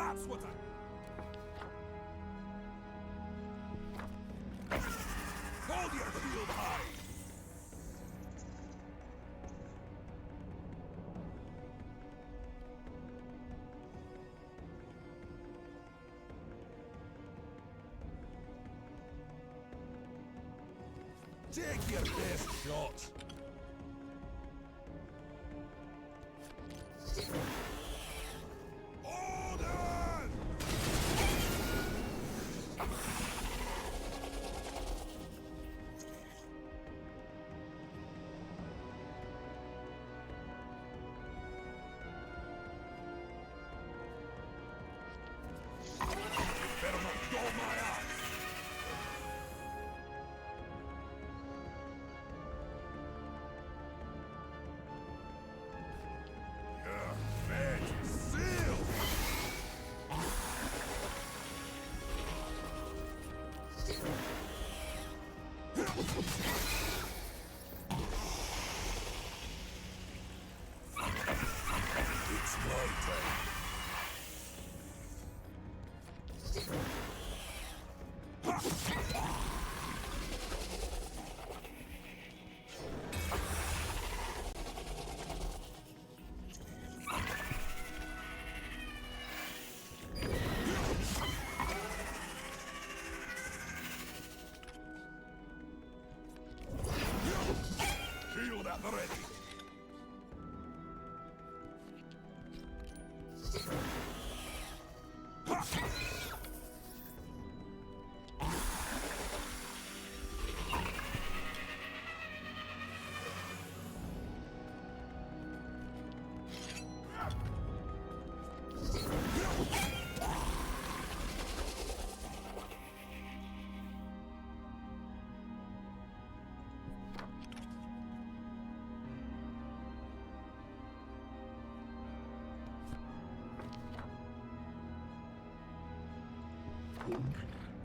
That's what I... Hold your shield high! Take your best shot! Order! Better not dull my eyes! Your fate is sealed! It's my turn. Shield at the ready.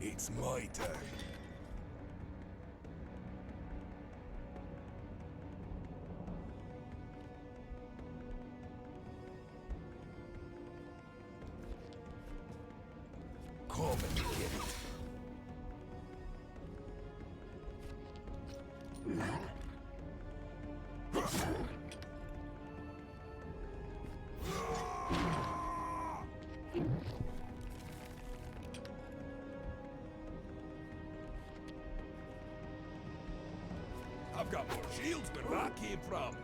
It's my turn. Come and get it. I've got more shields where that came from.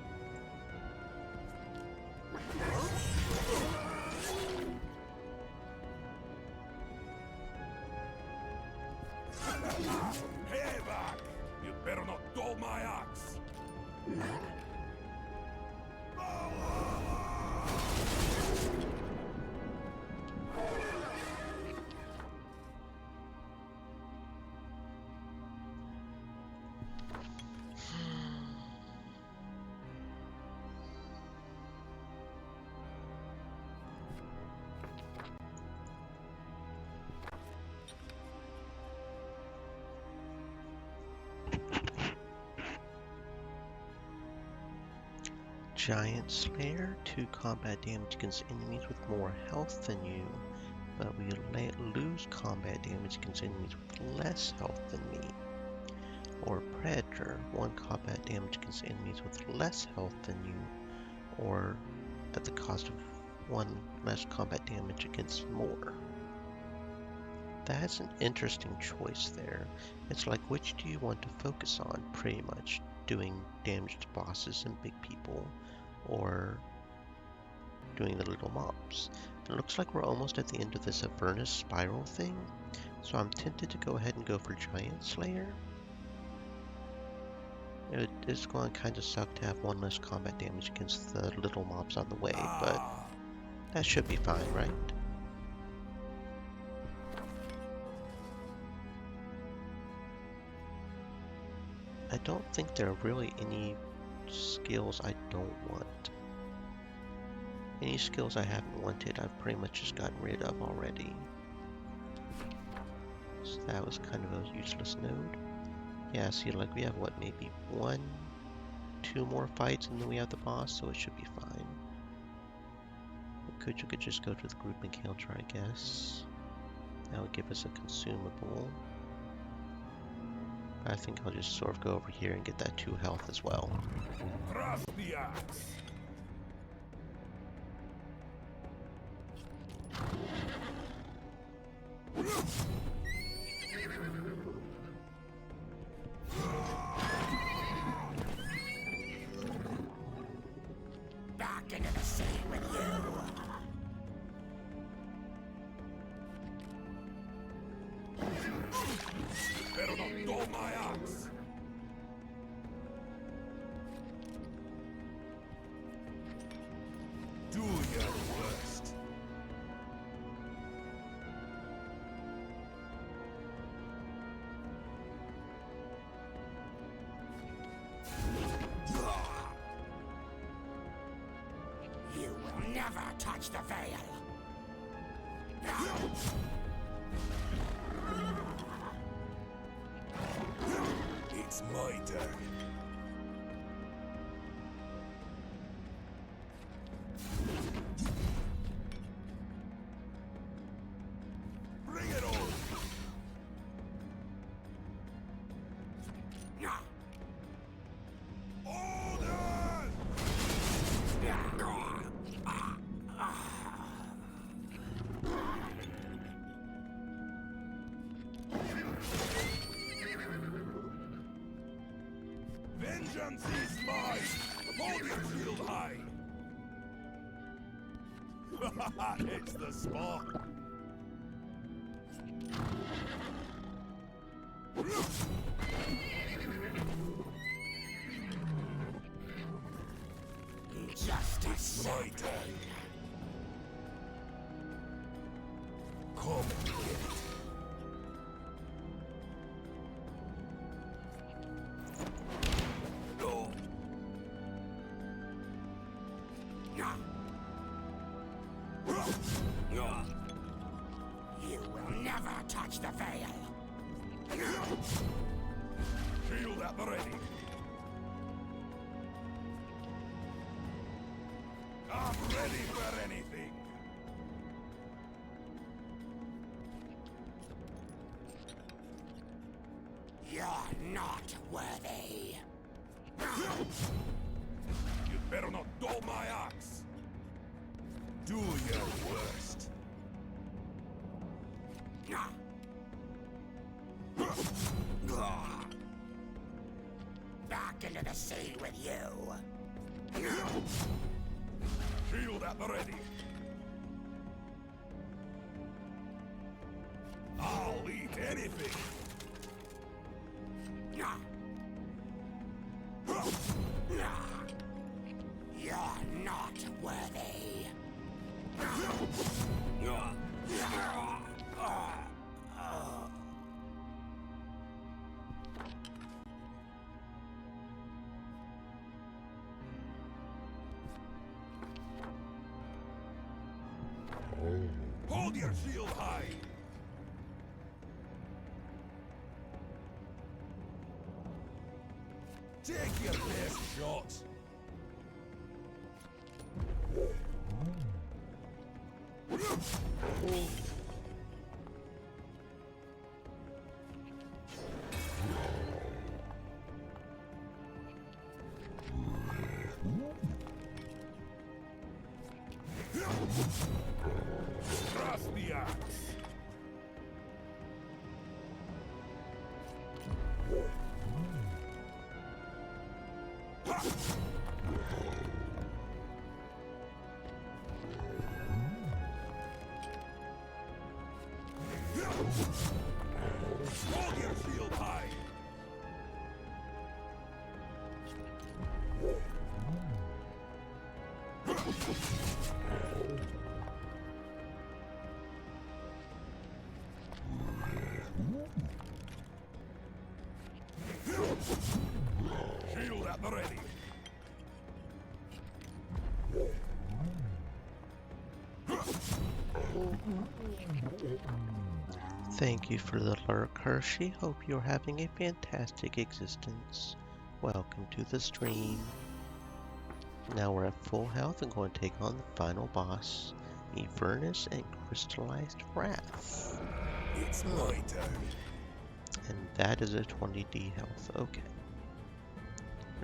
Hey back! You'd better not dull my axe. Giant Slayer, 2 combat damage against enemies with more health than you, but we lose combat damage against enemies with less health than me. Or Predator, 1 combat damage against enemies with less health than you, or at the cost of 1 less combat damage against more. That's an interesting choice there. It's like, which do you want to focus on, pretty much? Doing damage to bosses and big people, or doing the little mobs. It looks like we're almost at the end of this Avernus Spiral thing, so I'm tempted to go ahead and go for Giant Slayer. It is going to kind of suck to have 1 less combat damage against the little mobs on the way, but that should be fine, right? I don't think there are really any skills I don't want. Any skills I haven't wanted, I've pretty much just gotten rid of already. So that was kind of a useless node. Yeah, see, like we have what, maybe 1, 2 more fights and then we have the boss, so it should be fine. We could, you could just go to the group encounter, I guess. That would give us a consumable. I think I'll just sort of go over here and get that 2 health as well. Thrust the axe. Back into the sea with you. Better not dull my axe. Do your worst. You will never touch the veil. It's my turn. Bring it on. Order! Vengeance is mine! Hold your shield high! It's the spot! Just a It's my second. turn. Come and get it. No. You will never touch the veil. Shield at the ready. I'm ready for anything. You're not worthy. You'd better not dull my axe. Do your worst. Back into the sea with you. Shield at the ready. I'll eat anything. You're not worthy. Hold your shield high. Take your best shot. Thrust the axe. Hold your shield high. Shield at the ready. Thank you for the lurk, Hershey. Hope you're having a fantastic existence. Welcome to the stream. Now we're at full health and going to take on the final boss. Evernus and Crystallized Wrath. It's my turn. And that is a 20d health. Okay.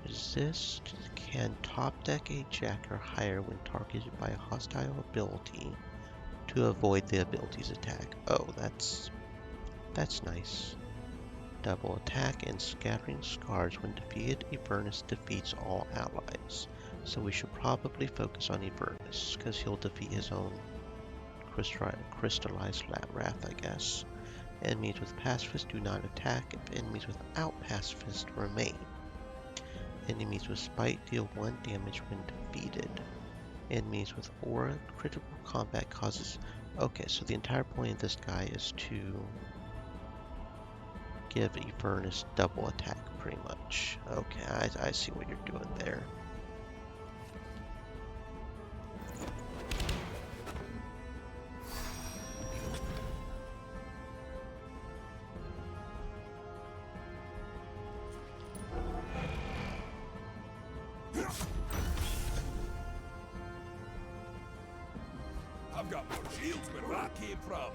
Resist can top deck a jack or higher when targeted by a hostile ability to avoid the ability's attack. Oh, that's nice. Double attack and scattering scars when defeated. Evernus defeats all allies. So we should probably focus on Evernus because he'll defeat his own crystallized wrath, I guess. Enemies with pacifist do not attack if enemies without pacifist remain. Enemies with spite deal 1 damage when defeated. Enemies with aura critical combat causes... Okay, so the entire point of this guy is to give Evernus double attack, pretty much. Okay, I see what you're doing there. I've got more shields where that came from.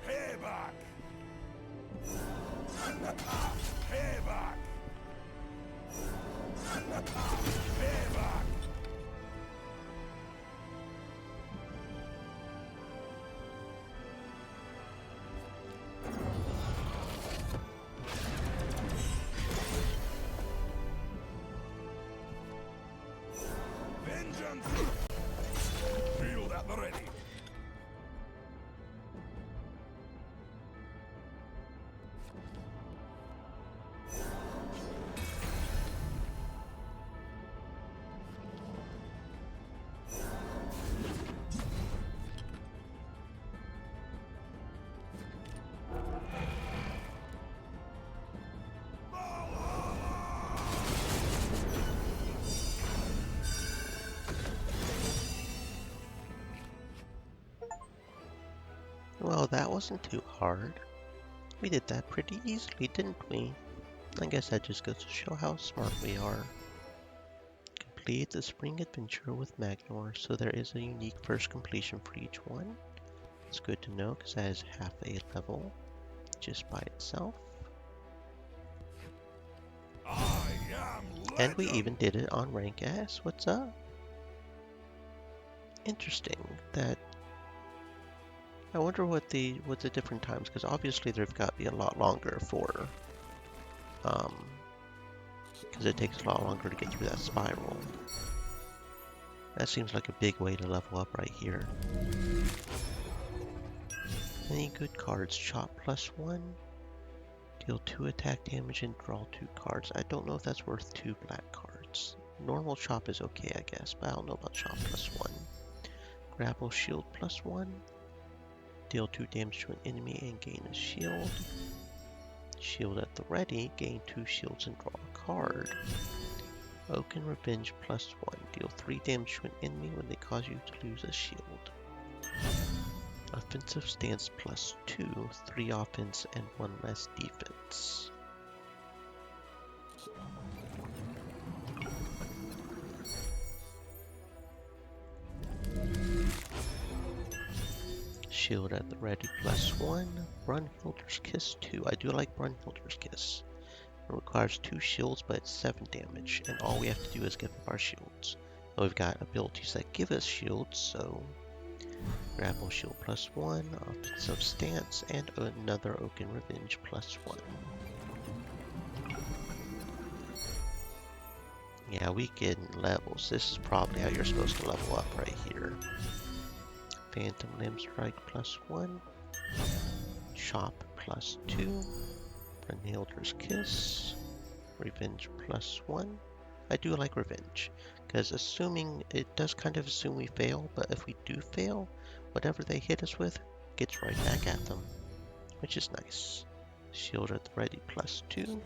Payback! Payback! Payback! Vengeance! Shield at the ready. Well, that wasn't too hard. We did that pretty easily, didn't we? I guess that just goes to show how smart we are. Complete the spring adventure with Magnor, so there is a unique first completion for each one. It's good to know because that is half a level just by itself. I am legend. And we even did it on rank S. What's up? Interesting. That I wonder what the different times, because obviously they've got to be a lot longer for because it takes a lot longer to get through that spiral. That seems like a big way to level up right here. Any good cards? Chop +1. Deal 2 attack damage and draw 2 cards. I don't know if that's worth 2 black cards. Normal chop is okay, I guess, but I don't know about chop +1. Grapple shield +1. Deal 2 damage to an enemy and gain a shield. Shield at the ready, gain 2 shields and draw a card. Oaken Revenge +1. Deal 3 damage to an enemy when they cause you to lose a shield. Offensive Stance +2. 3 offense and 1 less defense. Shield at the ready +1. Brunhilder's Kiss 2. I do like Brunhilder's Kiss. It requires 2 shields, but it's 7 damage, and all we have to do is give up our shields. And we've got abilities that give us shields, so Grapple Shield +1, Offensive Stance, and another Oaken Revenge +1. Yeah, we get levels. This is probably how you're supposed to level up right here. Phantom Limb Strike +1, Chop +2, Brunhilder's Kiss, Revenge +1. I do like Revenge, because assuming, it does kind of assume we fail, but if we do fail, whatever they hit us with gets right back at them, which is nice. Shield at the ready +2.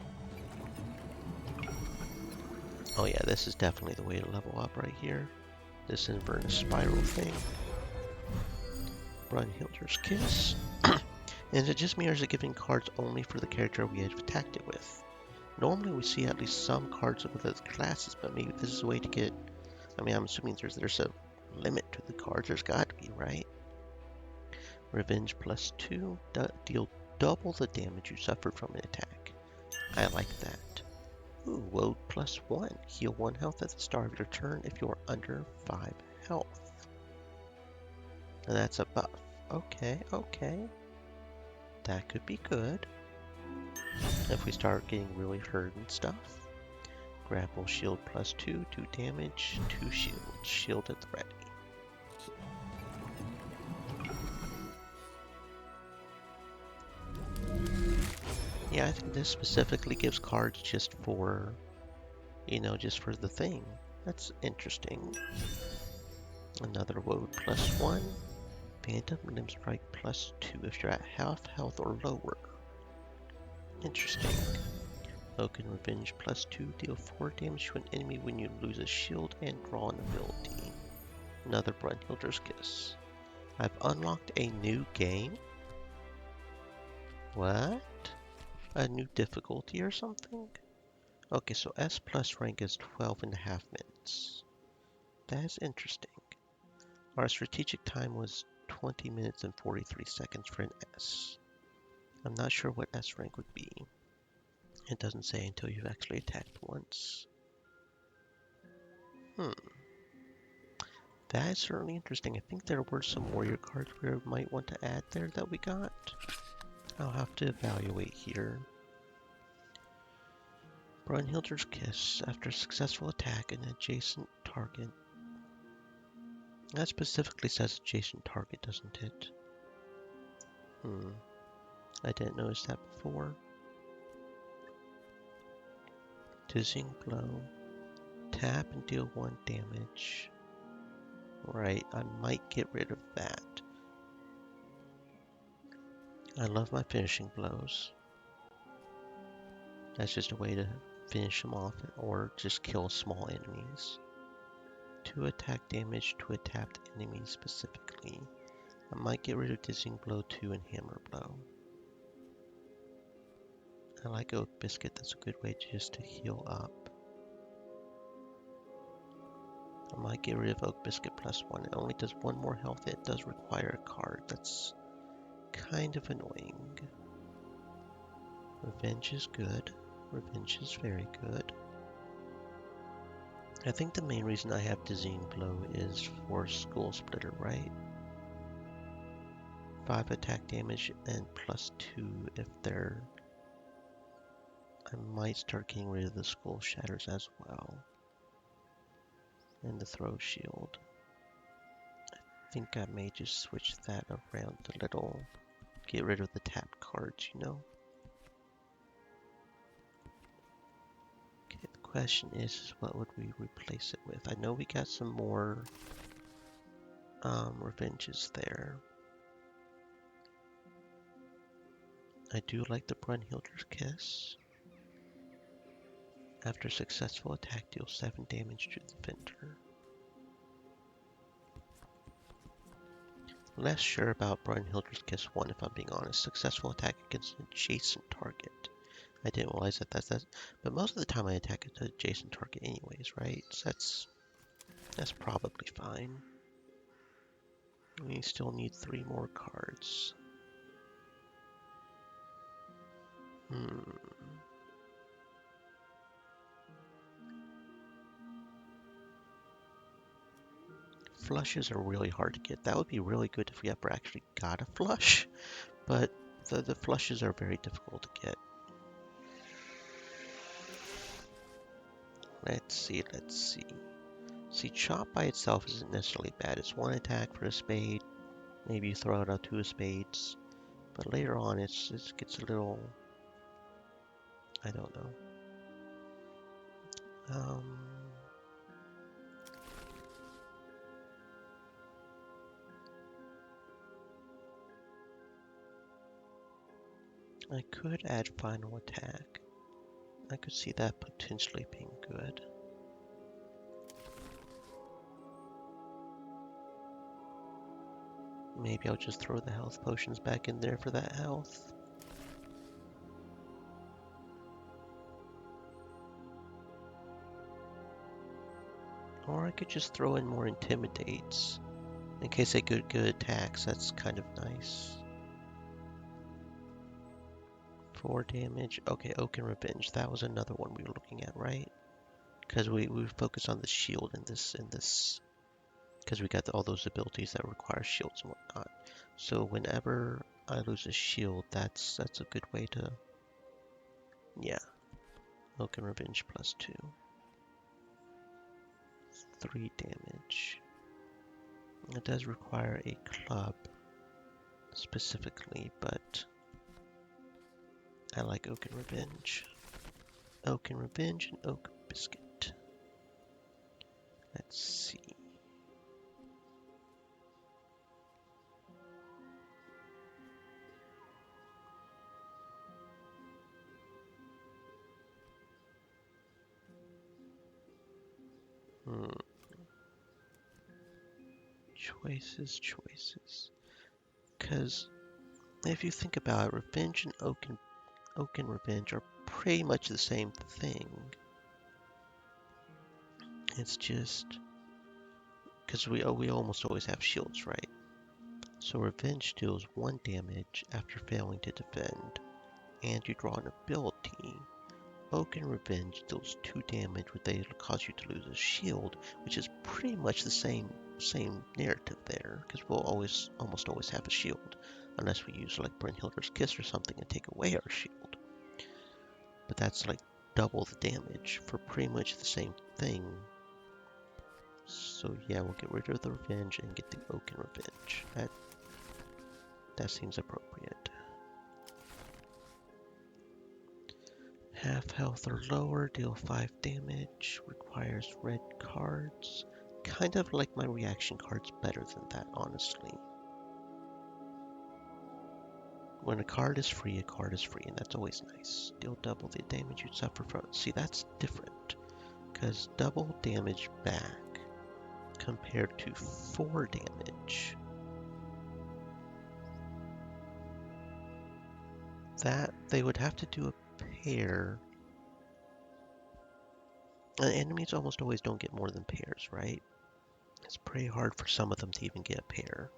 Oh yeah, this is definitely the way to level up right here. This Inverness Spiral thing. Brunhilder's Kiss. And it just mirrors it giving cards only for the character we have attacked it with. Normally we see at least some cards with other classes, but maybe this is a way to get... I mean, I'm assuming there's a limit to the cards. There's got to be, right? Revenge +2. Deal double the damage you suffered from an attack. I like that. Ooh, Woad +1. Heal 1 health at the start of your turn if you're under 5 health. And that's a buff. Okay, okay. That could be good. If we start getting really hurt and stuff. Grapple shield +2, 2 damage, 2 shield. Shield at the ready. Yeah, I think this specifically gives cards just for, you know, just for the thing. That's interesting. Another Woad +1. Phantom Limb Strike +2 if you're at half health or lower. Interesting. Oaken Revenge +2. Deal 4 damage to an enemy when you lose a shield and draw an ability. Another Brunhilder's Kiss. I've unlocked a new game? What? A new difficulty or something? Okay, so S plus rank is 12.5 minutes. That's interesting. Our strategic time was 20 minutes and 43 seconds for an S. I'm not sure what S rank would be. It doesn't say until you've actually attacked once. That is certainly interesting. I think there were some warrior cards we might want to add there that we got. I'll have to evaluate here. Brunhilder's Kiss. After successful attack, an adjacent target. That specifically says adjacent target, doesn't it? I didn't notice that before. Dizzying Blow. Tap and deal 1 damage. Right, I might get rid of that. I love my finishing blows. That's just a way to finish them off or just kill small enemies. 2 attack damage to a tapped enemy specifically. I might get rid of Dizzying Blow 2 and Hammer Blow. I like Oak Biscuit, that's a good way just to heal up. I might get rid of Oak Biscuit +1. It only does 1 more health. It does require a card. That's kind of annoying. Revenge is good. Revenge is very good. I think the main reason I have Dizzying Blow is for Skull Splitter, right? 5 attack damage and +2 if they're... I might start getting rid of the Skull Shatters as well. And the Throw Shield. I think I may just switch that around a little. Get rid of the tapped cards, you know? Okay, the question is what would we replace it with? I know we got some more revenges there. I do like the Brunhilder's Kiss. After successful attack, deal 7 damage to the defender. Less sure about Brunhilder's Kiss 1 if I'm being honest. Successful attack against an adjacent target. I didn't realize that that's that. But most of the time I attack an adjacent target anyways, right? So that's probably fine. We still need 3 more cards. Flushes are really hard to get. That would be really good if we ever actually got a flush, but the flushes are very difficult to get. Let's see. See, Chop by itself isn't necessarily bad. It's 1 attack for a spade. Maybe you throw out 2 spades. But later on, it gets a little... I don't know. I could add final attack. I could see that potentially being good. Maybe I'll just throw the health potions back in there for that health. Or I could just throw in more intimidates. In case they get good attacks, that's kind of nice. 4 damage. Okay, Oaken Revenge. That was another one we were looking at, right? Because we focus on the shield in this because we got all those abilities that require shields and whatnot. So whenever I lose a shield, that's a good way to, yeah. Oaken Revenge +2. 3 damage. It does require a club specifically, but I like Oaken Revenge. Oaken Revenge and Oak Biscuit. Let's see. Choices. Because if you think about it, Revenge and Oaken Revenge are pretty much the same thing. It's just because we almost always have shields, right? So Revenge deals 1 damage after failing to defend, and you draw an ability. Oaken Revenge deals 2 damage, but they cause you to lose a shield, which is pretty much the same narrative there, because we'll almost always have a shield, unless we use like Brynhilder's Kiss or something and take away our shield. But that's like double the damage for pretty much the same thing. So yeah, we'll get rid of the Revenge and get the Oaken Revenge. That seems appropriate. Half health or lower, deal 5 damage, requires red cards. Kind of like my reaction cards better than that, honestly. When a card is free, and that's always nice. Deal double the damage you suffer from. See, that's different, because double damage back compared to 4 damage. That they would have to do a pair. Enemies almost always don't get more than pairs, right? It's pretty hard for some of them to even get a pair.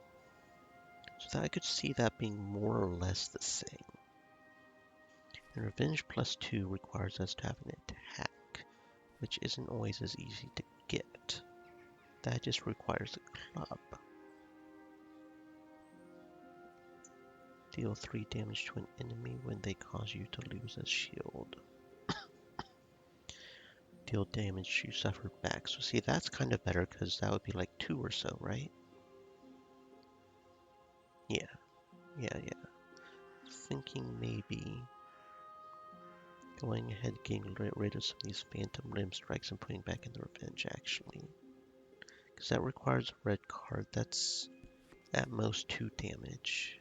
So that I could see that being more or less the same. And Revenge +2 requires us to have an attack, which isn't always as easy to get. That just requires a club. Deal 3 damage to an enemy when they cause you to lose a shield. Deal damage you suffered back. So see, that's kind of better because that would be like 2 or so, right? Yeah. Thinking maybe going ahead getting rid of some of these Phantom Limb Strikes and putting back in the Revenge, actually. Because that requires a red card. That's at most 2 damage.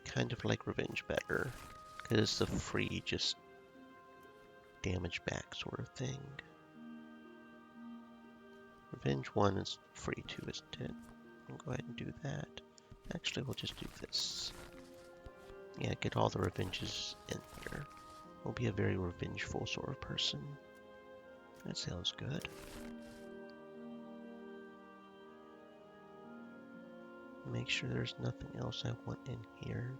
Kind of like Revenge better. Because it's the free, just damage back sort of thing. Revenge 1 is free too, isn't it? We'll go ahead and do that. Actually, we'll just do this. Yeah, get all the revenges in here. We'll be a very revengeful sort of person. That sounds good. Make sure there's nothing else I want in here.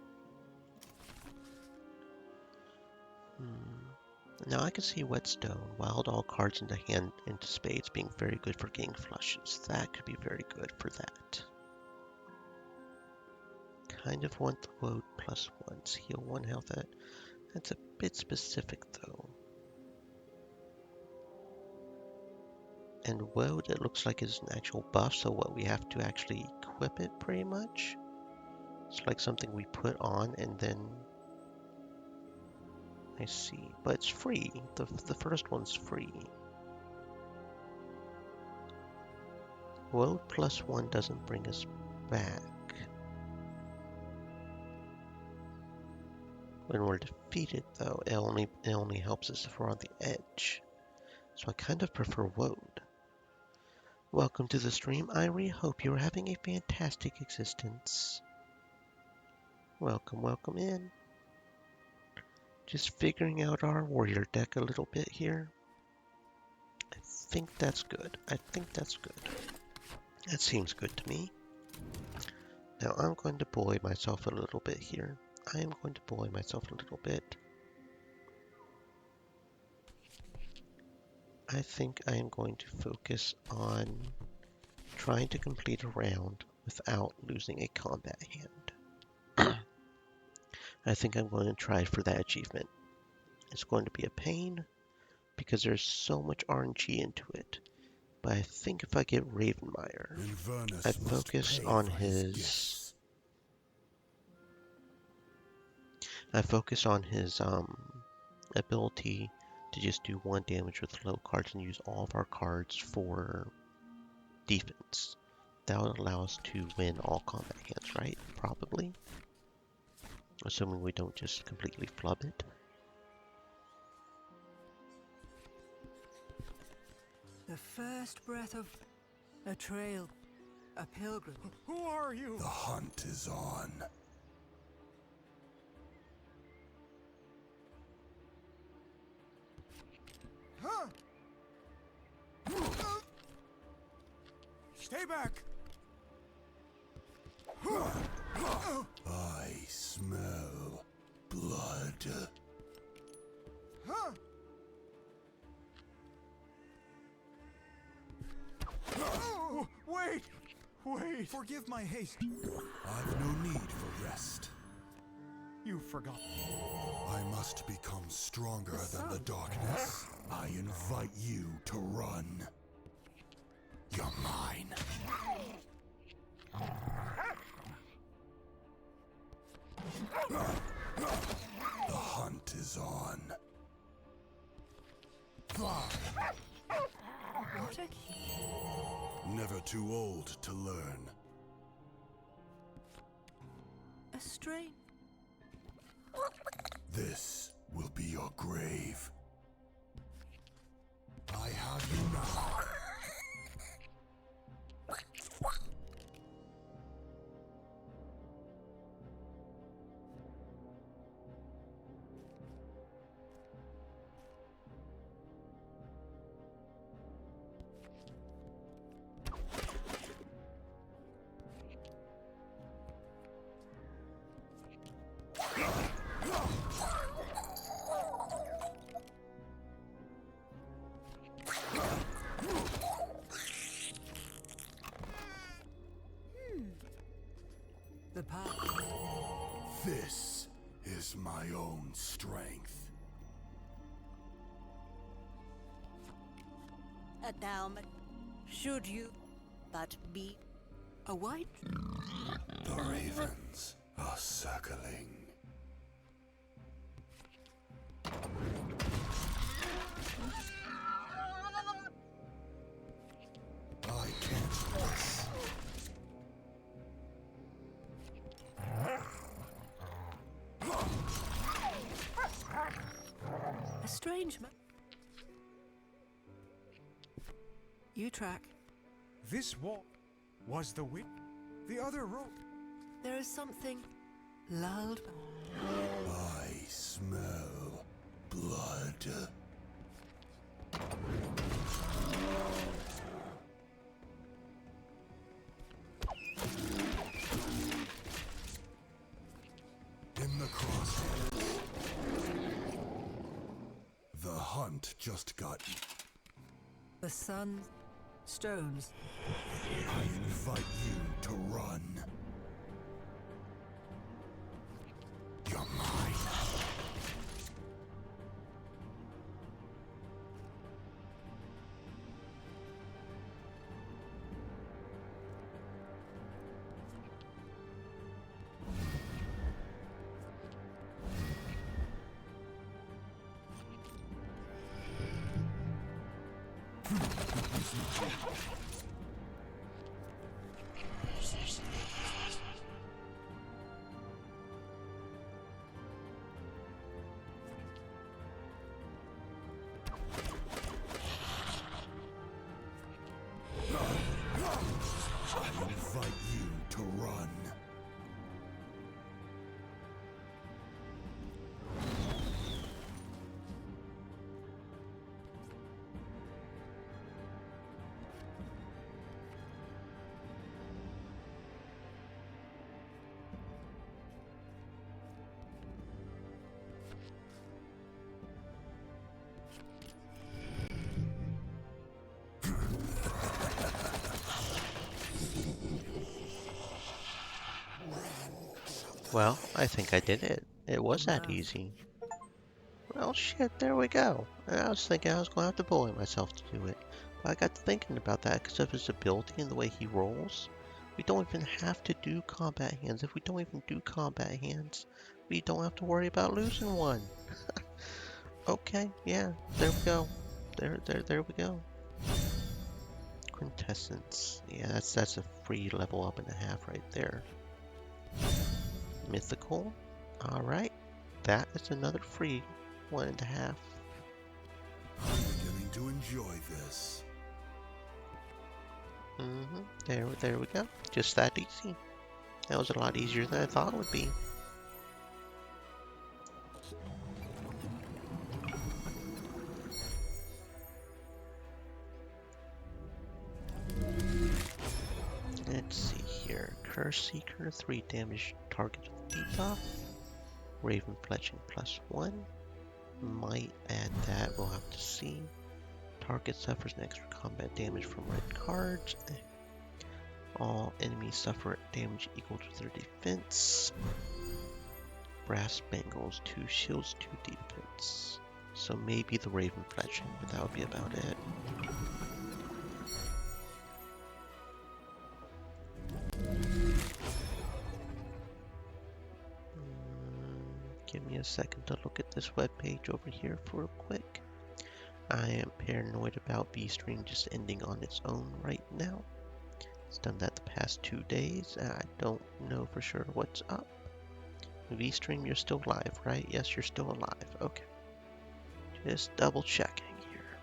Now I can see Whetstone, wild all cards into hand into spades being very good for getting flushes. That could be very good for that. Kind of want the Woad +1s, heal 1 health. That's a bit specific though. And Woad, it looks like is an actual buff, so what we have to actually equip it pretty much. It's like something we put on and then I see, but it's free. The first one's free. Woad +1 doesn't bring us back. When we're defeated, though, it only helps us if we're on the edge. So I kind of prefer Woad. Welcome to the stream, Irie. Hope you're having a fantastic existence. Welcome, welcome in. Just figuring out our warrior deck a little bit here. I think that's good. I think that's good. That seems good to me. Now I'm going to bully myself a little bit here. I am going to bully myself a little bit. I think I am going to focus on trying to complete a round without losing a combat hand. I think I'm going to try for that achievement. It's going to be a pain because there's so much RNG into it. But I think if I get Ravenmeyer, Inverness I must focus pay on for his gifts. ability to just do 1 damage with low cards and use all of our cards for defense. That would allow us to win all combat hands, right? Probably. Assuming we don't just completely flub it. The first breath of a trail, a pilgrim. Who are you? The hunt is on. Huh? Stay back! I smell blood. Huh? Wait! Wait! Forgive my haste. I've no need for rest. You forgot. I must become stronger than the darkness. I invite you to run. You're mine. The hunt is on. What a... Never too old to learn. a strange... This will be your grave. I have you now. The path. This is my own strength. A down. Should you but be A white... The ravens are circling. I can't miss. a strange man. You track. This wall was the wind. The other road. There is something lulled. I smell blood. In the crosshairs. The hunt just got. The sun, stones. I invite you to run. You're mine. Well, I think I did it. It was that Wow. easy. Well, shit, there we go. I was thinking I was going to have to bully myself to do it. But I got to thinking about that because of his ability and the way he rolls. We don't even have to do combat hands. If we don't even do combat hands, we don't have to worry about losing one. Okay, yeah, there we go. There we go. Quintessence. Yeah, that's a free level up and a half right there. Mythical. Alright. That is another free 1.5. I'm beginning to enjoy this. There we go. Just that easy. That was a lot easier than I thought it would be. Let's see here. Curse Seeker, 3 damage target with debuff. Raven Fletching +1. Might add that, we'll have to see. Target suffers an extra combat damage from red cards. All enemies suffer damage equal to their defense. Brass Bangles, 2 shields, 2 defense. So maybe the Raven Fletching, but that would be about it. Give me a second to look at this webpage over here for real quick. I am paranoid about VStream just ending on its own right now. It's done that the past 2 days. I don't know for sure what's up. VStream, you're still live, right? Yes, you're still alive. Okay. Just double checking here.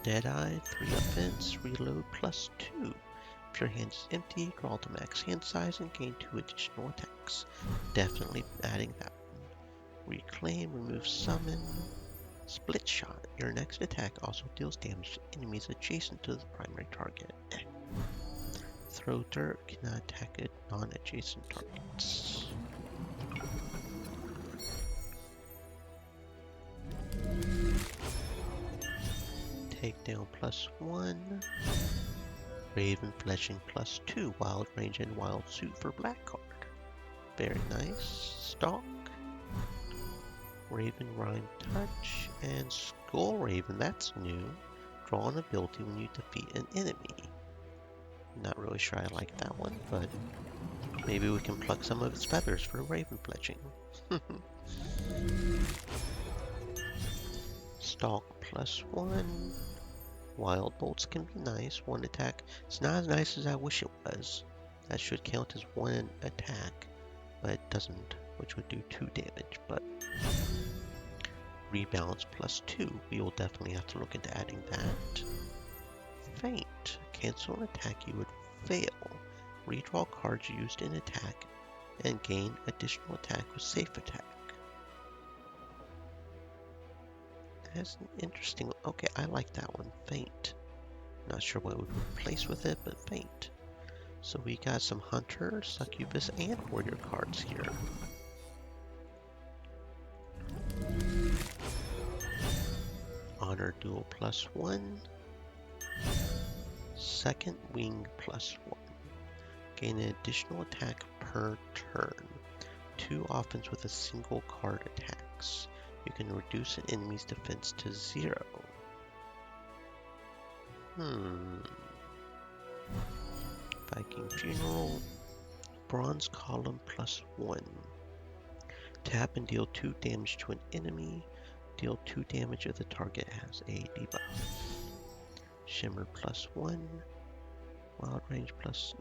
Deadeye, 3 offense, reload +2. If your hand is empty, draw to max hand size and gain 2 additional attacks. Definitely adding that one. Reclaim, remove summon. Split shot. Your next attack also deals damage to enemies adjacent to the primary target. Throw dirt cannot attack non-adjacent targets. Takedown +1. Raven Fletching +2. Wild range and wild suit for black card. Very nice. Stalk. Raven Rhyme Touch. And Skull Raven, that's new. Draw an ability when you defeat an enemy. Not really sure I like that one, but maybe we can pluck some of its feathers for Raven Fletching. Stalk +1. Wild Bolts can be nice. 1 attack. It's not as nice as I wish it was. That should count as 1 attack, but it doesn't, which would do 2 damage, but Rebalance +2. We will definitely have to look into adding that. Feint. Cancel an attack you would fail. Redraw cards used in attack and gain additional attack with safe attack. That's an interesting. Okay, I like that one. Feint. Not sure what we would replace with it, but Feint. So we got some Hunter, Succubus, and Warrior cards here. Honor Duel +1. Second Wing +1. Gain an additional attack per turn. 2 offense with a single card attacks. You can reduce an enemy's defense to 0. Viking Funeral. Bronze Column +1. Tap and deal 2 damage to an enemy. Deal 2 damage if the target has a debuff. Shimmer +1. Wild range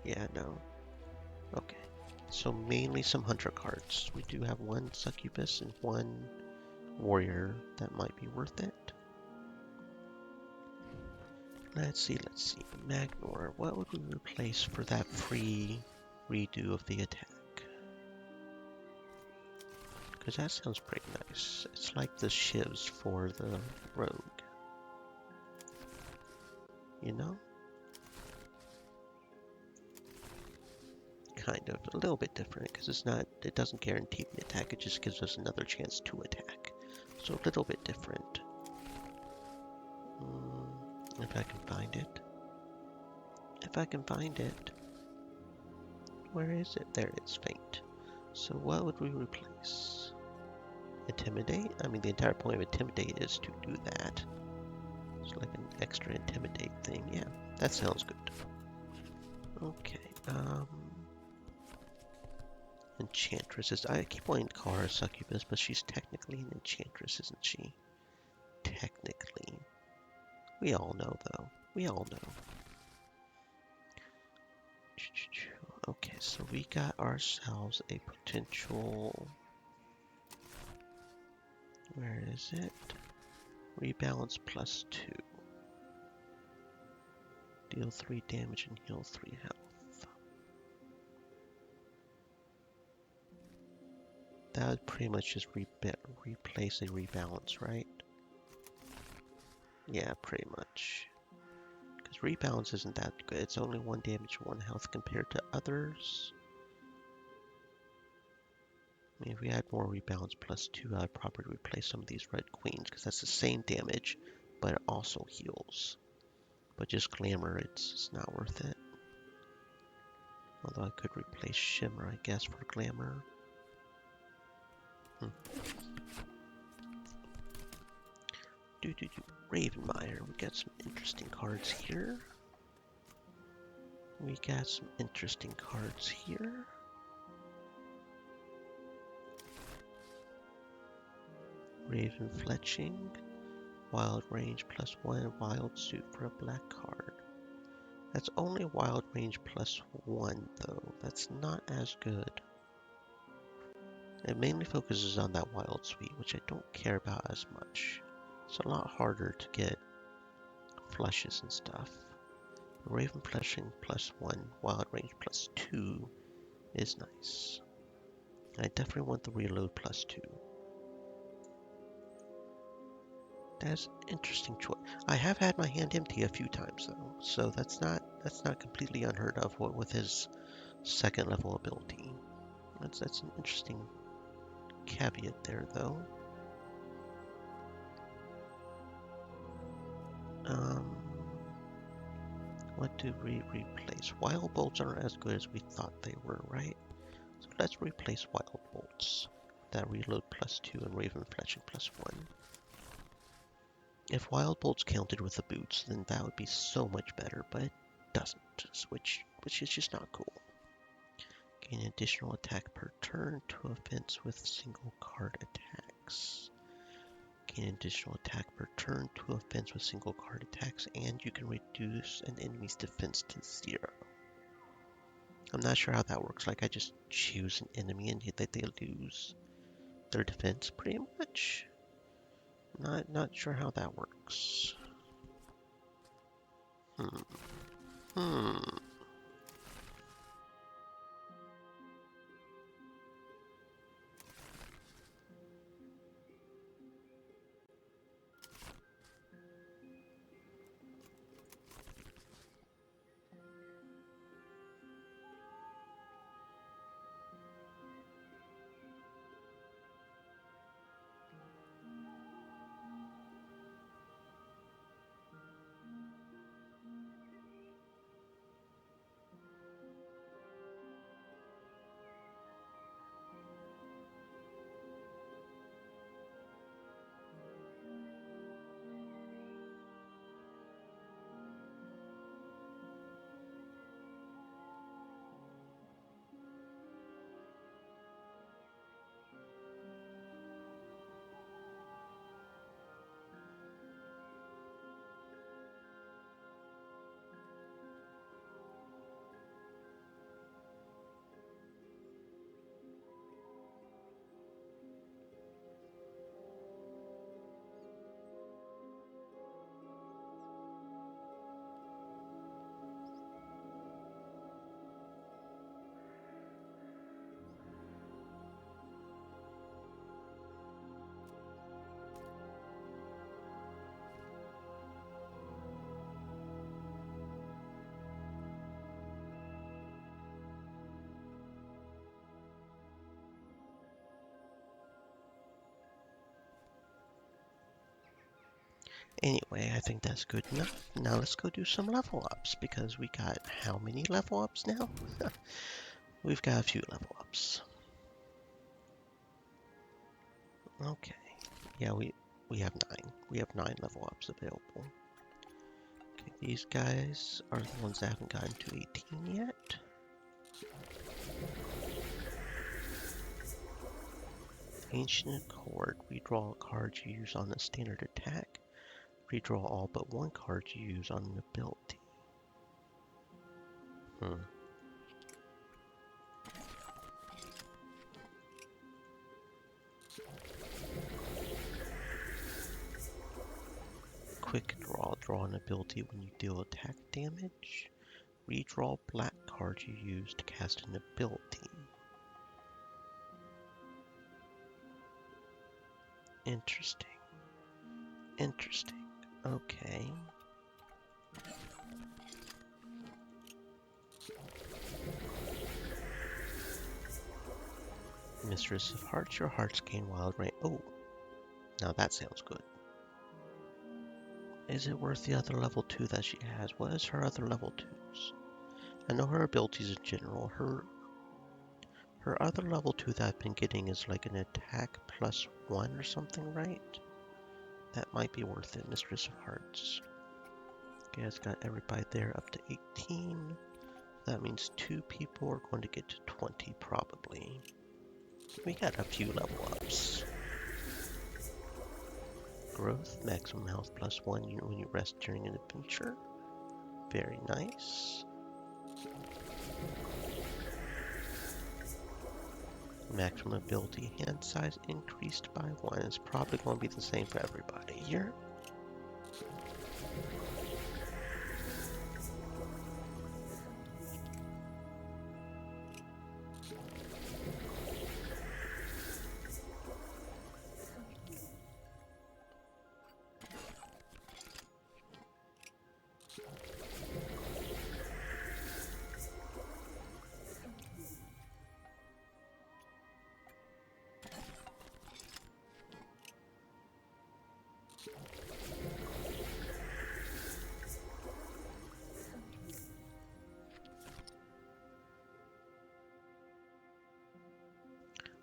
yeah, no. Okay. So mainly some hunter cards. We do have 1 succubus and 1 warrior that might be worth it. Let's see. Magnor, what would we replace for that free redo of the attack? Because that sounds pretty nice. It's like the shivs for the rogue. You know? Kind of. A little bit different, because it doesn't guarantee the attack, it just gives us another chance to attack. So a little bit different. If I can find it. If I can find it. Where is it? There it is, faint. So what would we replace? Intimidate? I mean, the entire point of Intimidate is to do that. It's like an extra Intimidate thing. Yeah, that sounds good. Okay, Enchantress is... I keep wanting to call her a succubus, but she's technically an enchantress, isn't she? Technically. We all know, though. We all know. Okay, so we got ourselves a potential... Where is it? Rebalance +2. Deal 3 damage and heal 3 health. That would pretty much just replace a rebalance, right? Yeah, pretty much. Because rebalance isn't that good. It's only 1 damage, 1 health compared to others. I mean, if we had more rebalance +2, I'd probably replace some of these red queens, because that's the same damage, but it also heals. But just glamour, it's not worth it. Although I could replace shimmer, I guess, for glamour. Ravenmeyer, we got some interesting cards here. We got some interesting cards here. Raven Fletching, Wild Range +1, Wild Suit for a black card. That's only Wild Range +1 though. That's not as good. It mainly focuses on that Wild Suite, which I don't care about as much. It's a lot harder to get flushes and stuff. Raven Fletching +1, Wild Range +2 is nice. I definitely want the Reload +2. That's an interesting choice. I have had my hand empty a few times though, so that's not completely unheard of with his 2nd level ability. That's an interesting caveat there though. What do we replace? Wild Bolts aren't as good as we thought they were, right? So let's replace Wild Bolts. That Reload +2 and Raven Fletching +1. If Wild Bolts counted with the boots, then that would be so much better, but it doesn't, which is just not cool. Gain additional attack per turn to offense with single card attacks. Gain additional attack per turn to offense with single card attacks, and you can reduce an enemy's defense to 0. I'm not sure how that works. Like, I just choose an enemy and they lose their defense, pretty much. Not sure how that works. Anyway, I think that's good enough. Now let's go do some level ups because we got how many level ups now? We've got a few level ups. Okay. Yeah, we have 9. We have 9 level ups available. Okay, these guys are the ones that haven't gotten to 18 yet. Ancient Accord. Redraw cards you use on a standard attack. Redraw all but one card you use on an ability. Quick draw. Draw an ability when you deal attack damage. Redraw black card you use to cast an ability. Interesting. Interesting. Okay. Mistress of Hearts, your hearts gain wild range. Oh, now that sounds good. Is it worth the other level 2 that she has? What is her other level 2s? I know her abilities in general. Her other level 2 that I've been getting is like an attack +1 or something, right? That might be worth it, Mistress of Hearts. Okay, it's got everybody there up to 18. That means 2 people are going to get to 20 probably. We got a few level ups. Growth, maximum health +1 unit when you rest during an adventure. Very nice. Maximum ability hand size increased by 1. It's probably going to be the same for everybody here.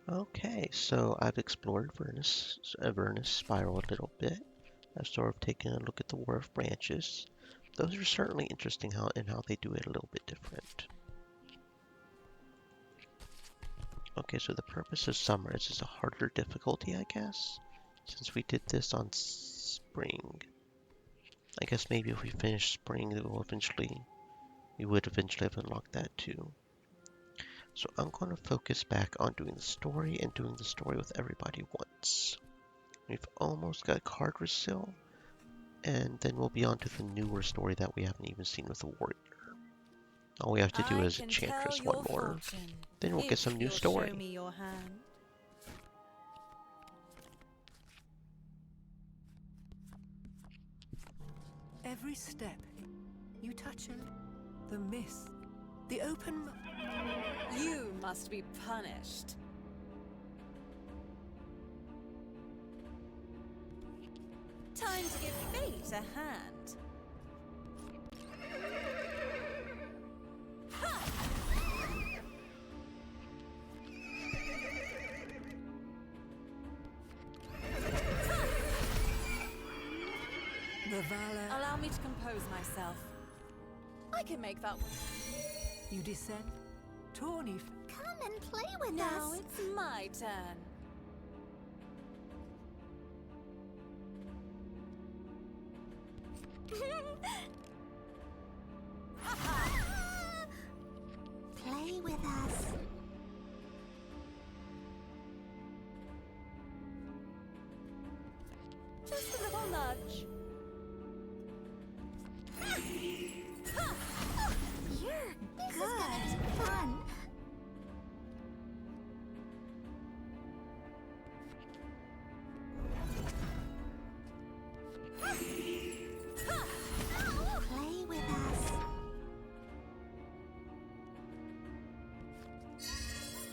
Okay, so I've explored Avernus Spiral a little bit. I've sort of taken a look at the War of Branches. Those are certainly interesting how they do it a little bit different. Okay, so the purpose of summer is a harder difficulty, I guess. Since we did this on spring. I guess maybe if we finish spring, we would eventually have unlocked that too. So I'm going to focus back on doing the story and doing the story with everybody once. We've almost got Cardrassil, and then we'll be on to the newer story that we haven't even seen with the warrior. All we have to do is Enchantress one more, then we'll get some new story. Show me your hand. Every step you touch it, the mist, the open. You must be punished. Time to give fate a hand. The valor. Allow me to compose myself. I can make that one. You descend. Tawny. Come and play with us. Now it's my turn. Play with us. Just a little nudge. This is gonna be fun. Play with us.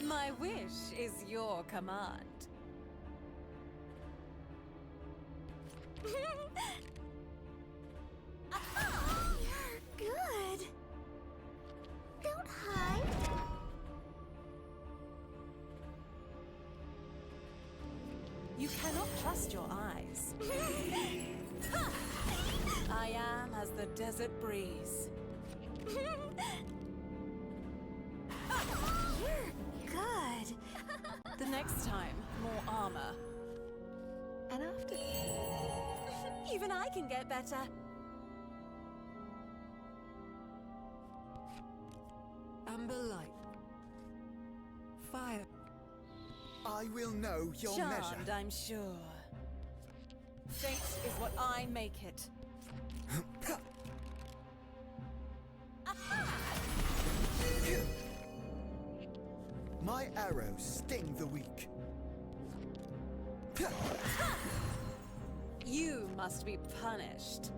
My wish is your command. trust your eyes. I am as the desert breeze. You're good. The next time, more armor. And after Even I can get better. amber light, fire, I will know your Charmed, measure. I'm sure. Fate is what I make it. My arrows sting the weak. You must be punished.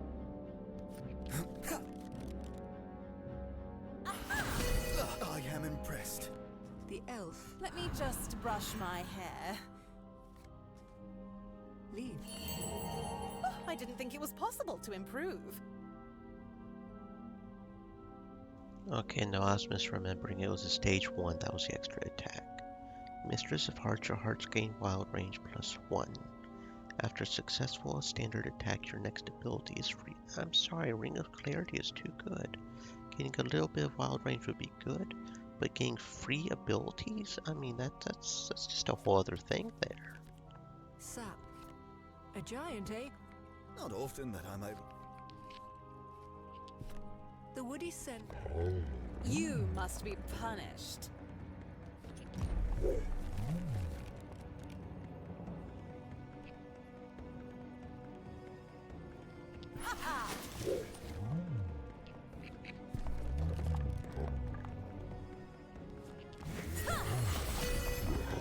I am impressed. the elf, Let me just brush my hair. leave. Oh, I didn't think it was possible to improve. Okay, now I was misremembering. It was a stage 1, that was the extra attack. Mistress of Hearts, your hearts gain wild range +1. After a successful standard attack, your next ability is free. I'm sorry, Ring of Clarity is too good. Getting a little bit of wild range would be good, but getting free abilities? I mean, that's just a whole other thing there. Sap. A giant, eh? Not often that I'm able. The woody scent. You must be punished.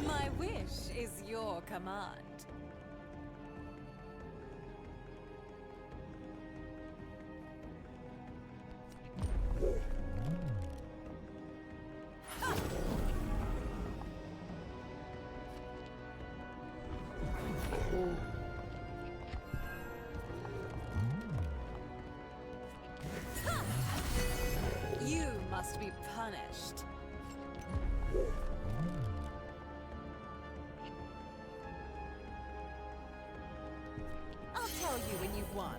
My wish is your command. You must be punished. I'll tell you when you've won.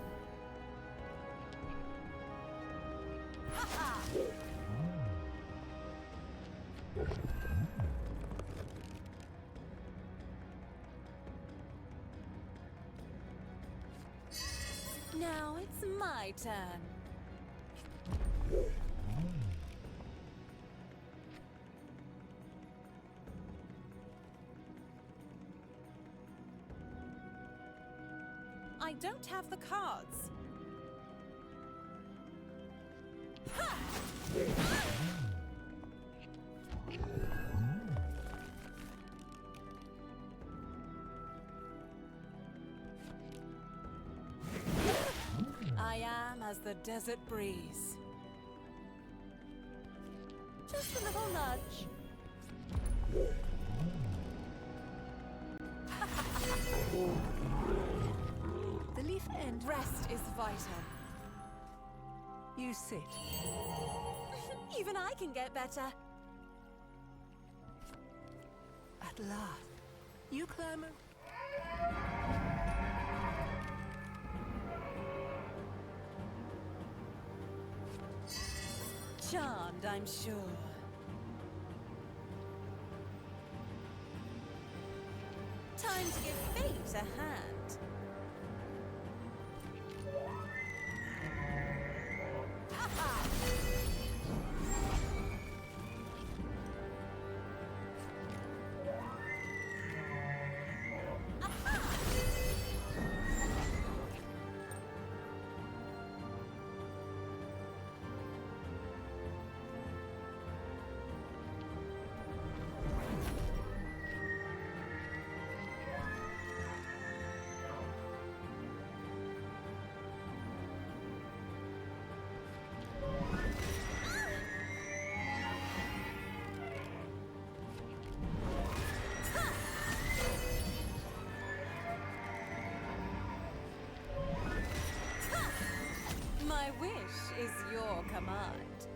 Now it's my turn. I don't have the cards. I am as the desert breeze. Just a little nudge. The leaf end. Rest is vital. You sit. Even I can get better. At last. You clamor. Charmed, I'm sure. Time to give fate a hand. My wish is your command.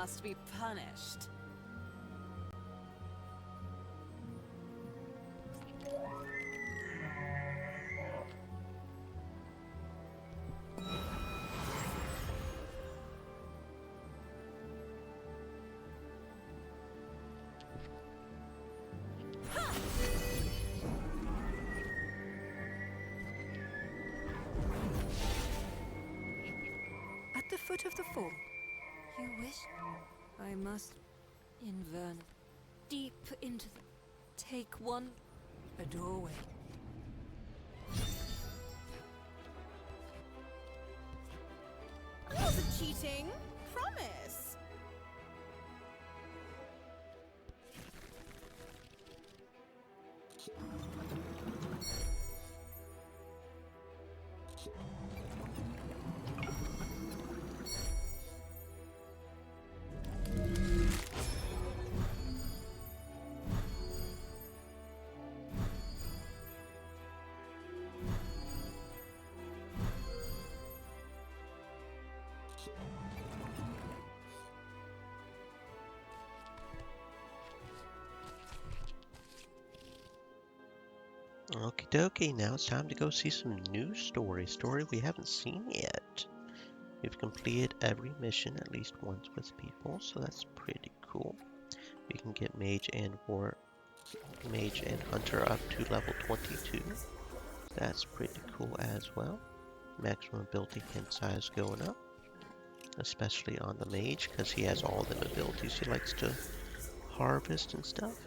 must be punished. At the foot of the fall, You wish I must invern deep into the take one. a doorway. I wasn't cheating. Promise. Okie dokie, now it's time to go see some news story we haven't seen yet. We've completed every mission at least once with people, so that's pretty cool. We can get Mage and Hunter up to level 22. That's pretty cool as well. Maximum ability hint size going up, especially on the Mage because he has all the abilities he likes to harvest and stuff.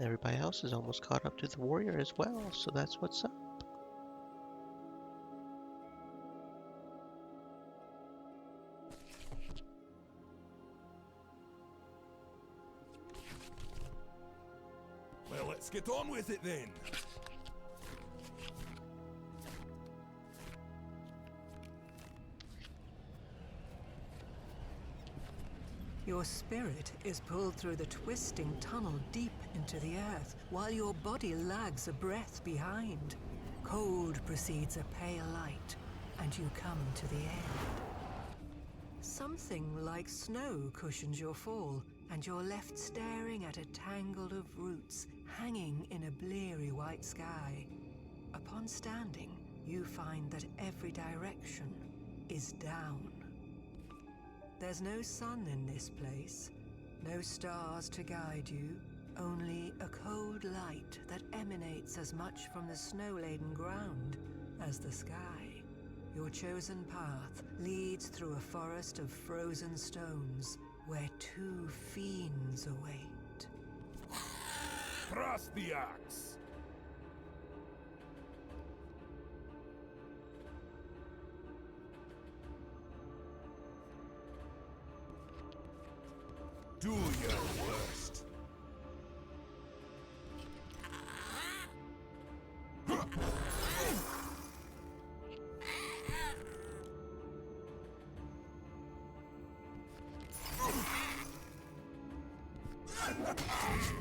Everybody else is almost caught up to the warrior as well, so that's what's up. Well, let's get on with it then. Your spirit is pulled through the twisting tunnel deep into the earth, while your body lags a breath behind. Cold precedes a pale light, and you come to the end. Something like snow cushions your fall, and you're left staring at a tangle of roots hanging in a bleary white sky. Upon standing, you find that every direction is down. There's no sun in this place, no stars to guide you, only a cold light that emanates as much from the snow-laden ground as the sky. Your chosen path leads through a forest of frozen stones, where two fiends await. Thrust the axe. Do your worst.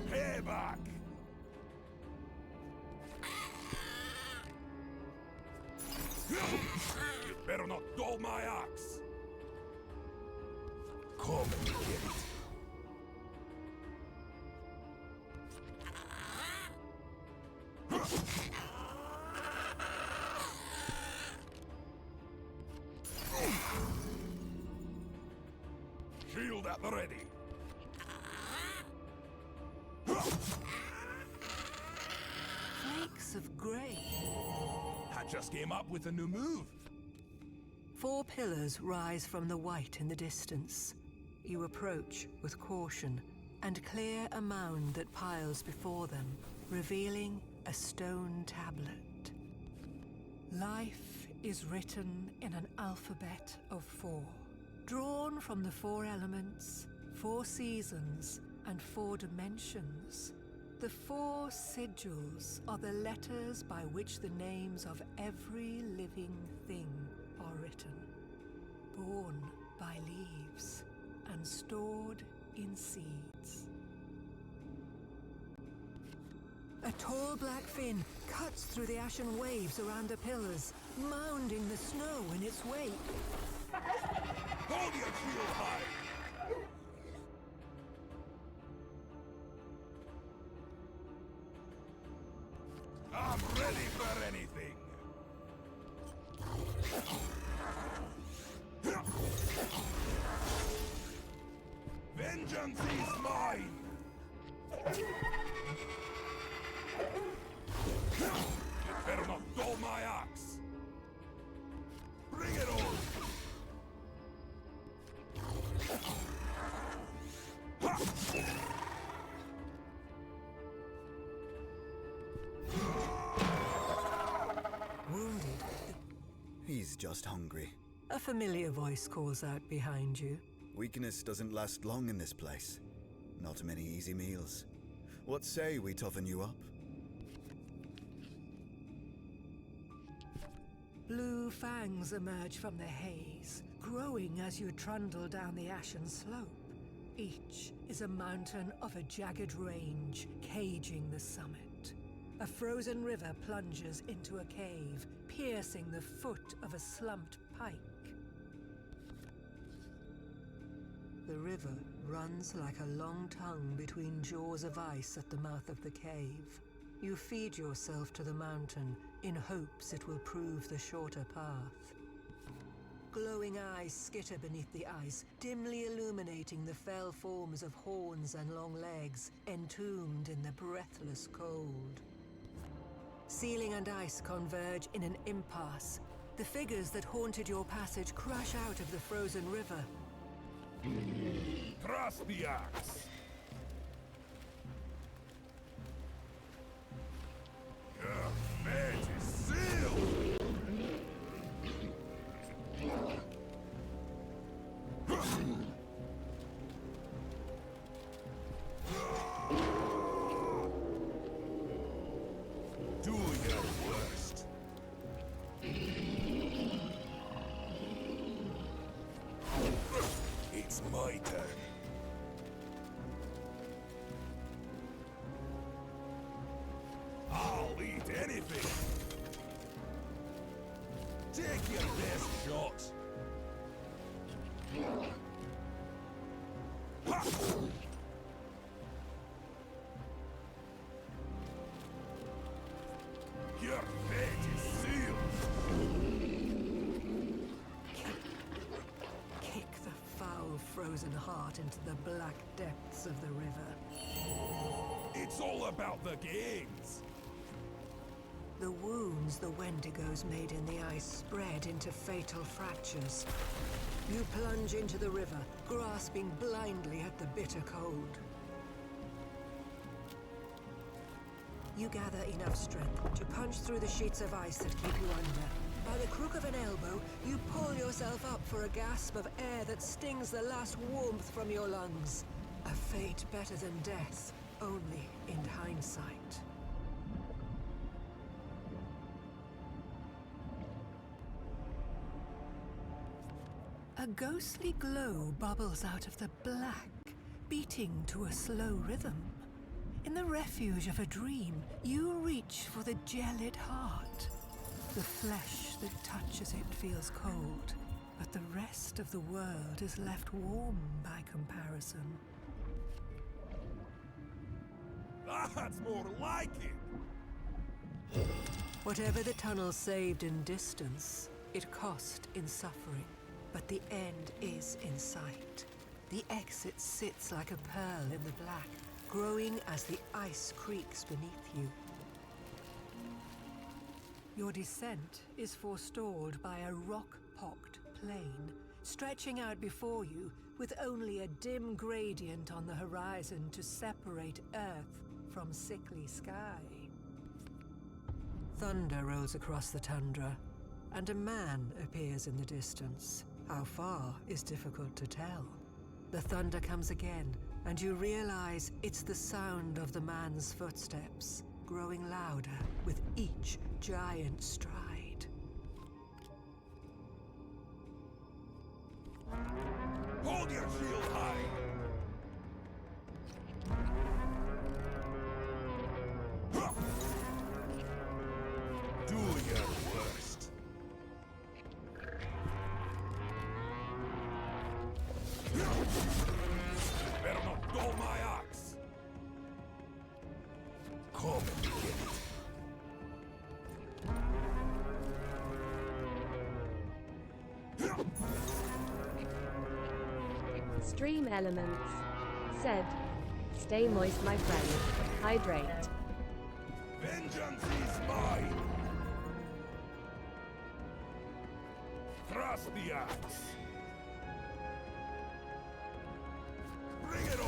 Payback. You better not dull my axe. Come and get it. Shield at the ready. Flakes of grey. I just came up with a new move. 4 pillars rise from the white in the distance. You approach with caution and clear a mound that piles before them, revealing a stone tablet. Life is written in an alphabet of 4, drawn from the 4 elements, 4 seasons, and 4 dimensions. The 4 sigils are the letters by which the names of every living thing are written, born by leaves and stored in seeds. A tall black fin cuts through the ashen waves around the pillars, mounding the snow in its wake. Hold your shield high! I'm ready for anything! Vengeance is mine! You better not dull my axe! Bring it on! Ha! Wounded, He's just hungry. a familiar voice calls out behind you. Weakness doesn't last long in this place. Not many easy meals. What say we toughen you up? Blue fangs emerge from the haze, growing as you trundle down the ashen slope. Each is a mountain of a jagged range, caging the summit. A frozen river plunges into a cave, piercing the foot of a slumped pike. The river runs like a long tongue between jaws of ice at the mouth of the cave. You feed yourself to the mountain in hopes it will prove the shorter path. Glowing eyes skitter beneath the ice, dimly illuminating the fell forms of horns and long legs, entombed in the breathless cold. Ceiling and ice converge in an impasse. The figures that haunted your passage crush out of the frozen river. Thrust the axe! Your fate is sealed! Do your worst. It's my turn. I'll eat anything. Take your best shot. Ha! Your fate is sealed. Kick the foul frozen heart into the black depths of the river. It's all about the games. The wounds the Wendigos made in the ice spread into fatal fractures. You plunge into the river, grasping blindly at the bitter cold. You gather enough strength to punch through the sheets of ice that keep you under. By the crook of an elbow, you pull yourself up for a gasp of air that stings the last warmth from your lungs. A fate better than death, only in hindsight. A ghostly glow bubbles out of the black, beating to a slow rhythm. In the refuge of a dream, you reach for the gelid heart. The flesh that touches it feels cold, but the rest of the world is left warm by comparison. That's more like it. Whatever the tunnel saved in distance, it cost in suffering. But the end is in sight. The exit sits like a pearl in the black, growing as the ice creaks beneath you. Your descent is forestalled by a rock-pocked plain, stretching out before you with only a dim gradient on the horizon to separate Earth from sickly sky. Thunder rolls across the tundra, and a man appears in the distance. How far is difficult to tell. The thunder comes again, and you realize it's the sound of the man's footsteps, growing louder with each giant stride. Hold your shield high. Ha! Do your worst. Better not dull my axe. Come and get it. Stream Elements said, "Stay moist, my friend. Hydrate." Vengeance is mine! Thrust the axe! Bring it on!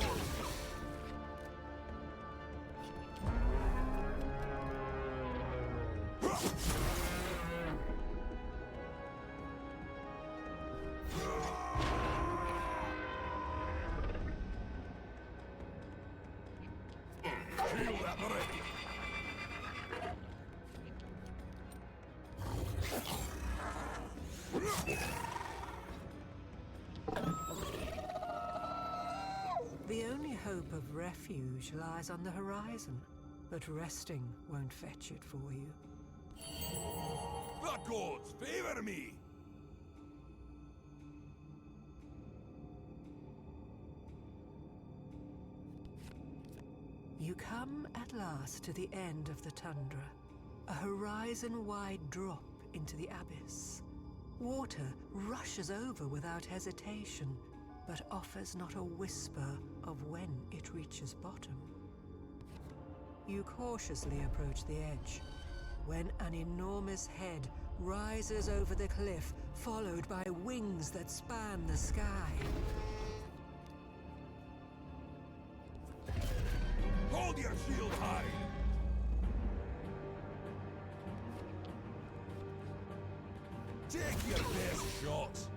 Shield at the ready! The only hope of refuge lies on the horizon, but resting won't fetch it for you. The gods favor me! You come at last to the end of the tundra, a horizon-wide drop into the abyss. Water rushes over without hesitation, but offers not a whisper of when it reaches bottom. You cautiously approach the edge, when an enormous head rises over the cliff, followed by wings that span the sky. Hold your shield high! Take your best shot!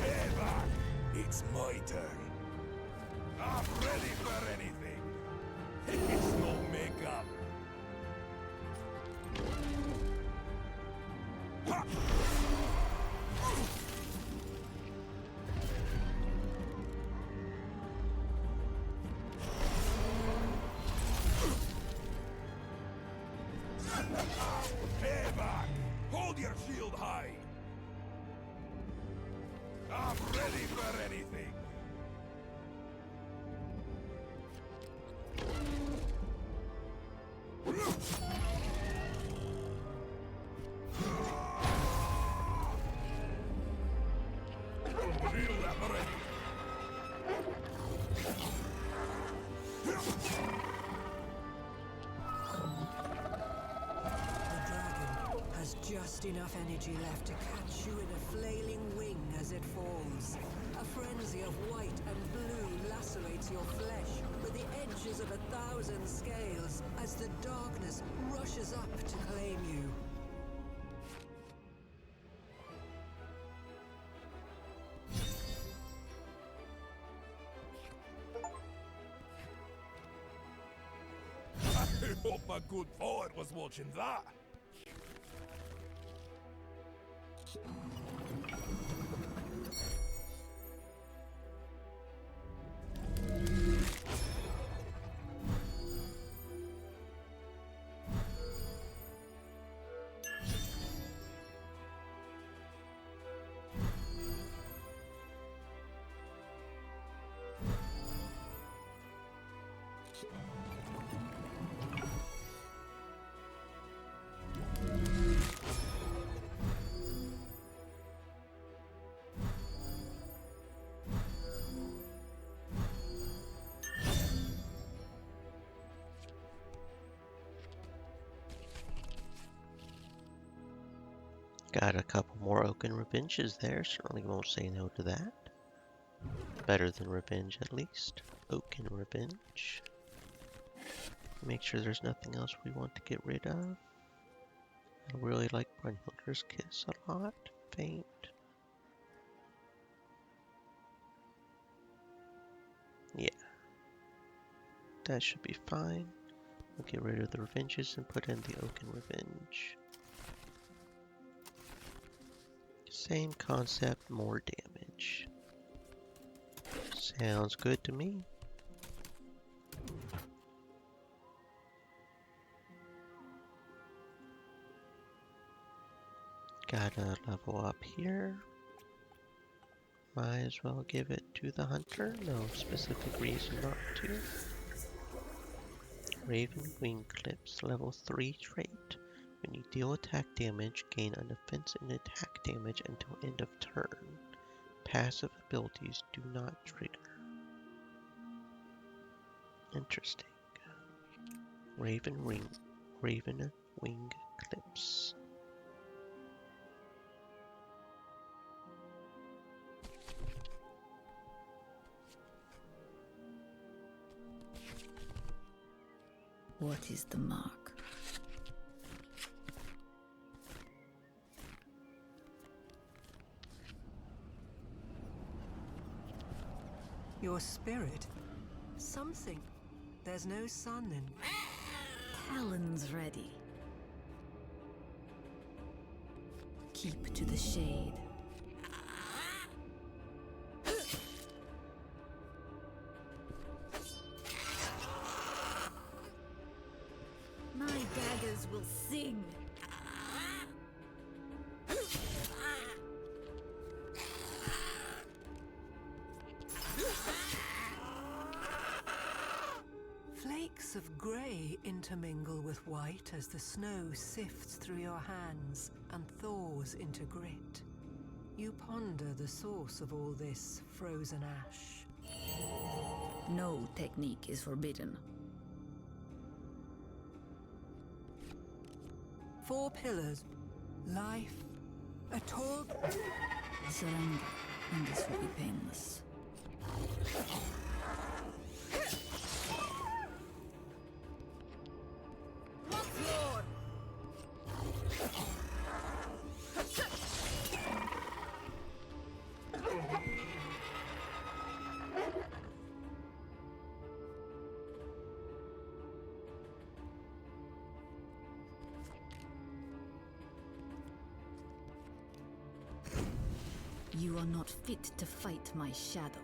Eva! It's my turn. I'm ready for anything. It's no makeup. Ha! Eva! Hold your shield high. I'm ready for anything. Shield at the ready. The dragon has just enough energy left to catch you in a flailing wing as it falls. A frenzy of white and blue lacerates your flesh with the edges of 1,000 scales as the darkness rushes up to claim you. I hope a good poet was watching that. Got a couple more Oaken Revenges there, certainly won't say no to that. Better than Revenge at least. Oaken Revenge. Make sure there's nothing else we want to get rid of. I really like Brunhilder's Kiss a lot. Faint. Yeah. That should be fine. We'll get rid of the Revenges and put in the Oaken Revenge. Same concept, more damage. Sounds good to me. Gotta level up here. Might as well give it to the Hunter. No specific reason not to. Raven Wing Clips, level 3 trait. When you deal attack damage, gain an offense and attack damage until end of turn. Passive abilities do not trigger. Interesting. Raven Wing Clips. What is the mark? Your spirit? Something. There's no sun in. Talons ready. Keep to the shade. My daggers will sing. Flakes of grey intermingle with white as the snow sifts through your hands and thaws into grit. You ponder the source of all this frozen ash. No technique is forbidden. 4 pillars. Life. A tall... Surrender, and this will be painless. You are not fit to fight my shadow.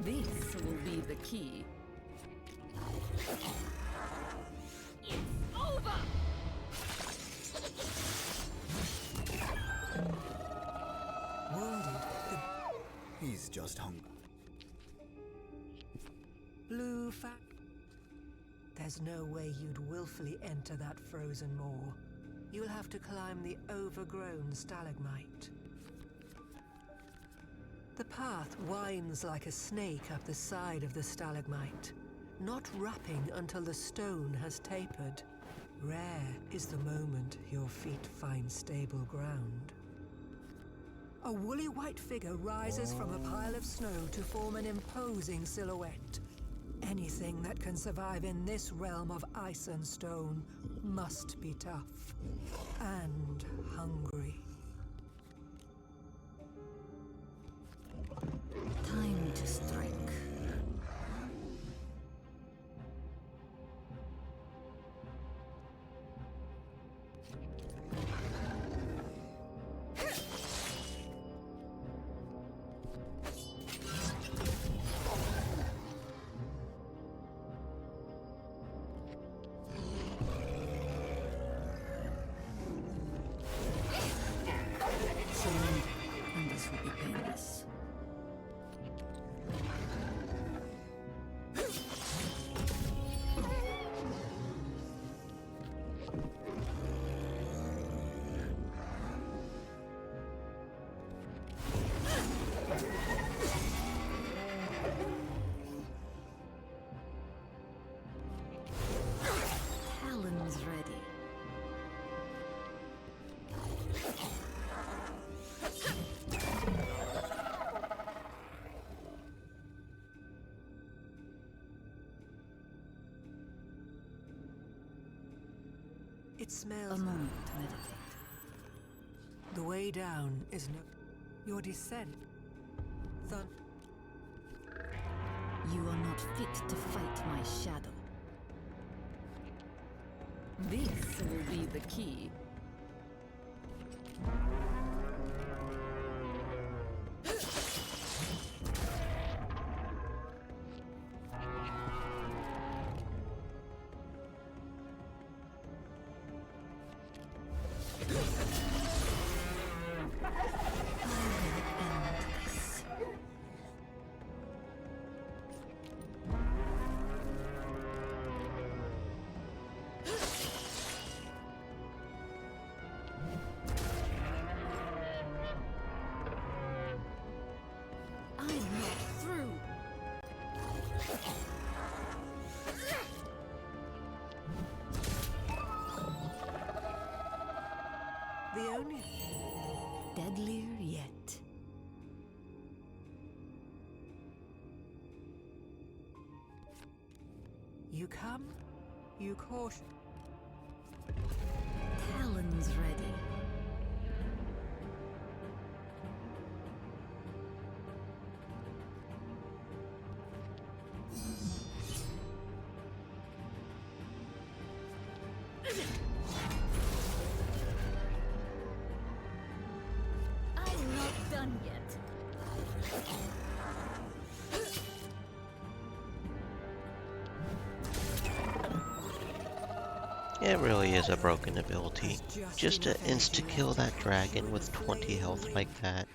This will be the key. It's over! Wounded. He's just hungry. Blue fact. There's no way you'd willfully enter that frozen maw. You'll have to climb the overgrown stalagmite. The path winds like a snake up the side of the stalagmite, not wrapping until the stone has tapered. Rare is the moment your feet find stable ground. A woolly white figure rises from a pile of snow to form an imposing silhouette. Anything that can survive in this realm of ice and stone must be tough and hungry. Time to strike. And this will be painless. Talons ready. It smells. A moment to meditate. The way down is no... Your descent. You are not fit to fight my shadow. This will be the key. The only Deadlier yet. you come, you caution. Talons ready. I'm not done yet. It really is a broken ability. Just to insta-kill that dragon with 20 health like that.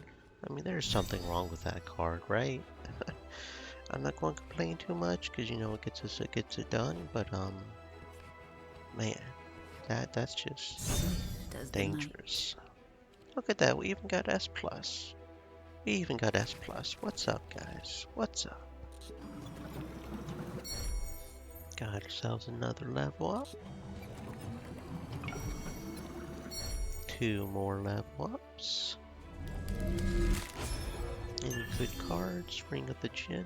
I mean, there's something wrong with that card, right? I'm not going to complain too much, because you know it gets it done, but man, that's just Does the night. dangerous. Look at that, we even got S+. We even got S+. What's up, guys? What's up? Got ourselves another level up. 2 more level ups. Any good cards? Ring of the Jinn.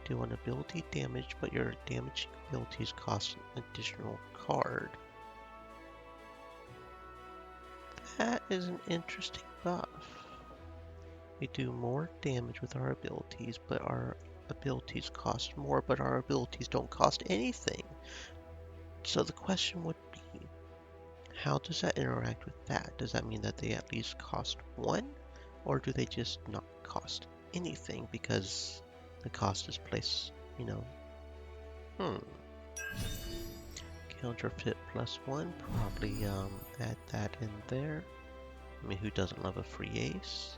Do an ability damage, but your damage abilities cost an additional card. That is an interesting buff. We do more damage with our abilities, but our abilities cost more, but our abilities don't cost anything. So the question would be, how does that interact with that? Does that mean that they at least cost 1? Or do they just not cost anything because the cost is placed, you know? Counterfeit +1, probably add that in there. I mean, who doesn't love a free ace?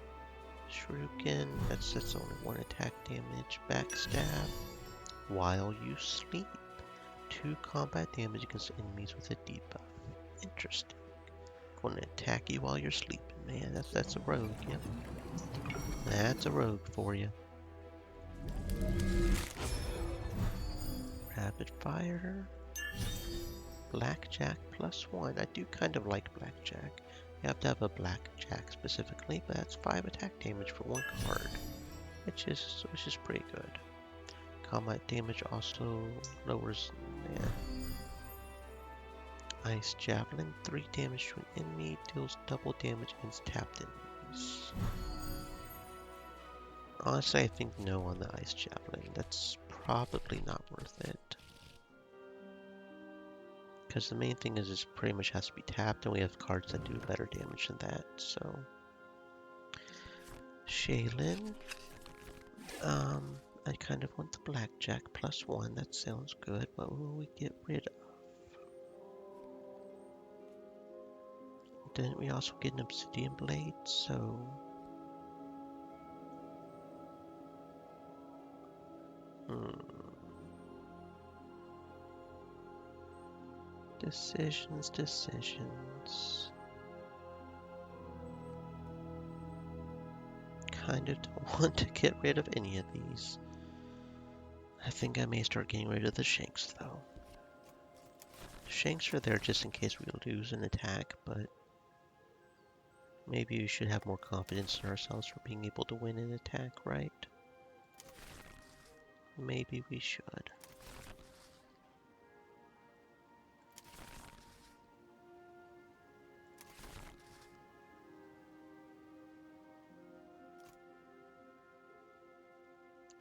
Shuriken, that's only 1 attack damage. Backstab, while you sleep. 2 combat damage against enemies with a debuff. Interesting. Going to attack you while you're sleeping, man. That's a rogue, yep. That's a rogue for you. Rapid fire. Blackjack +1. I do kind of like Blackjack. You have to have a Blackjack specifically, but that's 5 attack damage for 1 card, which is pretty good. Combat damage also lowers. Yeah. Ice Javelin, 3 damage to an enemy, deals double damage against tapped enemies. Honestly, I think no on the Ice Javelin. That's probably not worth it. Because the main thing is it pretty much has to be tapped, and we have cards that do better damage than that, so. Shaylin. I kind of want the Blackjack +1, that sounds good. What will we get rid of? Didn't we also get an Obsidian Blade, so... Decisions. Kind of don't want to get rid of any of these. I think I may start getting rid of the Shanks, though. Shanks are there just in case we lose an attack, but maybe we should have more confidence in ourselves for being able to win an attack, right? Maybe we should.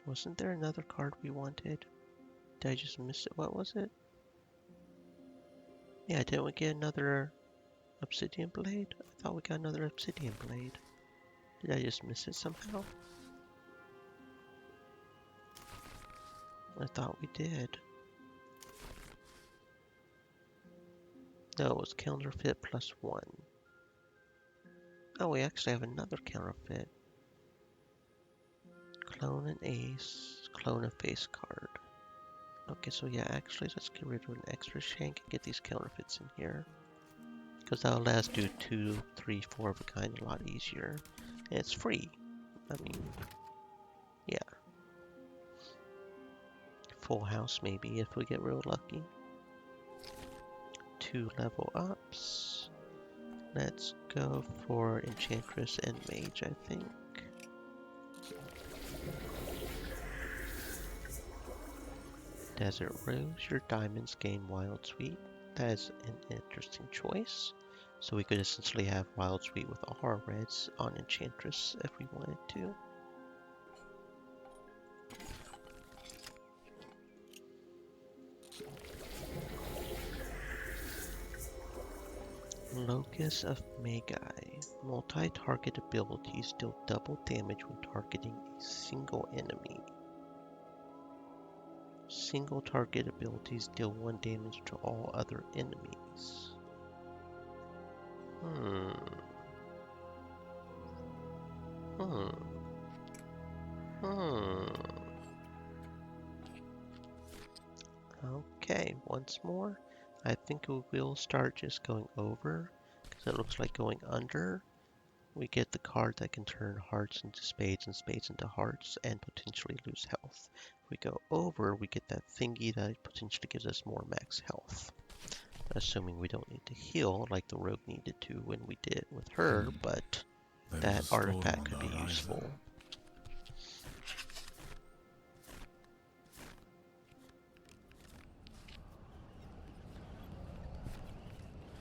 Wasn't there another card we wanted? Did I just miss it? What was it? Yeah, didn't we get another obsidian blade? I thought we got another obsidian blade. Did I just miss it somehow? I thought we did. No, it was counterfeit +1. Oh, we actually have another counterfeit. Clone an ace, clone a face card. Okay, so yeah, actually, let's get rid of an extra shank and get these counterfeits in here. Because that'll let us do 2, 3, 4 of a kind a lot easier. And it's free. I mean, yeah. Full house maybe if we get real lucky. 2 level ups. Let's go for Enchantress and Mage, I think. Desert Rose, your diamonds gain Wild Sweet. That is an interesting choice. So we could essentially have Wild Sweet with all our reds on Enchantress if we wanted to. Locus of Magi. Multi-target abilities deal double damage when targeting a single enemy. Single target abilities deal 1 damage to all other enemies. Okay, once more. I think we will start just going over, because it looks like going under. We get the card that can turn hearts into spades and spades into hearts and potentially lose health. If we go over, we get that thingy that potentially gives us more max health. Assuming we don't need to heal like the rogue needed to when we did with her, but that artifact could be useful.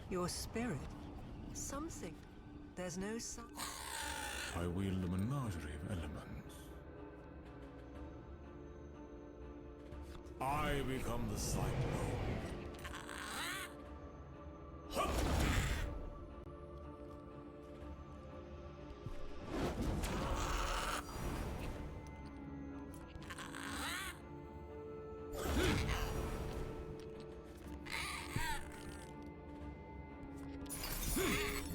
Your spirit. Something. There's no sun. I wield a menagerie of elements. I become the cyclone.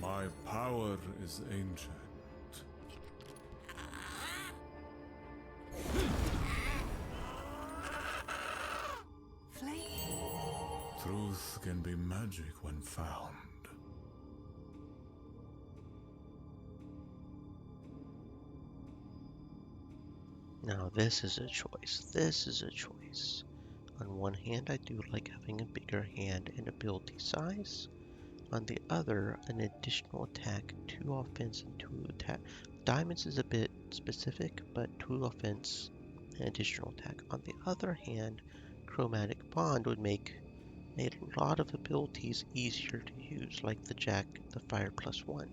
My power is ancient. Flame. Truth can be magic when found. Now this is a choice. This is a choice. On one hand, I do like having a bigger hand and ability size. On the other, an additional attack, 2 offense and 2 attack. Diamonds is a bit specific, but 2 offense and additional attack. On the other hand, Chromatic Bond would make a lot of abilities easier to use, like the Jack, the Fire +1.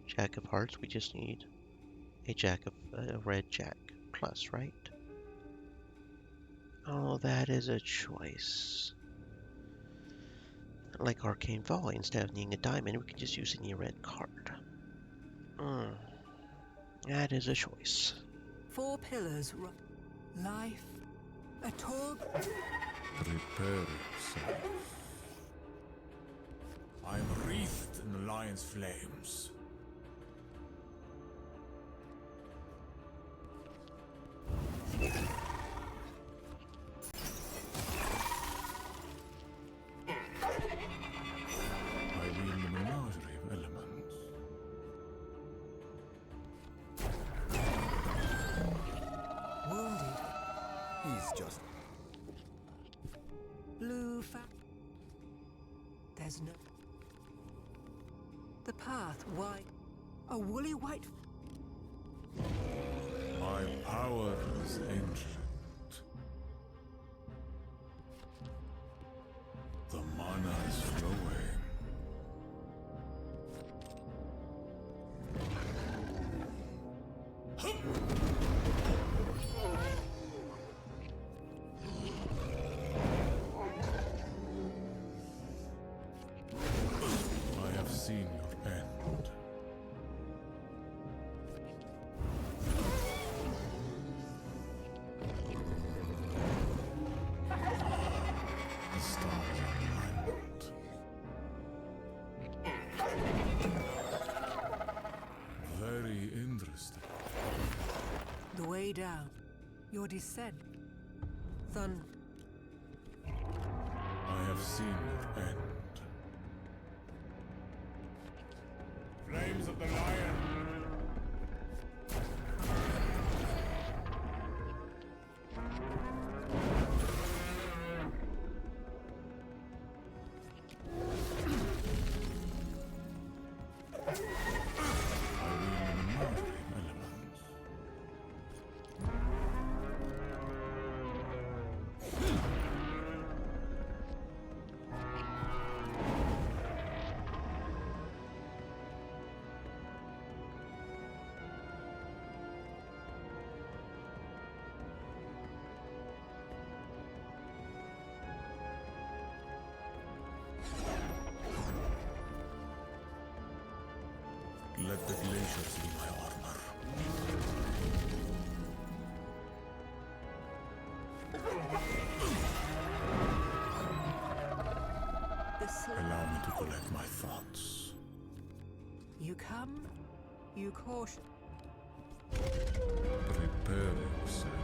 Jack of Hearts, we just need a Jack of a red Jack plus, right? Oh, that is a choice. Like Arcane Volley, instead of needing a diamond, we can just use any red card. That is a choice. 4 pillars. Life. A Torg. Prepare yourself. I am wreathed in the lion's flames. I wield a menagerie of elements. Wounded. He's just... Blue There's no... The path wide. A woolly white... My power is ancient. The mana is flowing. used. The way down. Your descent. Thun. I have seen your end. Flames of the Lion! Let the glaciers be my armor. Allow me to collect my thoughts. You come, you caution. Prepare yourself.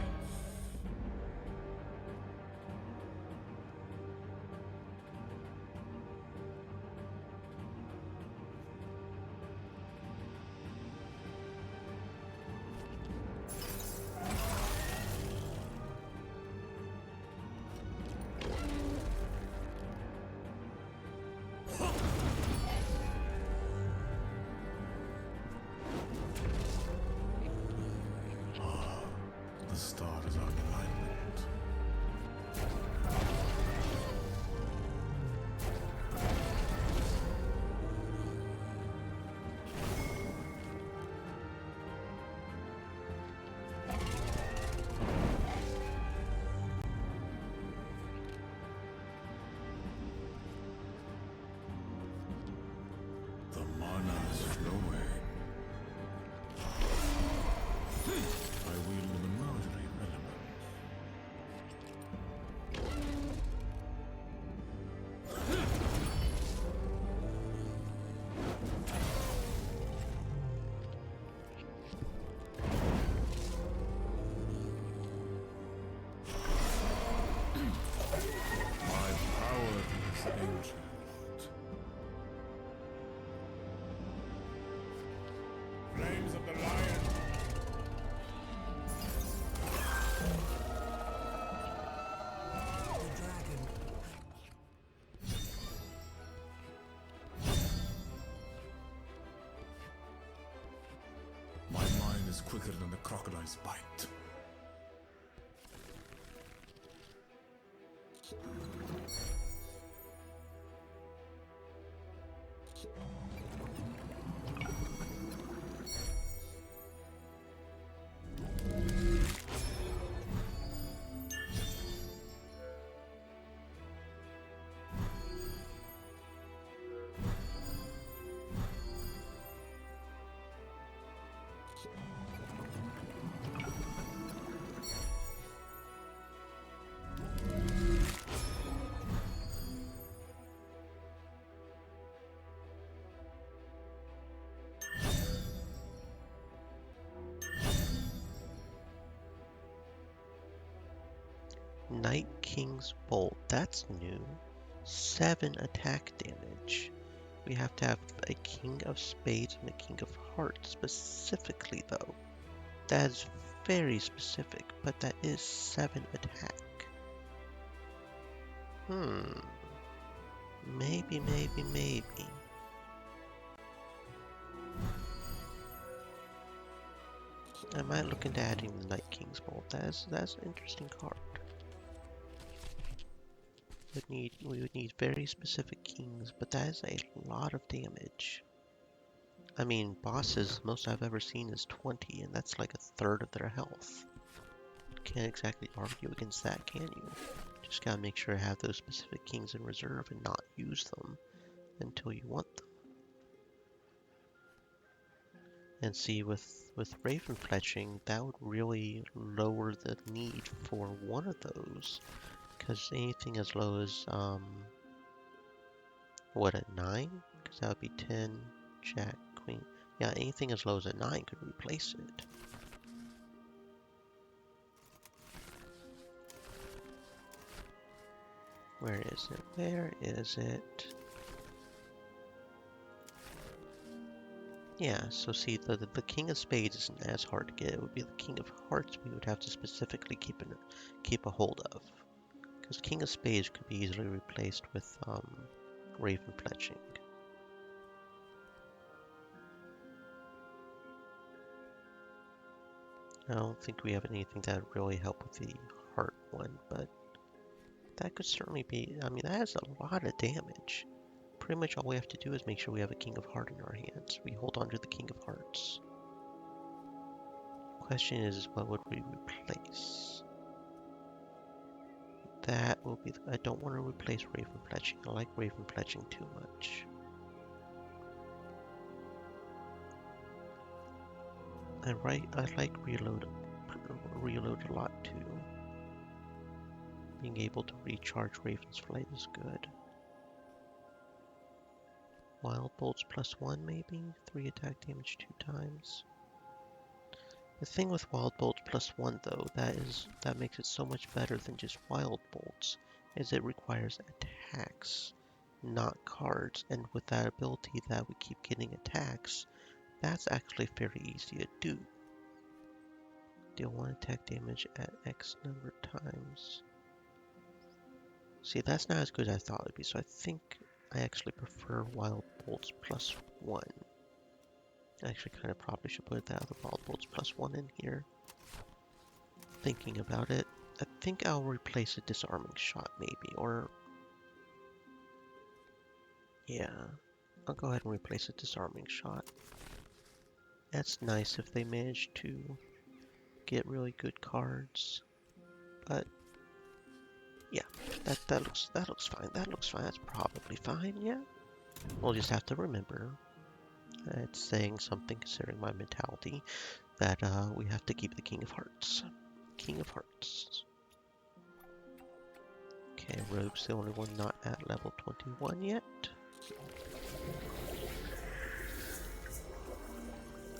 The stars are in alignment. The mana is flowing. I wield the Menagerie element. My power is ancient. Flames of the Lion! The dragon. My mind is quicker than the crocodile's bite. Night King's Bolt, that's new. 7 attack damage. We have to have a King of Spades and a King of Hearts specifically though. That is very specific, but that is 7 attack. Maybe. I might look into adding the Night King's Bolt. That's an interesting card. We would need very specific kings, but that is a lot of damage. I mean, bosses, most I've ever seen is 20, and that's like a third of their health. Can't exactly argue against that, can you? Just gotta make sure to have those specific kings in reserve and not use them until you want them. And see, with Raven Fletching, that would really lower the need for one of those. Because anything as low as, what, at 9? Because that would be 10, Jack, Queen. Yeah, anything as low as a 9 could replace it. Where is it? Where is it? Yeah, so see, the King of Spades isn't as hard to get. It would be the King of Hearts we would have to specifically keep a hold of. Because King of Spades could be easily replaced with Raven Fletching. I don't think we have anything that would really help with the Heart one, but that could certainly be, I mean, that has a lot of damage. Pretty much all we have to do is make sure we have a King of Heart in our hands. We hold on to the King of Hearts. Question is, what would we replace? That will be, I don't want to replace Raven Fletching. I like Raven Fletching too much. I like reload a lot too. Being able to recharge Raven's Flight is good. Wild Bolts +1 maybe? 3 attack damage 2 times. The thing with Wild Bolts +1 though, that makes it so much better than just Wild Bolts, is it requires attacks, not cards, and with that ability that we keep getting attacks, that's actually very easy to do. Deal 1 attack damage at X number of times. See, that's not as good as I thought it would be, so I think I actually prefer Wild Bolts +1. I actually kind of probably should put that other Wild Bolts +1 in here. Thinking about it, I think I'll replace a Disarming Shot maybe, or... yeah, I'll go ahead and replace a Disarming Shot. That's nice if they manage to get really good cards, but yeah, that looks fine. That looks fine. That's probably fine. Yeah, we'll just have to remember. It's saying something considering my mentality that we have to keep the King of Hearts. King of Hearts. Okay, Rogue's the only one not at level 21 yet.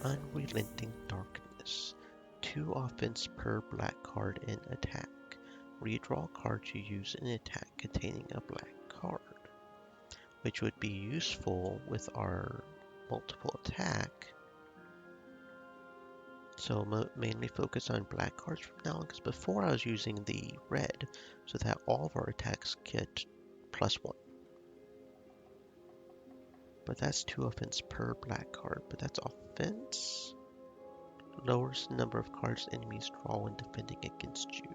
Unrelenting Darkness. 2 offense per black card in attack. Redraw cards you use in attack containing a black card, which would be useful with our multiple attack. So mainly focus on black cards from now on, because before I was using the red so that all of our attacks get +1. But that's 2 offense per black card, but that's offense. Lowers the number of cards enemies draw when defending against you.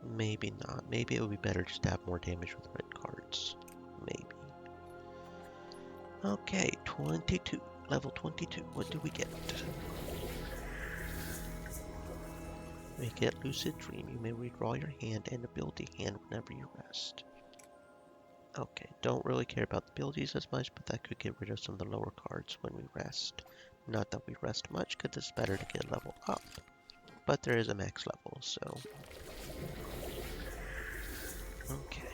Maybe not. Maybe it would be better just to have more damage with red cards. Maybe. Okay, 22. Level 22. What do we get? We get Lucid Dream. You may redraw your hand and ability hand whenever you rest. Okay, don't really care about the abilities as much, but that could get rid of some of the lower cards when we rest. Not that we rest much, because it's better to get level up. But there is a max level, so... okay.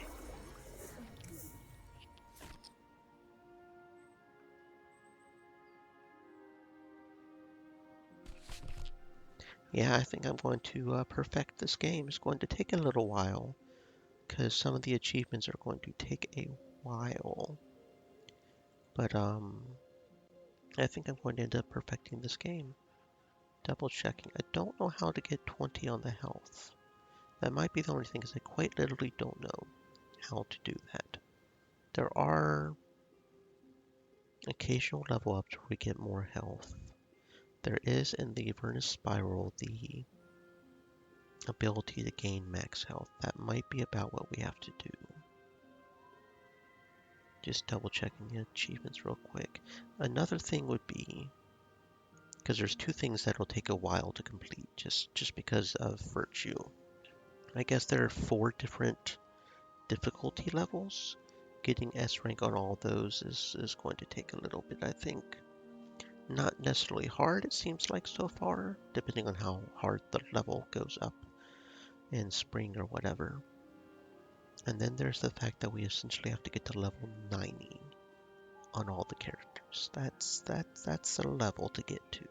Yeah, I think I'm going to perfect this game. It's going to take a little while, because some of the achievements are going to take a while. But, I think I'm going to end up perfecting this game. Double checking. I don't know how to get 20 on the health. That might be the only thing, because I quite literally don't know how to do that. There are occasional level ups where we get more health. There is in the Avernus Spiral the ability to gain max health. That might be about what we have to do. Just double checking the achievements real quick. Another thing would be, because there's 2 things that will take a while to complete, just because of Virtue. I guess there are 4 different difficulty levels. Getting S rank on all those is going to take a little bit, I think. Not necessarily hard, it seems like so far, depending on how hard the level goes up in spring or whatever. And then there's the fact that we essentially have to get to level 90 on all the characters. That's a level to get to.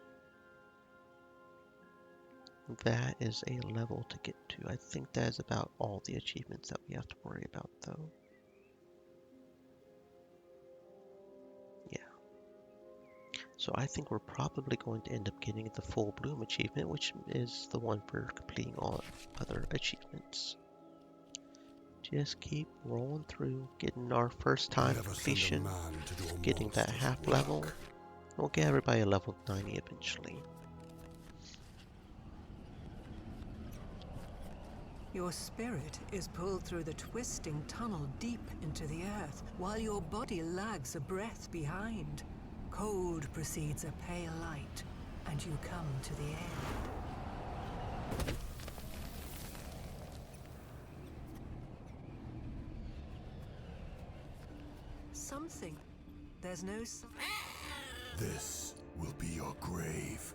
That is a level to get to. I think that is about all the achievements that we have to worry about, though. Yeah. So I think we're probably going to end up getting the Full Bloom achievement, which is the one for completing all other achievements. Just keep rolling through, getting our first time Never send a completion, man to do a getting that monster's half work. level. We'll get everybody a level 90 eventually. Your spirit is pulled through the twisting tunnel deep into the earth, while your body lags a breath behind. Cold precedes a pale light, and you come to the end. Something. There's no sign. This will be your grave.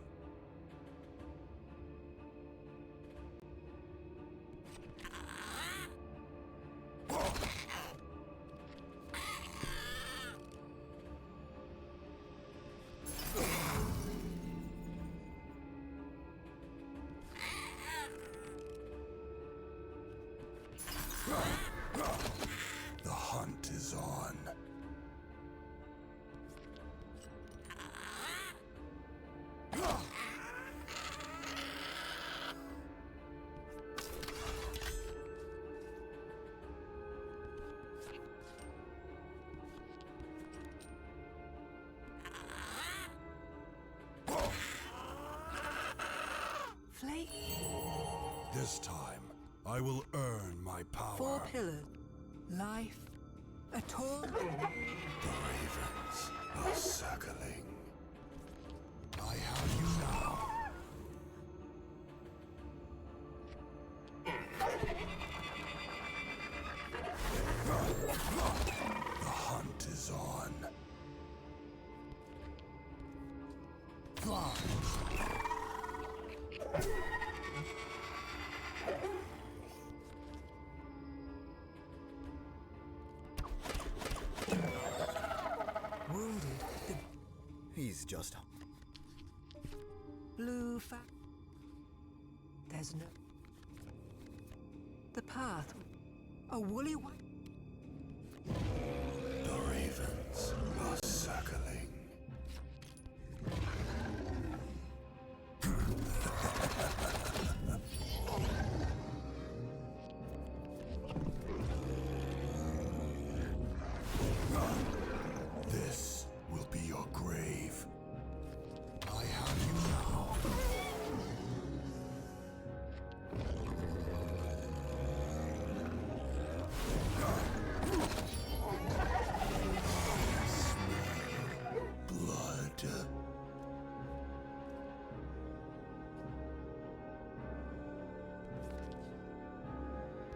The hunt is on. Flake. This time, I will earn my power. 4 pillars. Life. A tall. The ravens are circling. I have you now. The hunt is on. Fly. Wounded. The He's just blue fa. There's no. The path. A woolly one. The ravens are circling. This will be your grave. I have you now. Blood.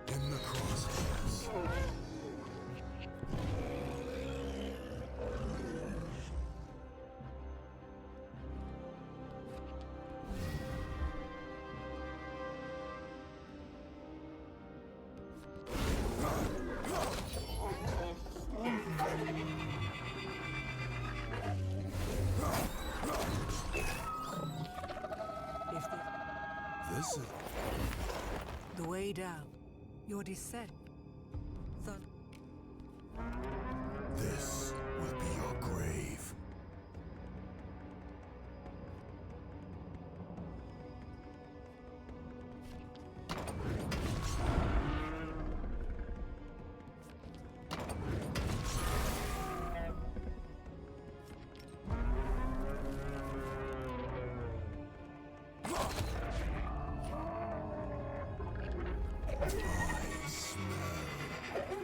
In the crosshairs. If This is the way down. Your descent. Thud. This will be your grave. I smell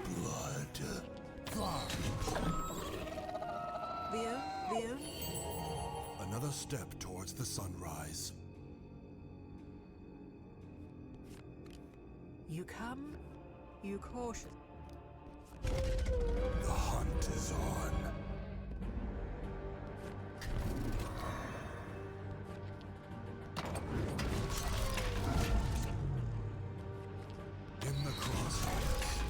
blood. Vio. Another step towards the sunrise. You come. You caution. The hunt is on. In the crosshairs.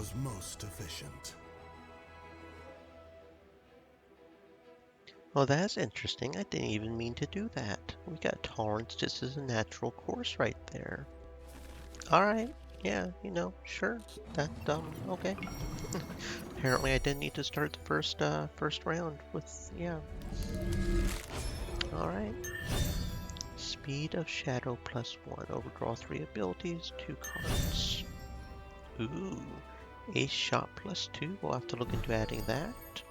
was most efficient. Well, that's interesting. I didn't even mean to do that. We got tolerance just as a natural course right there. Alright, yeah, sure. That, okay. Apparently I didn't need to start the first round with, yeah. Alright. Speed of Shadow +1. Overdraw 3 abilities, 2 cards. Ooh. Ace Shot +2. We'll have to look into adding that.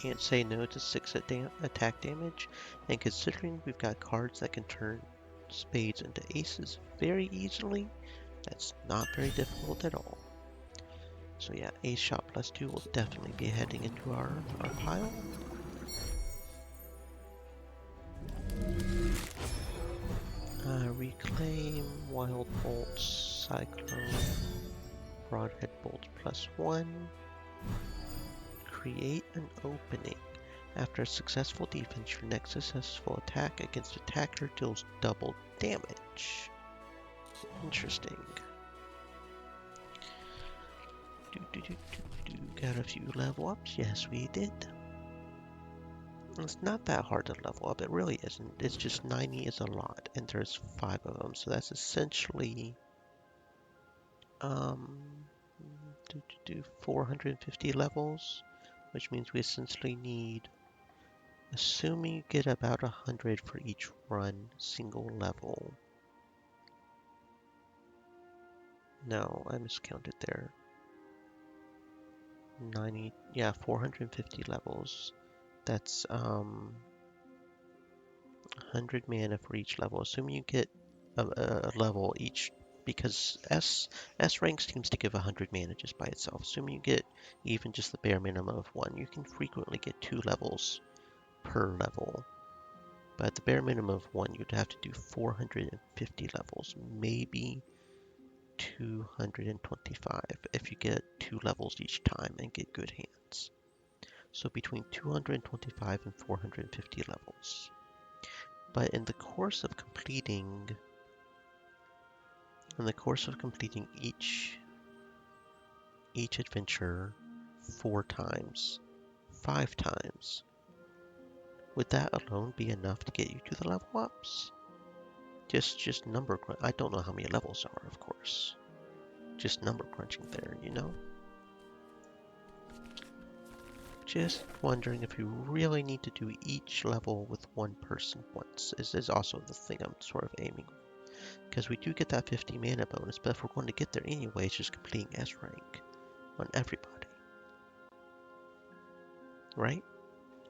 Can't say no to 6 attack damage. And considering we've got cards that can turn spades into aces very easily, that's not very difficult at all. So yeah, Ace Shot +2 will definitely be heading into our pile. Reclaim, Wild Bolts, Cyclone, Broadhead Bolts +1. Create an opening. After a successful defense, your next successful attack against attacker deals double damage. Interesting. Got a few level ups? Yes, we did. It's not that hard to level up. It really isn't. It's just 90 is a lot, and there's 5 of them. So that's essentially 450 levels, which means we essentially need, assuming you get about 100 for each run, single level. No, I miscounted there. 90, yeah, 450 levels. That's 100 mana for each level, assuming you get a level each, because S rank seems to give 100 mana just by itself. Assuming you get even just the bare minimum of 1, you can frequently get 2 levels per level. But at the bare minimum of 1, you'd have to do 450 levels, maybe 225 if you get 2 levels each time and get good hands. So between 225 and 450 levels. But in the course of completing each adventure 4 times, 5 times, would that alone be enough to get you to the level ups? Just number crunch. I don't know how many levels are, of course. Just number crunching there, Just wondering if you really need to do each level with one person once. Is also the thing I'm sort of aiming. Because we do get that 50 mana bonus, but if we're going to get there anyway, it's just completing S rank on everybody. Right?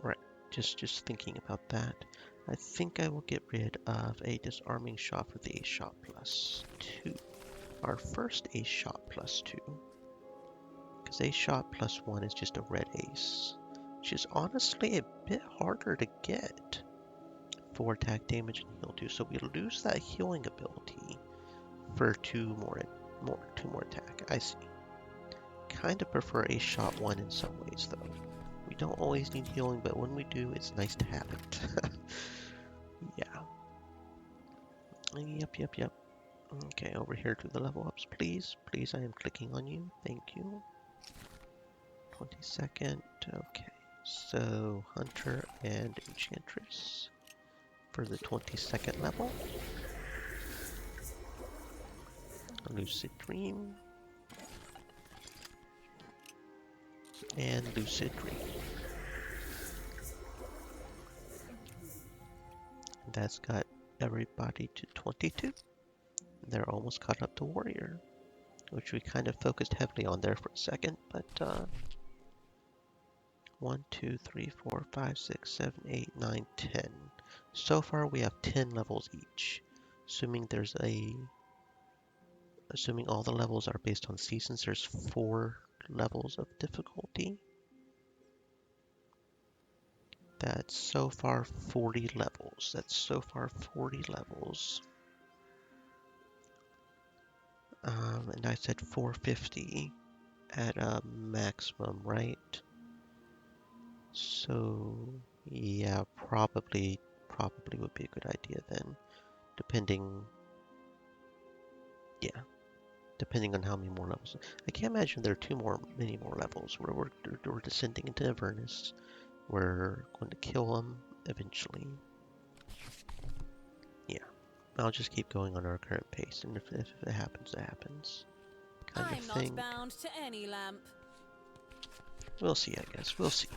Right. Just thinking about that. I think I will get rid of a disarming shot for the Ace Shot +2. Our first Ace Shot +2. Because Ace Shot +1 is just a red ace, which is honestly a bit harder to get. 4 attack damage and heal 2, so we lose that healing ability for 2 more attack. I see. Kind of prefer Ace Shot 1 in some ways though. We don't always need healing, but when we do, it's nice to have it. Yeah. Yep. Okay, over here to the level ups, please. Please, I am clicking on you. Thank you. 22nd. Okay, so Hunter and Enchantress for the 22nd level. Lucid Dream. And Lucid Dream. That's got everybody to 22. They're almost caught up to Warrior, which we kind of focused heavily on there for a second, but 1, 2, 3, 4, 5, 6, 7, 8, 9, 10. So far we have 10 levels each. Assuming all the levels are based on seasons, there's 4 levels of difficulty. That's so far 40 levels. And I said 450 at a maximum, right? So yeah, probably would be a good idea then, depending. Yeah, depending on how many more levels. I can't imagine there are many more levels where we're descending into Avernus. We're going to kill them eventually. Yeah, I'll just keep going on our current pace, and if it happens, it happens. Kind I'm of not thing. bound to any lamp. We'll see, I guess. We'll see.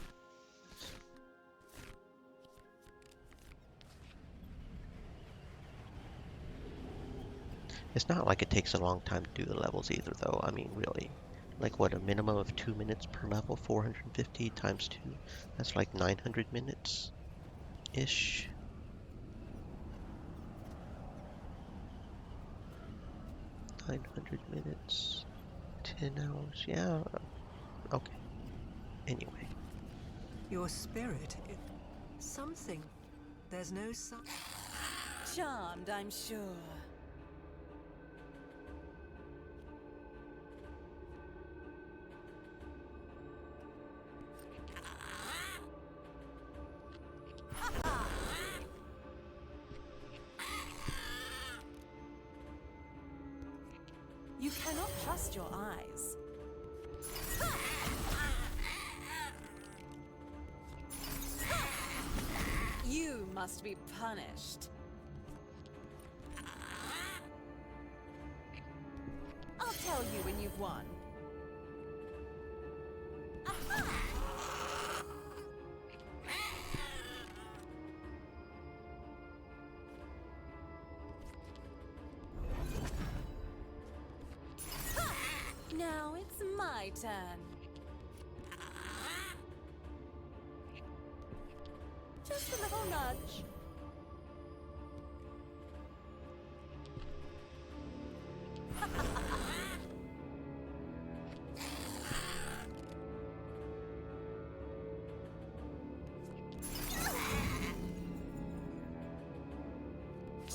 It's not like it takes a long time to do the levels either, though. I mean, really. Like, what, a minimum of 2 minutes per level? 450 times 2? That's like 900 minutes-ish. 900 minutes. 10 hours. Yeah. Okay. Anyway. Your spirit is something. There's no sun. Charmed, I'm sure. You cannot trust your eyes. You must be punished. I'll tell you when you've won. Now it's my turn. Just a little nudge.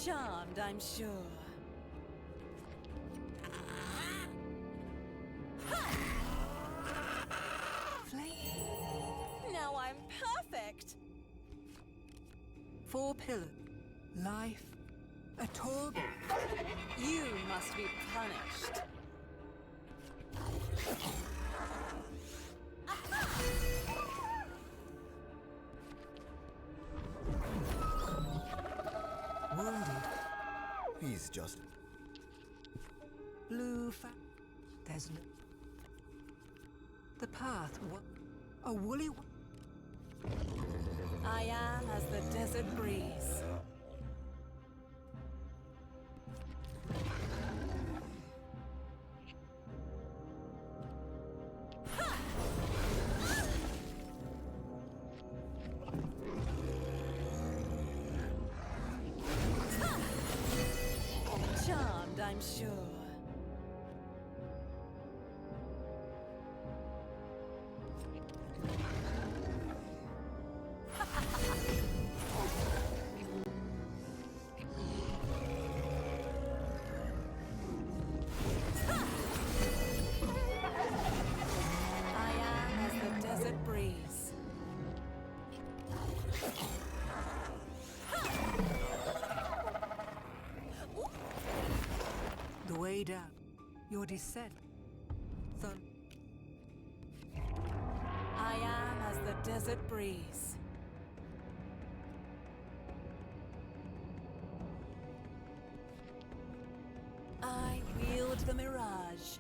Charmed, I'm sure. Now I'm perfect. 4 pillars. Life. A torb. You must be punished. Wounded. He's just... Blue There's no... The path. What? A woolly... I am as the desert breeze. Charmed, I'm sure. I am as the desert breeze. The way down. Your descent. I am as the desert breeze. I wield the mirage.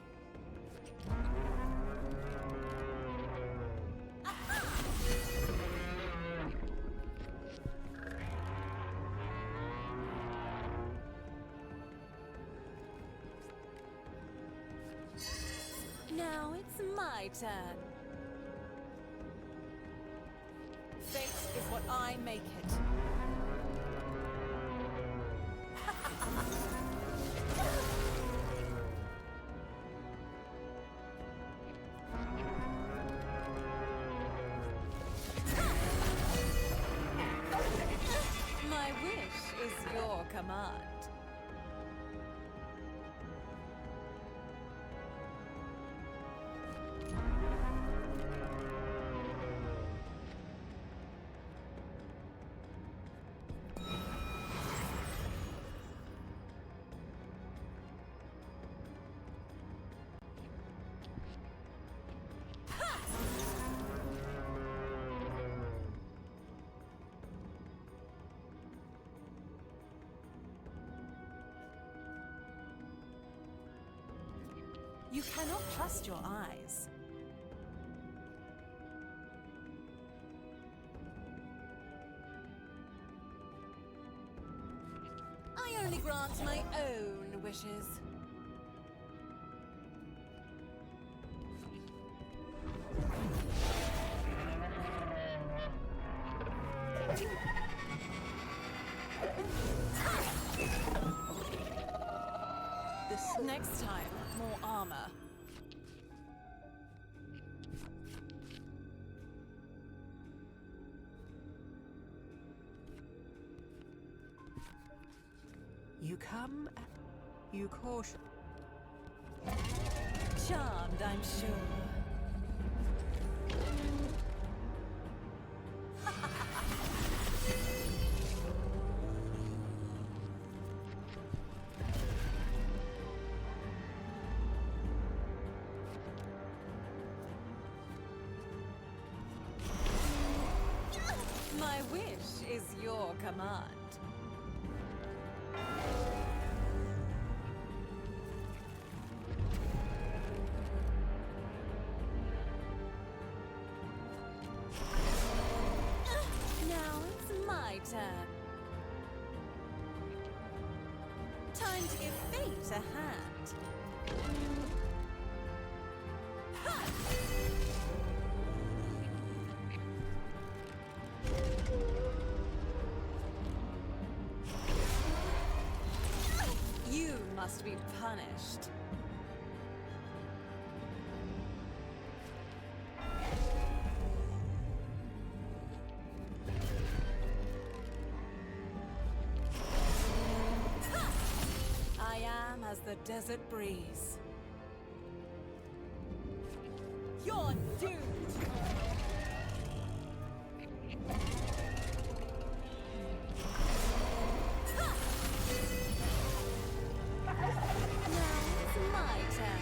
Now it's my turn. Fate is what I make it. My wish is your command. You cannot trust your eyes. I only grant my own wishes. Next time, more armor. You come, you caution. Charmed, I'm sure. My wish is your command. Now it's my turn. Time to give fate a hand. You must be punished. I am as the desert breeze. You're doomed! Now it's my turn.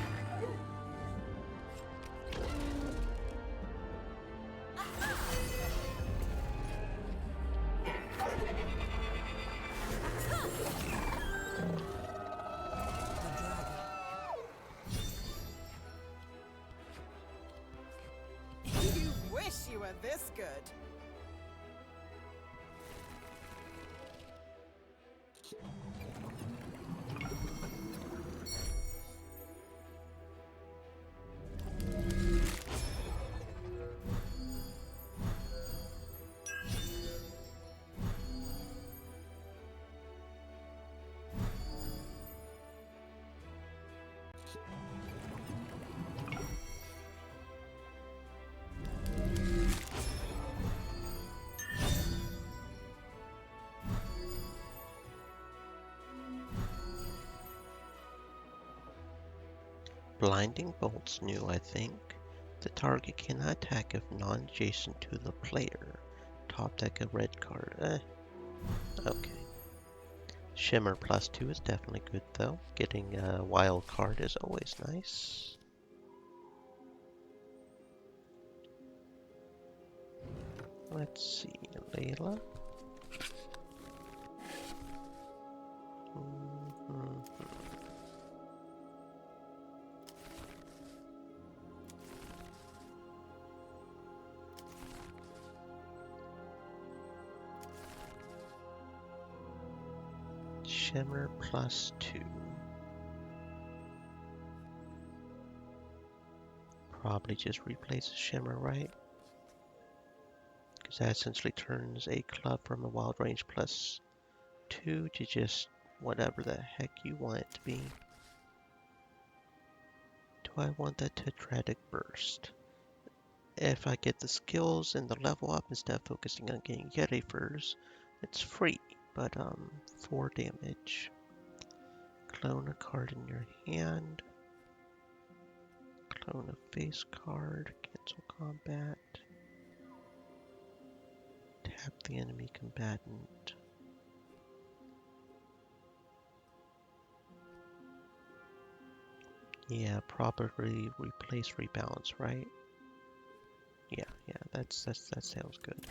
You wish you were this good. Blinding Bolt's new, I think. The target cannot attack if non-adjacent to the player. Top deck a red card. Okay. Shimmer +2 is definitely good though. Getting a wild card is always nice. Let's see, Layla. Shimmer +2. Probably just replaces Shimmer, right? Because that essentially turns a club from a wild range +2 to just whatever the heck you want it to be. Do I want that Tetratic Burst? If I get the skills and the level up instead of focusing on getting Yeti Furs, it's free, but 4 damage. Clone a card in your hand. Clone a face card. Cancel combat. Tap the enemy combatant. Yeah, probably replace rebalance, right? Yeah, that sounds good.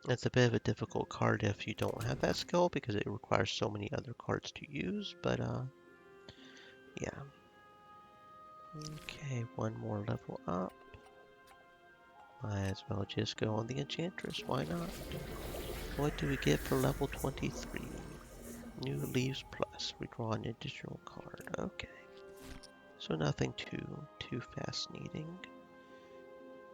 It's a bit of a difficult card if you don't have that skill because it requires so many other cards to use, but Yeah. Okay, one more level up. Might as well just go on the Enchantress, why not? What do we get for level 23? New Leaves Plus. We draw an additional card. Okay. So nothing too fascinating.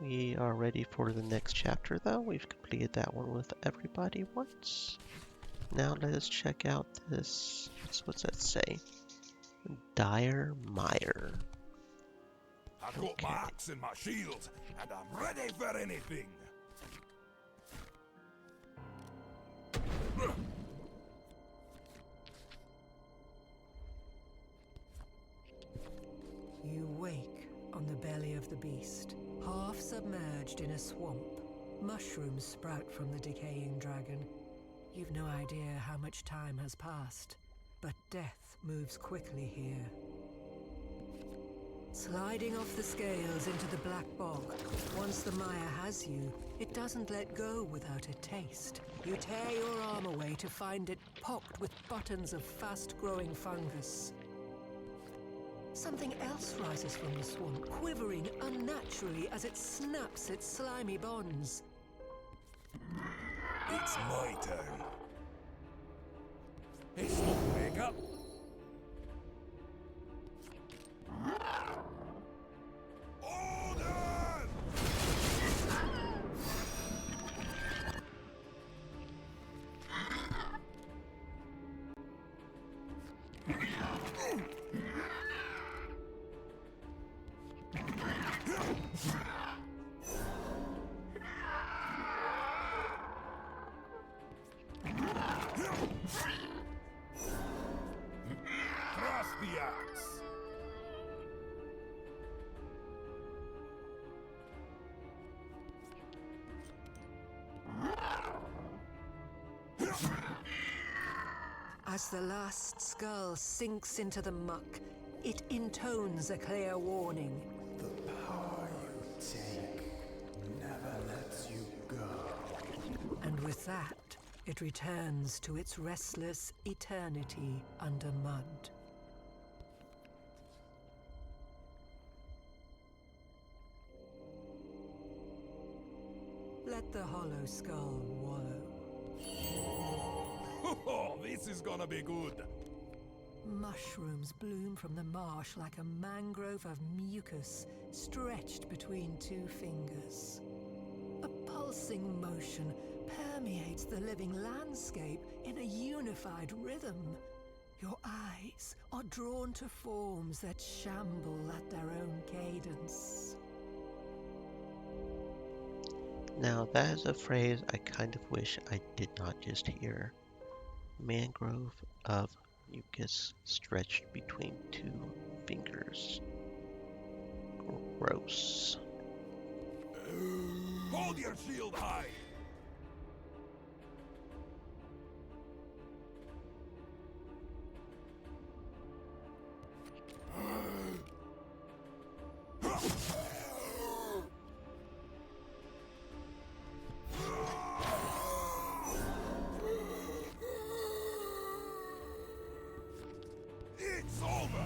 We are ready for the next chapter though. We've completed that one with everybody once. Now let us check out this. What's that say? Dire Mire. I've got my axe and my shield, and I'm ready for anything. You wake on the belly of the beast, half submerged in a swamp. Mushrooms sprout from the decaying dragon. You've no idea how much time has passed, but death moves quickly here. Sliding off the scales into the black bog, once the mire has you, it doesn't let go without a taste. You tear your arm away to find it pocked with buttons of fast-growing fungus. Something else rises from the swamp, quivering unnaturally as it snaps its slimy bonds. It's my turn. It's not wake up. Order! Thrust the axe. As the last skull sinks into the muck, it intones a clear warning. The power you take never lets you go. And with that, it returns to its restless eternity under mud. Let the hollow skull wallow. Oh, this is gonna be good. Mushrooms bloom from the marsh like a mangrove of mucus stretched between two fingers. A pulsing motion permeates the living landscape in a unified rhythm. Your eyes are drawn to forms that shamble at their own cadence. Now that is a phrase I kind of wish I did not just hear. Mangrove of mucus stretched between two fingers. Gross. Hold your shield high. It's over.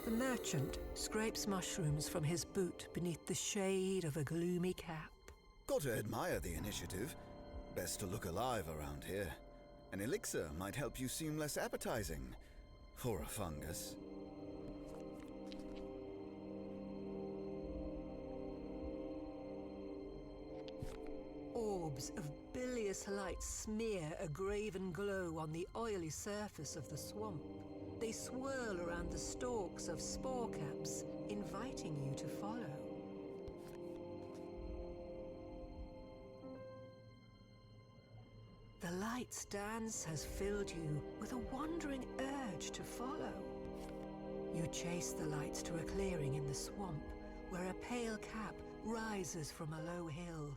The merchant scrapes mushrooms from his boot beneath the shade of a gloomy cap. Got to admire the initiative. Best to look alive around here. An elixir might help you seem less appetizing. For a fungus. Orbs of bilious light smear a graven glow on the oily surface of the swamp. They swirl around the stalks of spore caps, inviting you to follow. The light's dance has filled you with a wandering urge to follow. You chase the lights to a clearing in the swamp, where a pale cap rises from a low hill.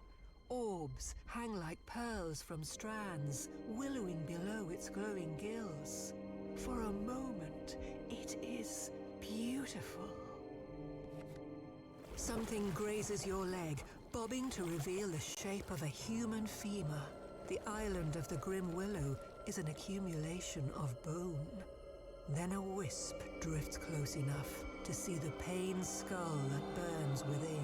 Orbs hang like pearls from strands, willowing below its glowing gills. For a moment, it is beautiful. Something grazes your leg, bobbing to reveal the shape of a human femur. The island of the Grim Willow is an accumulation of bone. Then a wisp drifts close enough to see the pain skull that burns within.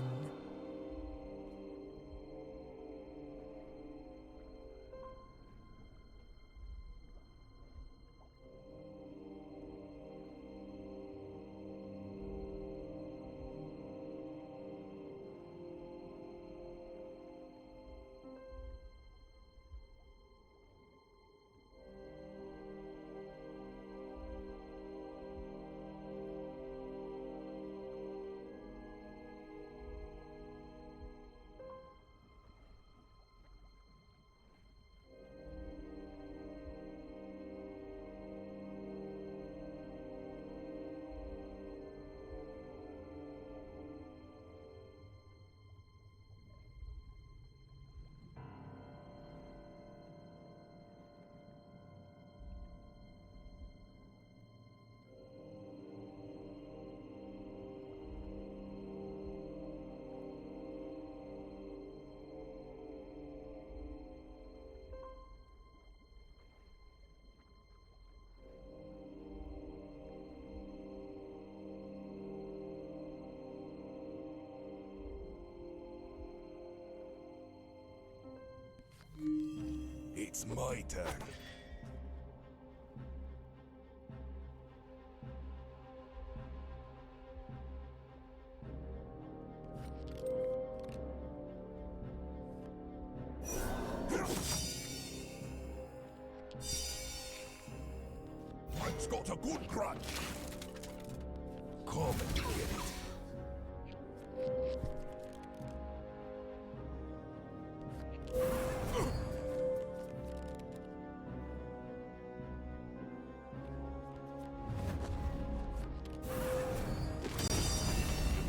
It's my turn. I've got a good crunch. Come and get it.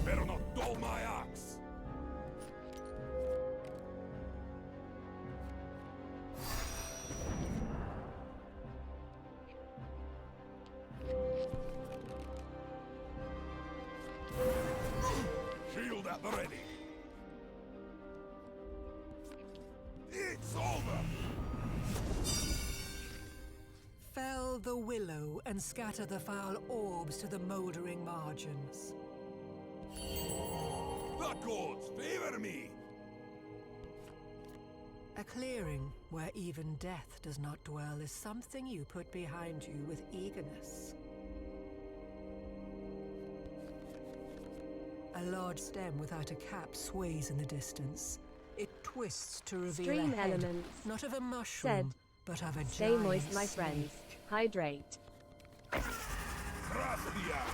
Better not dull my axe. Shield at the ready. It's over. Fell the willow and scatter the foul orbs to the mouldering margins. The gods favor me. A clearing where even death does not dwell is something you put behind you with eagerness. A large stem without a cap sways in the distance. It twists to reveal Stream a head, elements. not of a mushroom, Said, but of a Stay giant moist, my friends. snake. Hydrate. Gracia.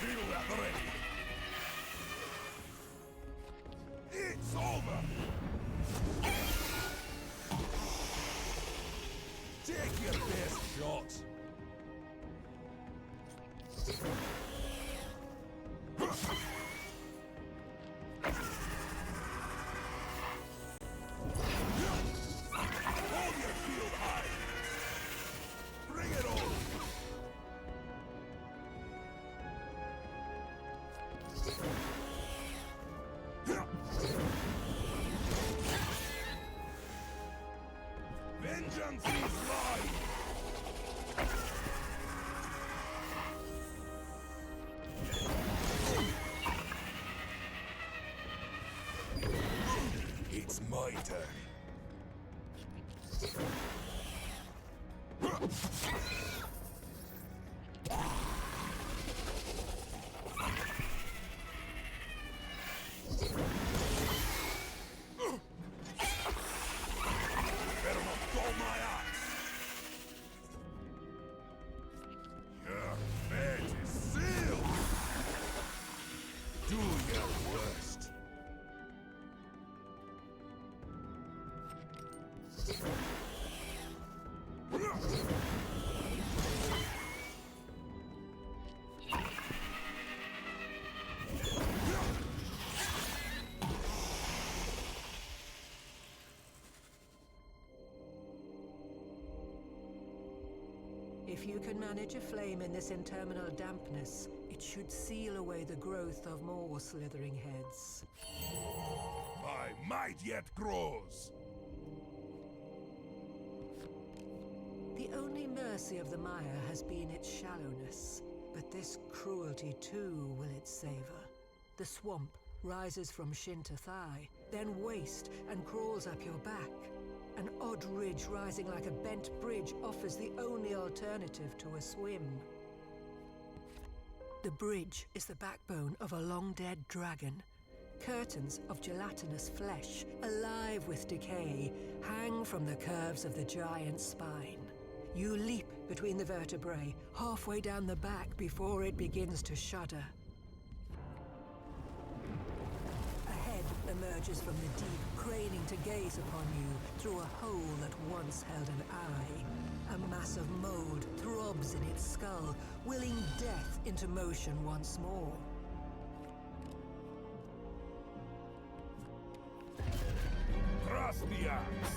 Shield at the ready. It's over. Take your best shot. Hold your shield high. Bring it on. Vengeance is mine. It's my turn. Better not dull my axe. Your fate is sealed. Do your worst. If you can manage a flame in this interminable dampness, it should seal away the growth of more slithering heads. My might yet grows. The only mercy of the mire has been its shallowness, but this cruelty too will it savor. The swamp rises from shin to thigh, then waist and crawls up your back. An odd ridge rising like a bent bridge offers the only alternative to a swim. The bridge is the backbone of a long-dead dragon. Curtains of gelatinous flesh, alive with decay, hang from the curves of the giant's spine. You leap between the vertebrae, halfway down the back before it begins to shudder. A head emerges from the deep, craning to gaze upon you through a hole that once held an eye. A mass of mold throbs in its skull, willing death into motion once more. Thrust the axe.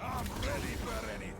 I'm ready for anything.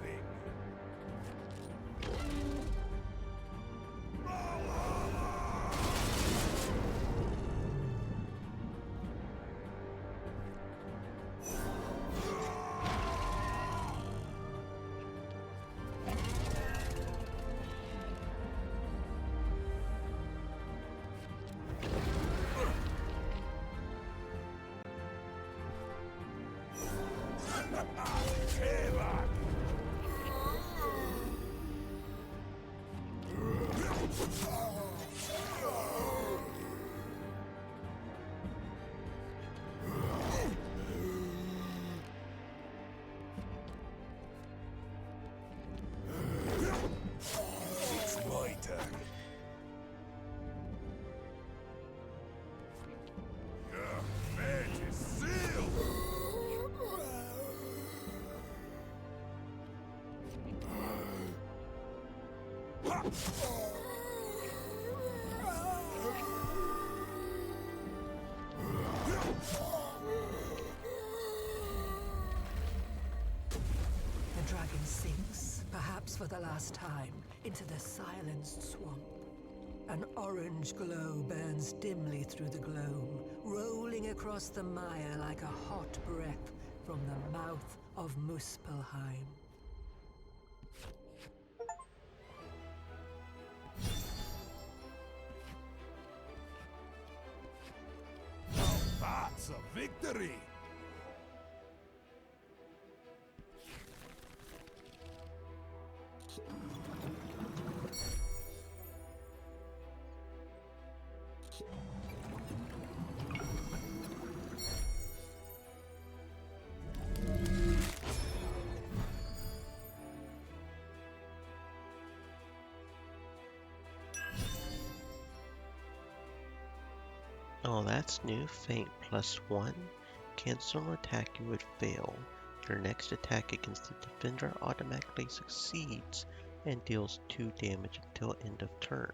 It's my turn. Your fate is sealed. The dragon sinks, perhaps for the last time, into the silenced swamp. An orange glow burns dimly through the gloam, rolling across the mire like a hot breath from the mouth of Muspelheim. That's a victory. Oh, that's new. Feint +1. Cancel an attack you would fail. Your next attack against the defender automatically succeeds and deals 2 damage until end of turn.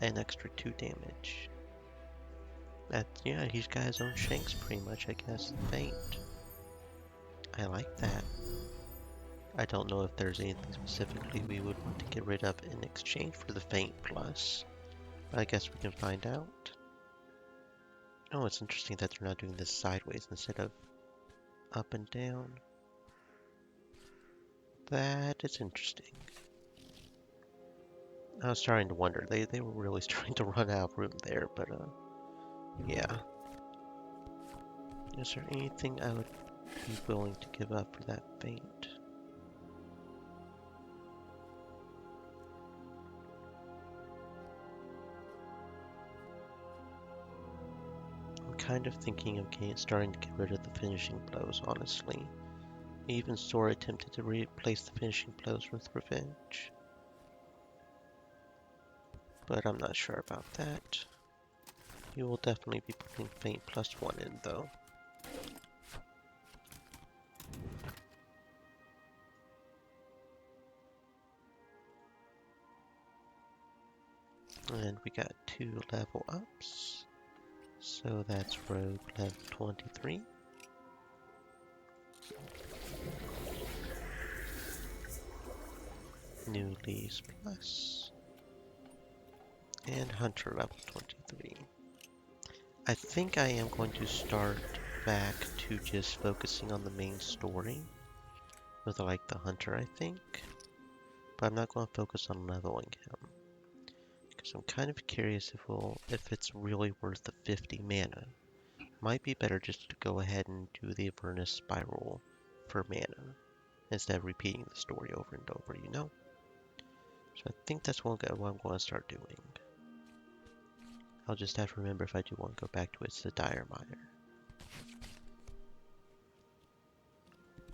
An extra 2 damage. Yeah, he's got his own shanks pretty much, I guess. Feint. I like that. I don't know if there's anything specifically we would want to get rid of in exchange for the Feint plus. But I guess we can find out. Oh, it's interesting that they're not doing this sideways instead of up and down. That is interesting. I was starting to wonder. They were really starting to run out of room there, but yeah. Is there anything I would be willing to give up for that Feint? Kind of thinking of starting to get rid of the finishing blows, honestly. Even Sora attempted to replace the finishing blows with revenge. But I'm not sure about that. You will definitely be putting Feint +1 in, though. And we got 2 level ups. So that's Rogue level 23. New Leaves Plus. And Hunter level 23. I think I am going to start back to just focusing on the main story with like the Hunter, I think. But I'm not going to focus on leveling him. Because I'm kind of curious if it's really worth the 50 mana. Might be better just to go ahead and do the Avernus Spiral for mana instead of repeating the story over and over, you know? So I think that's what I'm going to start doing. I'll just have to remember if I do want to go back to it's the Dire Mire.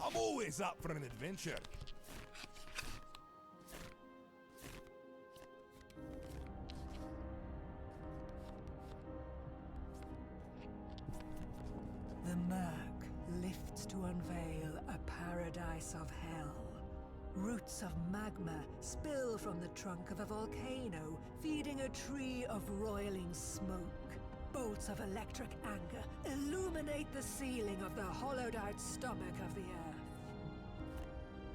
I'm always up for an adventure. The murk lifts to unveil a paradise of hell. Roots of magma spill from the trunk of a volcano, feeding a tree of roiling smoke. Bolts of electric anger illuminate the ceiling of the hollowed-out stomach of the earth.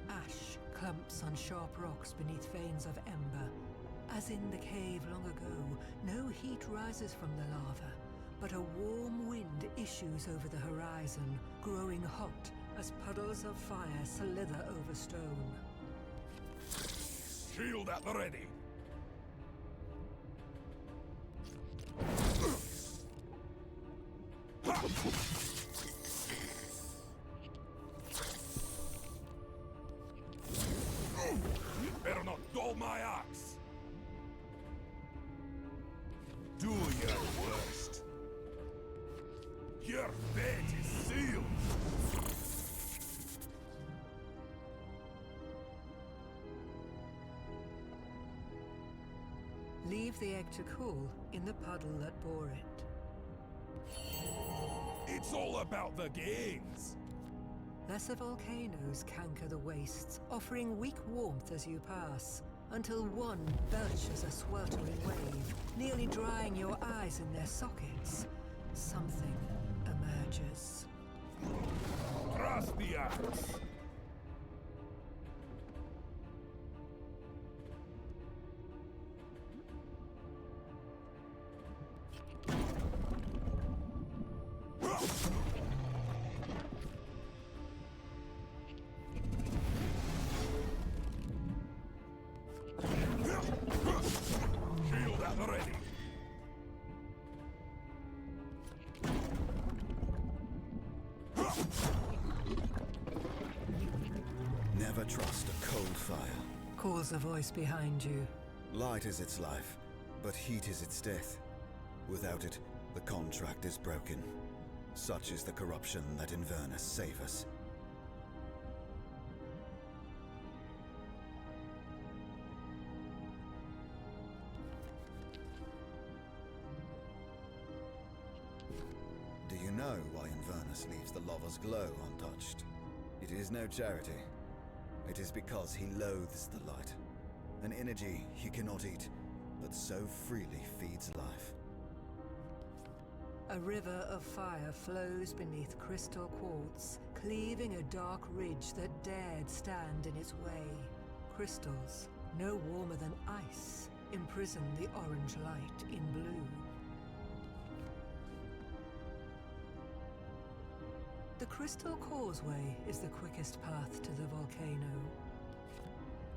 Ash clumps on sharp rocks beneath veins of ember. As in the cave long ago, no heat rises from the lava, but a warm wind issues over the horizon, growing hot as puddles of fire slither over stone. Shield at the ready. Better not dull my axe. Do your worst. Your fate is sealed. Leave the egg to cool in the puddle that bore it. It's all about the gains. Lesser volcanoes canker the wastes, offering weak warmth as you pass, until one belches a sweltering wave, nearly drying your eyes in their sockets. Something emerges. Grasp the axe. Shield at the ready. Never trust a cold fire. Calls a voice behind you. Light is its life, but heat is its death. Without it, the contract is broken. Such is the corruption that Inverness save us. Do you know why Inverness leaves the lava's glow untouched? It is no charity. It is because he loathes the light. An energy he cannot eat, but so freely feeds life. A river of fire flows beneath crystal quartz, cleaving a dark ridge that dared stand in its way. Crystals, no warmer than ice, imprison the orange light in blue. The Crystal Causeway is the quickest path to the volcano.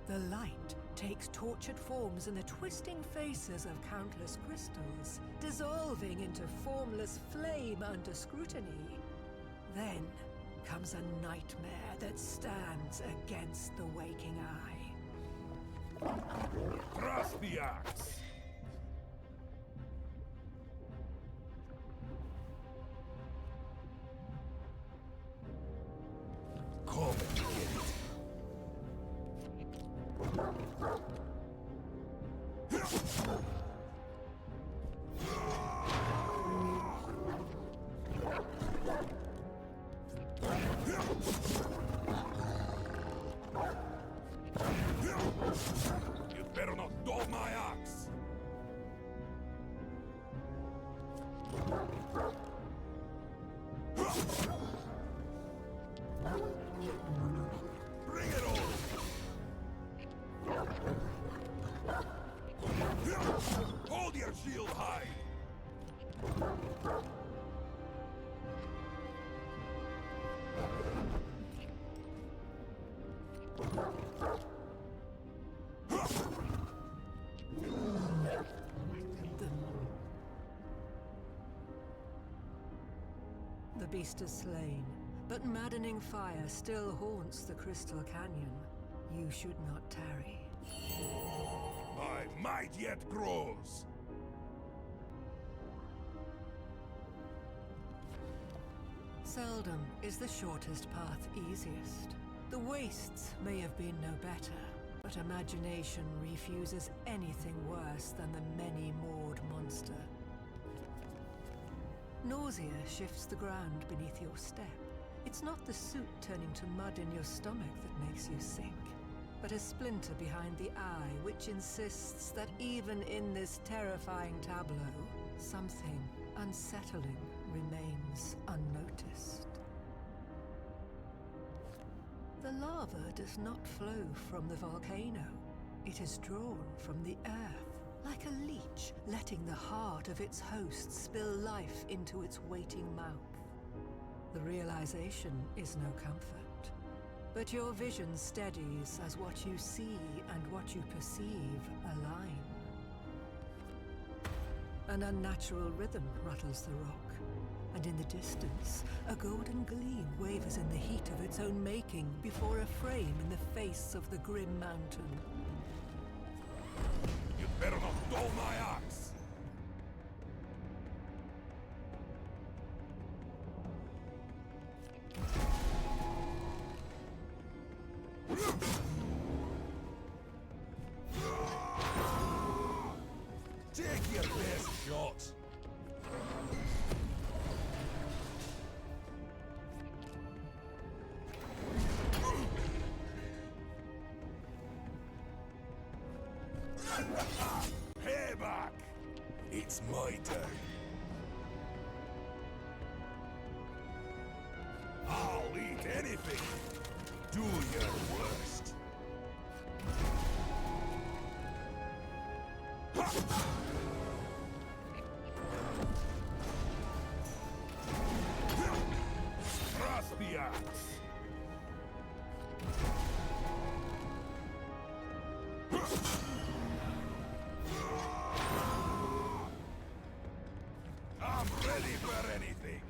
The light takes tortured forms in the twisting faces of countless crystals, dissolving into formless flame under scrutiny. Then comes a nightmare that stands against the waking eye. Grasp the axe. Come and get it. You better not dull my axe. Bring it on! Hold your shield high! The beast is slain, but maddening fire still haunts the Crystal Canyon. You should not tarry. My might yet grows! Seldom is the shortest path easiest. The wastes may have been no better, but imagination refuses anything worse than the many-moored monster. Nausea shifts the ground beneath your step. It's not the suit turning to mud in your stomach that makes you sick, but a splinter behind the eye which insists that even in this terrifying tableau, something unsettling remains unnoticed. The lava does not flow from the volcano. It is drawn from the earth, like a leech letting the heart of its host spill life into its waiting mouth. The realization is no comfort, but your vision steadies as what you see and what you perceive align. An unnatural rhythm rattles the rock, and in the distance, a golden gleam wavers in the heat of its own making before a frame in the face of the grim mountain. You'd better not dull my axe! Take your best shot! Payback! It's my turn. I'll eat anything. Do your worst. Thrust the axe. I'm ready for anything.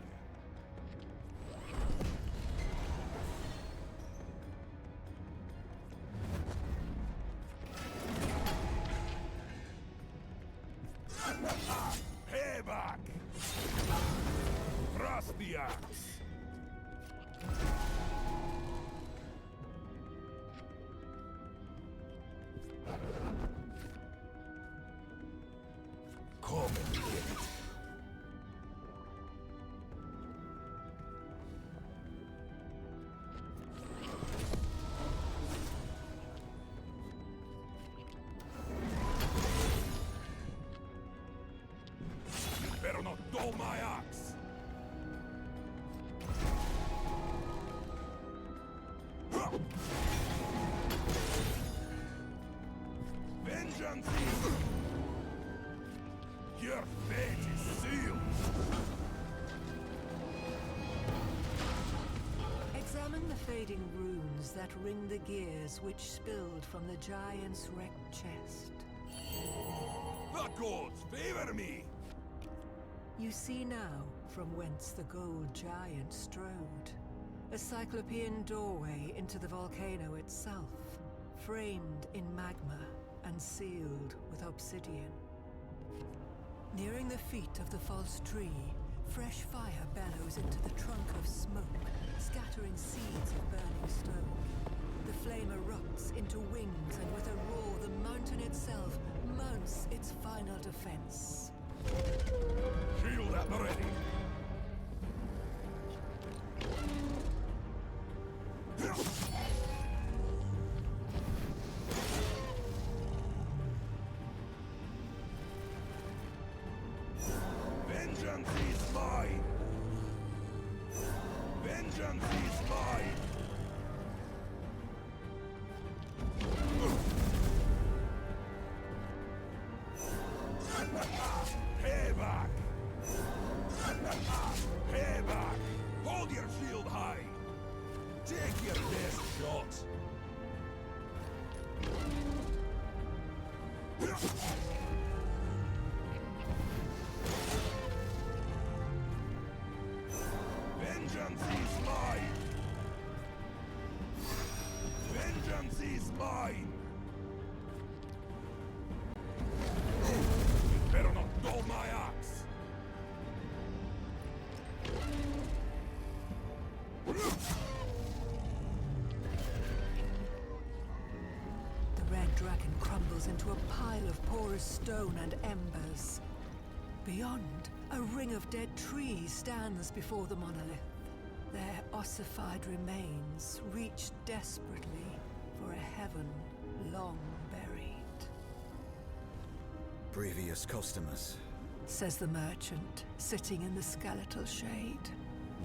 Payback! Thrust the axe. Come and get it. You better not dull my axe. Vengeance is... Your fate is sealed! Examine the fading runes that ring the gears which spilled from the giant's wrecked chest. The gods favor me! You see now from whence the gold giant strode. A cyclopean doorway into the volcano itself, framed in magma and sealed with obsidian. Nearing the feet of the false tree, fresh fire bellows into the trunk of smoke, scattering seeds of burning stone. The flame erupts into wings, and with a roar, the mountain itself mounts its final defense. Shield at the ready! Vengeance Vengeance is mine! Payback! Payback! Hold your shield high! Take your best shot! Vengeance is mine! Vengeance is mine! You better not dull my axe! The red dragon crumbles into a pile of porous stone and embers. Beyond, a ring of dead trees stands before the monolith. Their ossified remains reach desperately for a heaven long buried. Previous customers. Says the merchant, sitting in the skeletal shade.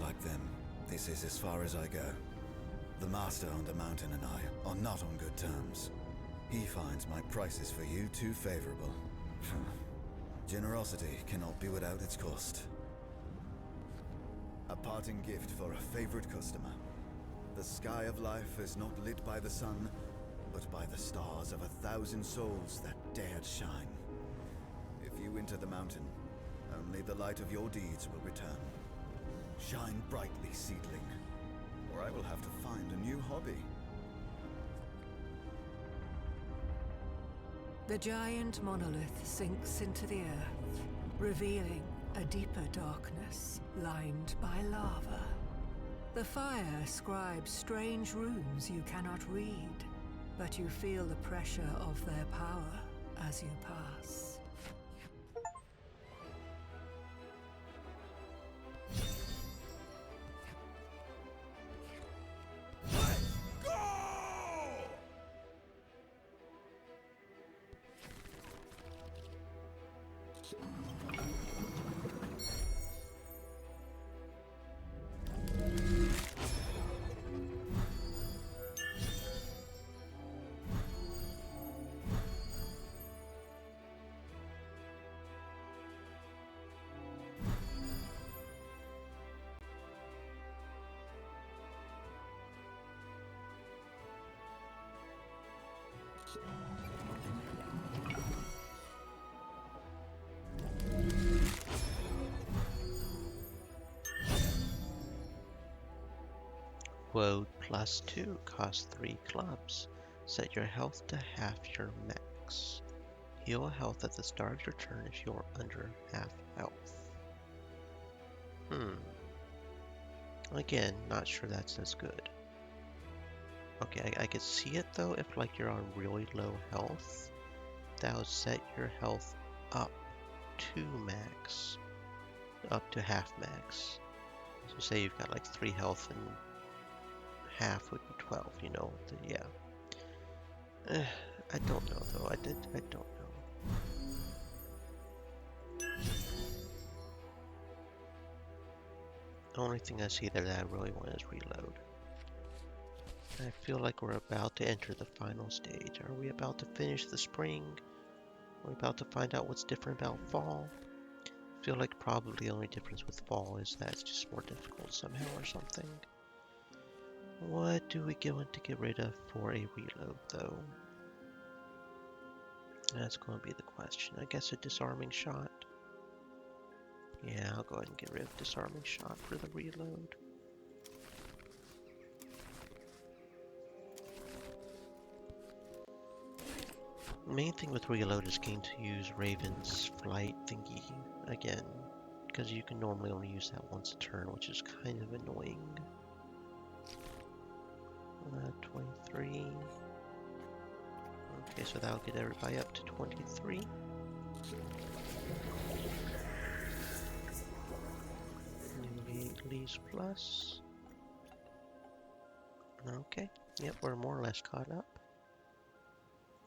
Like them, this is as far as I go. The master on the mountain and I are not on good terms. He finds my prices for you too favorable. Generosity cannot be without its cost. A parting gift for a favorite customer. The sky of life is not lit by the sun, but by the stars of 1,000 souls that dared shine. If you enter the mountain, only the light of your deeds will return. Shine brightly, seedling, or I will have to find a new hobby. The giant monolith sinks into the earth, revealing a deeper darkness lined by lava. The fire scribes strange runes you cannot read, but you feel the pressure of their power as you pass. Woad +2 costs 3 clubs. Set your health to half your max. Heal health at the start of your turn if you're under half health. Again, not sure that's as good. Okay, I could see it though if like you're on really low health. That would set your health up to max. Up to half max. So say you've got like 3 health and half would be 12, you know, yeah. I don't know though, I don't know. The only thing I see there that I really want is reload. I feel like we're about to enter the final stage. Are we about to finish the spring? Are we about to find out what's different about fall? I feel like probably the only difference with fall is that it's just more difficult somehow or something. What do we go in to get rid of for a reload though? That's going to be the question. I guess a disarming shot. Yeah, I'll go ahead and get rid of disarming shot for the reload. The main thing with reload is getting to use Raven's flight thingy again, because you can normally only use that once a turn, which is kind of annoying. 23. Okay, so that'll get everybody up to 23. Leaves plus. Okay, yep, we're more or less caught up.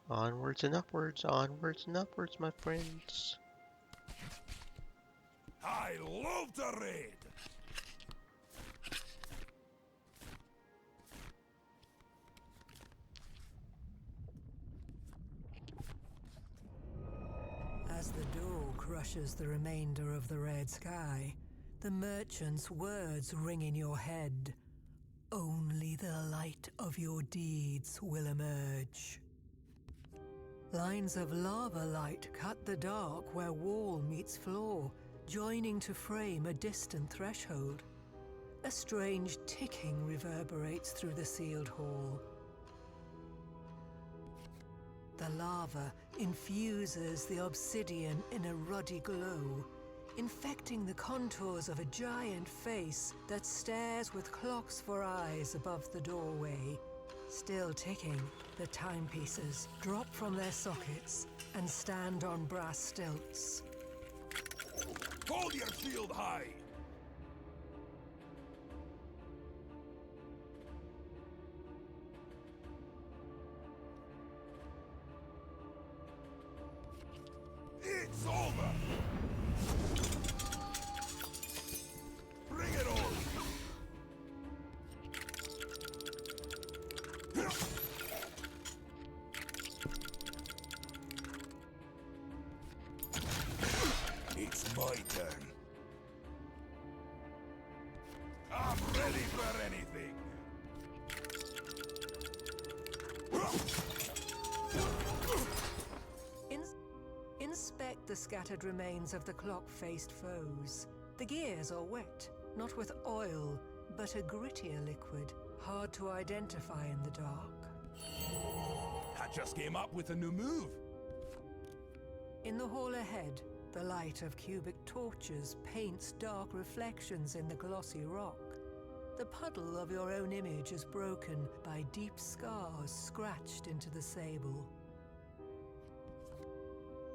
Onwards and upwards, my friends. I love to raid! the door crushes the remainder of the red sky, the merchant's words ring in your head. Only the light of your deeds will emerge. Lines of lava light cut the dark where wall meets floor, joining to frame a distant threshold. A strange ticking reverberates through the sealed hall. The lava infuses the obsidian in a ruddy glow, infecting the contours of a giant face that stares with clocks for eyes above the doorway. Still ticking, the timepieces drop from their sockets and stand on brass stilts. Hold your shield high! It's over! Bring it on! It's my turn. I'm ready for anything. Inspect the scattered remains of the clock-faced foes. The gears are wet, not with oil, but a grittier liquid, hard to identify in the dark. I just came up with a new move. In the hall ahead, the light of cubic torches paints dark reflections in the glossy rock. The puddle of your own image is broken by deep scars scratched into the sable.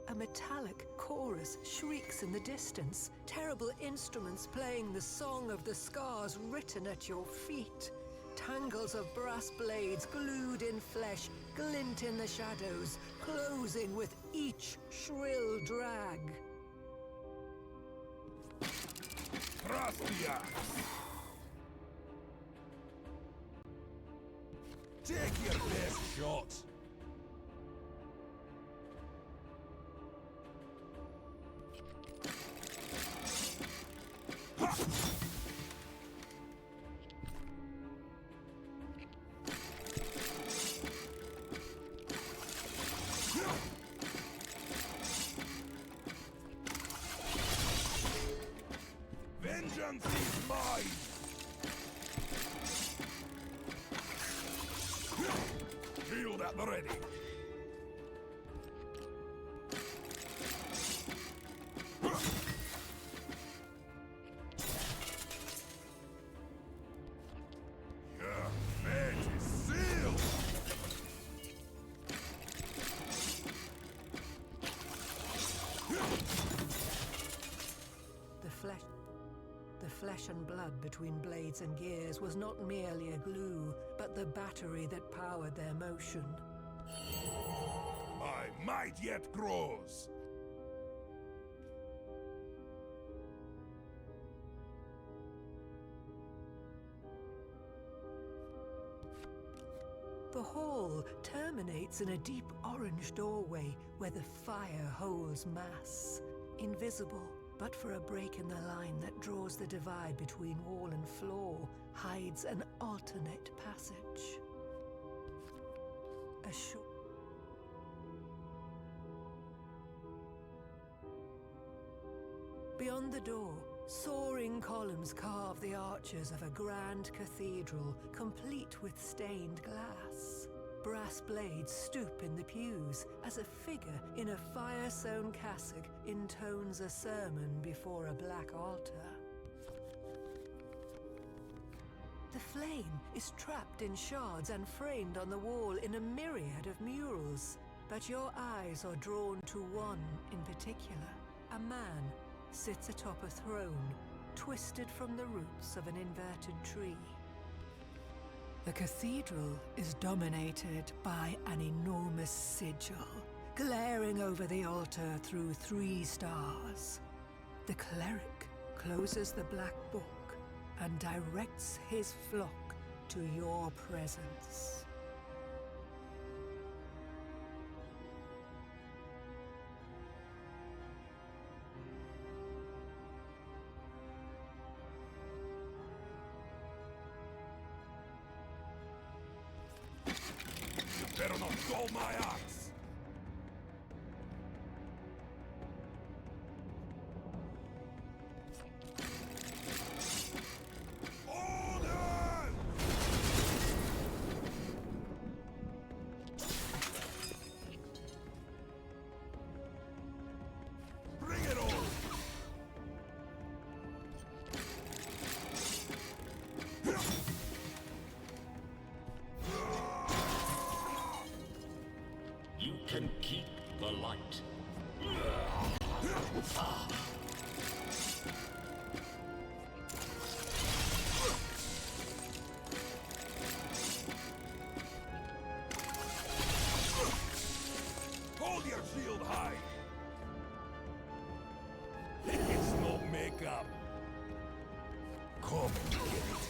A metallic chorus shrieks in the distance, terrible instruments playing the song of the scars written at your feet. Tangles of brass blades glued in flesh glint in the shadows, closing with each shrill drag. Rastia! Take your best shot! Vengeance is mine! Shield at the ready! Your fate is sealed! The flesh and blood between blades and gears was not merely a glue, but the battery that powered their motion. My might yet grows! The hall terminates in a deep orange doorway where the fire holds mass. Invisible, but for a break in the line that draws the divide between wall and floor, hides an alternate passage. A short... Beyond the door, soaring columns carve the arches of a grand cathedral, complete with stained glass. Brass blades stoop in the pews as a figure in a fire-sown cassock intones a sermon before a black altar. The flame is trapped in shards and framed on the wall in a myriad of murals, but your eyes are drawn to one in particular. A man sits atop a throne, twisted from the roots of an inverted tree. The cathedral is dominated by an enormous sigil, glaring over the altar through 3 stars. The cleric closes the black book and directs his flock to your presence. Better not dull my axe. Order! Bring it on! You can keep the light. Hold your shield high! It's no makeup. Come and get it.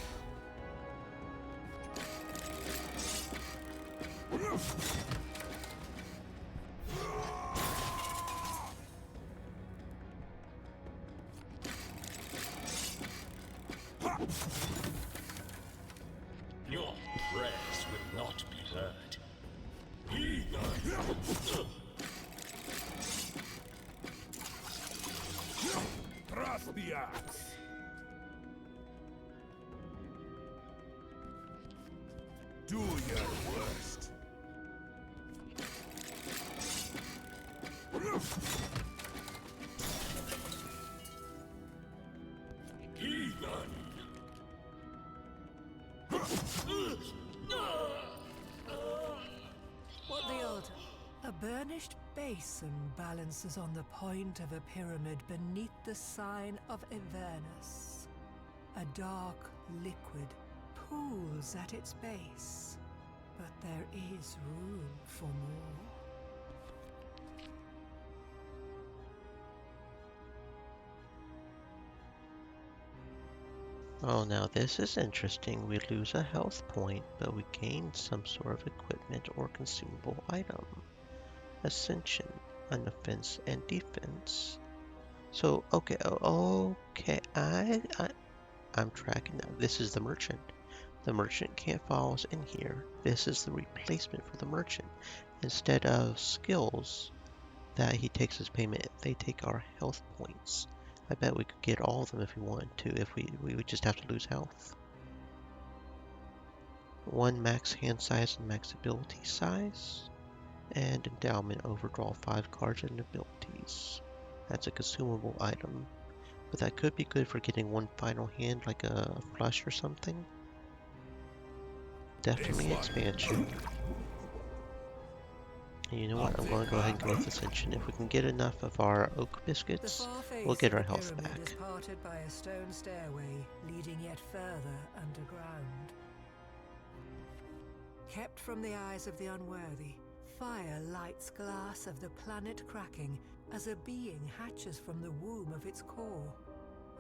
Your prayers will not be heard. Thrust the axe. Do your worst. Heathen! What the odd? A burnished basin balances on the point of a pyramid beneath the sign of Avernus. A dark liquid pools at its base, but there is room for more. Oh, now this is interesting. We lose a health point, but we gain some sort of equipment or consumable item. Ascension, an offense and defense. So, okay, I'm tracking now. This is the merchant. The merchant can't follow us in here. This is the replacement for the merchant. Instead of skills that he takes as payment, they take our health points. I bet we could get all of them if we wanted to, if we would just have to lose health. 1 max hand size and max ability size. And endowment, overdraw 5 cards and abilities. That's a consumable item. But that could be good for getting one final hand, like a flush or something. Definitely expansion. And you know what, I'm going to go ahead and go with Ascension. If we can get enough of our oak biscuits, we'll get our health back. The is parted by a stone stairway leading yet further underground. Kept from the eyes of the unworthy, fire lights glass of the planet cracking as a being hatches from the womb of its core.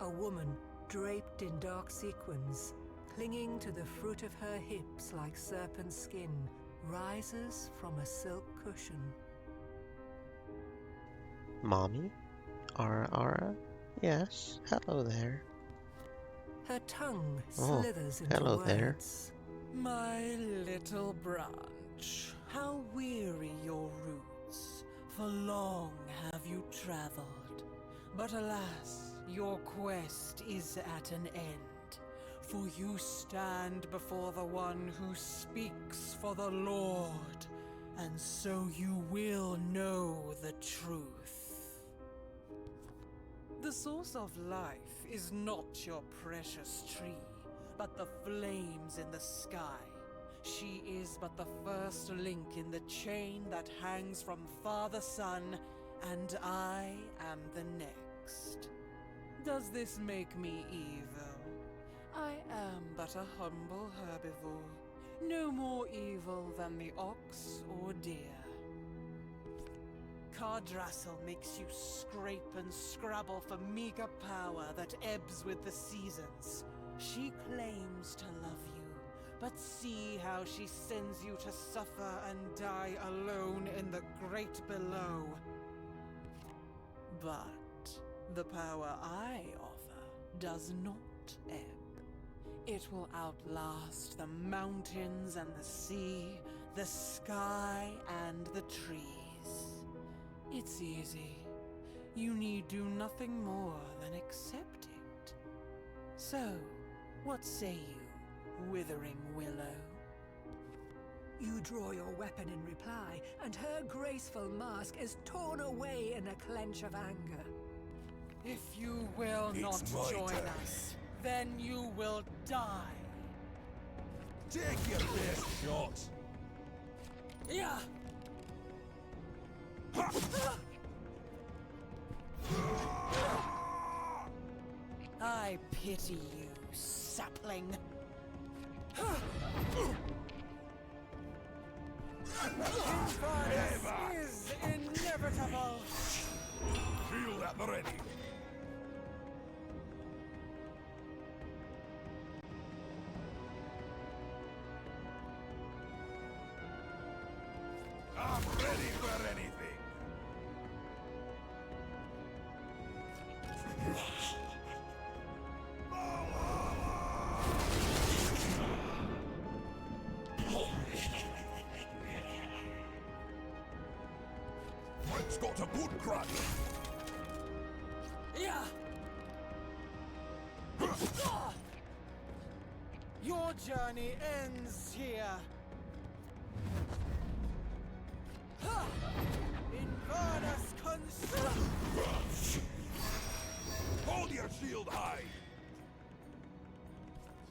A woman draped in dark sequins, clinging to the fruit of her hips like serpent skin, rises from a silk cushion. Mommy? Ara? Yes, hello there. Her tongue slithers into hello words. there. My little branch, how weary your roots, for long have you traveled. But alas, your quest is at an end, for you stand before the one who speaks for the Lord, and so you will know the truth. The source of life is not your precious tree, but the flames in the sky. She is but the first link in the chain that hangs from Father Sun, and I am the next. Does this make me evil? I am but a humble herbivore, no more evil than the ox or deer. Cardrassil makes you scrape and scrabble for meager power that ebbs with the seasons. She claims to love you, but see how she sends you to suffer and die alone in the great below. But the power I offer does not ebb. It will outlast the mountains and the sea, the sky and the trees. It's easy. You need do nothing more than accept it. So, what say you, Withering Willow? You draw your weapon in reply, and her graceful mask is torn away in a clench of anger. If you will not It's my join turn. us, then you will die. Take your best shot. Yeah. I pity you, sapling. Infernus is inevitable. Shield at the ready. I'm ready for anything. Mike's got a good crack. Yeah. Your journey ends here. Invernus Construct! Hold your shield high.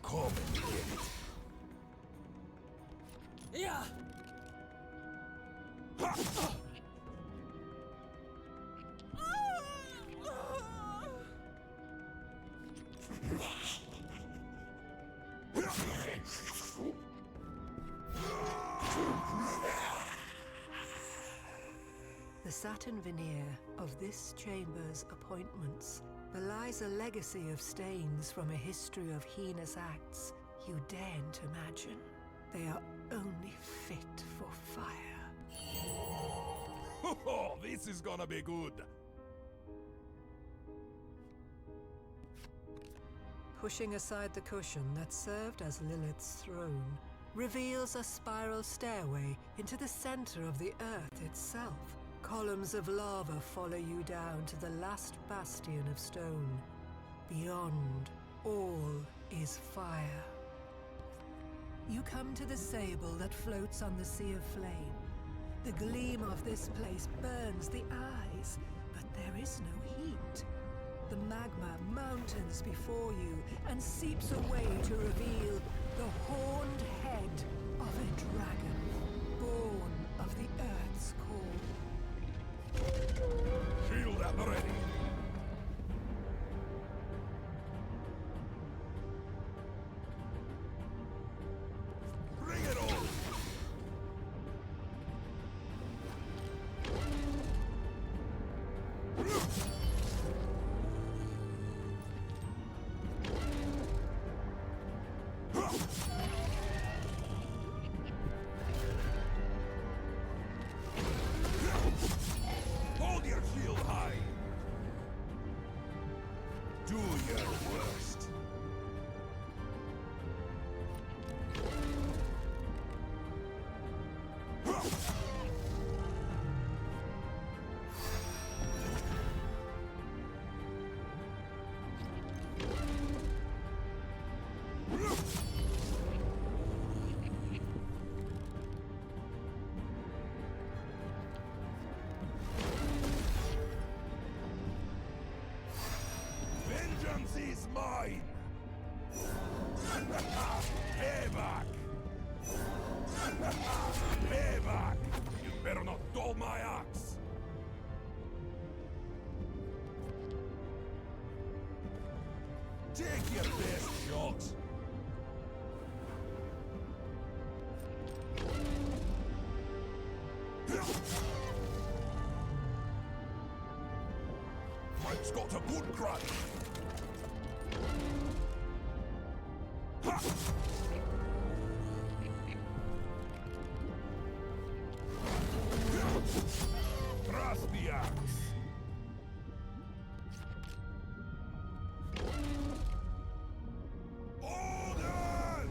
Come and get it. Yeah. The satin veneer of this chamber's appointments belies a legacy of stains from a history of heinous acts you daren't imagine. They are only fit for fire. Oh, this is gonna be good. Pushing aside the cushion that served as Lilith's throne, reveals a spiral stairway into the center of the earth itself. Columns of lava follow you down to the last bastion of stone. Beyond, all is fire. You come to the sable that floats on the sea of flame. The gleam of this place burns the eyes, but there is no heat. The magma mountains before you and seeps away to reveal the horned head of a dragon, born of the earth's core. Shield at the ready. Bring it on. Hold your shield high. Do your worst. Vengeance is mine! Payback! Payback! You better not dull my axe! Take your best shot! Mike's got a good crack! Thrust the axe! Order!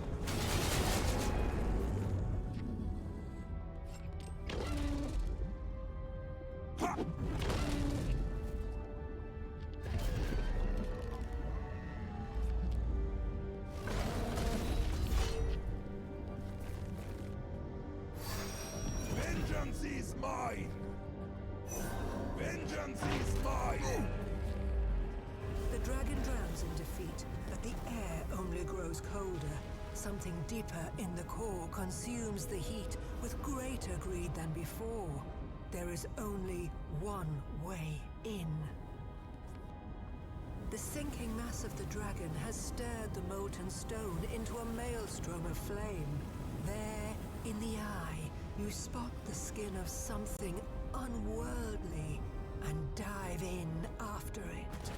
Vengeance is mine! Vengeance is mine! The dragon drowns in defeat, but the air only grows colder. Something deeper in the core consumes the heat with greater greed than before. There is only one way in. The sinking mass of the dragon has stirred the molten stone into a maelstrom of flame. There, in the eye, you spot the skin of something unworldly and dive in after it.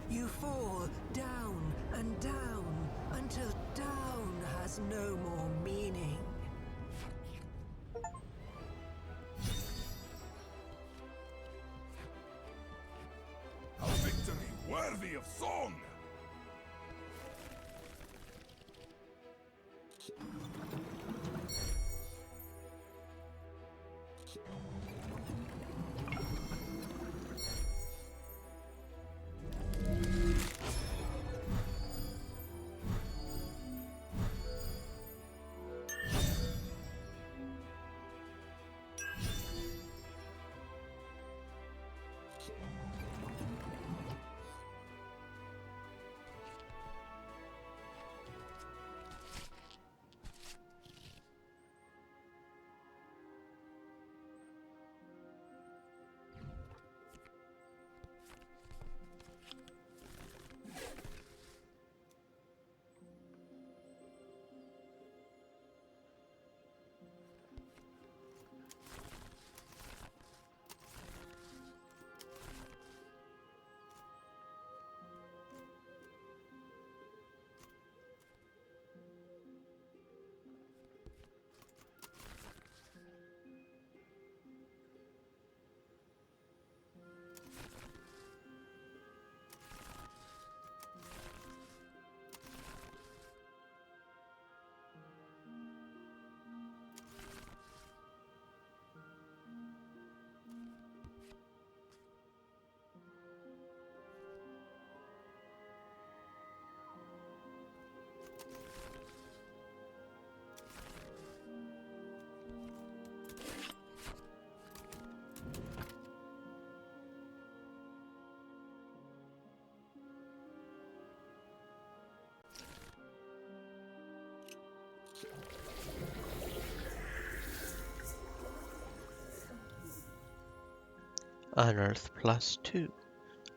You fall down and down until down has no more meaning. A victory worthy of song! Unearth +2.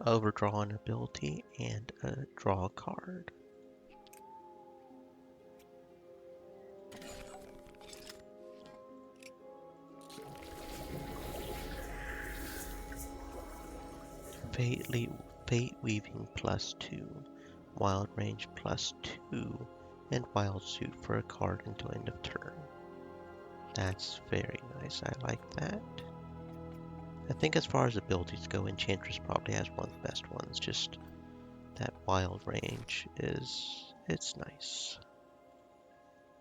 Overdraw an ability and draw a card. Fate Weaving +2. Wild Range +2. And Wild Suit for a card until end of turn. That's very nice. I like that. I think as far as abilities go, Enchantress probably has one of the best ones. Just that Wild Range it's nice.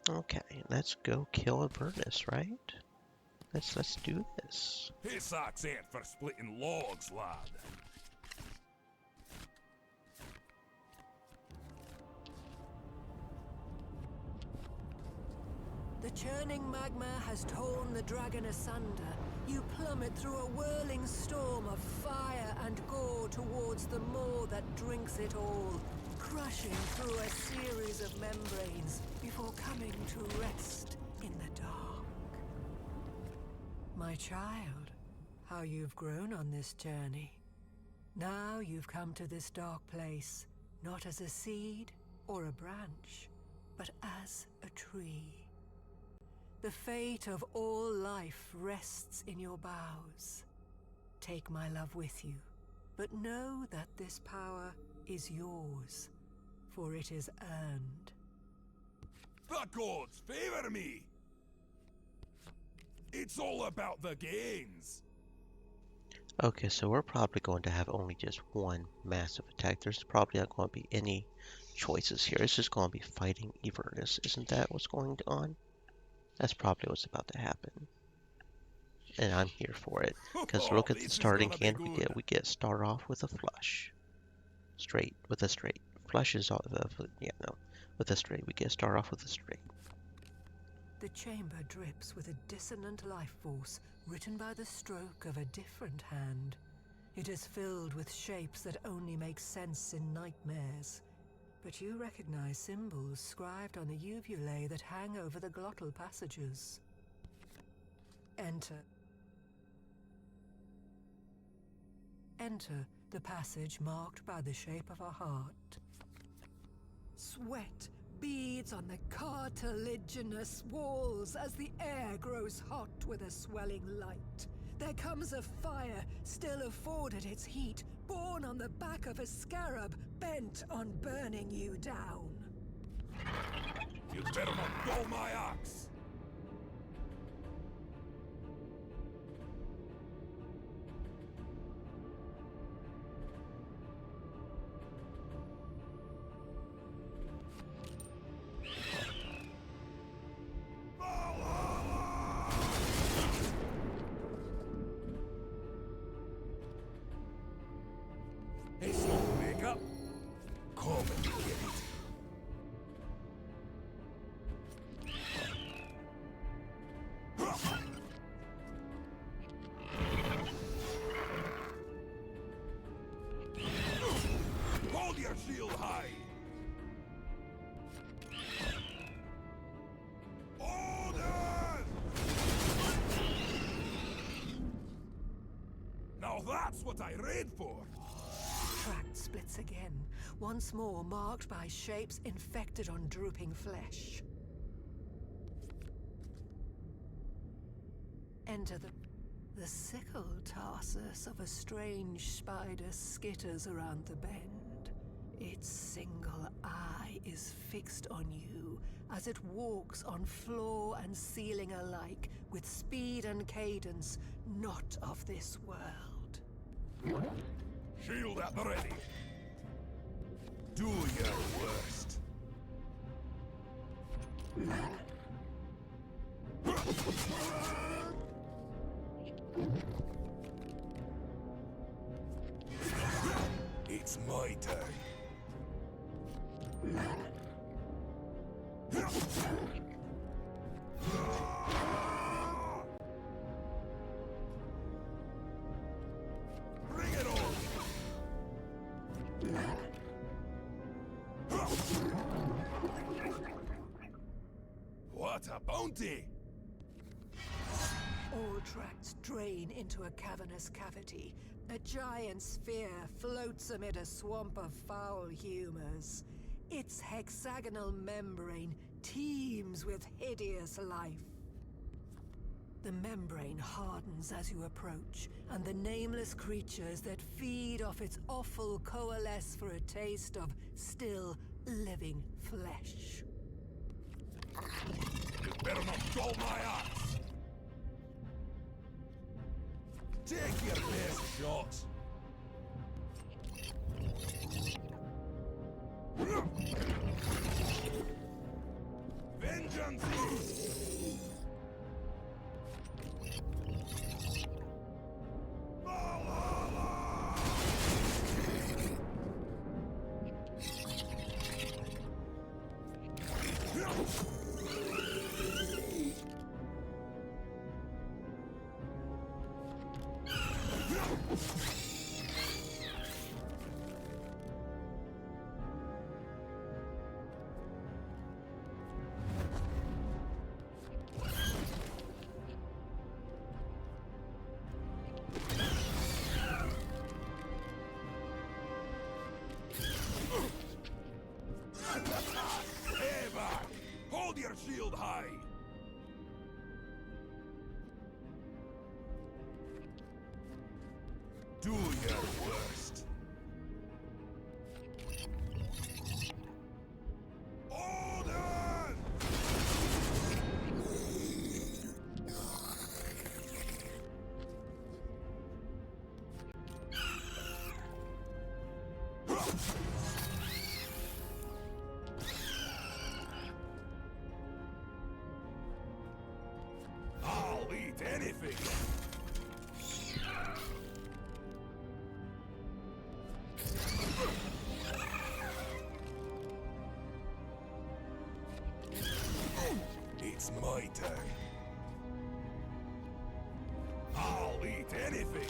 Okay, let's go kill Avernus, right? Let's do this. Pissocks ain't for splitting logs, lad. The churning magma has torn the dragon asunder. You plummet through a whirling storm of fire and gore towards the maw that drinks it all, crushing through a series of membranes before coming to rest in the dark. My child, how you've grown on this journey. Now you've come to this dark place, not as a seed or a branch, but as a tree. The fate of all life rests in your boughs. Take my love with you, but know that this power is yours, for it is earned. The gods favor me! It's all about the gains! Okay, so we're probably going to have only just one massive attack. There's probably not going to be any choices here. It's just going to be fighting Avernus. Isn't that what's going on? That's probably what's about to happen. and I'm here for it. Because look at the starting hand we get. We start off with a flush. Straight, with a straight. Flush is all with a straight. We start off with a straight. The chamber drips with a dissonant life force written by the stroke of a different hand. It is filled with shapes that only make sense in nightmares. But you recognize symbols scribed on the uvulae that hang over the glottal passages. Enter. Enter the passage marked by the shape of a heart. Sweat beads on the cartilaginous walls as the air grows hot with a swelling light. There comes a fire, still afforded its heat, born on the back of a scarab, bent on burning you down. You'd better not dull my ox! It's not makeup. Come and get it. Hold your shield high. Order! Now that's what I read for. Tract splits again, once more marked by shapes infected on drooping flesh. Enter the sickle tarsus of a strange spider skitters around the bend. Its single eye is fixed on you as it walks on floor and ceiling alike with speed and cadence not of this world. Shield at the ready. Do your worst. It's my turn. Bring it on! What a bounty! All tracts drain into a cavernous cavity. A giant sphere floats amid a swamp of foul humors. Its hexagonal membrane teems with hideous life. The membrane hardens as you approach, and the nameless creatures that feed off its offal coalesce for a taste of still living flesh. You better not dull my ox! Take your best shot! Vengeance! Eva! Hold your shield high! Do your worst. Order! I'll eat eat anything! It's my turn. I'll eat anything!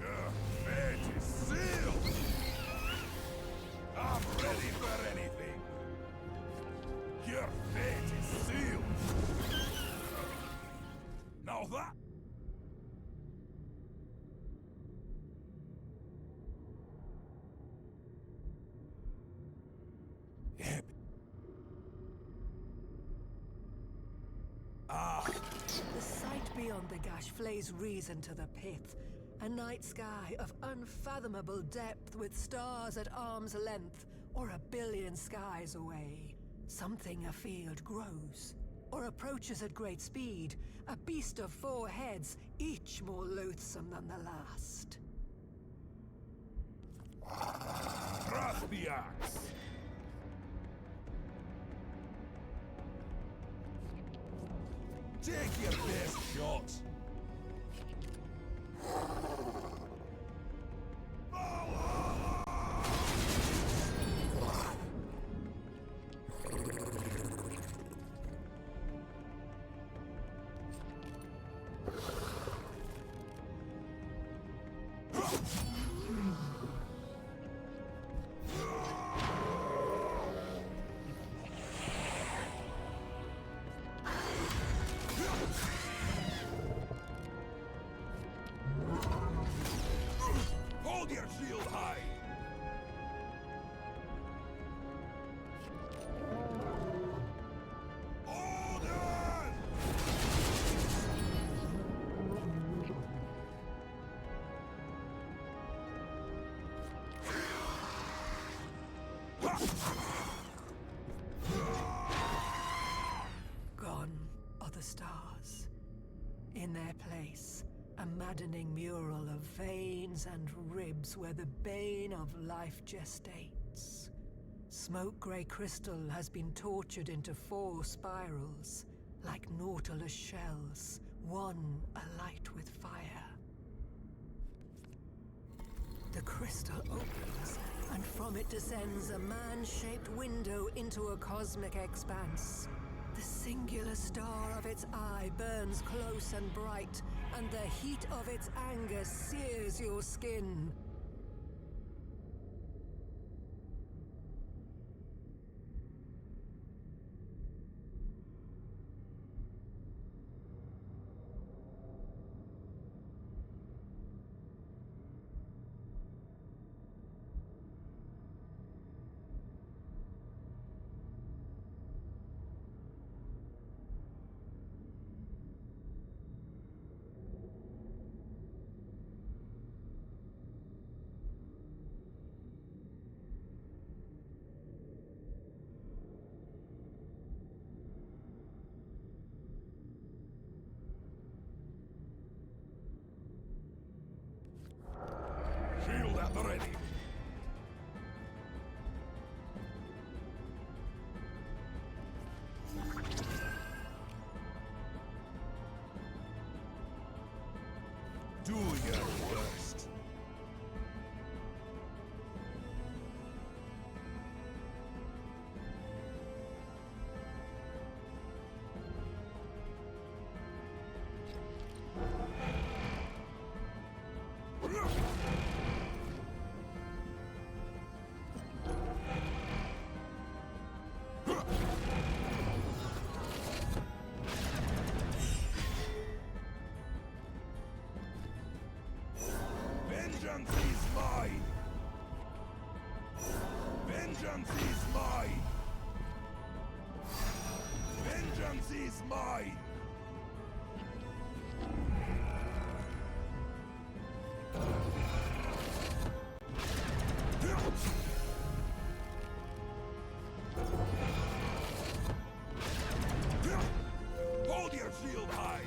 Your fate is sealed! I'm ready for anything! Your fate is sealed! Now that... Yep. The sight beyond the gash flays reason to the pith. A night sky of unfathomable depth with stars at arm's length, or a billion skies away. Something afield grows, or approaches at great speed, a beast of 4 heads, each more loathsome than the last. Rathbiax! Take your best shot! Hold your shield high! Order! Gone are the stars. In their place, a maddening mural of veins and ribs where the bane of life gestates. Smoke-grey crystal has been tortured into 4 spirals, like nautilus shells, one alight with fire. The crystal opens, and from it descends a man-shaped window into a cosmic expanse. The singular star of its eye burns close and bright, and the heat of its anger sears your skin. Shield at the ready! Do your worst. Vengeance is mine! Vengeance is mine! Vengeance is mine! Hold your shield high!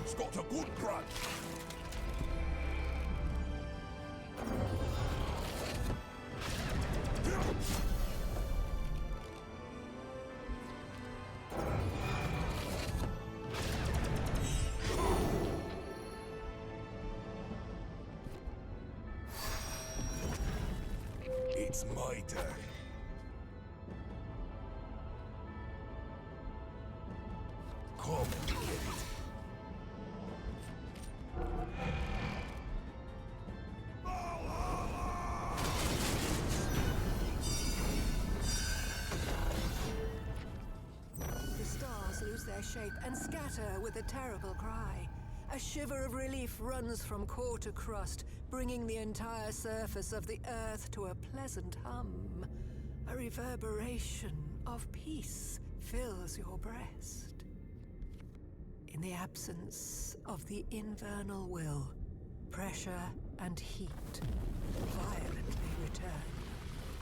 Blood's got a good crunch. It's my turn. Come and get it. The stars lose their shape and scatter with a terrible cry. A shiver of relief runs from core to crust, bringing the entire surface of the earth to a pleasant hum. A reverberation of peace fills your breast. In the absence of the infernal will, pressure and heat violently return.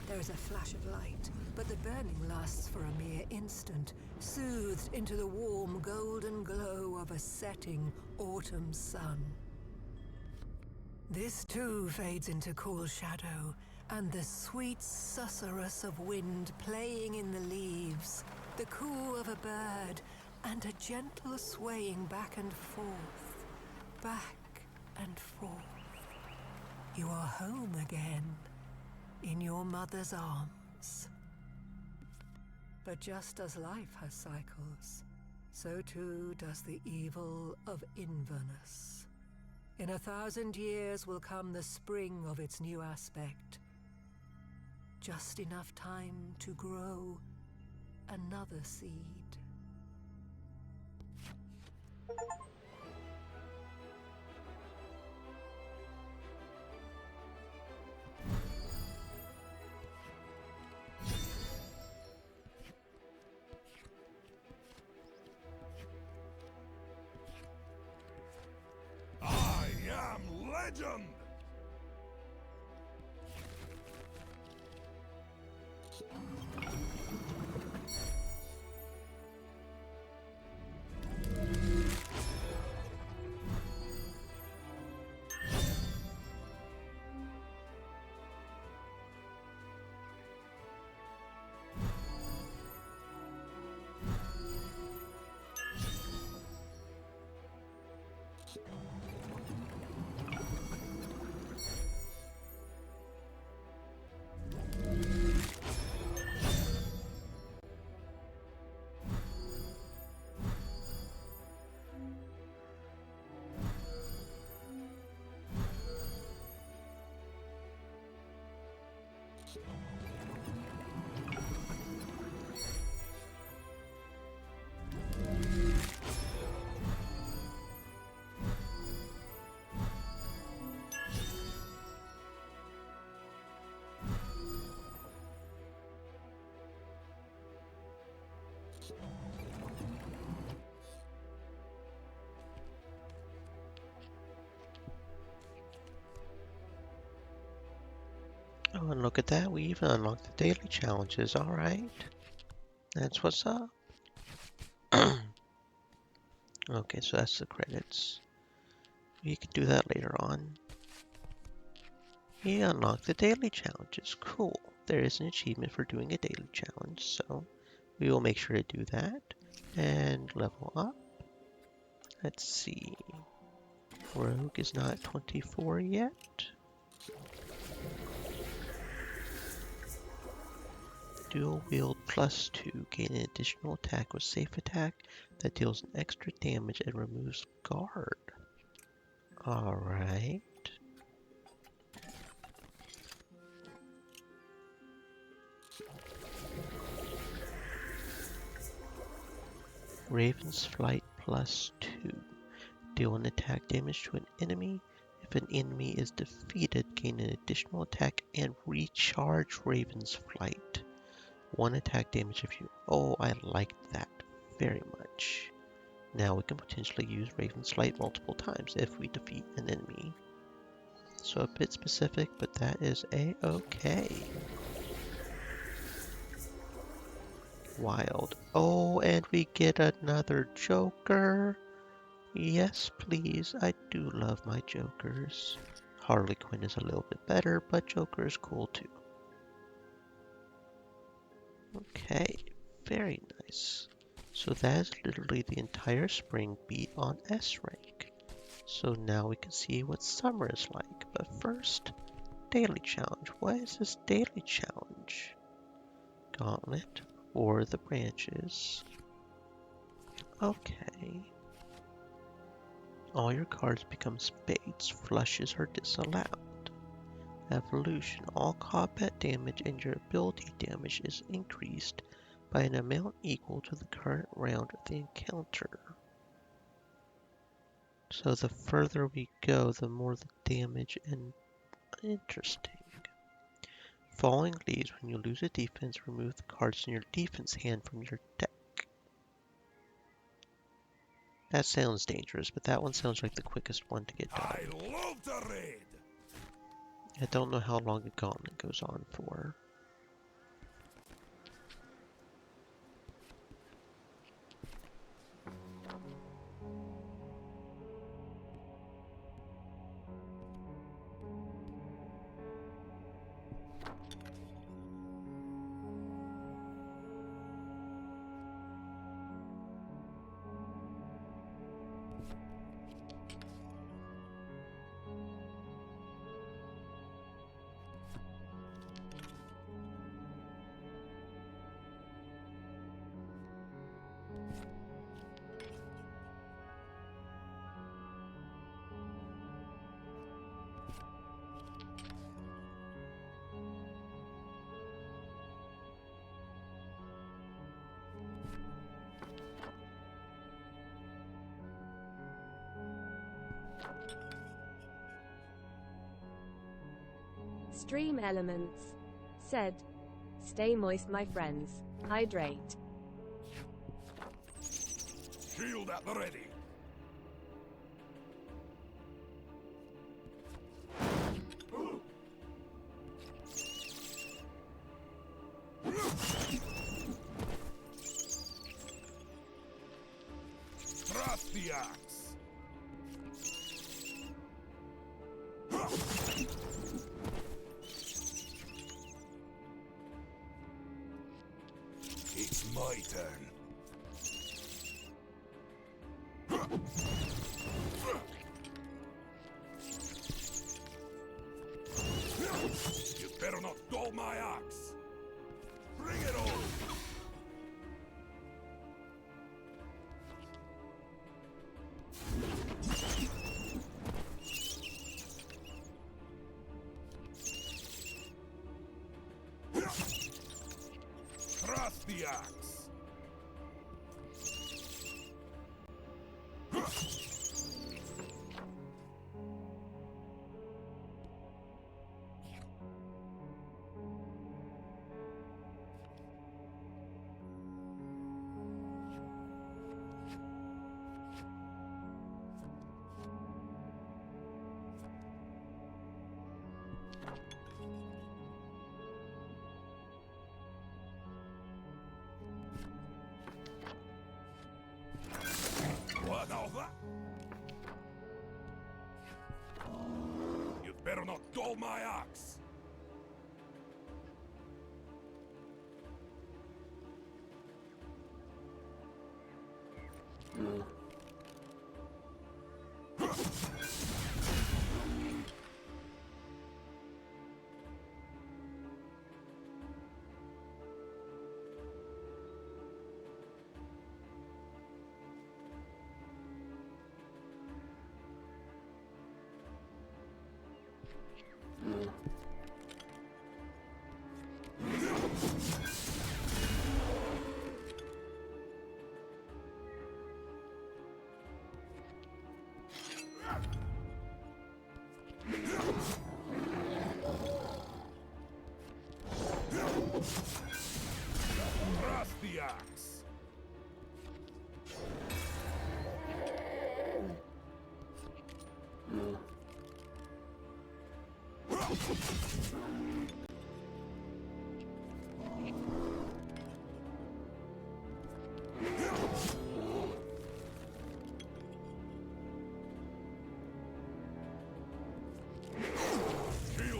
There is a flash of light, but the burning lasts for a mere instant, soothed into the warm golden glow of a setting autumn sun. This too fades into cool shadow, and the sweet susurrus of wind playing in the leaves, the coo of a bird, and a gentle swaying back and forth, back and forth. You are home again, in your mother's arms. But just as life has cycles, so too does the evil of Inverness. In 1,000 years will come the spring of its new aspect. Just enough time to grow another seed. I am legend! Oh, and look at that, we even unlocked the daily challenges, alright. That's what's up. Okay, so that's the credits. We can do that later on. We unlocked the daily challenges, cool. There is an achievement for doing a daily challenge, so we will make sure to do that. And level up. Let's see. Rogue is not 24 yet. Dual wield +2. Gain an additional attack with safe attack that deals an extra damage and removes guard. Alright. Raven's Flight +2. Deal an attack damage to an enemy. If an enemy is defeated, gain an additional attack and recharge Raven's Flight. 1 attack damage if you... Oh, I liked that very much. Now we can potentially use Raven's Flight multiple times if we defeat an enemy. So a bit specific, but that is a-okay. Wild. Oh, and we get another Joker. Yes, please. I do love my Jokers. Harley Quinn is a little bit better, but Joker is cool too. Okay, very nice. So that is literally the entire spring beat on S rank. So now we can see what summer is like. But first, daily challenge. What is this daily challenge? Gauntlet or the branches. Okay. All your cards become spades. Flushes are disallowed. Evolution. All combat damage and your ability damage is increased by an amount equal to the current round of the encounter. So the further we go, the more the damage and interesting. Falling leaves. When you lose a defense, remove the cards in your defense hand from your deck. That sounds dangerous, but that one sounds like the quickest one to get done. I love to raid. I don't know how long a gauntlet goes on for. Stream Elements said, "Stay moist, my friends. Hydrate." Shield at the ready. Thrust the axe. It's my turn. You better not dull my axe. Bring it on. Thrust the axe. What over? You better not dull my axe. Thrust the axe.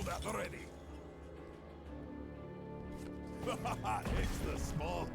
Shield at the ready. It's the spot.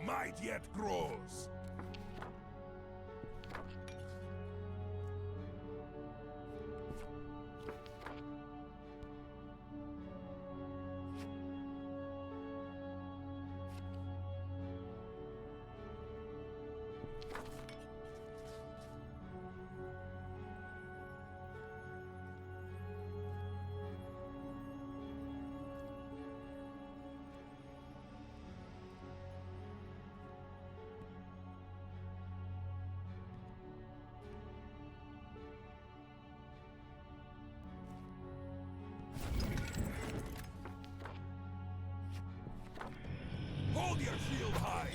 My might yet grows. Hold your shield high!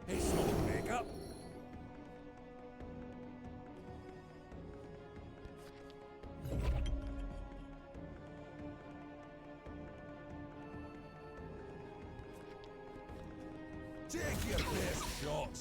Hey, smoke makeup! Take your best shot!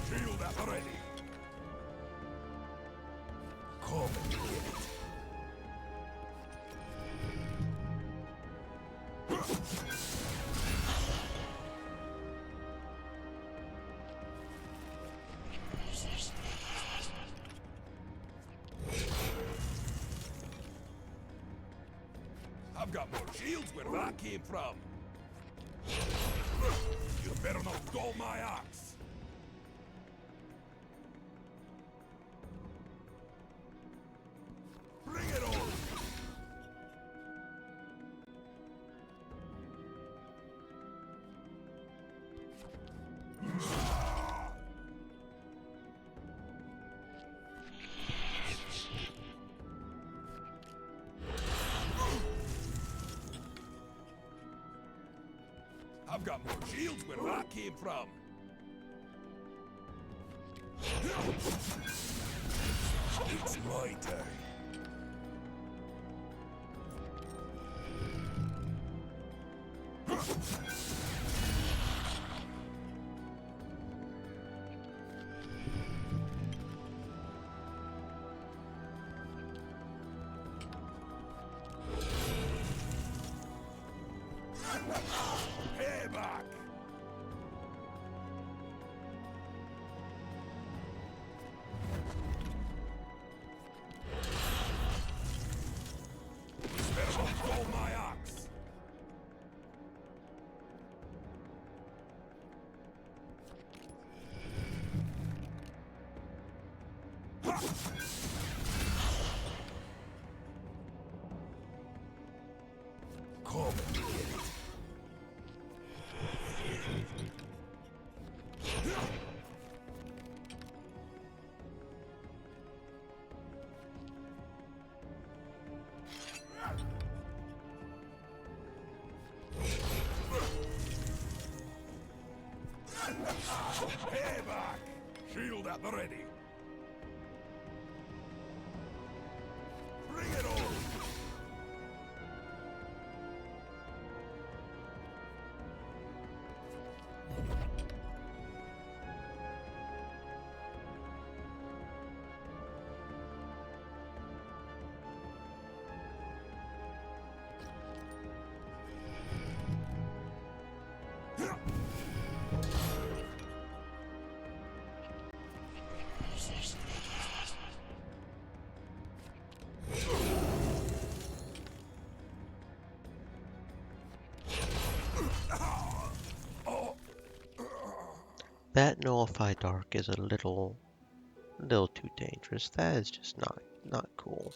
Shield at the ready. Come and get it. I've got more shields where that came from. You better not dull my axe. Bring it on. I've got more shields where that came from. It's my turn. Payback! Better not dull my axe. Ha! Come and get it. Payback! Shield at the ready. Bring it on! That Nullify Dark is a little too dangerous. That is just not cool.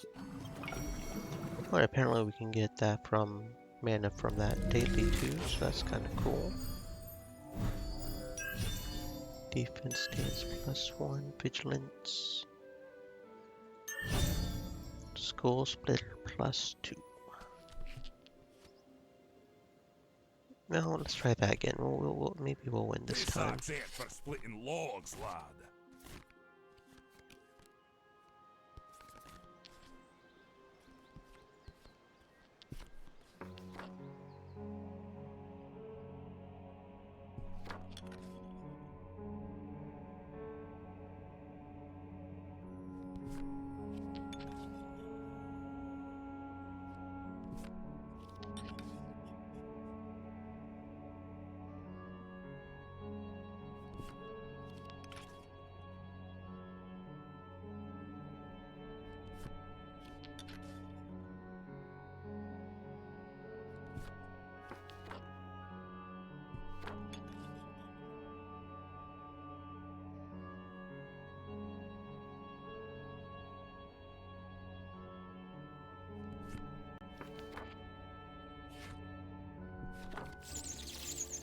But apparently we can get that from mana from that daily too, so that's kind of cool. Defense stance +1, vigilance. Skull splitter +2. No, let's try that again. Maybe we'll win this time. That's it for splitting logs, lad.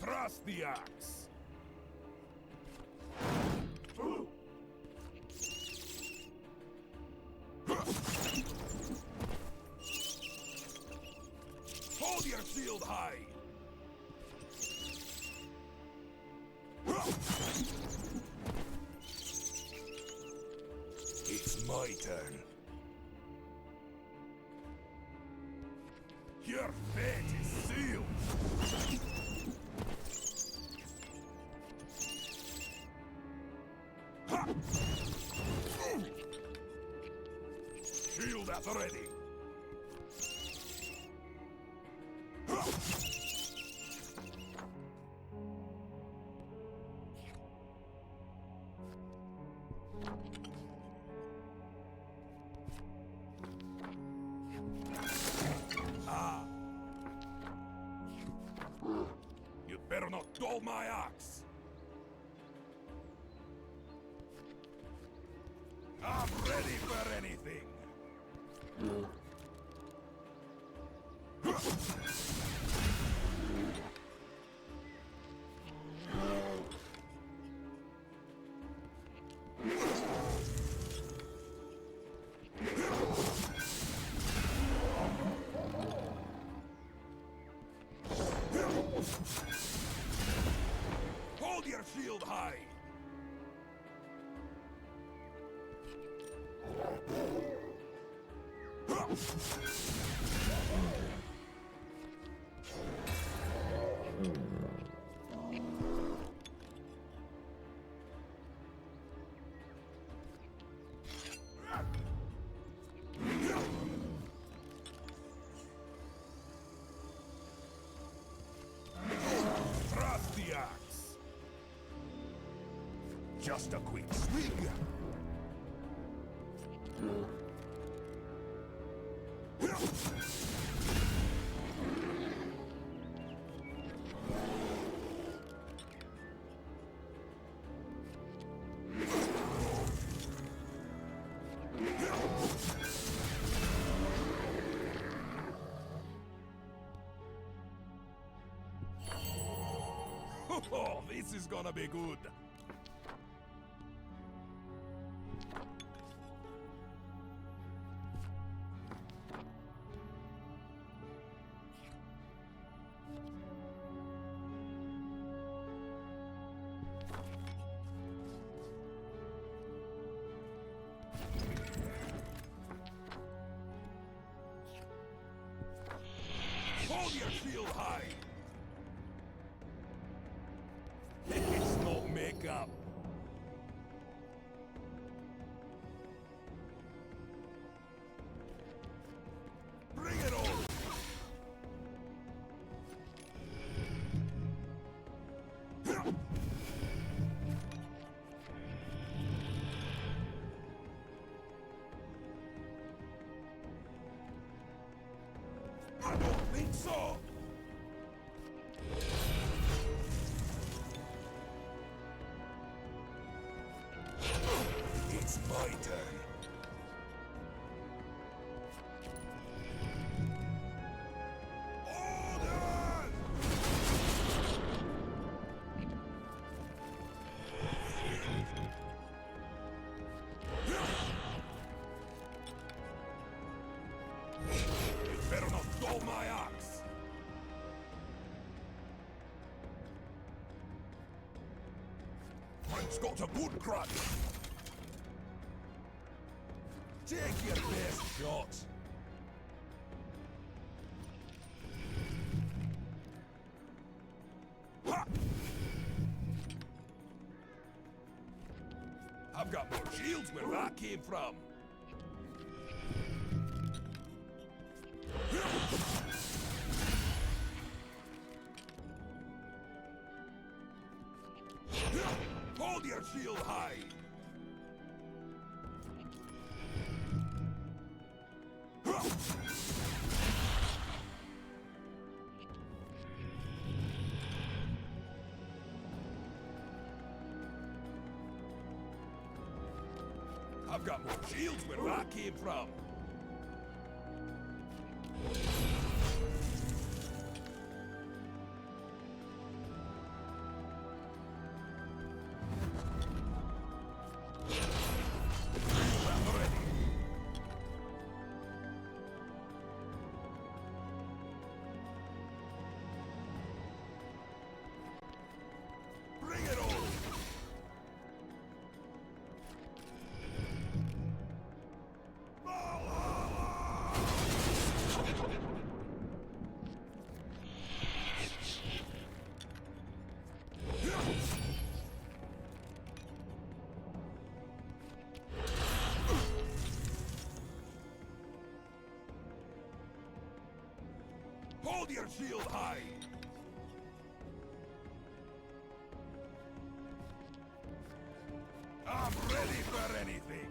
Thrust the axe. Hold your shield high. It's my turn. Your fate is sealed. Shield at the ready. Ah. You'd better not dull my axe. I'm ready for anything. Hold your shield high. Thrust the axe. Just a quick swing. Oh, this is gonna be good. Hold your shield high. It's not makeup. Bring it on. I don't think so. It's got a good crunch. Take your best shot. Ha! I've got more shields where that came from. Hold your shield high. I've got more shields where that came from. Bring it on! Hold your shield high! I'm ready for anything!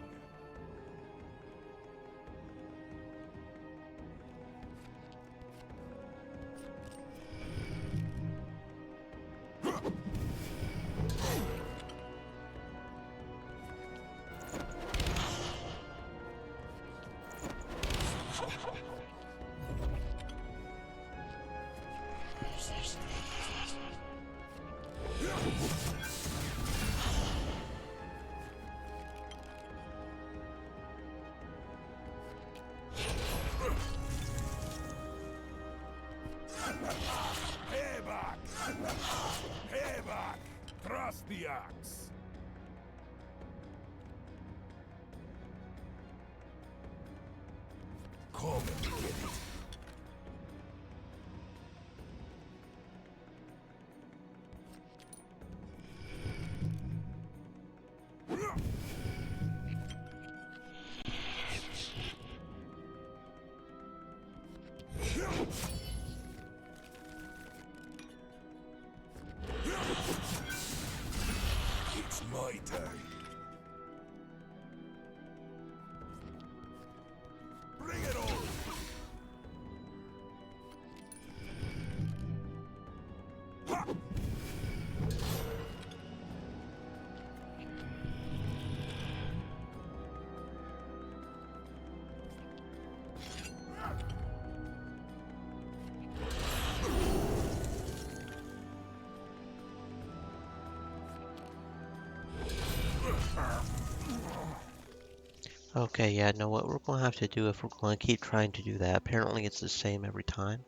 Payback! Payback! Trust the axe! Come and get it! It's my turn. Bring it on! Ha! Okay, yeah, no, what we're going to have to do if we're going to keep trying to do that, apparently it's the same every time.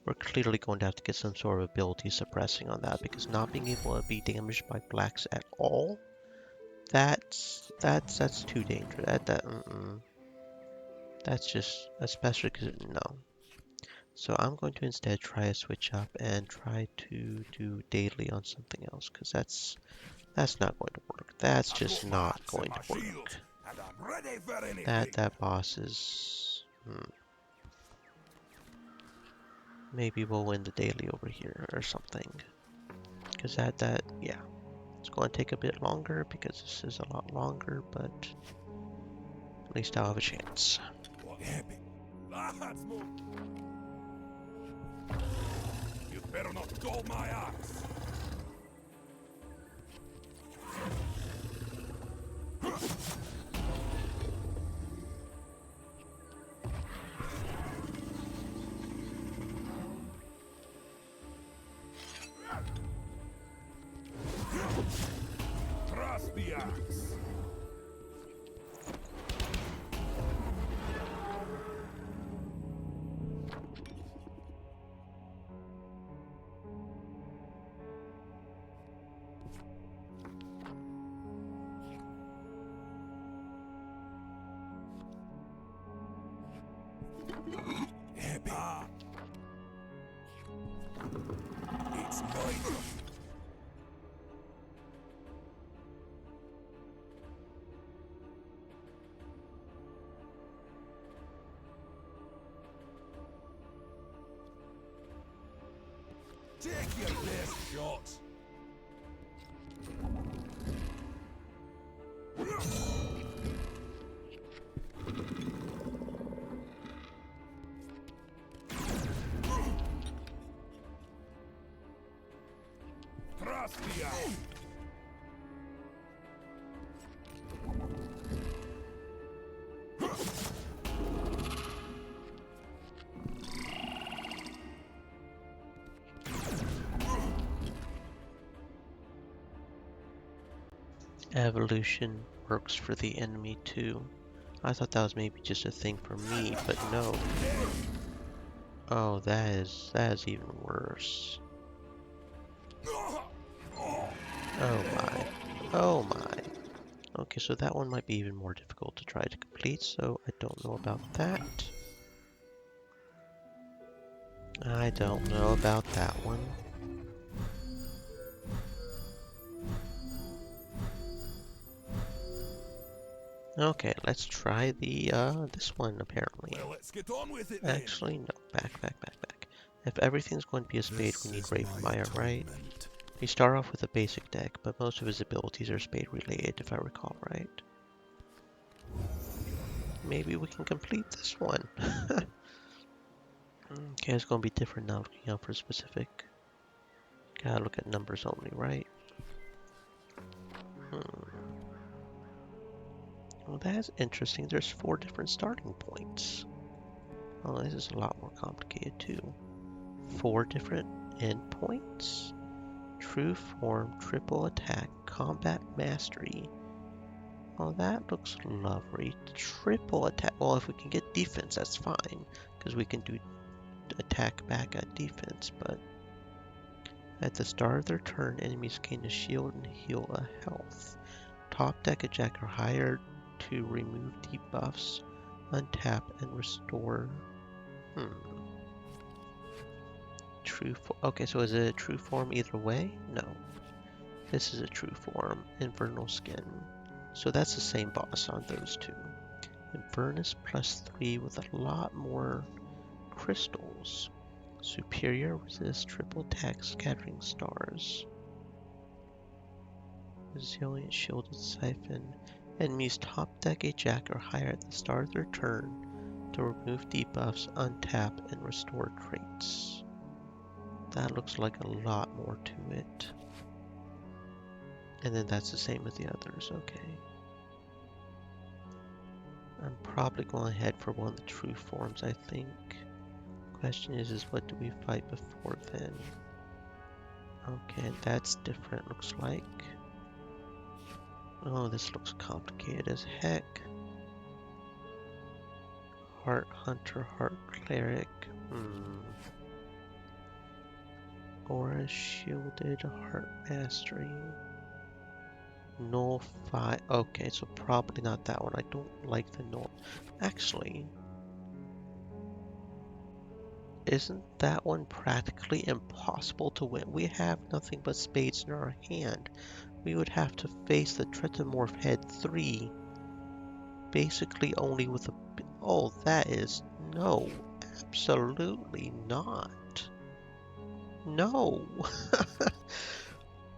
We're clearly going to have to get some sort of ability suppressing on that, because not being able to be damaged by blacks at all, that's too dangerous. That's just, especially because, no. So I'm going to instead try a switch up and try to do daily on something else, because that's not going to work. That's just not going to work. And I'm ready for anything. That boss is... Maybe we'll win the daily over here or something. Because yeah. It's going to take a bit longer because this is a lot longer, but at least I'll have a chance. What happened? That's more. You better not dull my axe. Trust the axe. It's mine. Take your best shot. Trastia. Evolution works for the enemy too. I thought that was maybe just a thing for me, but no. Oh, that is even worse. Oh my. Oh my. Okay, so that one might be even more difficult to try to complete, so I don't know about that. I don't know about that one. Okay, let's try the this one apparently. Well, let's get on with it then. Actually, no. Back. If everything's going to be a spade, we need Ravenmeyer, right? We start off with a basic deck, but most of his abilities are spade related, if I recall right. Maybe we can complete this one. Okay, it's going to be different now looking out for specific. Gotta look at numbers only, right? Well, that's interesting. There's 4 different starting points. Oh, this is a lot more complicated too. 4 different endpoints? True form, triple attack, combat mastery. Oh, that looks lovely. Triple attack. Well, if we can get defense, that's fine. Because we can do attack back at defense, but at the start of their turn, enemies gain a shield and heal a health. Top deck a jack or higher to remove debuffs, untap, and restore. True form. Okay, so is it a true form either way? No. This is a true form, Infernal Skin. So that's the same boss on those two. Infernus +3 with a lot more crystals. Superior resist triple attack scattering stars. Resilient shielded siphon. Enemies top deck a jack or higher at the start of their turn to remove debuffs, untap, and restore traits. That looks like a lot more to it. And then that's the same with the others, okay. I'm probably going to head for one of the true forms, I think. Question is what do we fight before then? Okay, that's different, looks like. Oh, this looks complicated as heck. Heart Hunter, Heart Cleric. Aura Shielded, Heart Mastery. Null 5. Okay, so probably not that one. I don't like the null. Actually, isn't that one practically impossible to win? We have nothing but spades in our hand. We would have to face the Tretamorph Head 3 basically only with a... Oh, that is... No, absolutely not. No.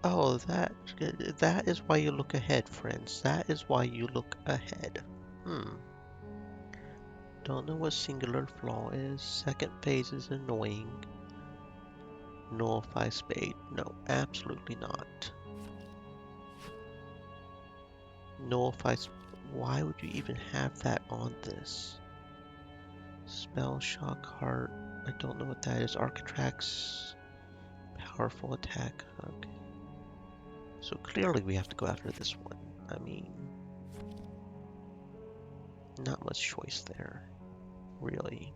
Oh, that is why you look ahead, friends. That is why you look ahead. Don't know what Singular Flaw is. Second phase is annoying. Nullify Spade. No, absolutely not. Nullify... Why would you even have that on this? Spell Shock Heart. I don't know what that is. Architrax. Powerful attack. Okay. So clearly we have to go after this one. I mean, not much choice there, really.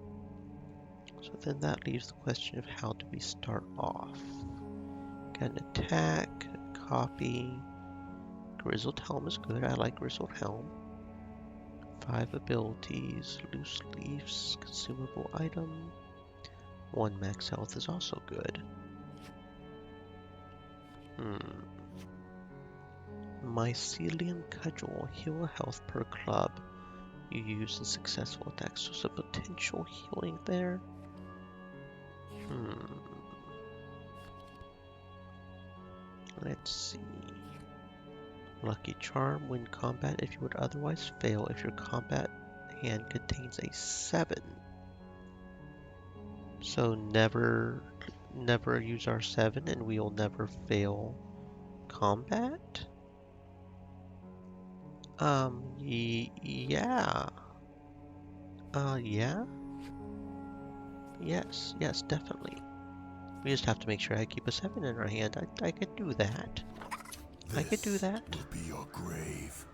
So then that leaves the question of how do we start off? Got an attack, copy. Grizzled Helm is good. I like Grizzled Helm. 5 abilities, loose leaves, consumable item. 1 max health is also good. Mycelium Cudgel, heal health per club you use in successful attacks. So there's a potential healing there. Let's see. Lucky Charm, win combat if you would otherwise fail if your combat hand contains a 7. So never use our 7 and we will never fail combat? Yeah. Yeah? Yes, definitely. We just have to make sure I keep a 7 in our hand. I could do that. I could do that. Will be your grave.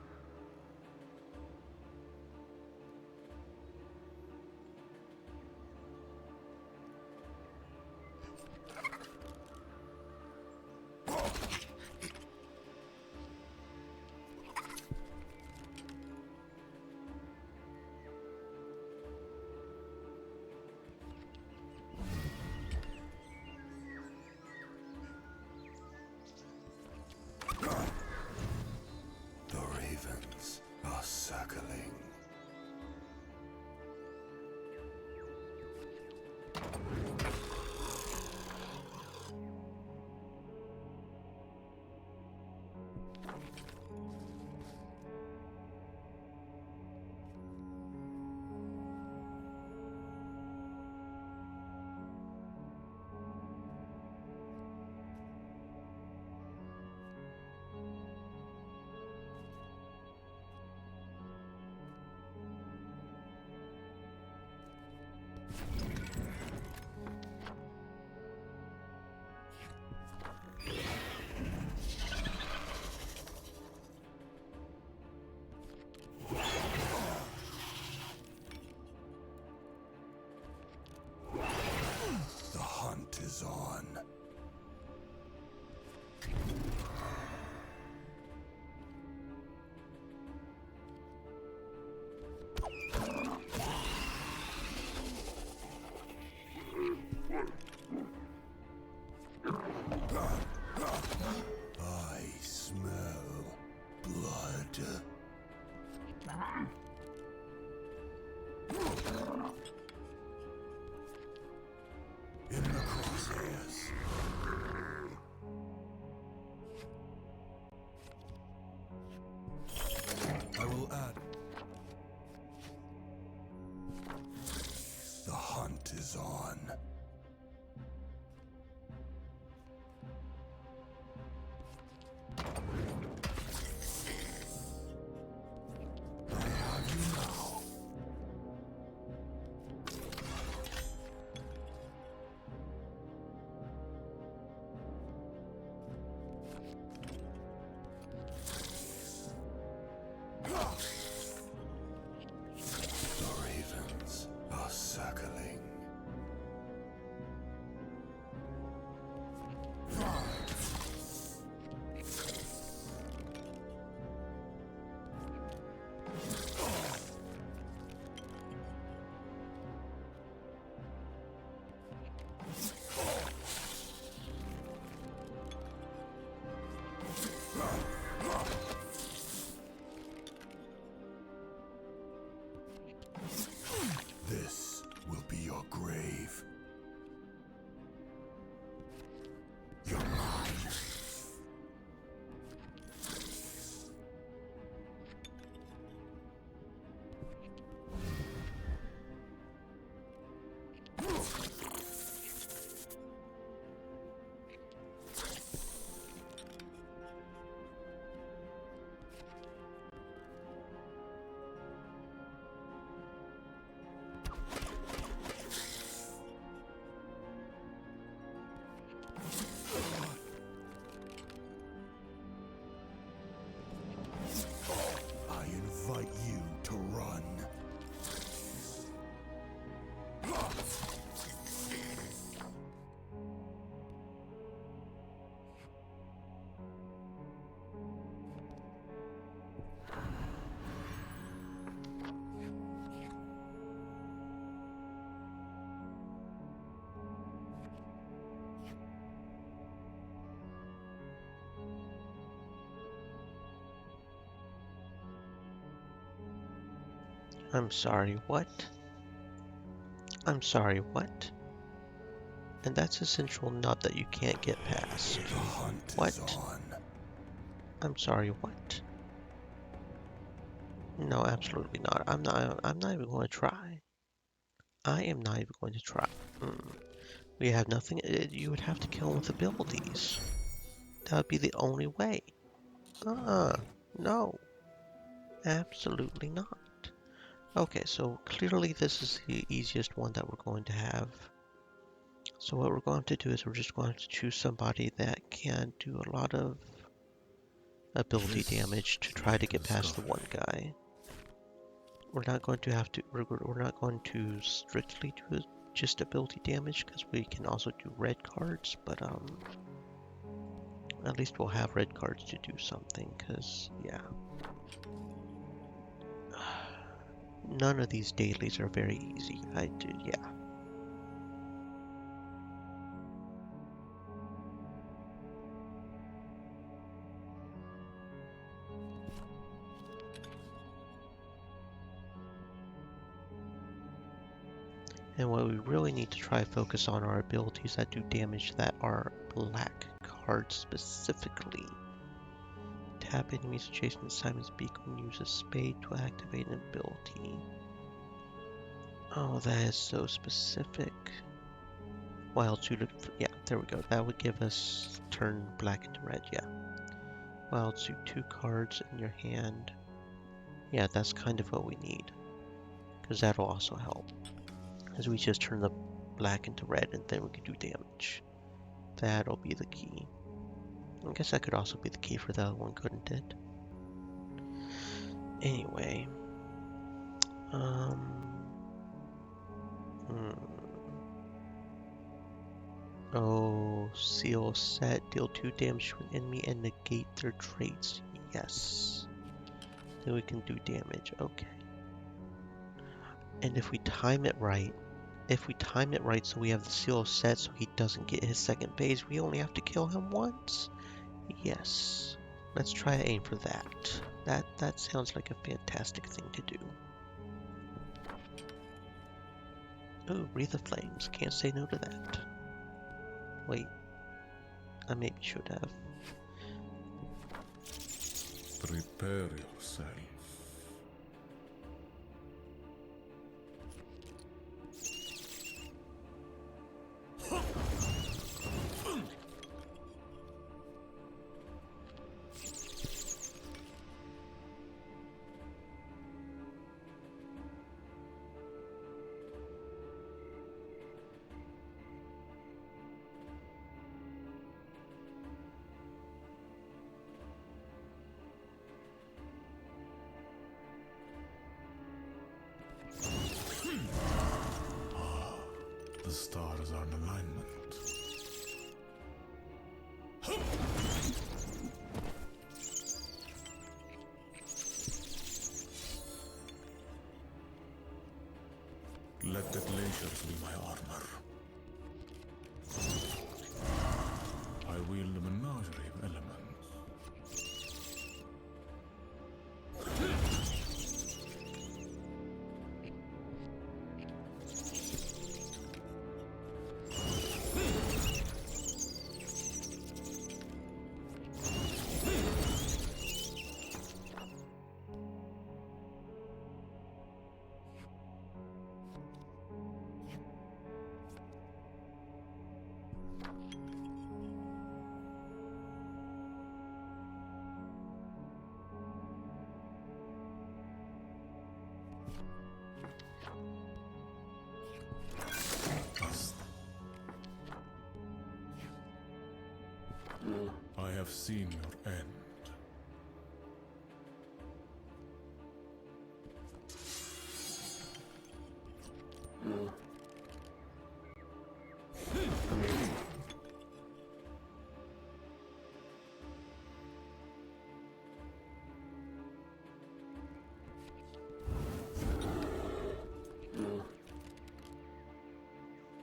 The I'm sorry, what? I'm sorry, what? And that's a central nub that you can't get past. The hunt What? is on. I'm sorry, what? No, absolutely not. I'm not even going to try. I am not even going to try. We have nothing. You would have to kill him with abilities. That would be the only way. No. Absolutely not. Okay, so clearly this is the easiest one that we're going to have. So what we're going to do is we're just going to choose somebody that can do a lot of ability damage to try to get past the one guy. We're not going to have to. We're not going to strictly do just ability damage because we can also do red cards. But at least we'll have red cards to do something. Because yeah, none of these dailies are very easy. Yeah. And what we really need to try focus on are abilities that do damage that are black cards specifically. Tap enemies adjacent to Simon's Beacon, use a spade to activate an ability. Oh, that is so specific. Wild suited, yeah, there we go. That would give us turn black into red, yeah. Wild suit 2 cards in your hand. Yeah, that's kind of what we need. Because that'll also help. As we just turn the black into red and then we can do damage. That'll be the key. I guess that could also be the key for the other one, couldn't it? Anyway. Oh, seal set. Deal 2 damage to an enemy and negate their traits. Yes. Then we can do damage. Okay. And if we time it right, so we have the seal set so he doesn't get his second phase, we only have to kill him once? Yes. Let's try to aim for that. That sounds like a fantastic thing to do. Oh, Wreath of Flames. Can't say no to that. Wait. I maybe should have. Prepare yourself. The stars are in alignment. Let the glaciers be my armor. I wield a menagerie of elements. I have seen your end.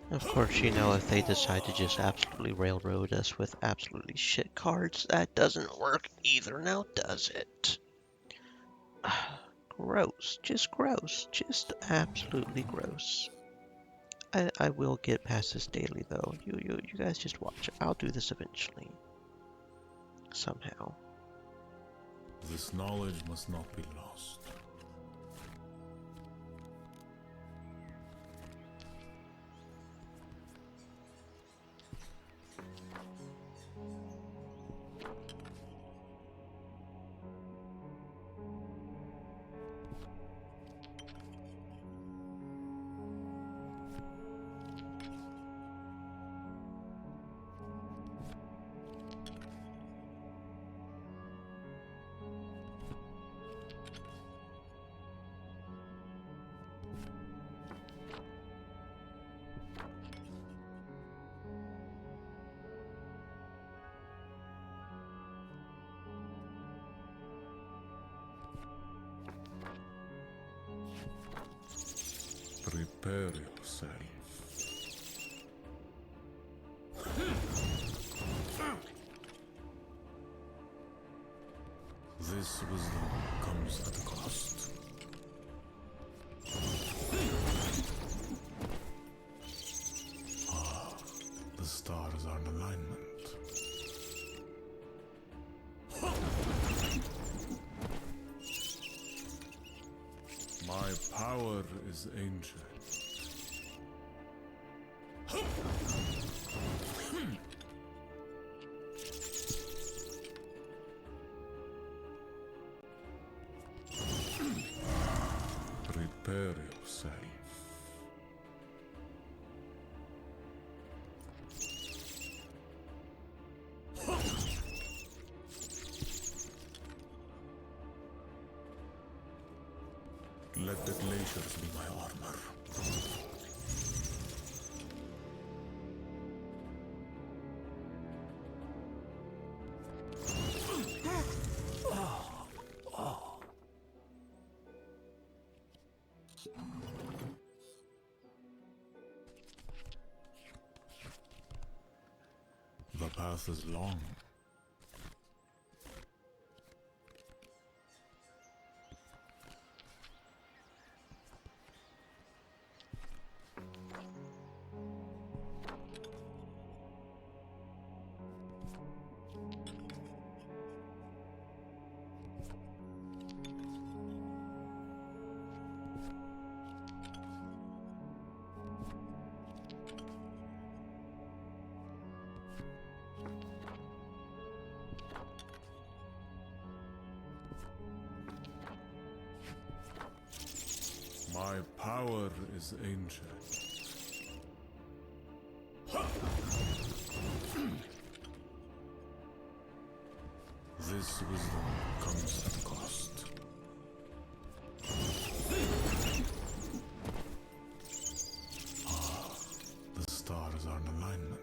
Of course, you know, if they decide to just absolutely railroad us with absolutely shit cards, that doesn't work either now, does it? gross. Just gross. Just absolutely gross. I will get past this daily though. You guys just watch. I'll do this eventually. Somehow. This knowledge must not be lost. Prepare yourself. This wisdom comes at a cost. The stars are in alignment. My power is ancient. Prepare yourself. Let the glaciers be my armor. The path is long. My power is ancient. This wisdom comes at a cost. The stars are in alignment.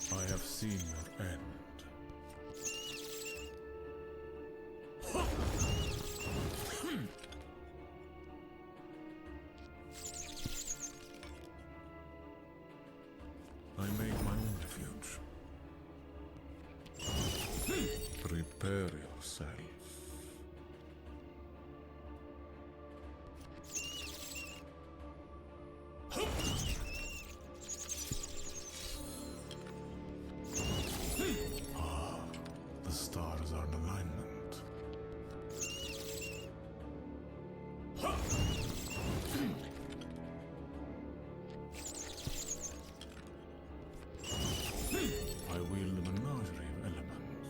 I have seen your end. I made my own refuge. Prepare yourself. The stars are in alignment. I wield a menagerie of elements.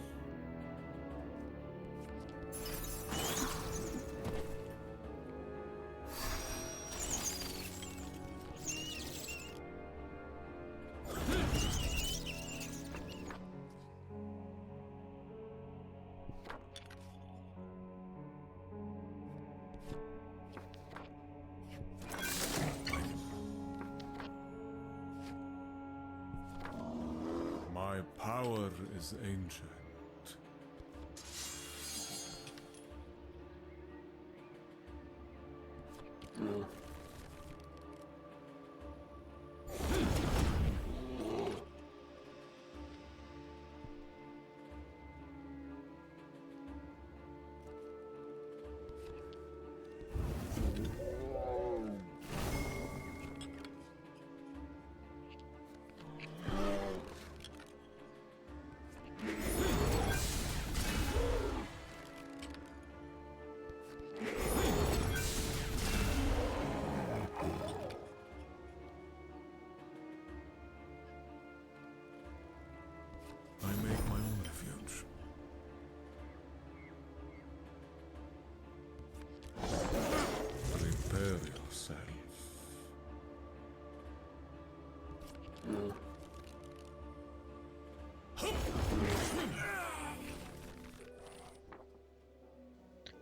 My power is ancient.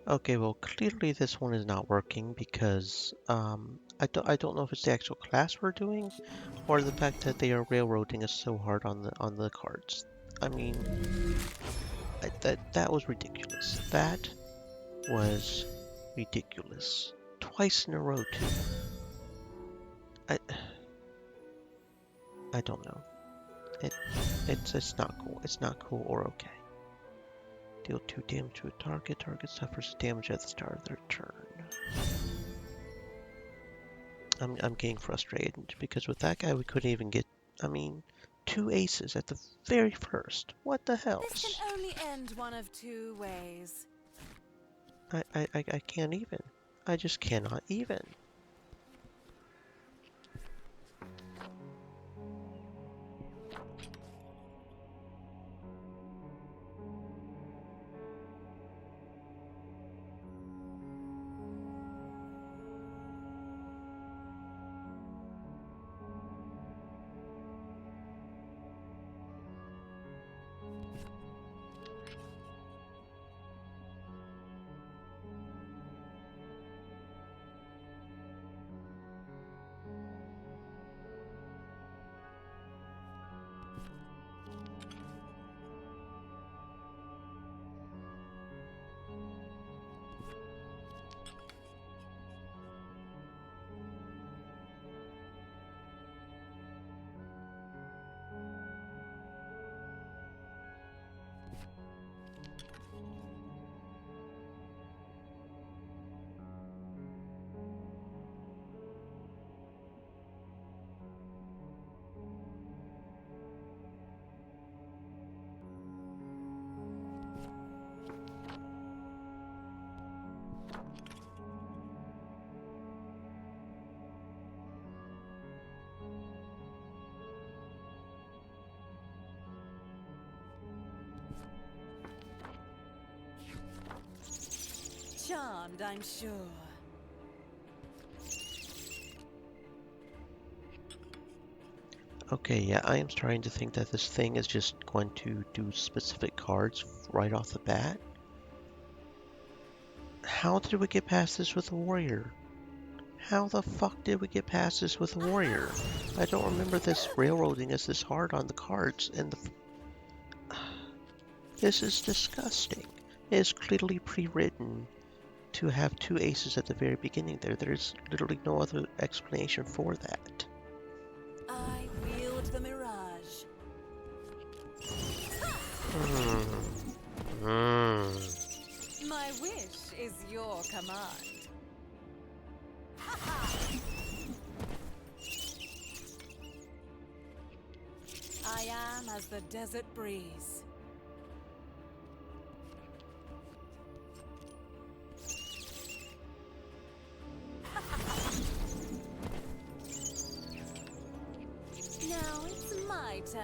Okay, well, clearly this one is not working because I don't know if it's the actual class we're doing or the fact that they are railroading us so hard on the cards. I mean, that was ridiculous. That was ridiculous. Twice in a row too. I I don't know. It's not cool. It's not cool or okay. Deal 2 damage to a target. Target suffers damage at the start of their turn. I'm getting frustrated because with that guy we couldn't even get. I mean, 2 aces at the very first. What the hell? This can only end one of two ways. I can't even. I just cannot even. Charmed, I'm sure. Okay, yeah, I am starting to think that this thing is just going to do specific cards right off the bat. How did we get past this with a warrior? How the fuck did we get past this with a warrior? I don't remember this railroading us this hard on the cards, and this is disgusting. It is clearly pre-written to have 2 aces at the very beginning there. There's literally no other explanation for that. I wield the mirage. My wish is your command. I am as the desert breeze. Now it's my turn.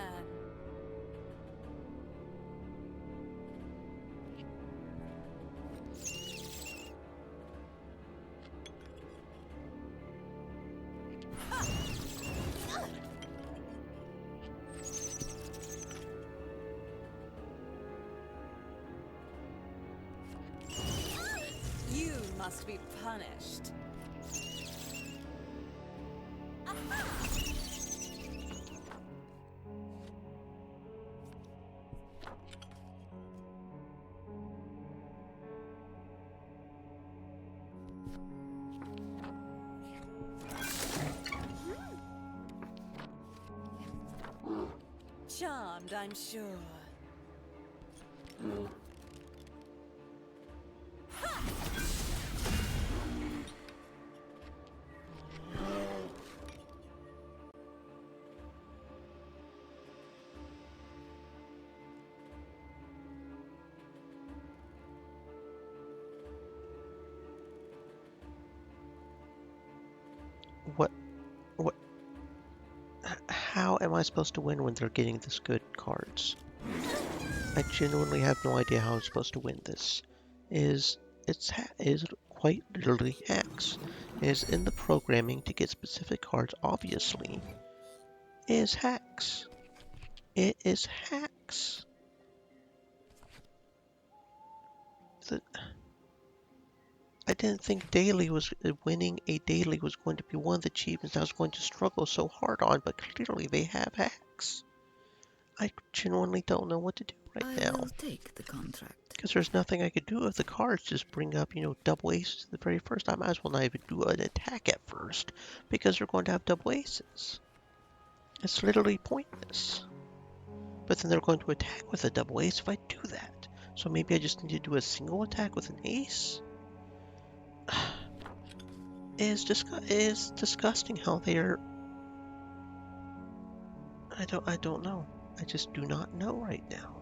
You must be punished. Charmed, I'm sure. What? How am I supposed to win when they're getting this good cards? I genuinely have no idea how I'm supposed to win this. Is quite literally hacks. It is in the programming to get specific cards, obviously. It is hacks. It is hacks. didn't think daily was winning a daily was going to be one of the achievements I was going to struggle so hard on, but clearly they have hacks. I genuinely don't know what to do right now. I will take the contract. Because there's nothing I could do if the cards just bring up, double aces the very first. I might as well not even do an attack at first, because they're going to have double aces. It's literally pointless. But then they're going to attack with a double ace if I do that. So maybe I just need to do a single attack with an ace? It is disgusting how they are... I don't know. I just do not know right now.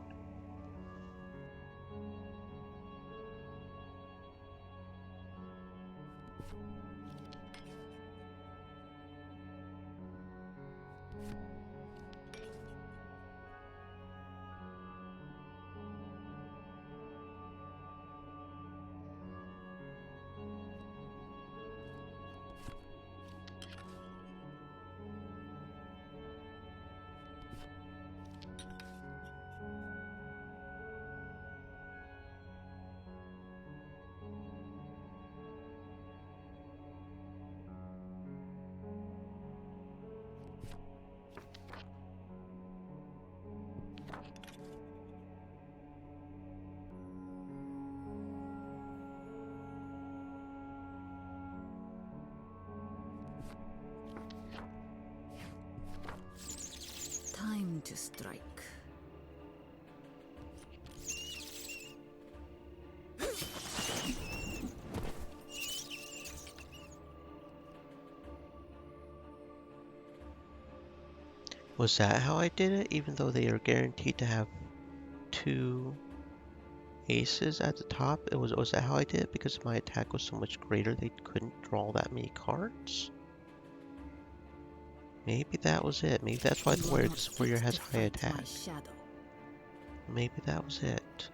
Time to strike. Was that how I did it? Even though they are guaranteed to have 2 aces at the top? Was that how I did it? Because my attack was so much greater they couldn't draw that many cards? Maybe that was it. Maybe that's why the warrior has high attack. Maybe that was it.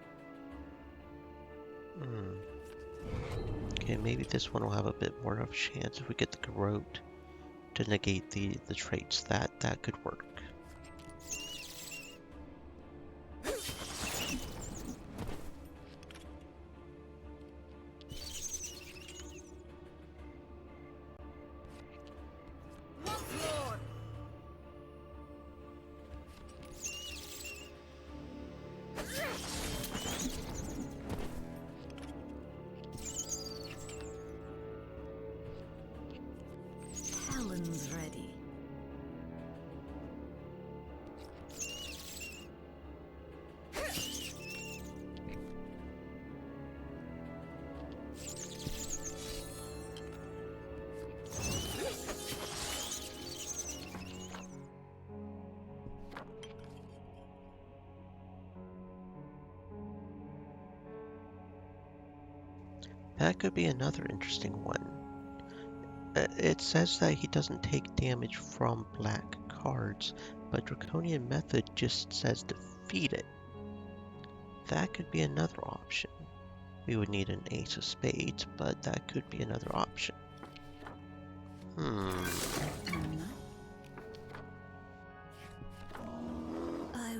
Okay, maybe this one will have a bit more of a chance if we get the Garrote to negate the traits. That could work. Talon's ready. That could be another interesting one. It says that he doesn't take damage from black cards, but Draconian Method just says defeat it. That could be another option. We would need an ace of spades, but that could be another option. I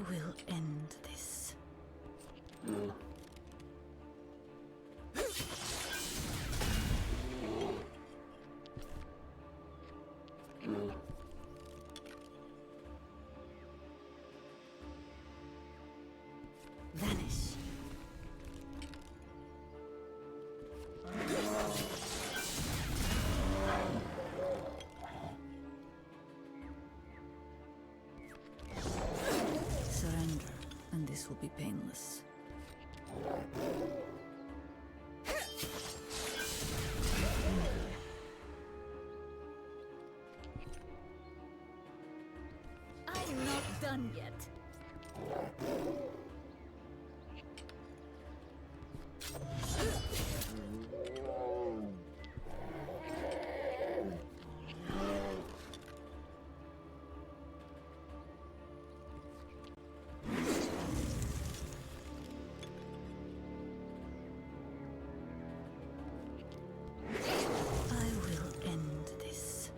will end this. Vanish. Surrender, and this will be painless. I'm not done yet. I will end this.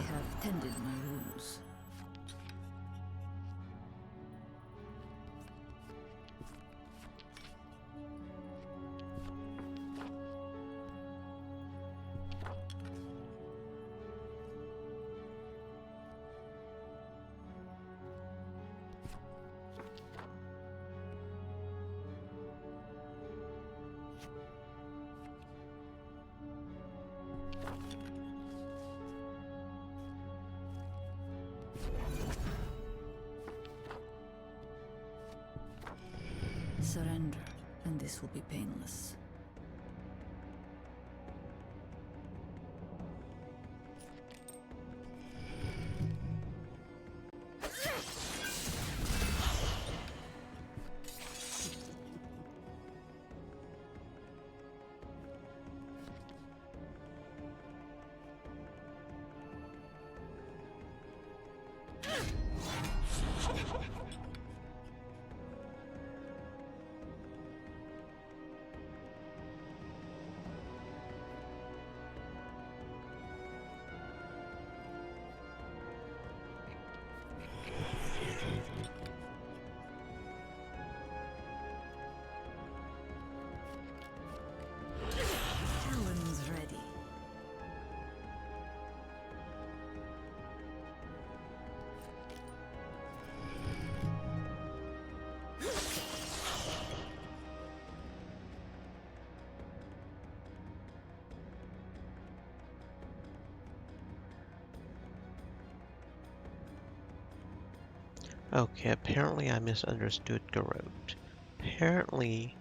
have tended my wounds. Surrender, and this will be painless. Okay, apparently I misunderstood Garrote. Apparently,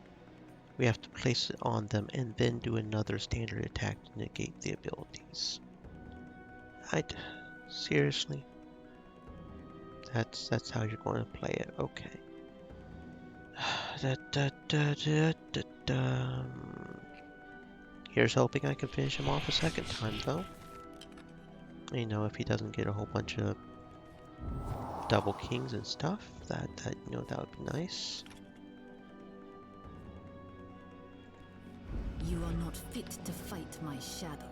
we have to place it on them and then do another standard attack to negate the abilities. Seriously? That's how you're going to play it. Okay. Here's hoping I can finish him off a second time, though. You know, if he doesn't get a whole bunch of double kings and stuff, that would be nice. You are not fit to fight my shadow.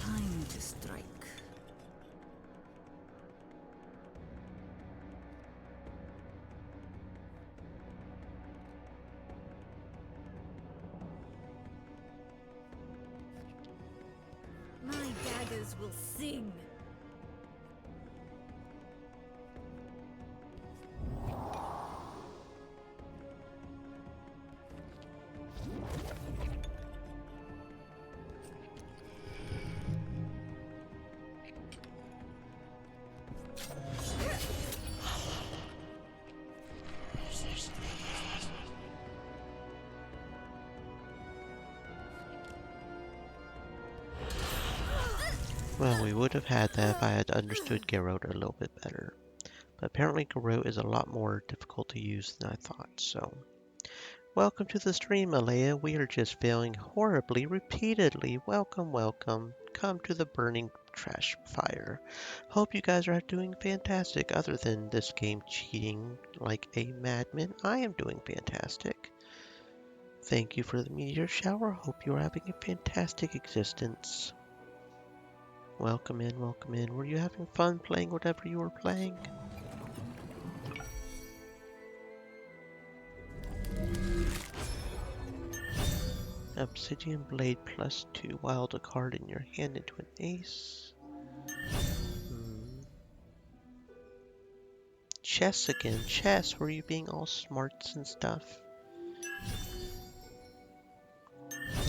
Time to strike. My daggers will sing. Well, we would have had that if I had understood Garrote a little bit better. But apparently Garrote is a lot more difficult to use than I thought, so... Welcome to the stream, Alea. We are just failing horribly, repeatedly. Welcome, welcome. Come to the burning trash fire. Hope you guys are doing fantastic. Other than this game cheating like a madman, I am doing fantastic. Thank you for the meteor shower. Hope you are having a fantastic existence. Welcome in, welcome in. Were you having fun playing whatever you were playing? Obsidian Blade +2. Wild a card in your hand into an ace. Chess again. Chess, were you being all smarts and stuff?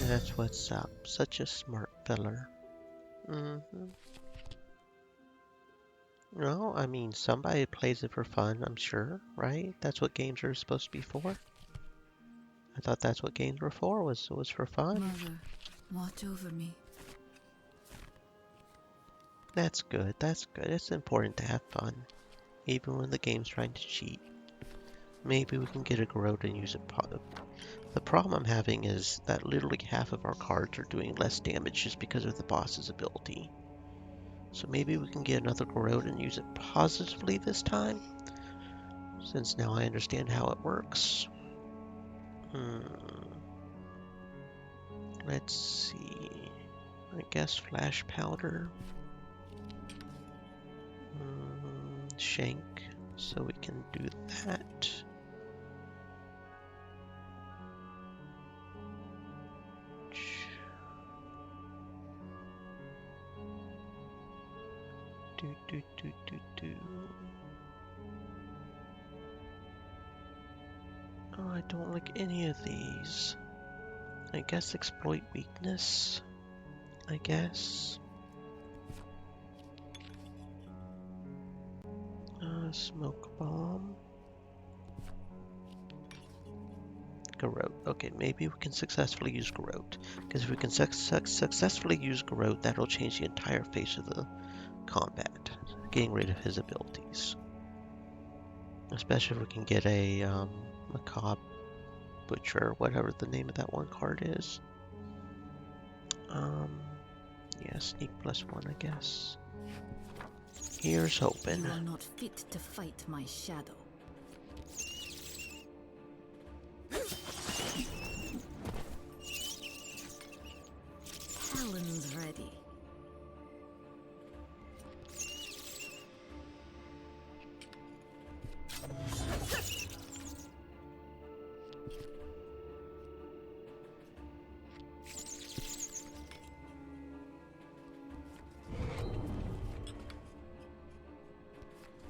That's what's up. Such a smart feller. No, I mean, somebody plays it for fun, I'm sure, right? That's what games are supposed to be for. thought that's what games were for, was for fun. Mother, watch over me. That's good, that's good. It's important to have fun, even when the game's trying to cheat. Maybe we can get a Garrote and use it. The problem I'm having is that literally half of our cards are doing less damage just because of the boss's ability. So maybe we can get another Garrote and use it positively this time, since now I understand how it works. Let's see. I guess Flash Powder. Shank, so we can do that. Oh, I don't like any of these. I guess exploit weakness. I guess. Smoke bomb. Garrote. Okay, maybe we can successfully use Garrote. Because if we can successfully use Garrote, that'll change the entire face of the combat, getting rid of his abilities. Especially if we can get a Macabre Butcher, whatever the name of that one card is. Yeah, sneak +1, I guess. Here's hoping. You are not fit to fight my shadow. Talons ready.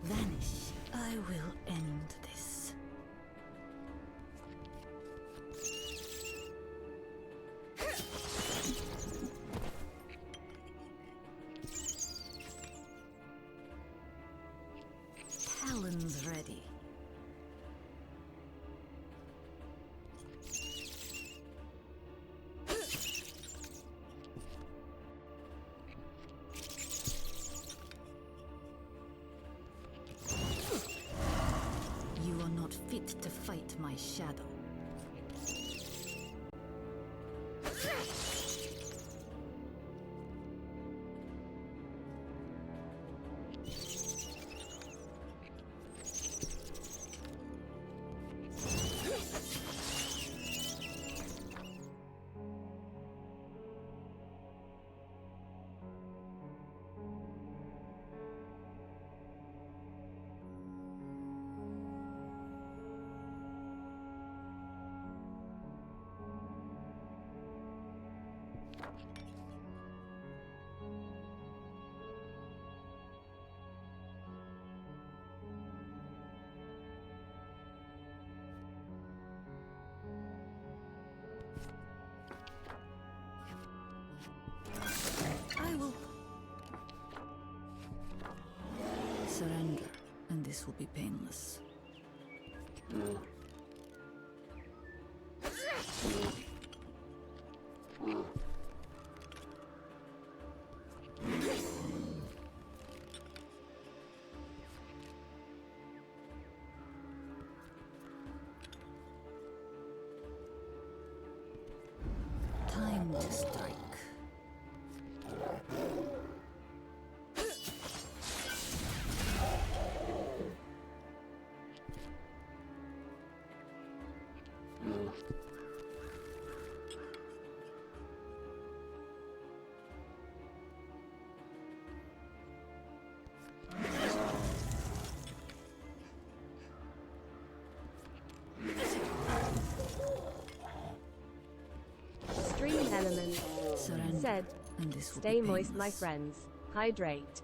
Vanish. I will end this. Talons ready. You are not fit to fight my shadow. I will surrender, and this will be painless. Time to strike. Stream element. Surrender, Said. and this will Stay be moist, my painless. friends. Hydrate.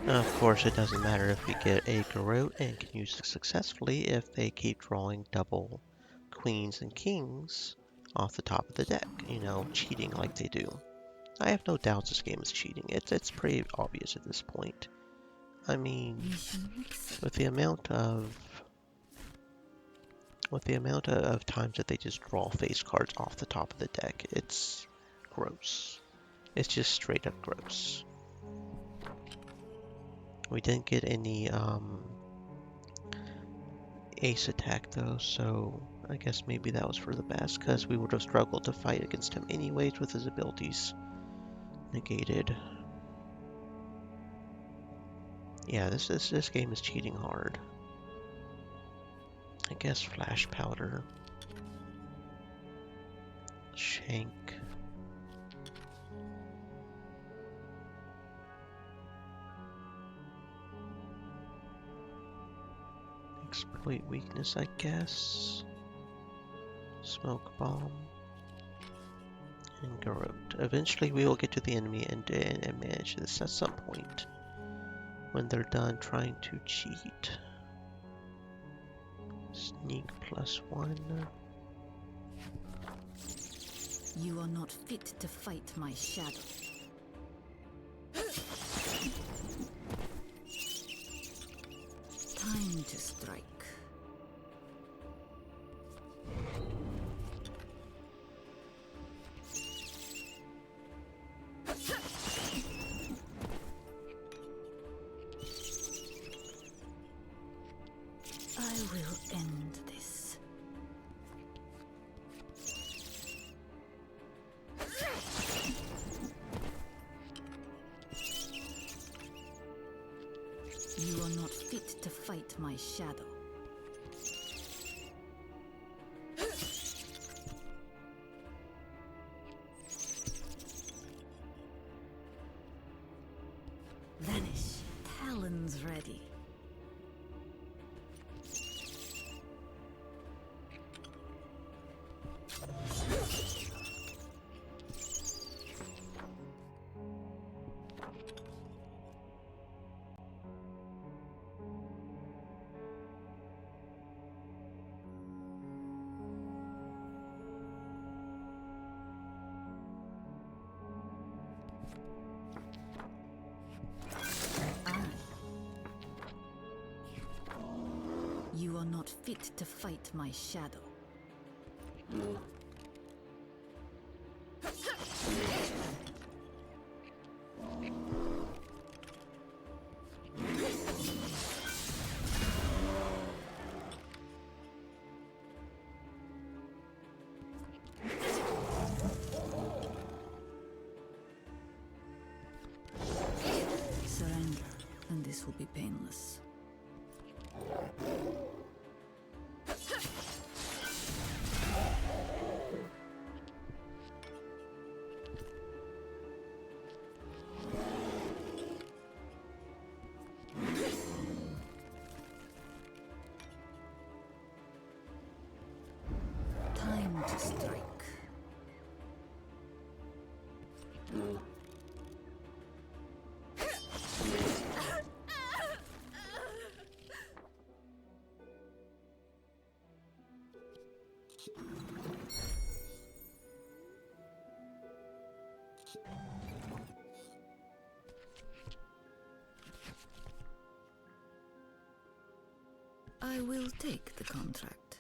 Of course, it doesn't matter if we get a Garrote and can use it successfully if they keep drawing double queens and kings off the top of the deck, you know, cheating like they do. I have no doubts this game is cheating. It's pretty obvious at this point. I mean, with the amount of times that they just draw face cards off the top of the deck, it's gross. It's just straight up gross. We didn't get any ace attack though, so I guess maybe that was for the best, because we would have struggled to fight against him anyways with his abilities negated. Yeah, this game is cheating hard. I guess Flash Powder, Shank. Exploit weakness, I guess. Smoke Bomb. And Garrote. Eventually we will get to the enemy and manage this at some point when they're done trying to cheat. Sneak +1. You are not fit to fight my shadow. Time to strike. I will end this. You are not fit to fight my shadow. Vanish. Talons ready. You are not fit to fight my shadow. Surrender, and this will be painless. Time to strike. I will take the contract.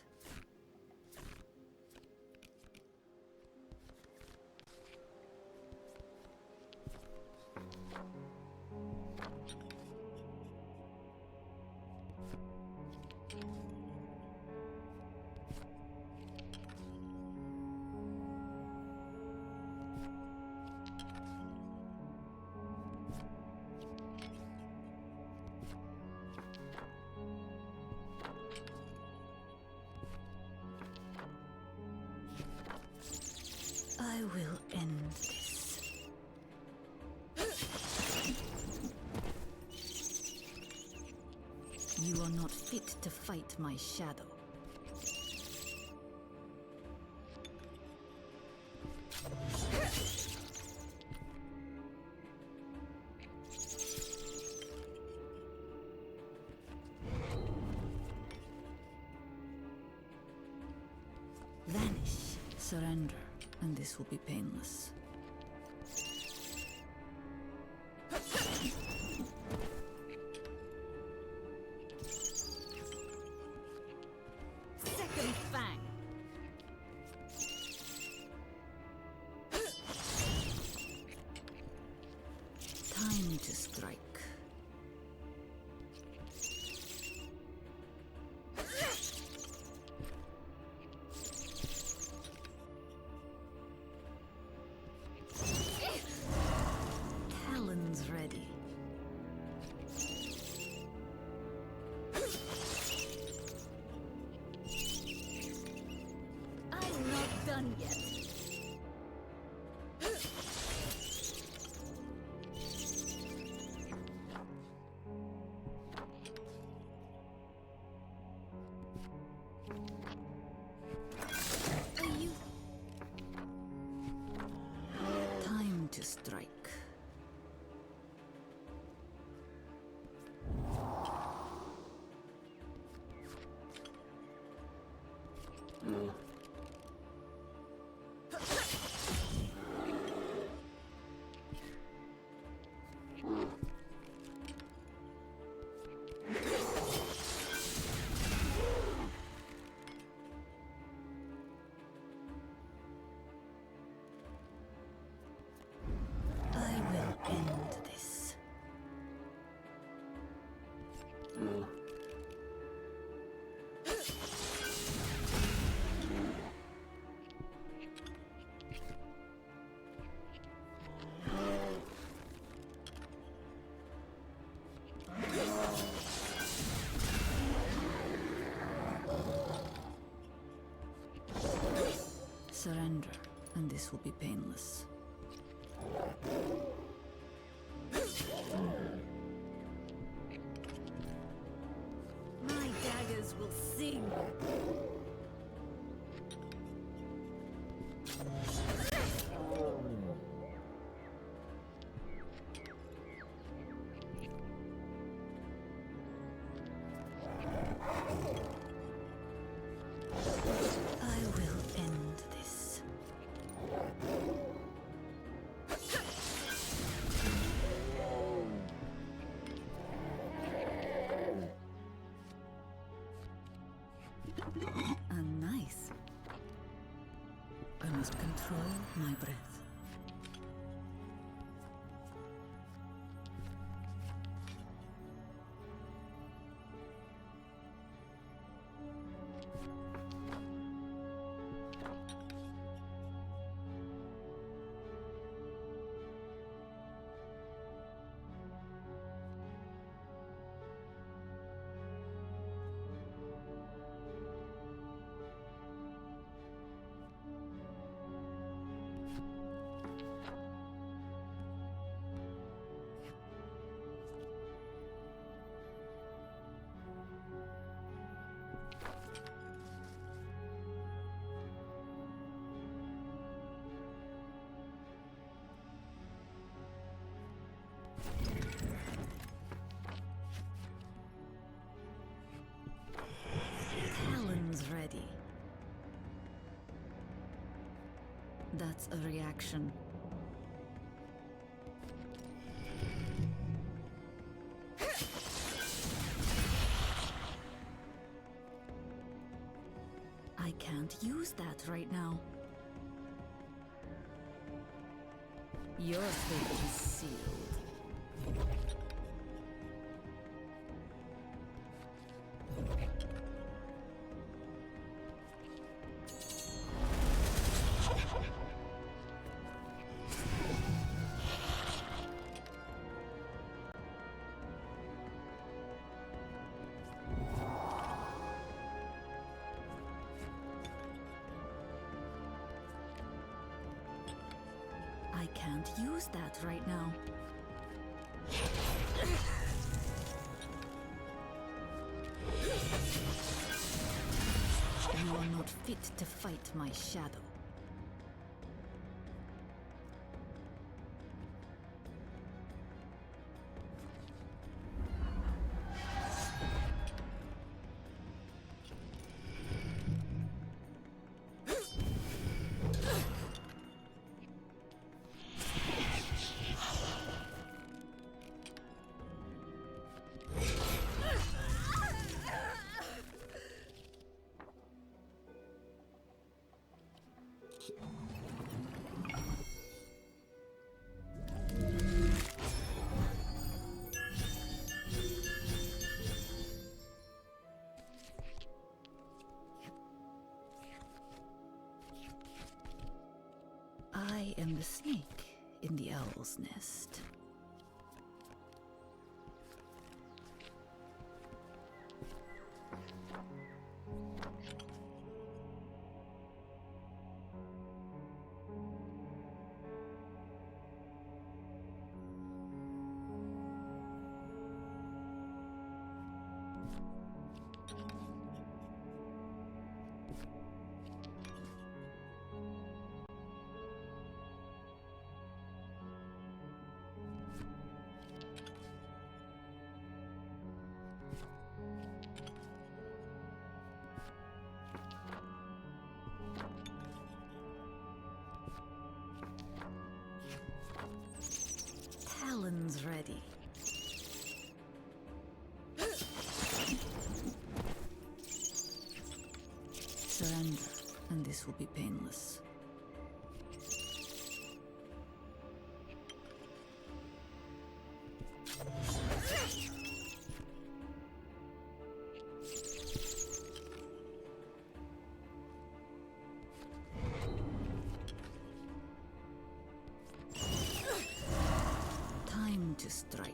I will end this. You are not fit to fight my shadow. Surrender, and this will be painless. Second fang. Time to strike. Talon's ready. I'm not done yet. Are you? Time to strike. I will end this. Surrender, and this will be painless. My daggers will sing. I will end this. Nice. I must control my breath. Talon's ready. That's a reaction. I can't use that right now. Your fate is sealed. I can't use that right now. You are not fit to fight my shadow. a snake in the owl's nest. Talon's ready. Surrender, and this will be painless. Time to strike.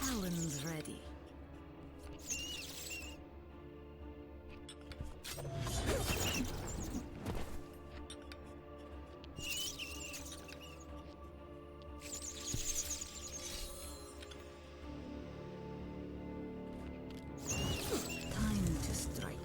Talon's ready. Time to strike.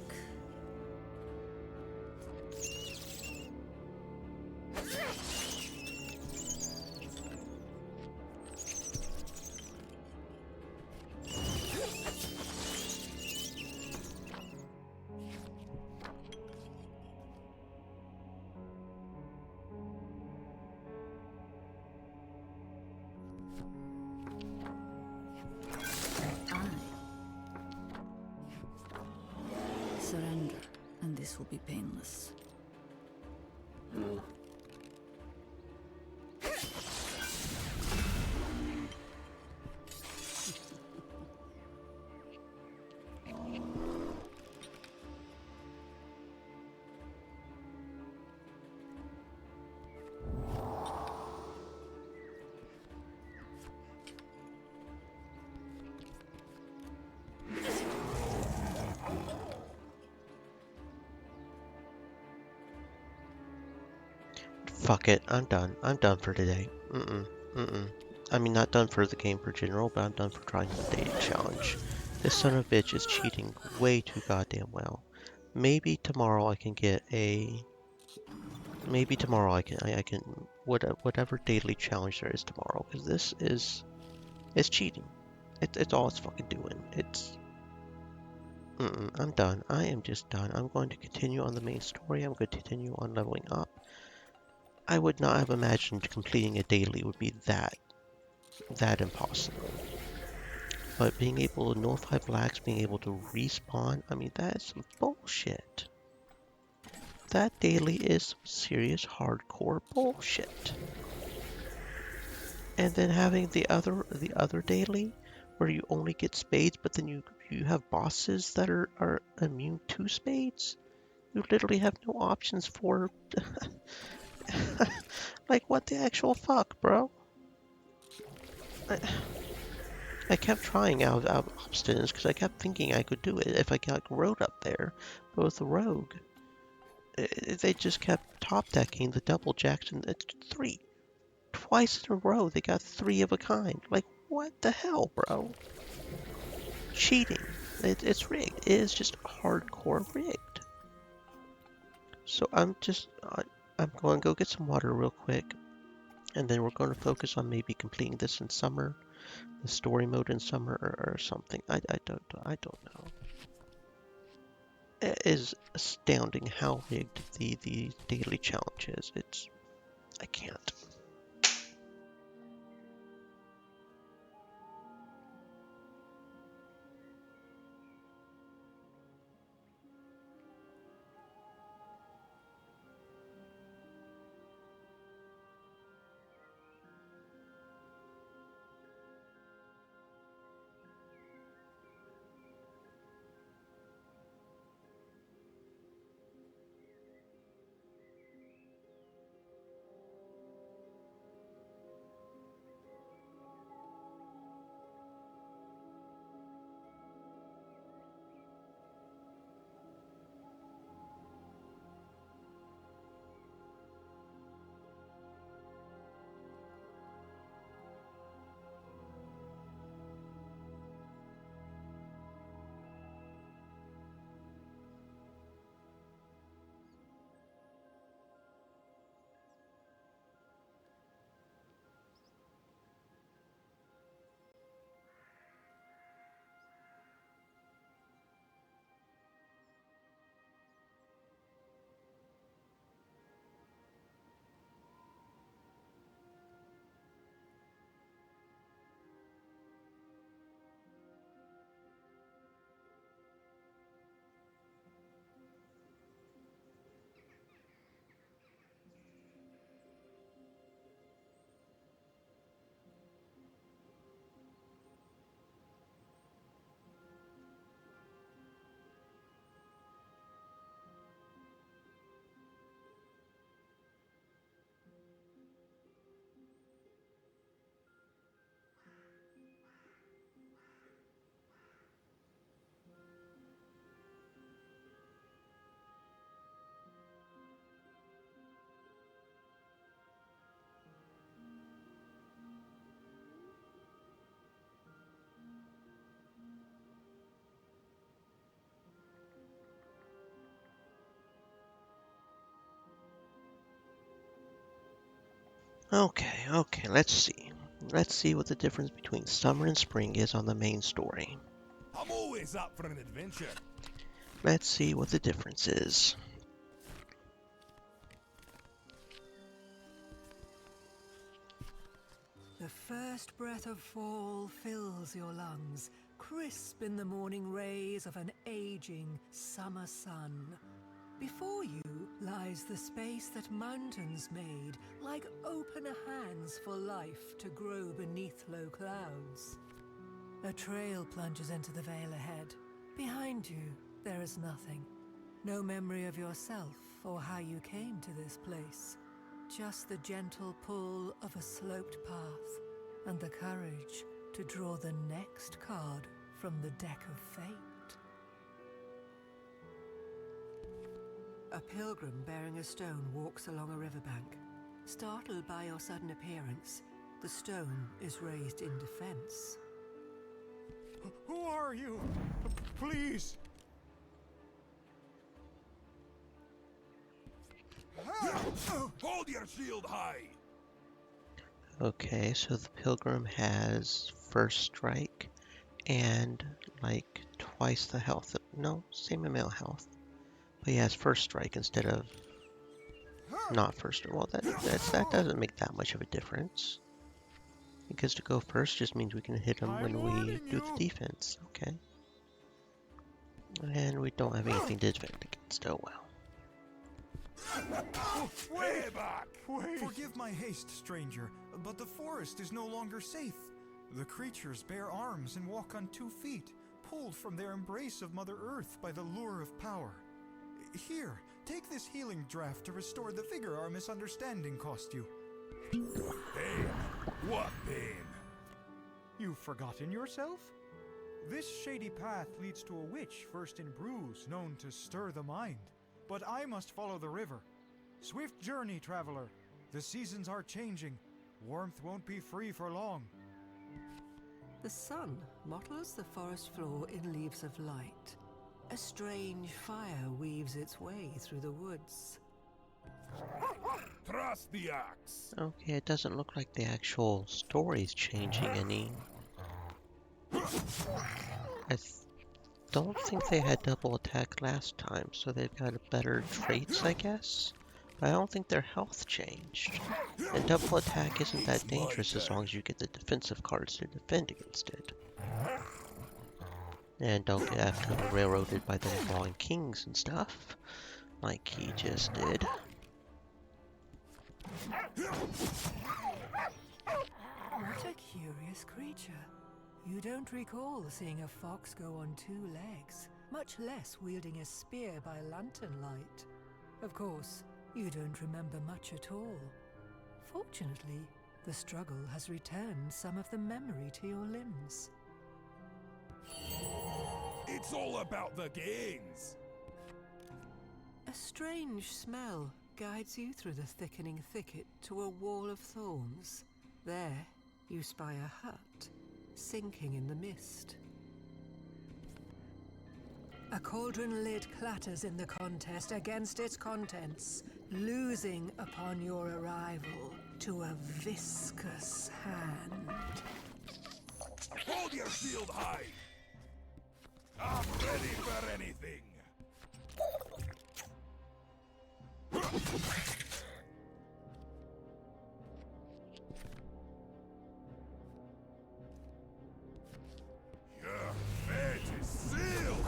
Surrender, and this will be painless. Fuck it, I'm done. I'm done for today. I mean, not done for the game for general, but I'm done for trying the dating challenge. This son of a bitch is cheating way too goddamn well. Maybe tomorrow I can get a... Maybe tomorrow I can whatever daily challenge there is tomorrow, because this is... It's cheating. It's all it's fucking doing. It's... I'm done. I am just done. I'm going to continue on the main story. I'm going to continue on leveling up. I would not have imagined completing a daily would be that impossible. But being able to notify blacks, being able to respawn, I mean, that is some bullshit. That daily is some serious hardcore bullshit. And then having the other daily where you only get spades, but then you have bosses that are immune to spades. You literally have no options for like, what the actual fuck, bro? I kept trying out of obstinance because I kept thinking I could do it if I got Rogue up there. But with the Rogue, they just kept top decking the double jacks and it's 3. Twice in a row, they got 3 of a kind. Like, what the hell, bro? Cheating. It's rigged. It is just hardcore rigged. So I'm going to go get some water real quick, and then we're going to focus on maybe completing this in summer, the story mode in summer, or something. I don't know. It is astounding how rigged the daily challenge is. I can't. Okay, let's see. Let's see what the difference between summer and spring is on the main story. I'm always up for an adventure. Let's see what the difference is. The first breath of fall fills your lungs, crisp in the morning rays of an aging summer sun. Before you lies the space that mountains made, like open hands for life to grow beneath low clouds. A trail plunges into the vale ahead. Behind you, there is nothing. No memory of yourself or how you came to this place. Just the gentle pull of a sloped path, and the courage to draw the next card from the deck of fate. A pilgrim bearing a stone walks along a riverbank. Startled by your sudden appearance, the stone is raised in defense. Who are you? Please! Hold your shield high! Okay, so the pilgrim has first strike and like twice the health. No, same amount of health. But he has first strike instead of not first. Well, that doesn't make that much of a difference. Because to go first just means we can hit him when we do the defense. Okay. And we don't have anything to defend against. Oh well. Way back! Forgive my haste, stranger, but the forest is no longer safe. The creatures bear arms and walk on 2 feet, pulled from their embrace of Mother Earth by the lure of power. Here, take this healing draft to restore the vigor our misunderstanding cost you. Pain? What pain? You've forgotten yourself? This shady path leads to a witch versed in brews known to stir the mind. But I must follow the river. Swift journey, traveler. The seasons are changing. Warmth won't be free for long. The sun mottles the forest floor in leaves of light. A strange fire weaves its way through the woods. Trust the axe. Okay, it doesn't look like the actual story's changing any. I don't think they had double attack last time, so they've got better traits, I guess. But I don't think their health changed. And double attack isn't that dangerous as long as you get the defensive cards to defend against it. And don't get absolutely railroaded by them drawing kings and stuff, like he just did. What a curious creature. You don't recall seeing a fox go on 2 legs, much less wielding a spear by lantern light. Of course, you don't remember much at all. Fortunately, the struggle has returned some of the memory to your limbs. It's all about the gains. A strange smell guides you through the thickening thicket to a wall of thorns. There, you spy a hut, sinking in the mist. A cauldron lid clatters in the contest against its contents, losing upon your arrival to a viscous hand. Hold your shield high! I'm ready for anything! Your fate is sealed!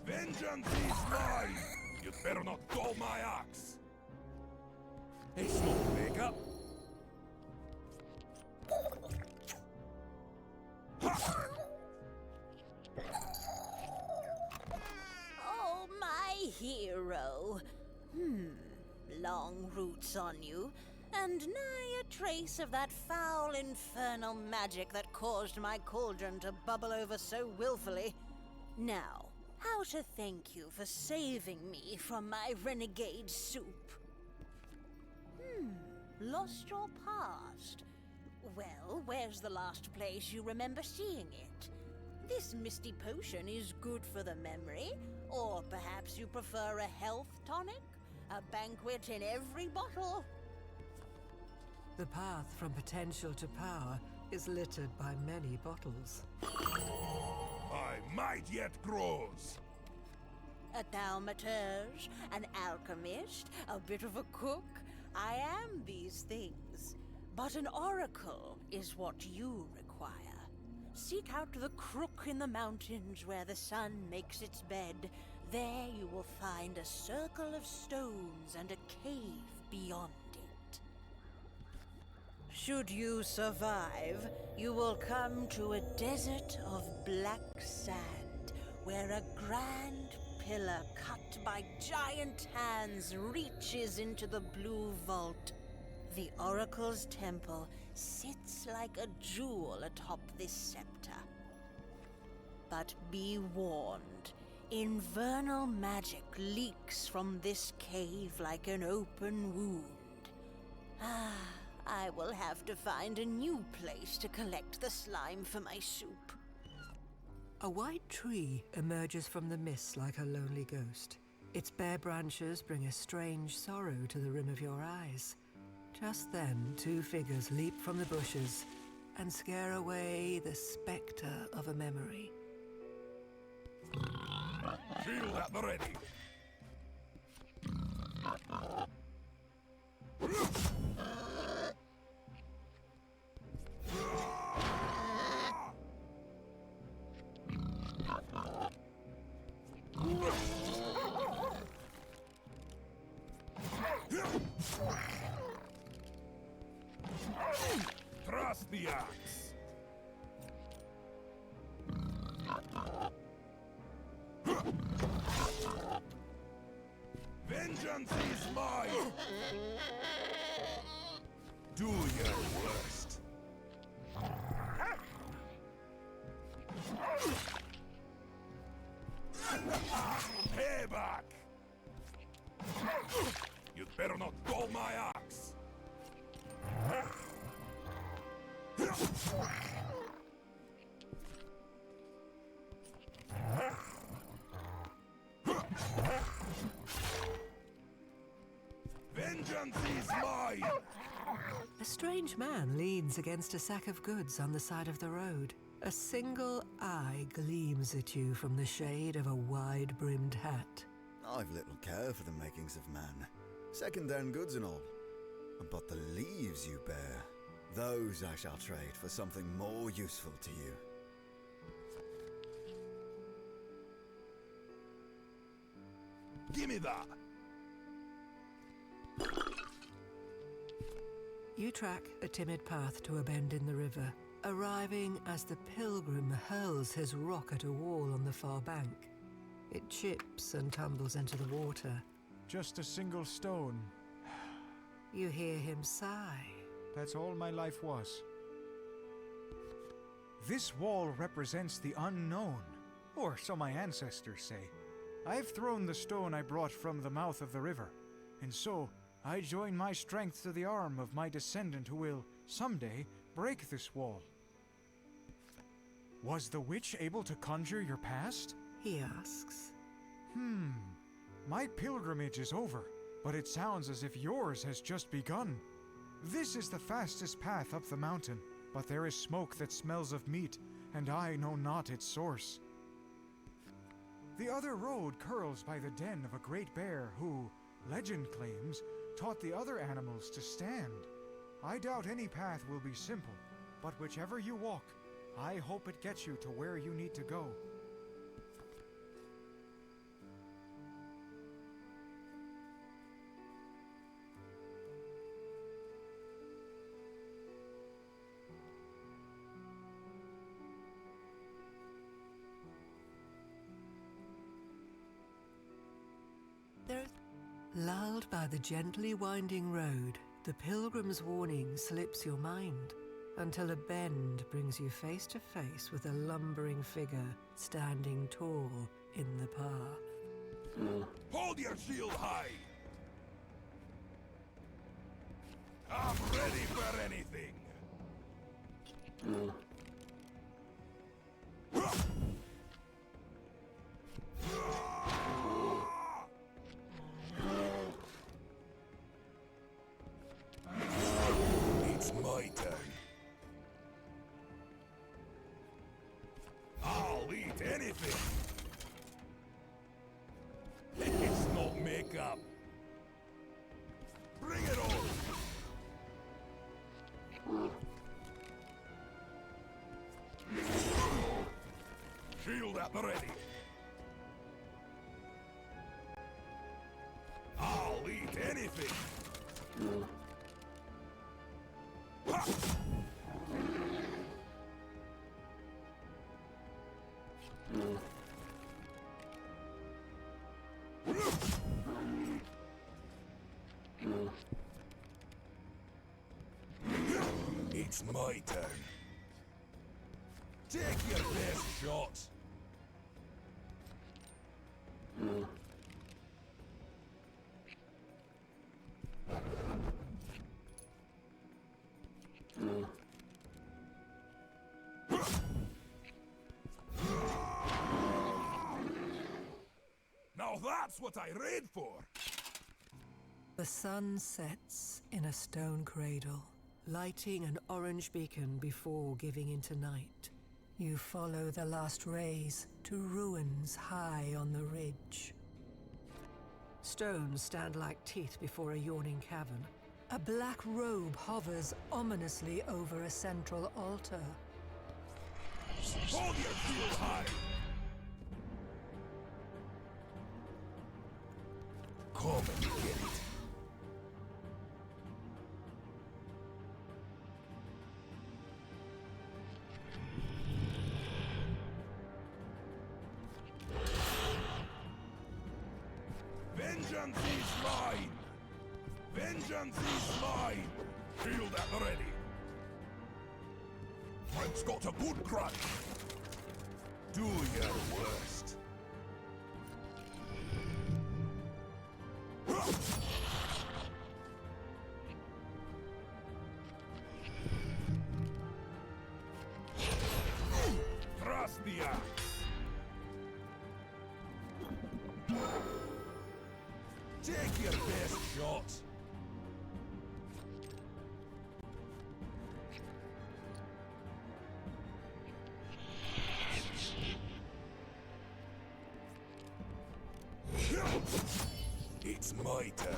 Vengeance is mine! You'd better not dull my axe! Hey, smoke maker! Oh, my hero. Long roots on you, and nigh a trace of that foul infernal magic that caused my cauldron to bubble over so willfully. Now, how to thank you for saving me from my renegade soup? Lost your past? Well, where's the last place you remember seeing it? This misty potion is good for the memory, or perhaps you prefer a health tonic? A banquet in every bottle? The path from potential to power is littered by many bottles. My might yet grows. A thaumaturge, an alchemist, a bit of a cook. I am these things. But an oracle is what you require. Seek out the crook in the mountains where the sun makes its bed. There you will find a circle of stones and a cave beyond it. Should you survive, you will come to a desert of black sand, where a grand pillar cut by giant hands reaches into the blue vault. The Oracle's temple sits like a jewel atop this scepter. But be warned, infernal magic leaks from this cave like an open wound. I will have to find a new place to collect the slime for my soup. A white tree emerges from the mist like a lonely ghost. Its bare branches bring a strange sorrow to the rim of your eyes. Just then, two figures leap from the bushes and scare away the spectre of a memory. Shield at the ready. Trust the axe. Vengeance is mine. Do your worst. Payback. You'd better not dull my axe. Vengeance is mine! A strange man leans against a sack of goods on the side of the road. A single eye gleams at you from the shade of a wide-brimmed hat. I've little care for the makings of man, second-hand goods and all. But the leaves you bear, those I shall trade for something more useful to you. Give me that! You track a timid path to a bend in the river, arriving as the pilgrim hurls his rock at a wall on the far bank. It chips and tumbles into the water. Just a single stone. You hear him sigh. That's all my life was. This wall represents the unknown, or so my ancestors say. I've thrown the stone I brought from the mouth of the river, and so I join my strength to the arm of my descendant who will, someday, break this wall. Was the witch able to conjure your past? He asks. My pilgrimage is over, but it sounds as if yours has just begun. This is the fastest path up the mountain, but there is smoke that smells of meat, and I know not its source. The other road curls by the den of a great bear who, legend claims, taught the other animals to stand. I doubt any path will be simple, but whichever you walk, I hope it gets you to where you need to go. Lulled by the gently winding road, the pilgrim's warning slips your mind, until a bend brings you face to face with a lumbering figure standing tall in the path. Hold your shield high! I'm ready for anything! eat anything! It's not makeup! Bring it on! Shield at the ready! I'll eat anything! Ha! It's my turn. Take your best shot. Now that's what I raid for! The sun sets in a stone cradle, lighting an orange beacon before giving into night. You follow the last rays to ruins high on the ridge. Stones stand like teeth before a yawning cavern. A black robe hovers ominously over a central altar. Hold your shield high! Come and get it. Vengeance is mine! Vengeance is mine! Shield at the ready! Frank's got a good crunch! Do your worst! Thrust the axe! Take your best shot! It's my turn.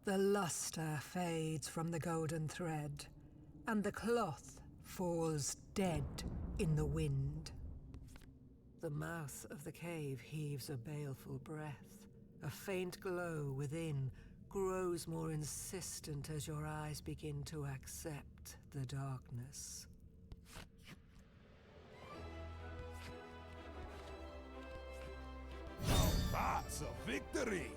The luster fades from the golden thread, and the cloth falls dead in the wind. The mouth of the cave heaves a baleful breath. A faint glow within grows more insistent as your eyes begin to accept the darkness. Now that's a victory!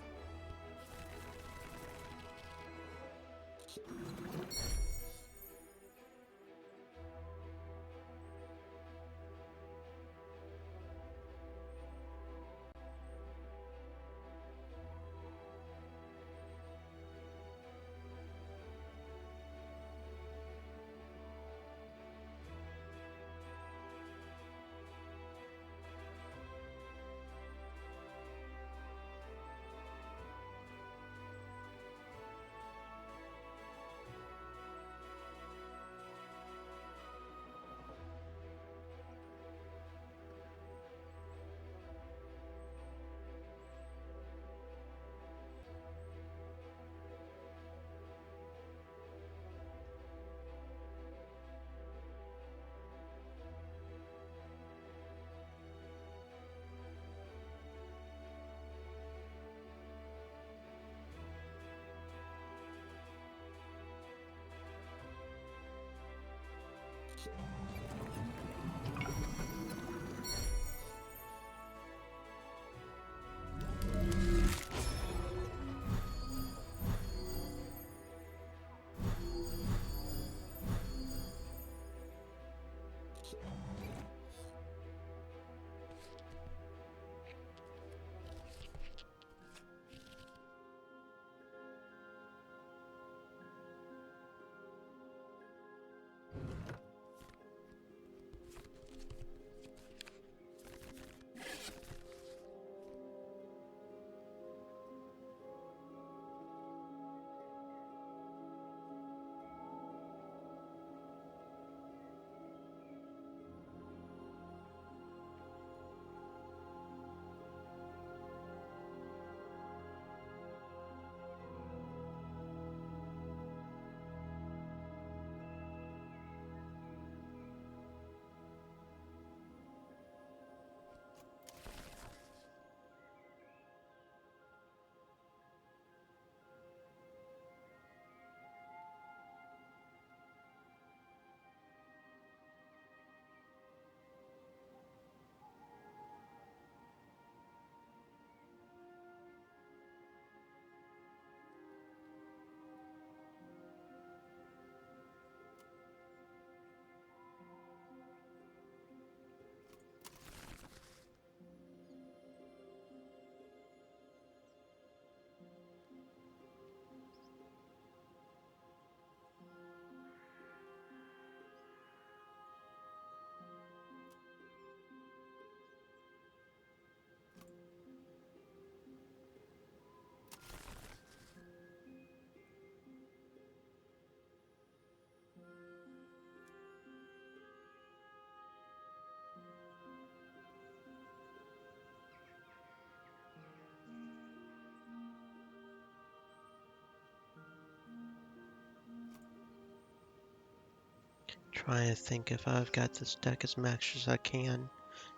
Trying to think if I've got this deck as maxed as I can.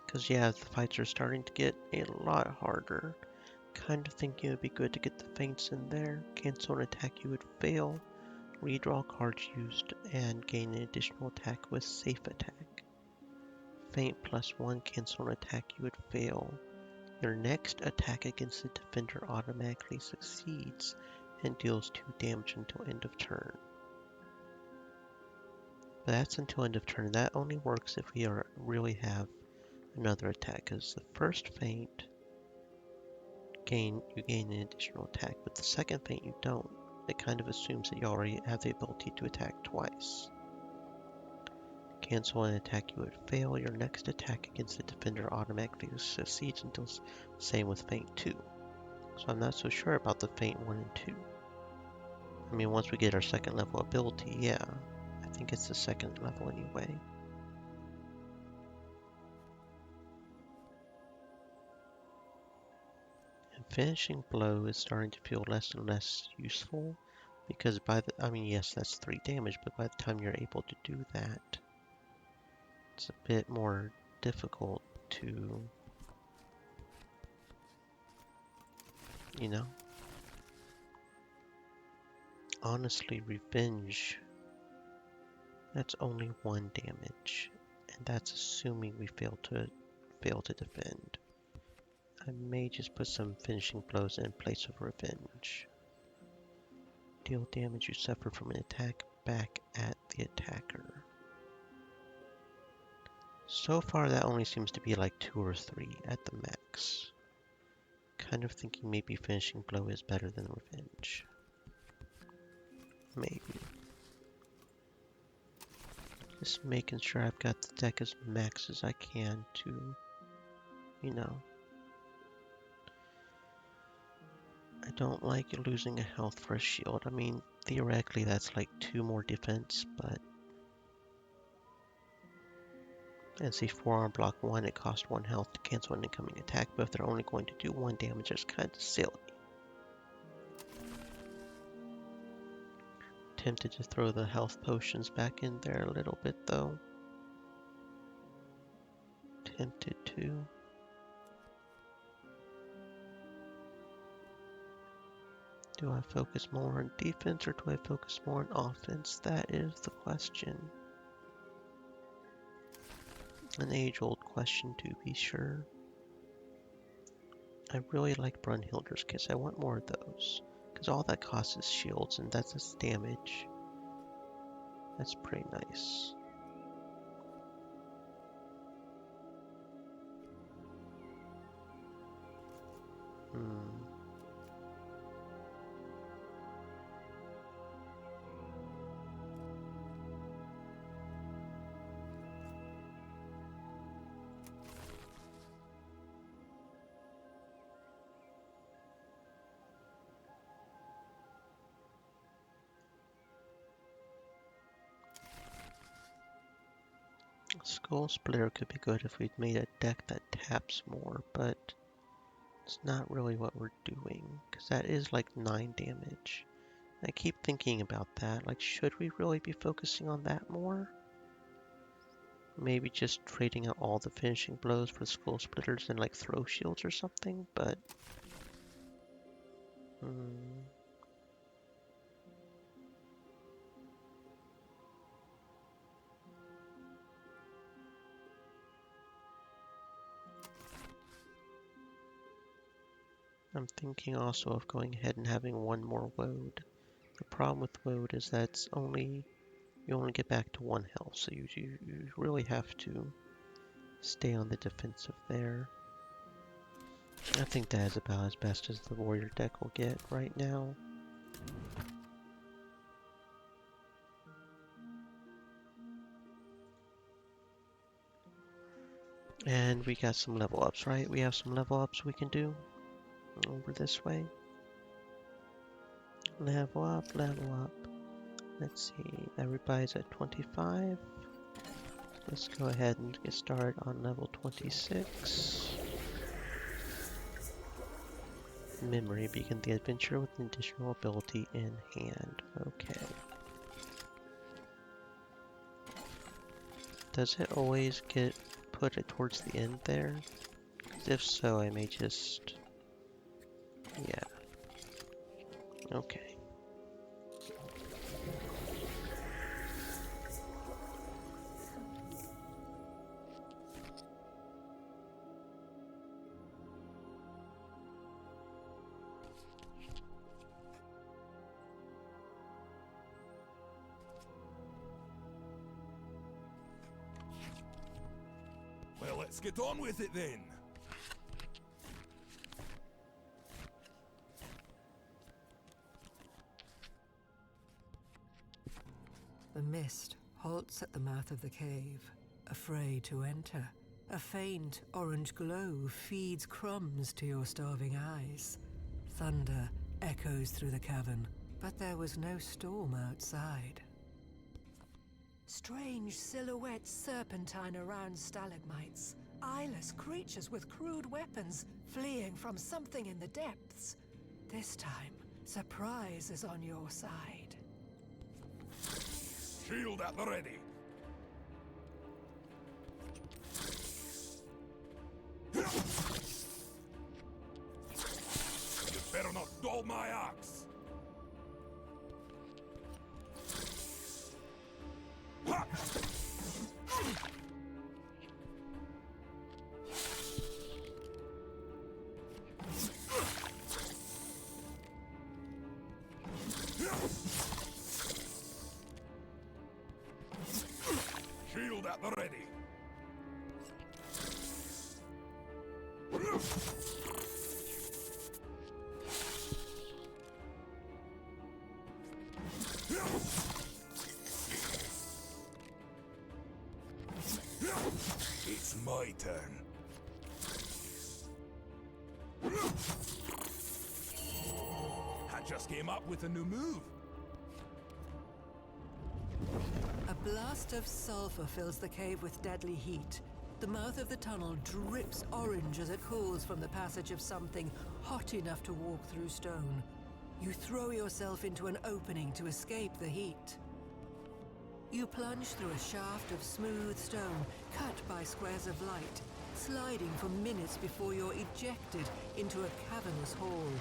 Because yeah, the fights are starting to get a lot harder. Kind of thinking it would be good to get the feints in there. Cancel an attack you would fail. Redraw cards used and gain an additional attack with safe attack. Feint +1, cancel an attack you would fail. Your next attack against the defender automatically succeeds and deals 2 damage until end of turn. But that's until end of turn. That only works if we really have another attack, because the first feint you gain an additional attack, but the second feint you don't. It kind of assumes that you already have the ability to attack twice. Cancel an attack you would fail. Your next attack against the defender automatically succeeds until same with feint 2. So I'm not so sure about the feint 1 and 2. I mean, once we get our second level ability, yeah. I think it's the second level anyway. And finishing blow is starting to feel less and less useful because I mean, yes, that's 3 damage, but by the time you're able to do that, it's a bit more difficult to, you know. Honestly, revenge, that's only 1 damage, and that's assuming we fail to defend. I may just put some finishing blows in place of revenge. Deal damage you suffer from an attack back at the attacker. So far that only seems to be like 2 or 3 at the max. Kind of thinking maybe finishing blow is better than revenge. Maybe. Just making sure I've got the deck as max as I can to, you know. I don't like losing a health for a shield. I mean, theoretically that's like 2 more defense, but as a forearm block 1, it costs 1 health to cancel an incoming attack, but if they're only going to do 1 damage, it's kind of silly. Tempted to throw the health potions back in there a little bit though. Tempted to. Do I focus more on defense or do I focus more on offense? That is the question. An age-old question to be sure. I really like Brunhilde's Kiss. I want more of those. Because all that costs is shields and that's its damage. That's pretty nice. Skull Splitter could be good if we'd made a deck that taps more, but it's not really what we're doing, because that is like 9 damage. I keep thinking about that, like should we really be focusing on that more? Maybe just trading out all the finishing blows for Skull Splitters and like throw shields or something, but I'm thinking also of going ahead and having 1 more woad. The problem with woad is that you only get back to 1 health, so you really have to stay on the defensive there. I think that is about as best as the warrior deck will get right now. And we got some level ups, right? We have some level ups we can do. Over this way. Level up, level up. Let's see, everybody's at 25. Let's go ahead and get started on level 26. Memory, begin the adventure with an additional ability in hand. Okay. Does it always get put it towards the end there? 'Cause if so, I may just... Yeah. Okay. Well, let's get on with it then. The mist halts at the mouth of the cave, afraid to enter. A faint orange glow feeds crumbs to your starving eyes. Thunder echoes through the cavern, but there was no storm outside. Strange silhouettes serpentine around stalagmites. Eyeless creatures with crude weapons fleeing from something in the depths. This time, surprise is on your side. Shield at the ready. You better not dull my axe. Ha! Shield at the ready. It's my turn. I just came up with a new move. A blast of sulfur fills the cave with deadly heat. The mouth of the tunnel drips orange as it cools from the passage of something hot enough to walk through stone. You throw yourself into an opening to escape the heat. You plunge through a shaft of smooth stone, cut by squares of light, sliding for minutes before you're ejected into a cavernous hall.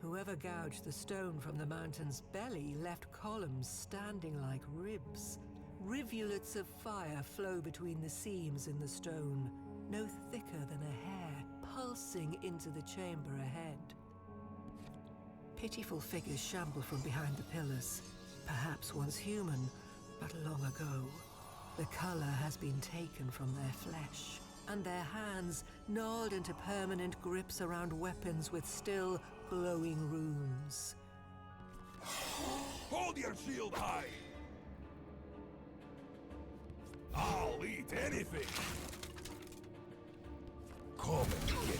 Whoever gouged the stone from the mountain's belly left columns standing like ribs. Rivulets of fire flow between the seams in the stone, no thicker than a hair, pulsing into the chamber ahead. Pitiful figures shamble from behind the pillars, perhaps once human, but long ago. The color has been taken from their flesh, and their hands gnawed into permanent grips around weapons with still glowing runes. Hold your shield high! I'll eat anything! Come and get it!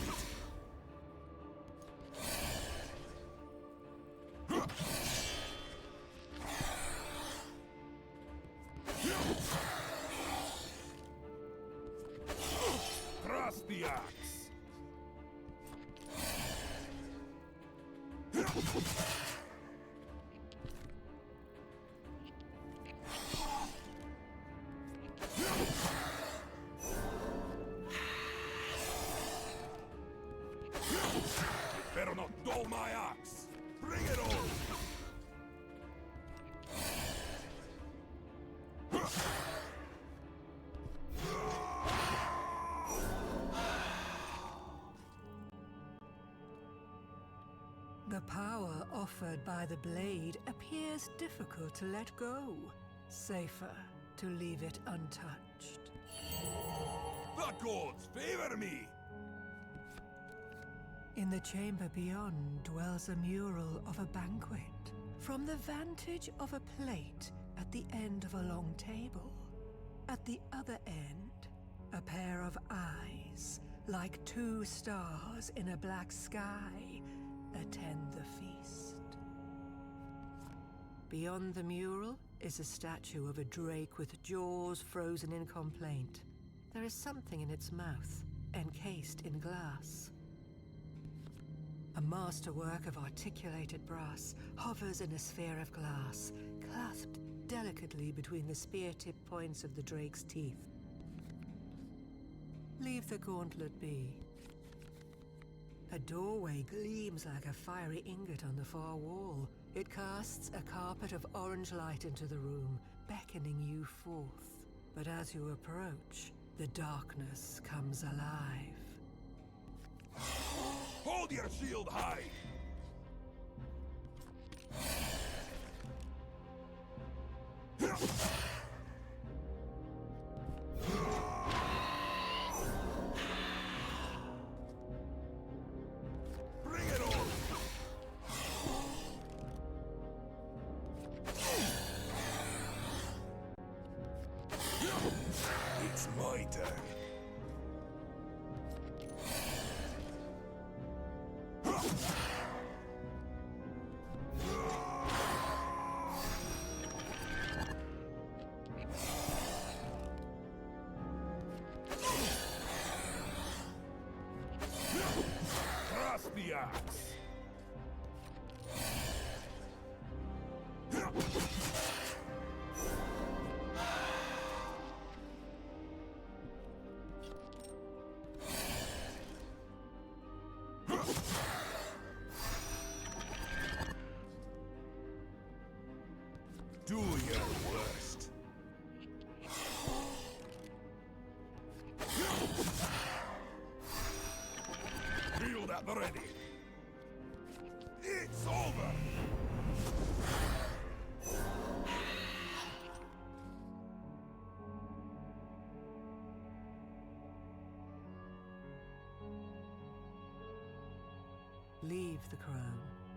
Thrust the axe! Better not dull my axe! Bring it on! The power offered by the blade appears difficult to let go. Safer to leave it untouched. The gods favor me! In the chamber beyond dwells a mural of a banquet. From the vantage of a plate at the end of a long table. At the other end, a pair of eyes, like two stars in a black sky, attend the feast. Beyond the mural is a statue of a drake with jaws frozen in complaint. There is something in its mouth, encased in glass. A masterwork of articulated brass hovers in a sphere of glass, clasped delicately between the spear-tip points of the drake's teeth. Leave the gauntlet be. A doorway gleams like a fiery ingot on the far wall. It casts a carpet of orange light into the room, beckoning you forth. But as you approach, the darkness comes alive. Hold your shield high! Bring it on! It's my turn. Grasp the axe. Do your worst. Shield at the ready. It's over. Leave the crown.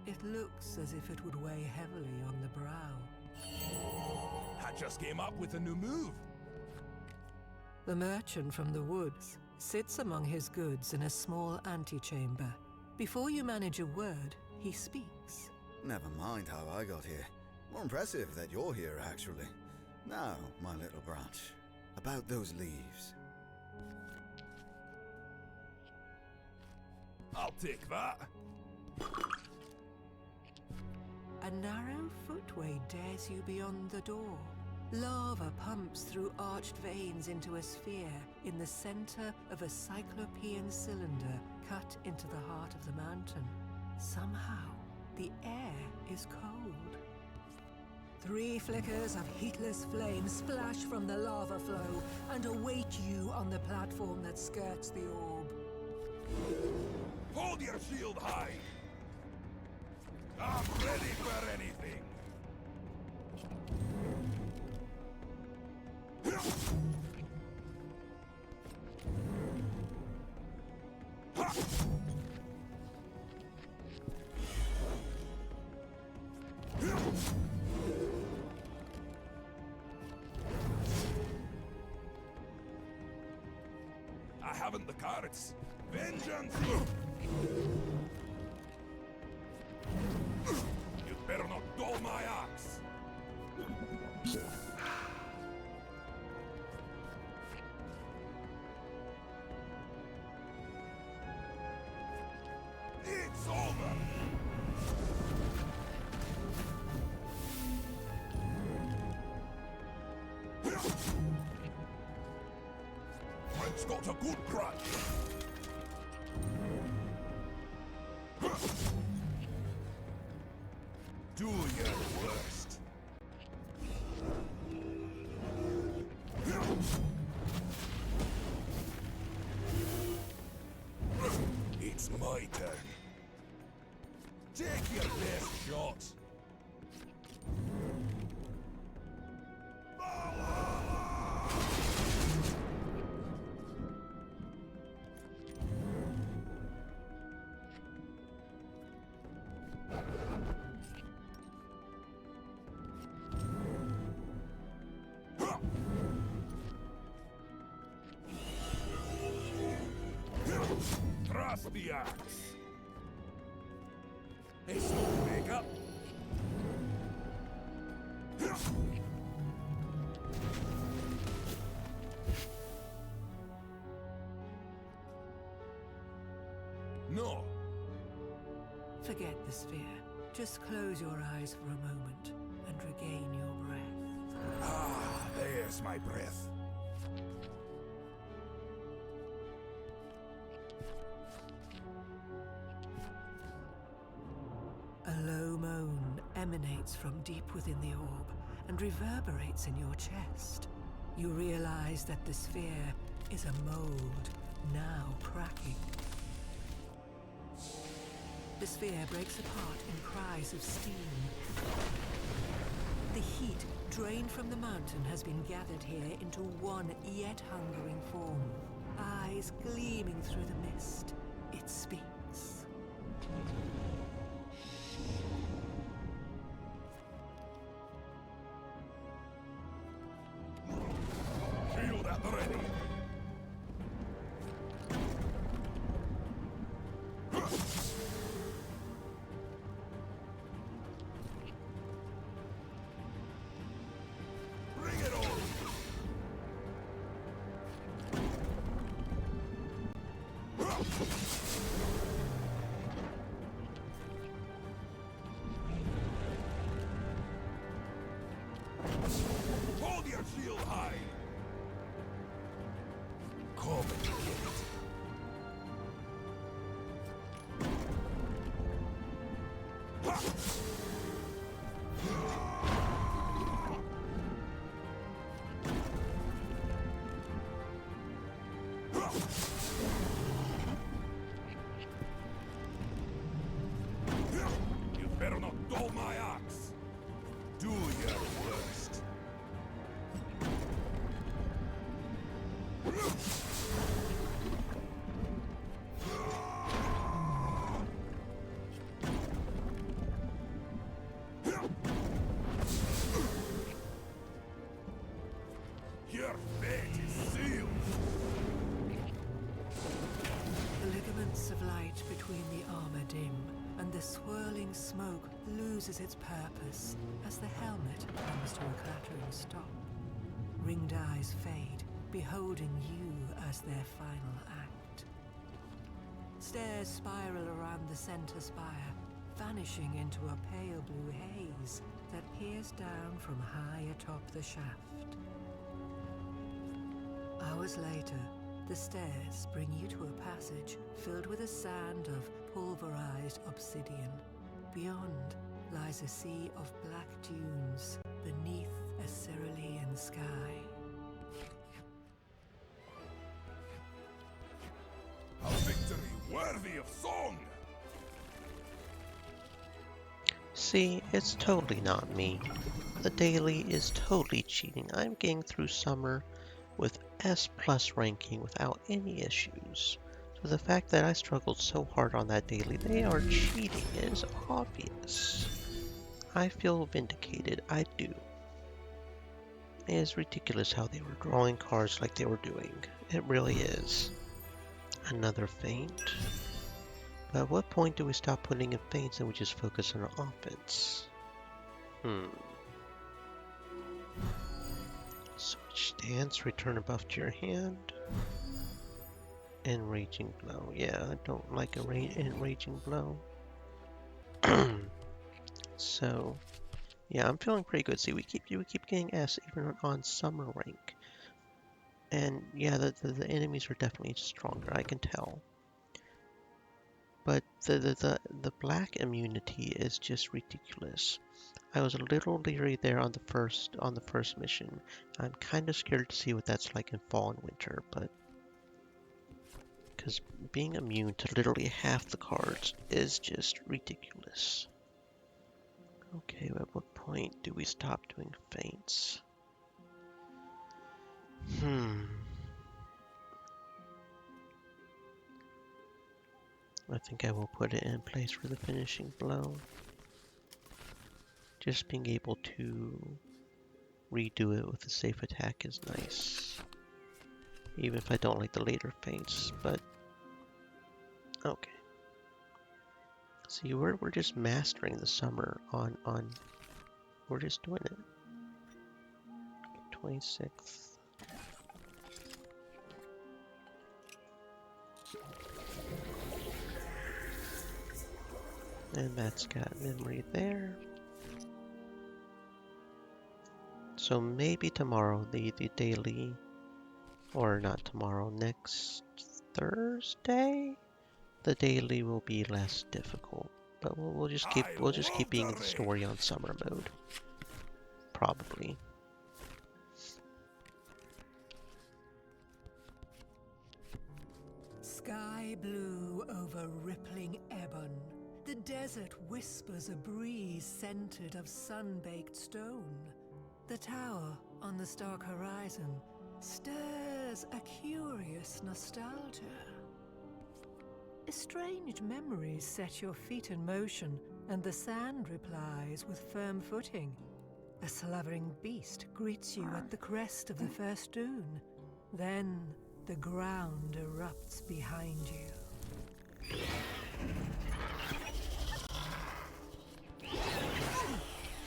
It looks as if it would weigh heavily on the brow. I just came up with a new move. The merchant from the woods sits among his goods in a small antechamber. Before you manage a word, he speaks. Never mind how I got here. More impressive that you're here, actually. Now, my little branch, about those leaves. I'll take that. A narrow footway dares you beyond the door. Lava pumps through arched veins into a sphere in the center of a cyclopean cylinder cut into the heart of the mountain. Somehow, the air is cold. 3 flickers of heatless flame splash from the lava flow and await you on the platform that skirts the orb. Hold your shield high. I'm ready for anything. I haven't the cards. Vengeance! You'd better not dull my axe. It's over! Fred's got a good crutch. Do your worst. It's my turn. Take your best shot. Thrust the axe. It's no makeup. No. Forget the sphere. Just close your eyes for a moment and regain your breath. curse my breath. A low moan emanates from deep within the orb and reverberates in your chest. You realize that the sphere is a mold, now cracking. The sphere breaks apart in cries of steam. The heat drained from the mountain has been gathered here into one yet hungering form. Eyes gleaming through the mist, it speaks. Shield at the ready. Bring it on. Hold your shield high. Come and get it. You better not dull my ox. Do your worst. Your fate is sealed. The ligaments of light between the armor dim, and the swirling smoke loses its purpose as the helmet comes to a clattering stop. Ringed eyes fade, beholding you as their final act. Stairs spiral around the center spire, vanishing into a pale blue haze that peers down from high atop the shaft. Hours later, the stairs bring you to a passage filled with a sand of pulverized obsidian. Beyond lies a sea of black dunes beneath a cerulean sky. A victory worthy of song. See, it's totally not me. The daily is totally cheating. I'm getting through summer with S+ ranking without any issues. So the fact that I struggled so hard on that daily, they are cheating. It is obvious. I feel vindicated. I do. It is ridiculous how they were drawing cards like they were doing. It really is. Another feint. But at what point do we stop putting in feints and we just focus on our offense? Switch stance, return a buff to your hand. Enraging blow. Yeah, I don't like a enraging blow. So, yeah, I'm feeling pretty good. See, we keep getting S even on summer rank. And yeah, the enemies are definitely stronger, I can tell. But the black immunity is just ridiculous. I was a little leery there on the first mission. I'm kind of scared to see what that's like in fall and winter, but because being immune to literally half the cards is just ridiculous. Okay, at what point do we stop doing feints? I think I will put it in place for the finishing blow. Just being able to redo it with a safe attack is nice. Even if I don't like the later feints, but okay. See, we're just mastering the summer on we're just doing it. 26th. And that's got memory there. So maybe tomorrow, the daily, or not tomorrow, next Thursday, the daily will be less difficult. But we'll just keep being in the story on summer mode, probably. Sky blue over rippling ebon. The desert whispers a breeze scented of sun-baked stone. The tower on the stark horizon stirs a curious nostalgia. Estranged memories set your feet in motion, and the sand replies with firm footing. A slavering beast greets you at the crest of the first dune. Then the ground erupts behind you.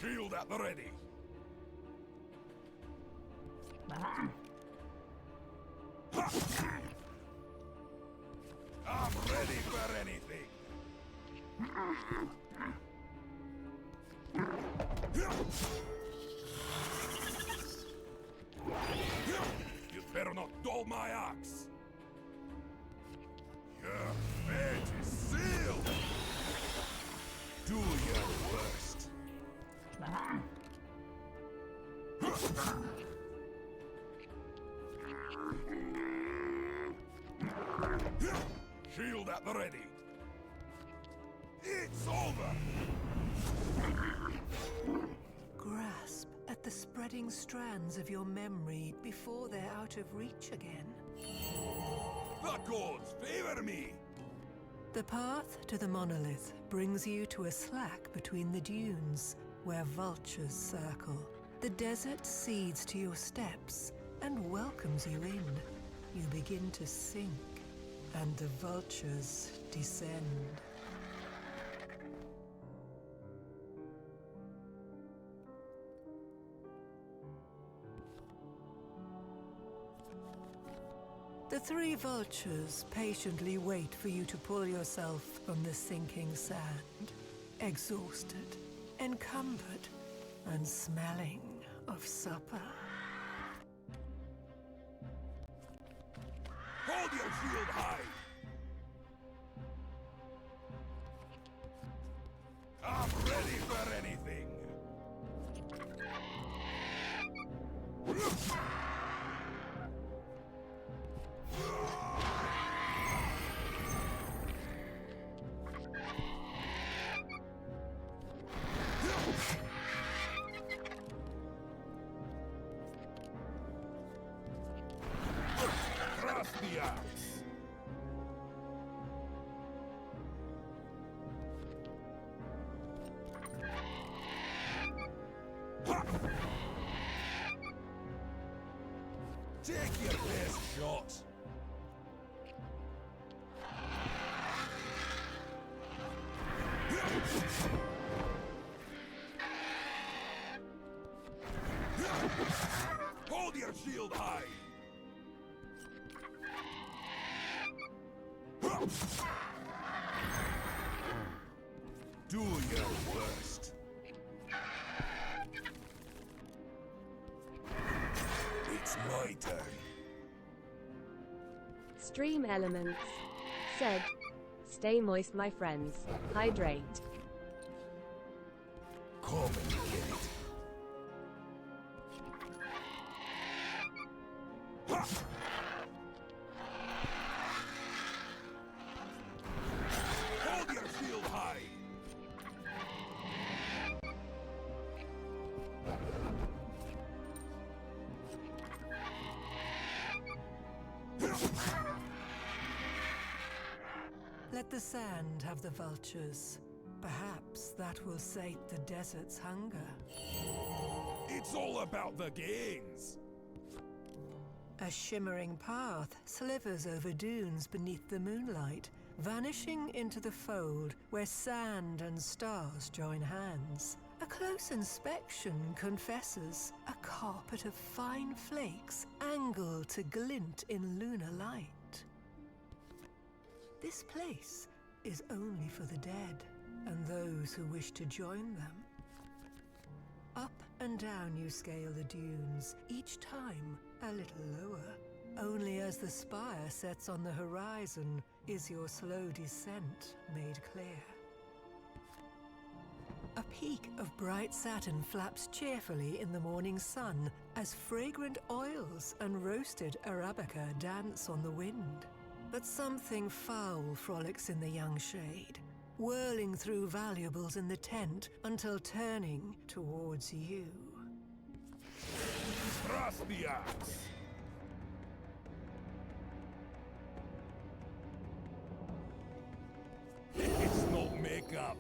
Shield at the ready. I'm ready for anything. You'd better not dull my axe. Your fate is sealed. Do your worst. Shield at the ready. It's over. Grasp at the spreading strands of your memory before they're out of reach again. The gods favor me. The path to the monolith brings you to a slack between the dunes, where vultures circle. The desert cedes to your steps and welcomes you in. You begin to sink, and the vultures descend. The three vultures patiently wait for you to pull yourself from the sinking sand, exhausted, encumbered, and smelling of supper. Hold your shield high. I'm ready for anything. Trust the axe. Take your best shot. Hold your shield high. Do your worst. It's my turn. Stream Elements said, "Stay moist, my friends. Hydrate." Come and get it. Hold your shield high. Let the sand have the vultures. Perhaps that will sate the desert's hunger. It's all about the gains. A shimmering path slivers over dunes beneath the moonlight, vanishing into the fold where sand and stars join hands. A close inspection confesses a carpet of fine flakes angled to glint in lunar light. This place is only for the dead and those who wish to join them. Up and down you scale the dunes, each time a little lower. Only as the spire sets on the horizon is your slow descent made clear. A peak of bright satin flaps cheerfully in the morning sun as fragrant oils and roasted arabica dance on the wind. But something foul frolics in the young shade, whirling through valuables in the tent until turning towards you. Thrust the axe! It's not makeup.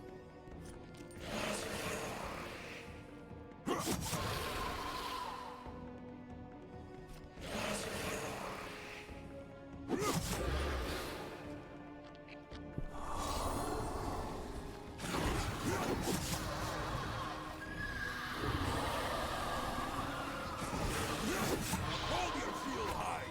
Hold your shield high.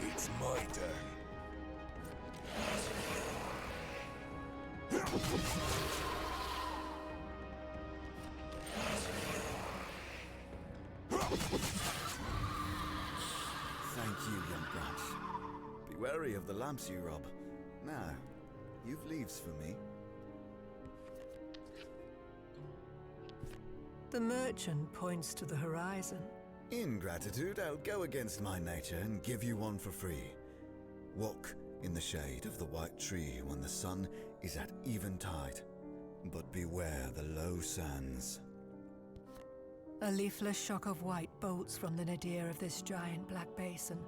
It's my turn. Thank you, young branch. Be wary of the lamps you rob. Now, you've leaves for me. The merchant points to the horizon. In gratitude, I'll go against my nature and give you one for free. Walk in the shade of the white tree when the sun is at eventide, but beware the low sands. A leafless shock of white bolts from the nadir of this giant black basin.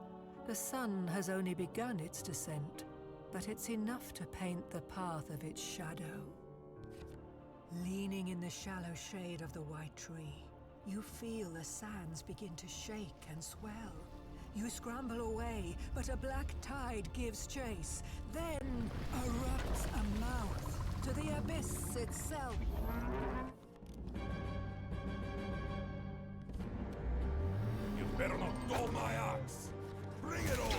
The sun has only begun its descent, but it's enough to paint the path of its shadow. Leaning in the shallow shade of the white tree, you feel the sands begin to shake and swell. You scramble away, but a black tide gives chase. Then erupts a mouth to the abyss itself. You better not dull my axe. Bring it on.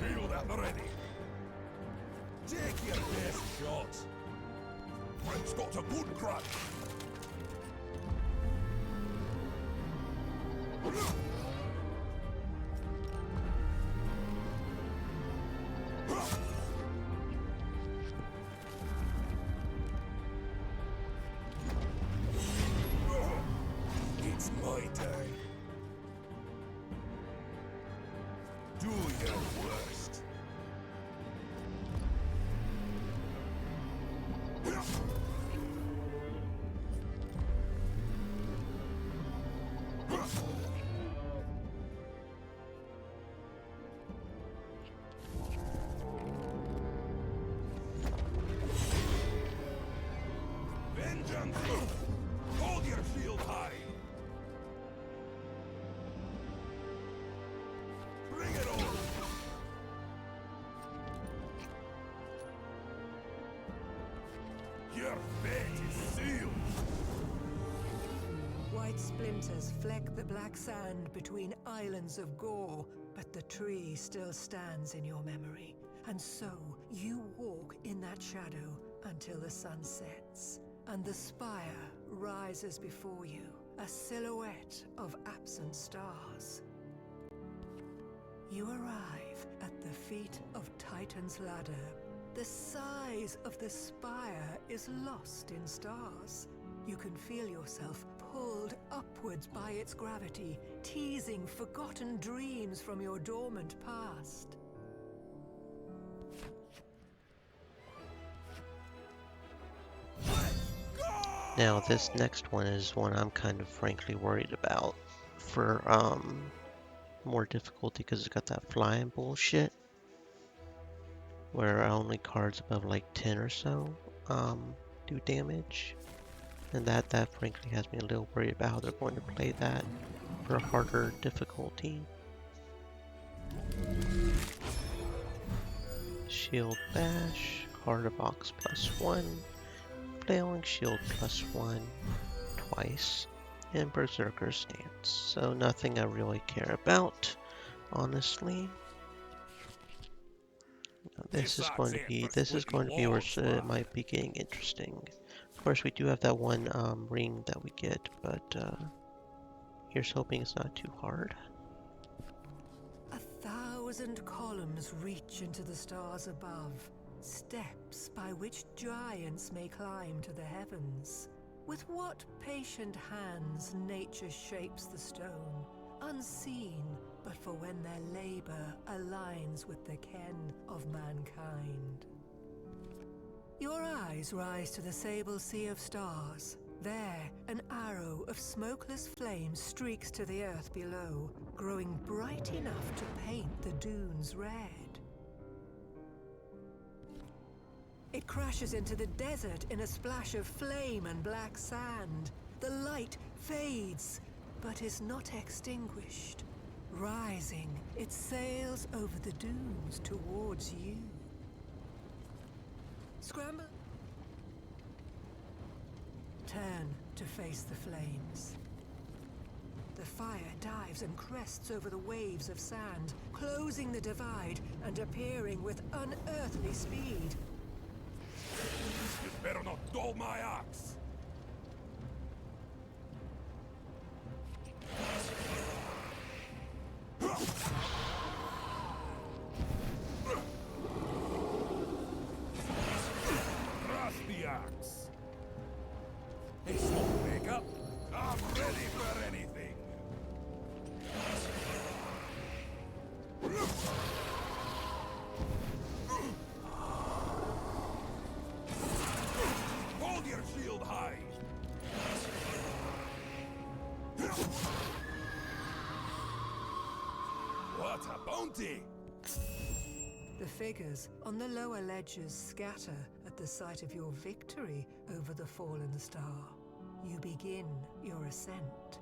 Shield at the ready. Take your best shot. Frank's got a good crunch. It's my turn. Do your worst. Vengeance! Hold your shield high! Bring it on! Your fate is sealed! White splinters fleck the black sand between islands of gore, but the tree still stands in your memory. And so, you walk in that shadow until the sun sets, and the spire rises before you, a silhouette of absent stars. You arrive at the feet of Titan's ladder. The size of the spire is lost in stars. You can feel yourself pulled upwards by its gravity, teasing forgotten dreams from your dormant past. Now this next one is one I'm kind of frankly worried about. For more difficulty because it's got that flying bullshit where only cards above like 10 or so do damage. And that frankly has me a little worried about how they're going to play that for a harder difficulty. Shield Bash, Card of Ox +1, Flailing Shield +1 twice, and Berserker Stance. So nothing I really care about, honestly. This is going to be where it might be getting interesting. Of course, we do have that one ring that we get, but here's hoping it's not too hard. 1,000 columns reach into the stars above, steps by which giants may climb to the heavens. With what patient hands nature shapes the stone, unseen, but for when their labor aligns with the ken of mankind. Your eyes rise to the sable sea of stars. There, an arrow of smokeless flame streaks to the earth below, growing bright enough to paint the dunes red. It crashes into the desert in a splash of flame and black sand. The light fades, but is not extinguished. Rising, it sails over the dunes towards you. Scramble. Turn to face the flames. The fire dives and crests over the waves of sand, closing the divide and appearing with unearthly speed. You better not dull my ox! Thrust the ox! Hey, smoke makeup! I'm ready for anything! Hold your shield high! What a bounty! The figures on the lower ledges scatter at the sight of your victory over the fallen star. You begin your ascent.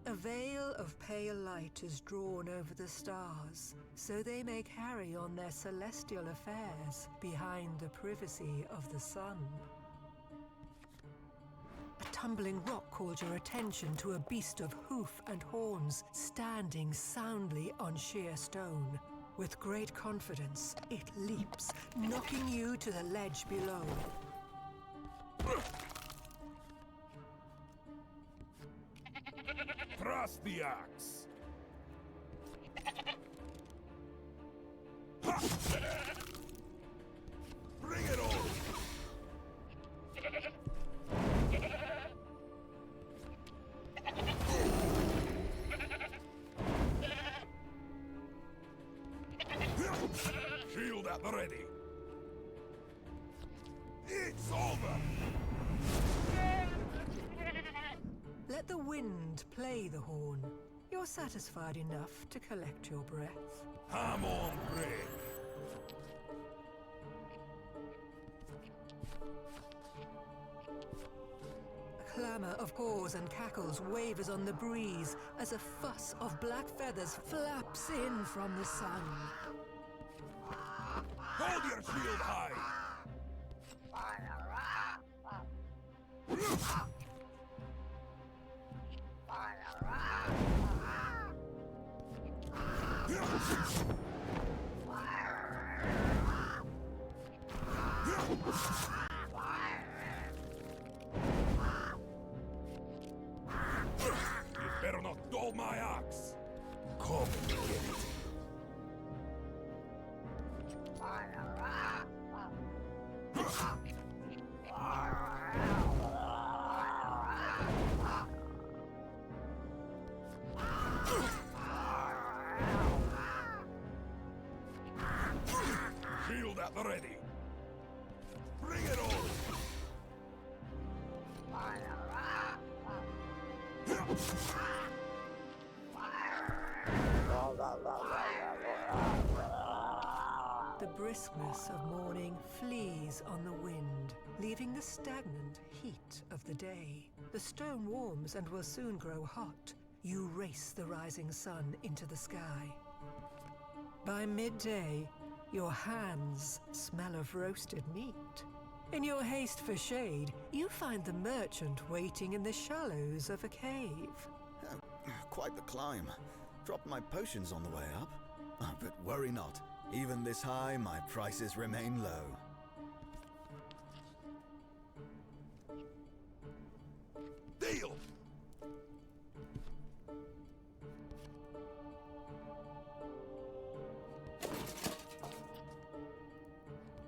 A veil of pale light is drawn over the stars, so they may carry on their celestial affairs behind the privacy of the sun. A tumbling rock calls your attention to a beast of hoof and horns standing soundly on sheer stone. With great confidence, it leaps, knocking you to the ledge below. Thrust the axe! Bring it on! Shield at the ready! It's over! Let the wind play the horn. You're satisfied enough to collect your breath. I'm on break. A clamor of caws and cackles wavers on the breeze as a fuss of black feathers flaps in from the sun. Hold your shield high! You better not dull my ox! Come and get it! Shield at the ready! Bring it on! The briskness of morning flees on the wind, leaving the stagnant heat of the day. The stone warms and will soon grow hot. You race the rising sun into the sky. By midday, your hands smell of roasted meat. In your haste for shade, you find the merchant waiting in the shallows of a cave. Quite the climb. Dropped my potions on the way up. But worry not. Even this high, my prices remain low. Deal!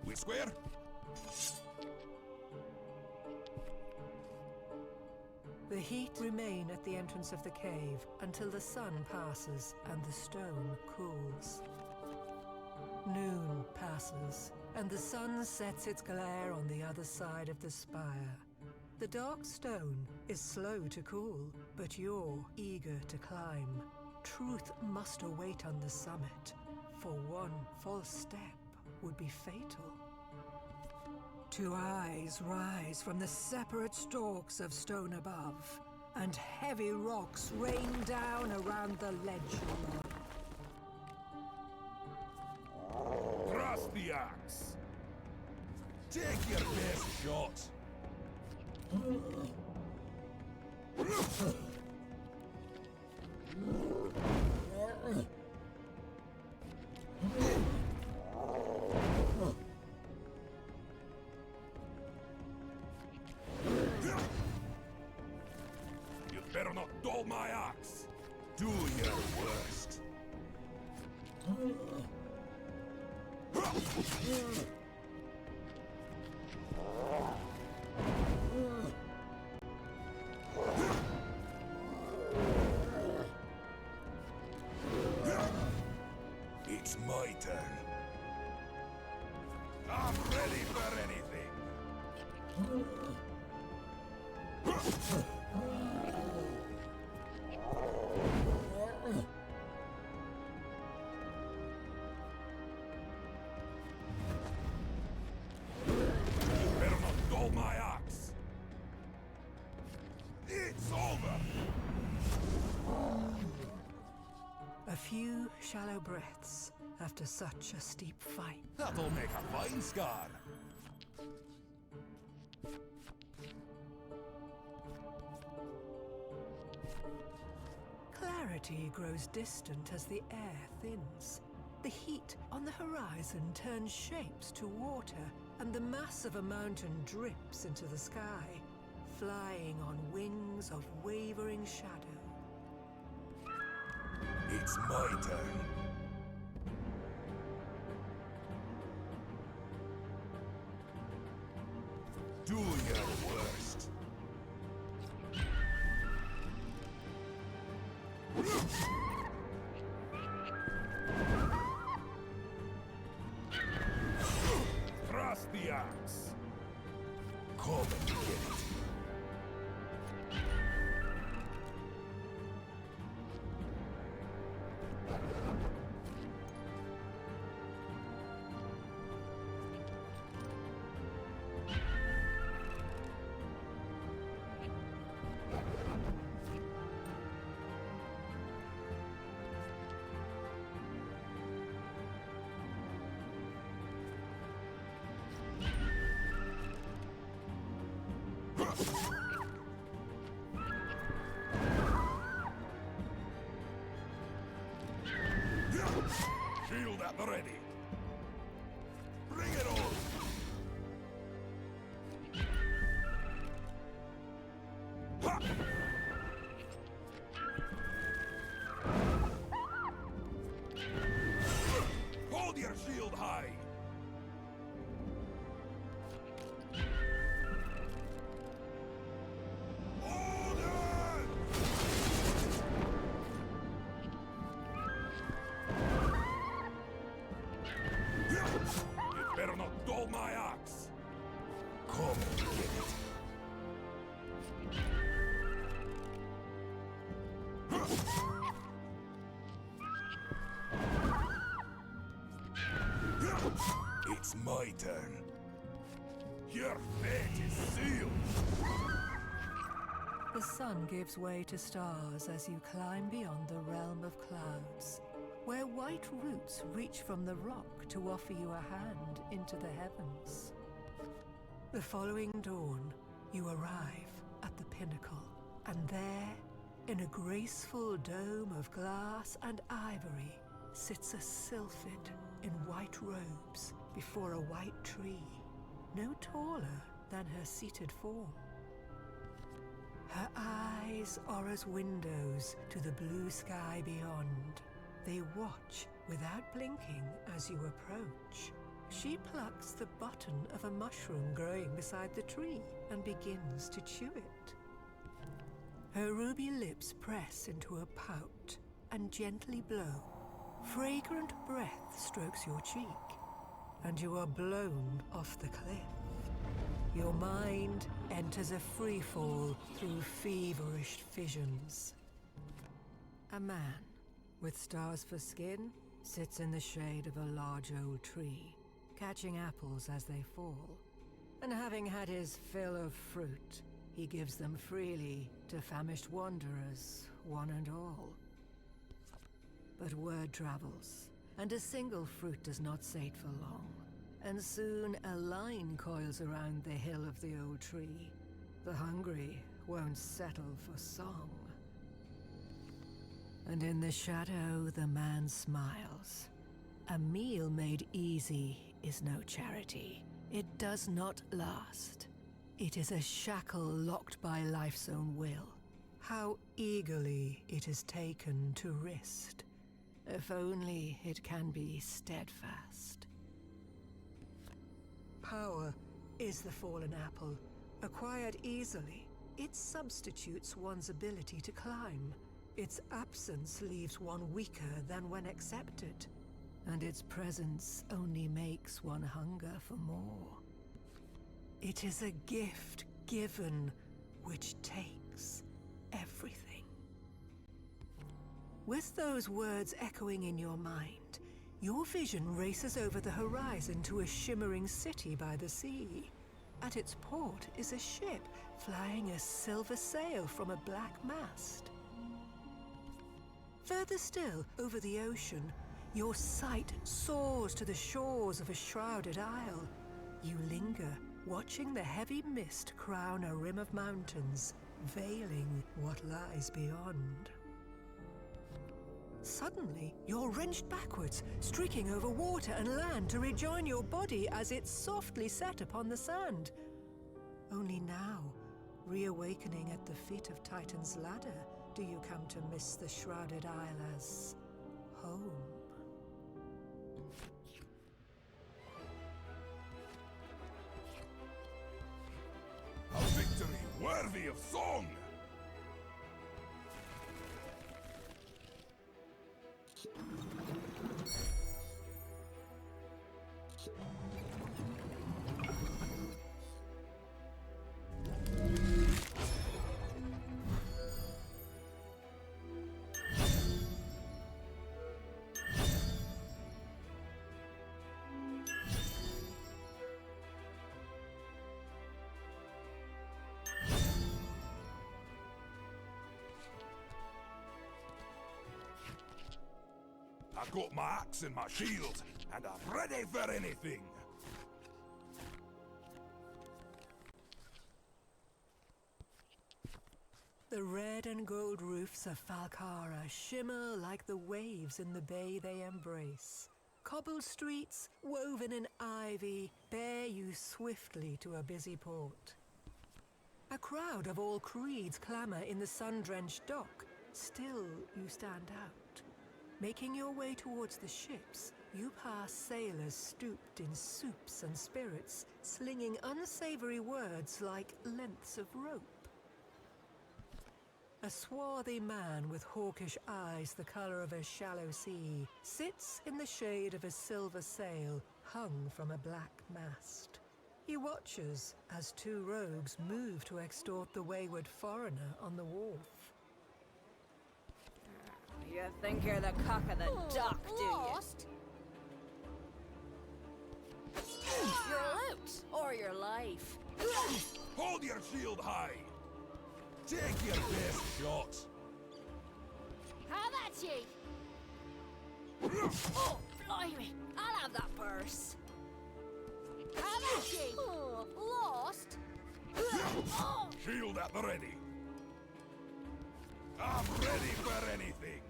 We square? The heat remain at the entrance of the cave until the sun passes and the stone cools. Noon passes, and the sun sets its glare on the other side of the spire. The dark stone is slow to cool, but you're eager to climb. Truth must await on the summit, for one false step would be fatal. Two eyes rise from the separate stalks of stone above, and heavy rocks rain down around the ledge below. Thrust the axe! Take your best shot! You'd better not dull my axe! Do your worst! It's my turn. I'm ready for anything. You better not dull my axe. It's over. A few shallow breaths after such a steep fight. That'll make a fine scar. Clarity grows distant as the air thins. The heat on the horizon turns shapes to water, and the mass of a mountain drips into the sky, flying on wings of wavering shadow. It's my turn. Do your worst. Thrust the axe. Come and get it. Shield at the ready. Bring it on. Ha! Hold your shield high. You'd better not dull my axe. Come and get it. it's my turn. Your fate is sealed. The sun gives way to stars as you climb beyond the realm of clouds, where white roots reach from the rock to offer you a hand into the heavens. The following dawn, you arrive at the pinnacle, and there, in a graceful dome of glass and ivory, sits a sylphid in white robes before a white tree, no taller than her seated form. Her eyes are as windows to the blue sky beyond. They watch without blinking as you approach. She plucks the button of a mushroom growing beside the tree and begins to chew it. Her ruby lips press into a pout and gently blow. Fragrant breath strokes your cheek, and you are blown off the cliff. Your mind enters a freefall through feverish visions. A man with stars for skin sits in the shade of a large old tree, catching apples as they fall. And having had his fill of fruit, he gives them freely to famished wanderers, one and all. But word travels, and a single fruit does not sate for long. And soon a line coils around the hill of the old tree. The hungry won't settle for song. And in the shadow, the man smiles. A meal made easy is no charity. It does not last. It is a shackle locked by life's own will. How eagerly it is taken to wrist. If only it can be steadfast. Power is the fallen apple, acquired easily. It substitutes one's ability to climb. Its absence leaves one weaker than when accepted, and its presence only makes one hunger for more. It is a gift given which takes everything. With those words echoing in your mind, your vision races over the horizon to a shimmering city by the sea. At its port is a ship flying a silver sail from a black mast. Further still, over the ocean, your sight soars to the shores of a shrouded isle. You linger, watching the heavy mist crown a rim of mountains, veiling what lies beyond. Suddenly, you're wrenched backwards, streaking over water and land to rejoin your body as it softly set upon the sand. Only now, reawakening at the feet of Titan's ladder, do you come to miss the shrouded isle as home. A victory worthy of song! I got my axe and my shield, and I'm ready for anything! The red and gold roofs of Falcara shimmer like the waves in the bay they embrace. Cobbled streets, woven in ivy, bear you swiftly to a busy port. A crowd of all creeds clamor in the sun-drenched dock. Still, you stand out. Making your way towards the ships, you pass sailors stooped in soups and spirits, slinging unsavory words like lengths of rope. A swarthy man with hawkish eyes the color of a shallow sea sits in the shade of a silver sail hung from a black mast. He watches as two rogues move to extort the wayward foreigner on the wharf. You think you're the cock of the duck, do you? Hold your shield high! Take your best shot! Have at ye! Oh, blimey! I'll have that purse. Have at ye! Oh, lost? Oh. Shield at the ready! I'm ready for anything!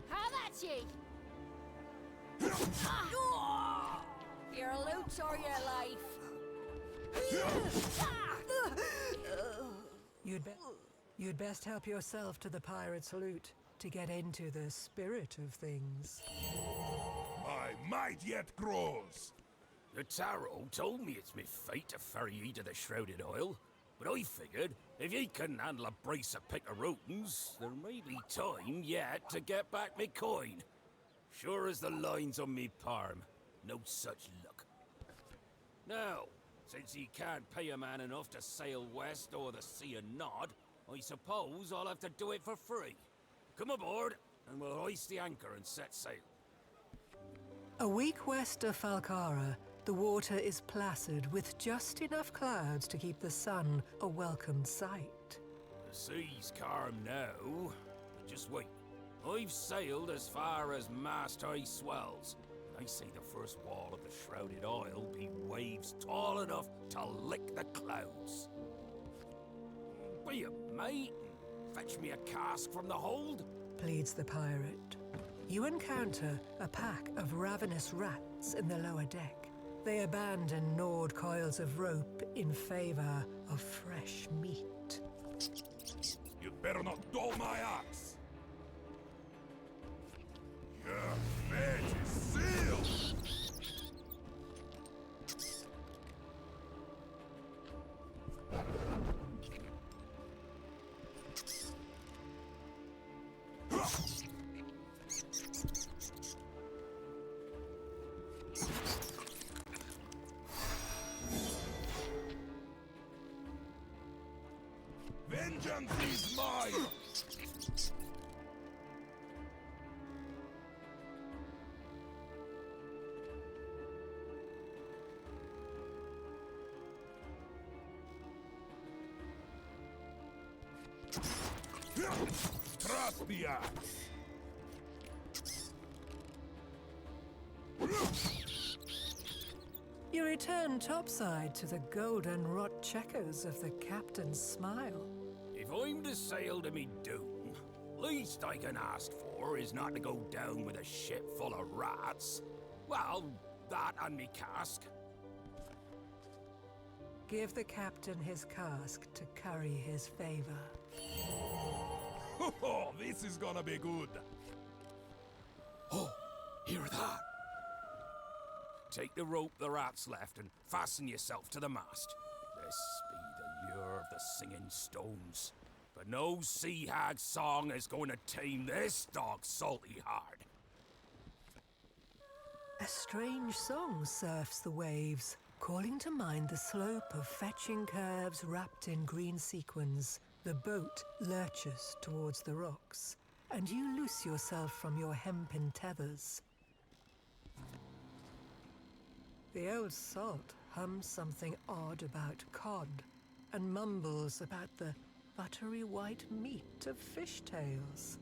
Have at ye! Ah. Your loot or your life? You'd best help yourself to the pirate's loot to get into the spirit of things. My might yet grows! The tarot told me it's me fate to ferry ye to the Shrouded Isle, but I figured if ye couldn't handle a brace of picaroons, there may be time yet to get back me coin. Sure as the lines on me palm, no such luck. Now, since ye can't pay a man enough to sail west o'er the Sea of Nod, I suppose I'll have to do it for free. Come aboard, and we'll hoist the anchor and set sail. A week west of Falcara, the water is placid with just enough clouds to keep the sun a welcome sight. The sea's calm now. Just wait. I've sailed as far as mast-high swells. I say the first wall of the Shrouded Isle be waves tall enough to lick the clouds. Be a mate and fetch me a cask from the hold? Pleads the pirate. You encounter a pack of ravenous rats in the lower deck. They abandon gnawed coils of rope in favor of fresh meat. You'd better not dull my axe! Your fate is sealed! Vengeance is mine! Trust the axe! You return topside to the golden wrought checkers of the captain's smile. If I'm to sail to me doom, least I can ask for is not to go down with a ship full of rats. Well, that and me cask. Give the captain his cask to curry his favor. Oh, this is gonna be good. Oh, hear that? Take the rope the rats left and fasten yourself to the mast. This be the lure of the singing stones. But no sea hag song is going to tame this dog's salty heart. A strange song surfs the waves, calling to mind the slope of fetching curves wrapped in green sequins. The boat lurches towards the rocks, and you loose yourself from your hempen tethers. The old salt hums something odd about cod, and mumbles about the buttery white meat of fishtails.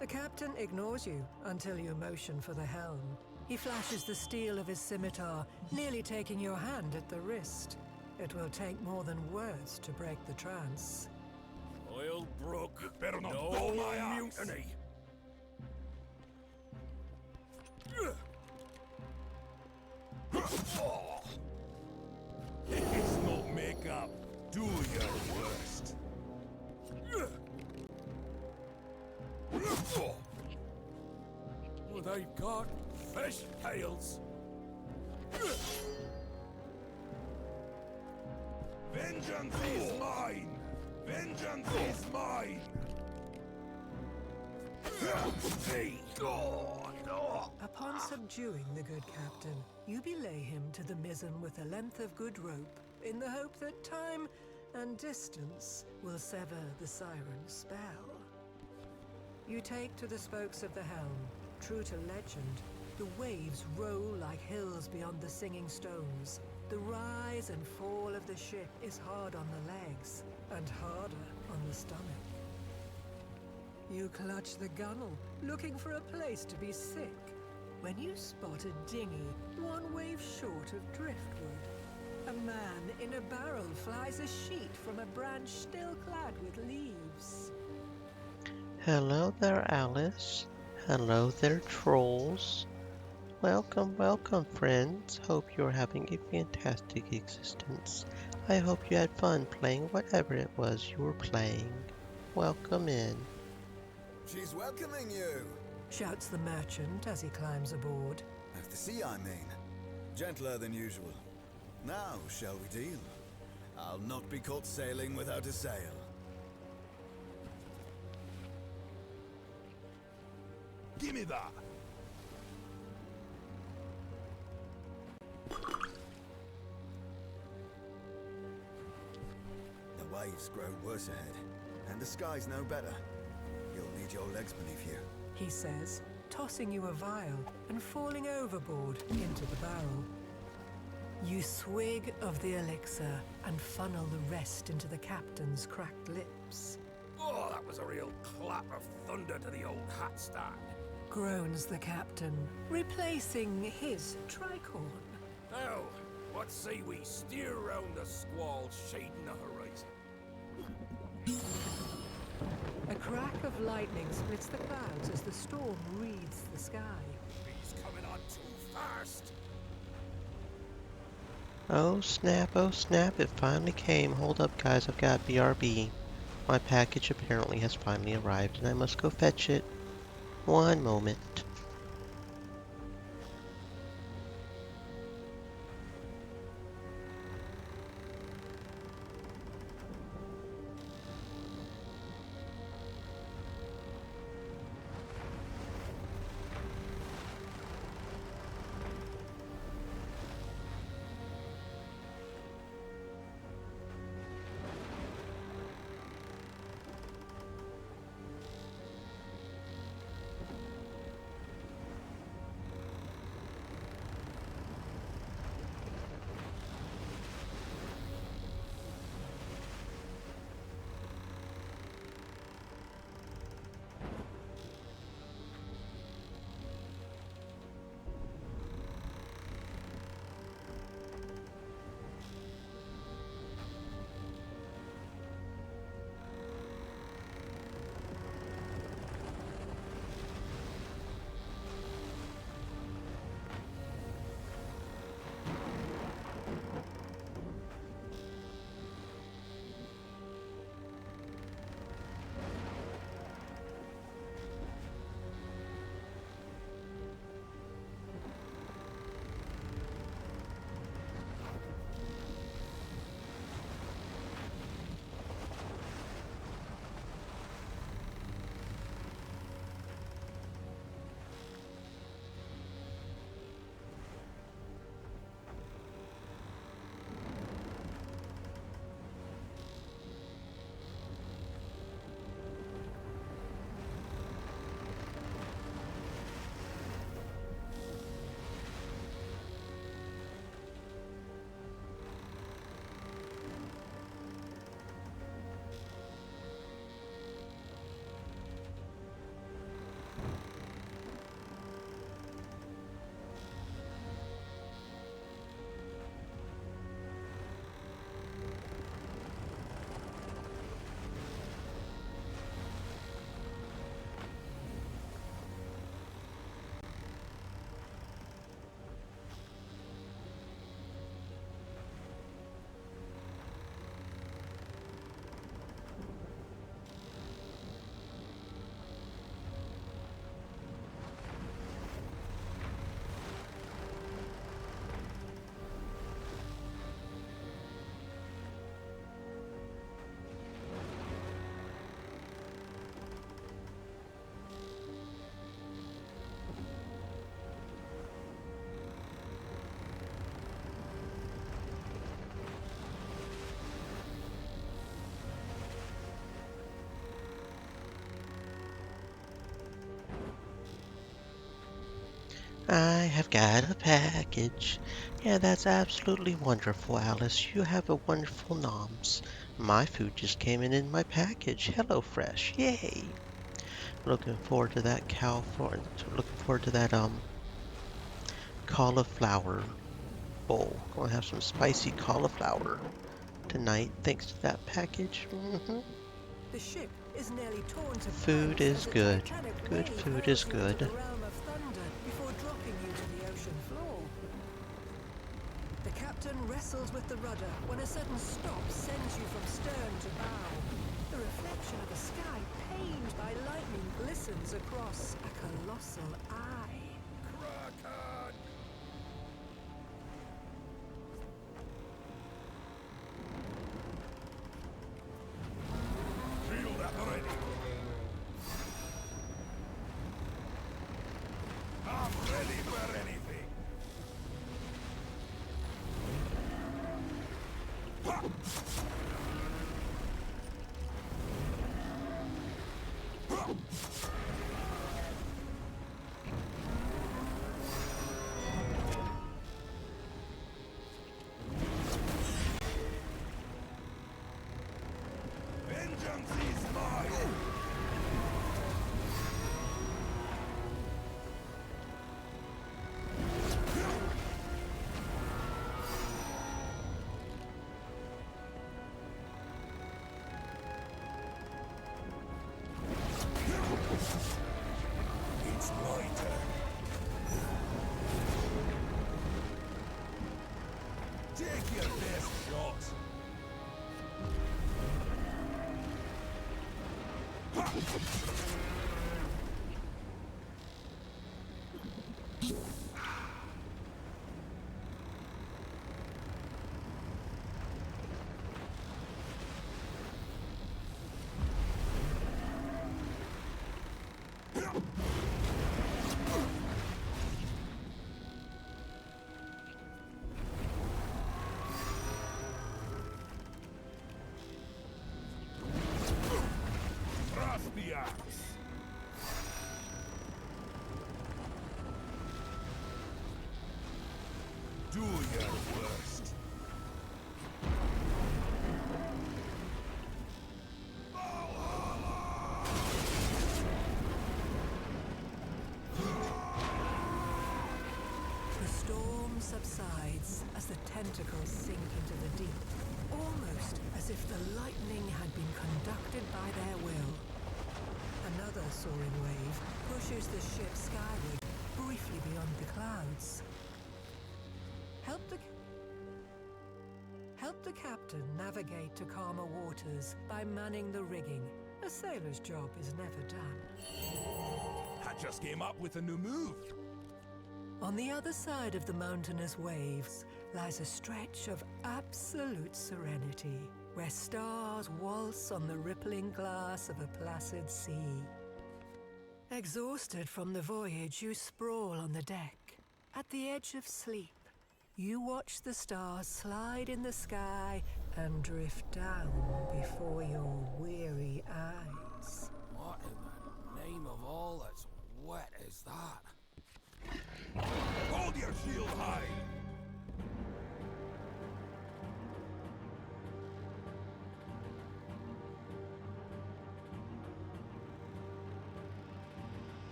The captain ignores you until you motion for the helm. He flashes the steel of his scimitar, nearly taking your hand at the wrist. It will take more than words to break the trance. Oil brook, you better not no dull my axe. mutiny. It's no makeup. Do your worst. Well, they've got fish tails. Vengeance is mine! Vengeance is mine! Upon subduing the good captain, you belay him to the mizzen with a length of good rope, in the hope that time and distance will sever the siren's spell. You take to the spokes of the helm. True to legend, the waves roll like hills miles beyond the Singing Stones. The rise and fall of the ship is hard on the legs, and harder on the stomach. You clutch the gunwale, looking for a place to be sick, when you spot a dinghy one wave short of driftwood. A man in a barrel flies a sheet from a branch still clad with leaves. Hello there, Alice. Hello there, trolls. Welcome, welcome, friends. Hope you're having a fantastic existence. I hope you had fun playing whatever it was you were playing. Welcome in. She's welcoming you, shouts the merchant as he climbs aboard. Out to sea, I mean. Gentler than usual. Now, shall we deal? I'll not be caught sailing without a sail. Give me that! The waves grow worse ahead, and the sky's no better. You'll need your legs beneath you, he says, tossing you a vial and falling overboard into the barrel. You swig of the elixir and funnel the rest into the captain's cracked lips. Oh, that was a real clap of thunder to the old hat stand. Groans the captain, replacing his tricorn. Now, what say we steer round the squall shading the horizon? A crack of lightning splits the clouds as the storm wreathes the sky. He's coming on too fast. Oh snap, it finally came. Hold up, guys, I've got BRB. My package apparently has finally arrived and I must go fetch it. One moment. I have got a package. Yeah, that's absolutely wonderful, Alice. You have a wonderful noms. My food just came in my package. Hello, Fresh. Yay! Looking forward to that looking forward to that cauliflower bowl. Gonna have some spicy cauliflower tonight thanks to that package. The ship is nearly torn to Food bits is as a good. titanic Good wave food hurls is you into good. the realm of thunder before dropping you to the ocean floor. The captain wrestles with the rudder when a sudden stop sends you from stern to bow. The reflection of a sky pained by lightning glistens across a colossal eye. Kraken! Shield at the ready. I'm ready for anything. Ha! Ha! Vengeance is mine! It's my turn. Take your best shot. Thrust the axe. Do your worst. The storm subsides as the tentacles sink into the deep, almost as if the lightning had been conducted by their will. Another soaring wave pushes the ship skyward, briefly beyond the clouds. Help the captain navigate to calmer waters by manning the rigging. A sailor's job is never done. I just came up with a new move. On the other side of the mountainous waves lies a stretch of absolute serenity, where stars waltz on the rippling glass of a placid sea. Exhausted from the voyage, you sprawl on the deck. At the edge of sleep, you watch the stars slide in the sky and drift down before your weary eyes. What in the name of all that's wet is that? Hold your shield high!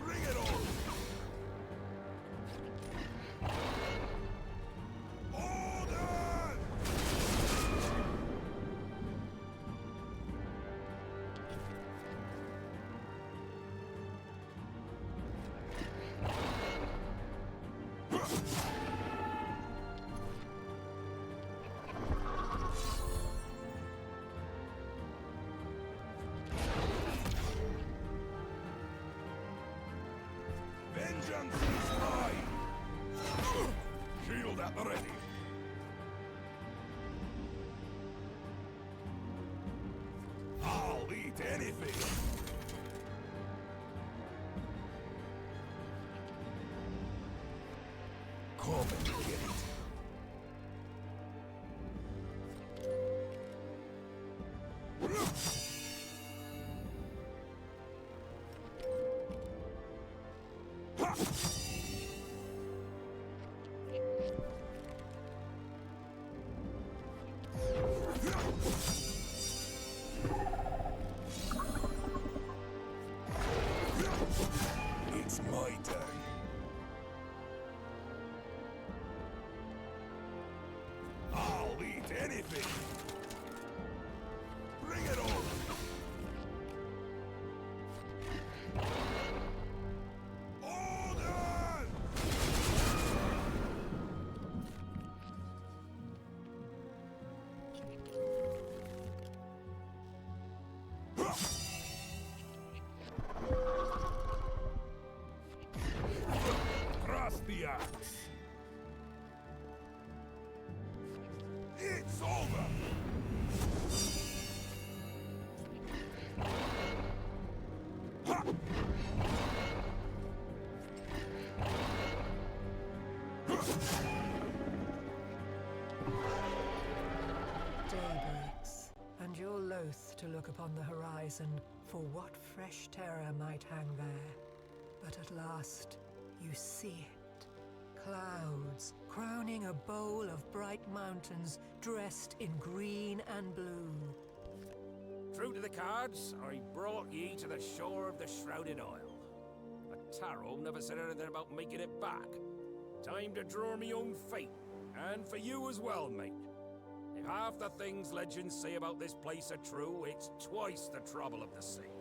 Bring it on! Order! Vengeance is mine! Shield at the ready! I'll eat anything! Come and get it! anything! Bring it on! Thrust the axe! It's over! Ha! Day breaks, and you're loath to look upon the horizon for what fresh terror might hang there. But at last, you see it. Clouds crowning a bowl of bright mountains dressed in green and blue. True to the cards, I brought ye to the shore of the Shrouded Isle. But Taro never said anything about making it back. Time to draw me own fate, and for you as well, mate. If half the things legends say about this place are true, it's twice the trouble of the sea.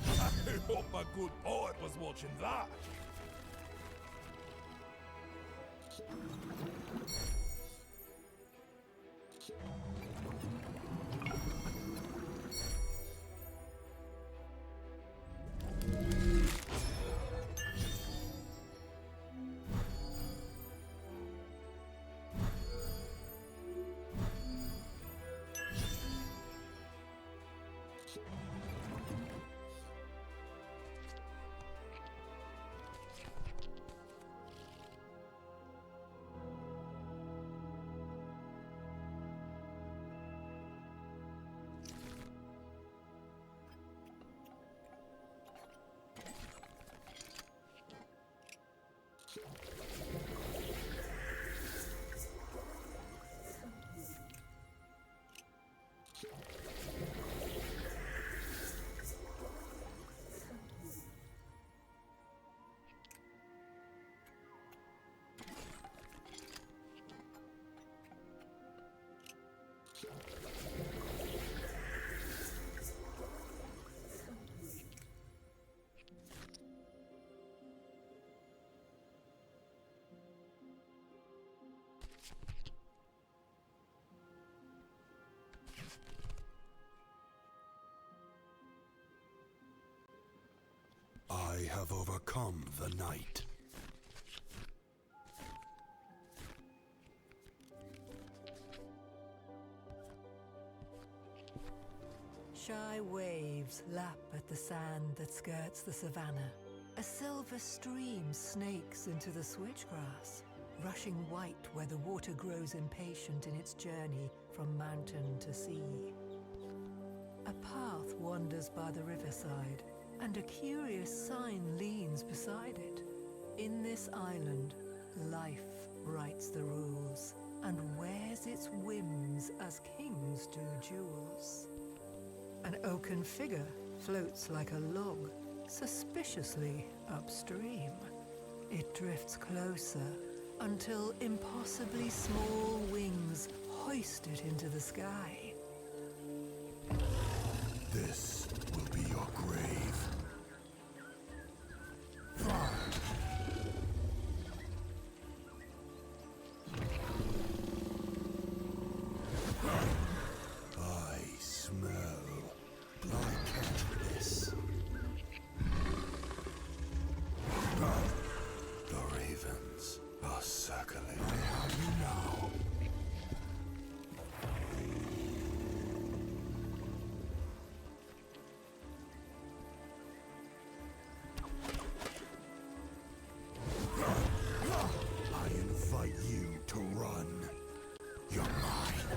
I hope a good poet was watching that. I have overcome the night. Shy waves lap at the sand that skirts the savannah. A silver stream snakes into the switchgrass, rushing white where the water grows impatient in its journey from mountain to sea. A path wanders by the riverside, and a curious sign leans beside it. In this island, life writes the rules and wears its whims as kings do jewels. An oaken figure floats like a log, suspiciously upstream. It drifts closer until impossibly small wings hoist it into the sky. This will be your grave. I smell lycanthropus. The ravens are circling. I have you now. I invite you to run. You're mine.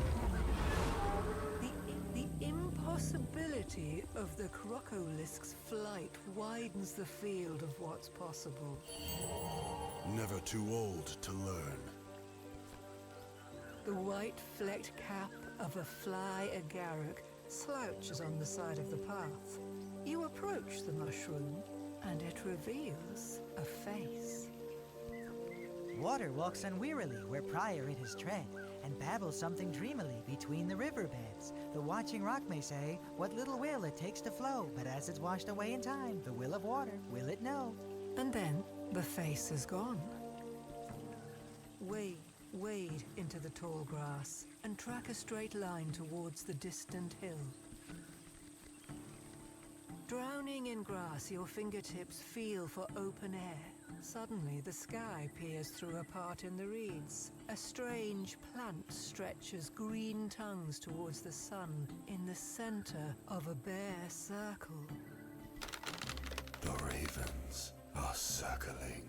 The impossibility of the Crocolisk's flight widens the field of what's possible. Never too old to learn. The white-flecked cap of a fly agaric slouches on the side of the path. You approach the mushroom, and it reveals a face. Water walks unwearily where prior it has tread, and babbles something dreamily between the riverbeds. The watching rock may say, what little will it takes to flow, but as it's washed away in time, the will of water, will it know? And then the face is gone. Wade into the tall grass and track a straight line towards the distant hill. Drowning in grass, your fingertips feel for open air. Suddenly, the sky peers through a part in the reeds. A strange plant stretches green tongues towards the sun in the center of a bare circle. The ravens are circling.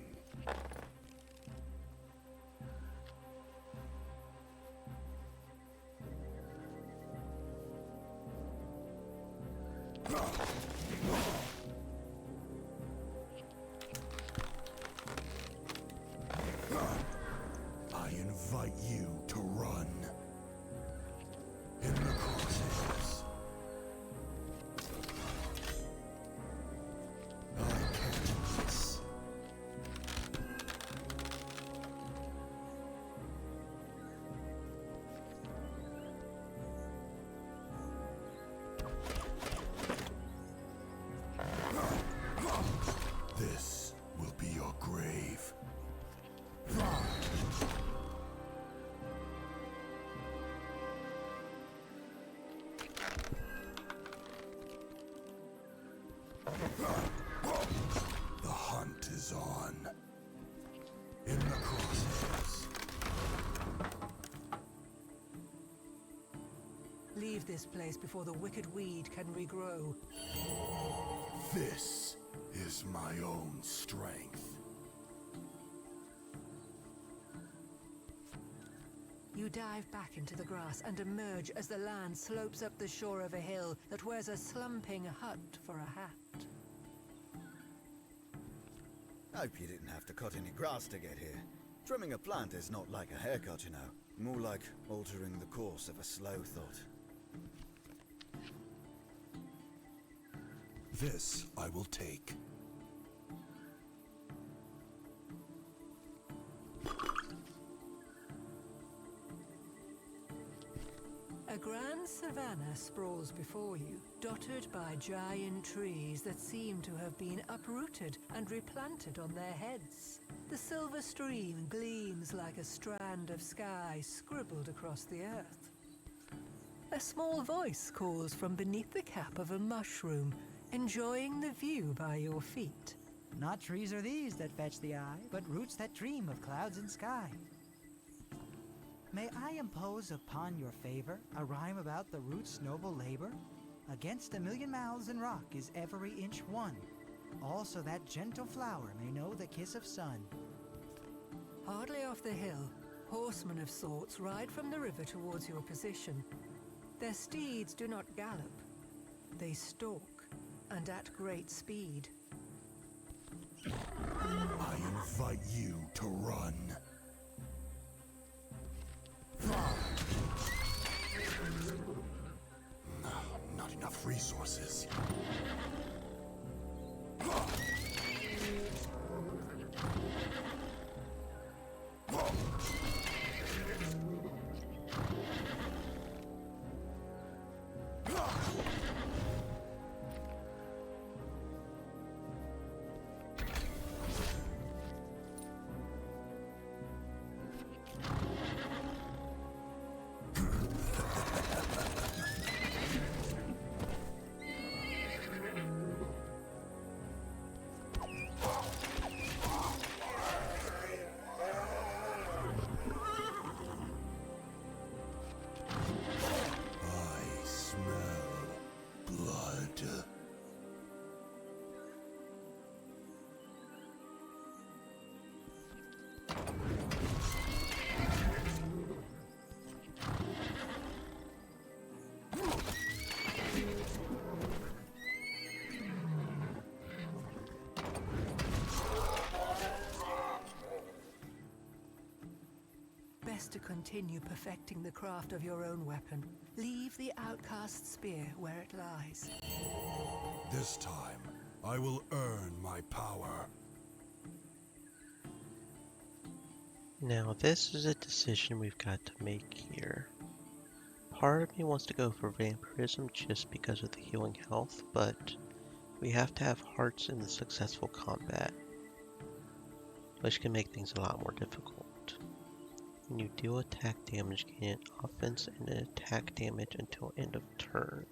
I invite you to run. In the crosshairs. I can't miss. This will be your grave. The hunt is on. In the crosshairs. Leave this place before the wicked weed can regrow. This is my own strength. You dive back into the grass and emerge as the land slopes up the shore of a hill that wears a slumping hut for a hat. Hope you didn't have to cut any grass to get here. Trimming a plant is not like a haircut, you know. More like altering the course of a slow thought. This I will take. A grand savanna sprawls before you, dotted by giant trees that seem to have been uprooted and replanted on their heads. The silver stream gleams like a strand of sky scribbled across the earth. A small voice calls from beneath the cap of a mushroom, enjoying the view by your feet. Not trees are these that fetch the eye, but roots that dream of clouds and sky. May I impose upon your favor a rhyme about the root's noble labor? Against a million mouths and rock is every inch one, also that gentle flower may know the kiss of sun. Hardly off the hill, horsemen of sorts ride from the river towards your position. Their steeds do not gallop, they stalk, and at great speed. I invite you to run. No, not enough resources. Best to continue perfecting the craft of your own weapon. Leave the outcast spear where it lies. This time, I will earn my power. Now this is a decision we've got to make here. Part of me wants to go for vampirism just because of the healing health, but we have to have hearts in the successful combat, which can make things a lot more difficult. When you deal attack damage, gain an offense and an attack damage until end of turn.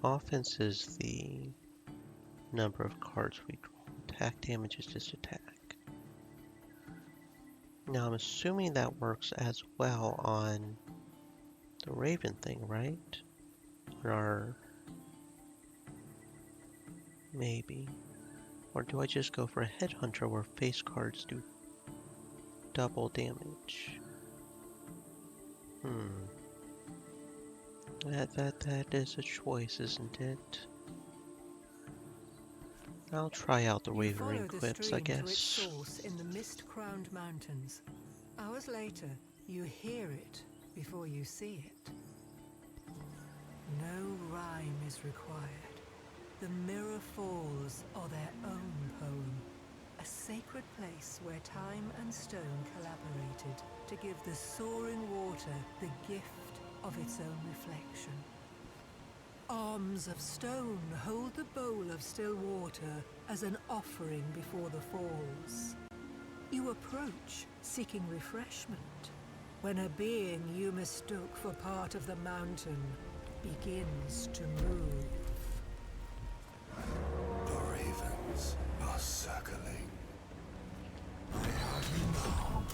Offense is the number of cards we draw. Attack damage is just attack. Now I'm assuming that works as well on the Raven thing, right? Or maybe. Or do I just go for a Headhunter where face cards do double damage? That is a choice, isn't it? I'll try out the Wavering Quips, I guess. To its source in the mist-crowned mountains. Hours later, you hear it before you see it. No rhyme is required. The Mirror Falls are their own poem, a sacred place where time and stone collaborated to give the soaring water the gift of its own reflection. Arms of stone hold the bowl of still water as an offering before the falls. You approach, seeking refreshment, when a being you mistook for part of the mountain begins to move. The ravens are circling. I have you now.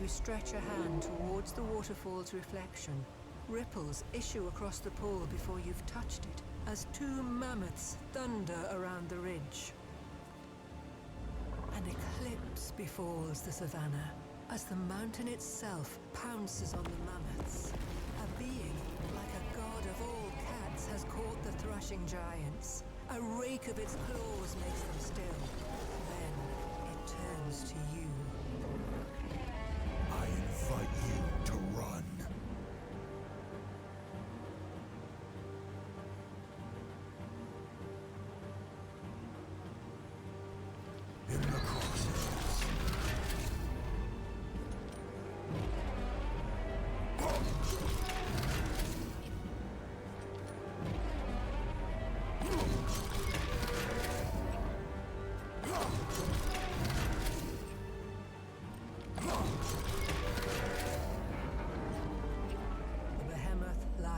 Stretch a hand towards the waterfall's reflection. Ripples issue across the pool before you've touched it, as two mammoths thunder around the ridge. An eclipse befalls the savannah, as the mountain itself pounces on the mammoths. A being, like a god of all cats, has caught the thrashing giants. A rake of its claws makes them still. Then it turns to you. I invite you to run. In the crosshairs.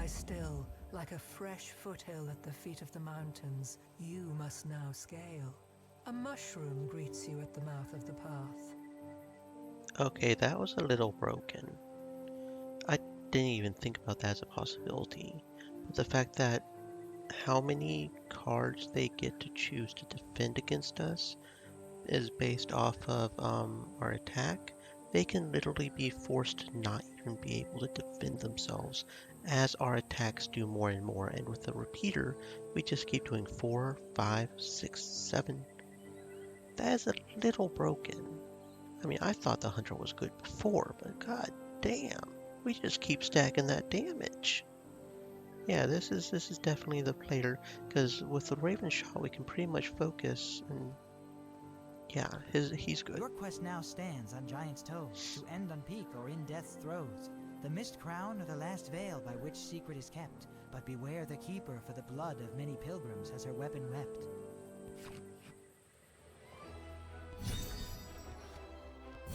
Still, like a fresh foothill at the feet of the mountains, you must now scale. A mushroom greets you at the mouth of the path. Okay, that was a little broken. I didn't even think about that as a possibility. But the fact that how many cards they get to choose to defend against us is based off of our attack, they can literally be forced to not even be able to defend themselves as our attacks do more and more, and with the repeater we just keep doing 4, 5, 6, 7. That is a little broken. I mean, I thought the hunter was good before, but god damn. We just keep stacking that damage. Yeah, this is definitely the player, because with the Raven Shot we can pretty much focus, and yeah, he's good. Your quest now stands on Giant's Toes, to end on Peak or in Death's throes. The Mist Crown or the last veil by which secret is kept, but beware the Keeper, for the blood of many pilgrims has her weapon wept.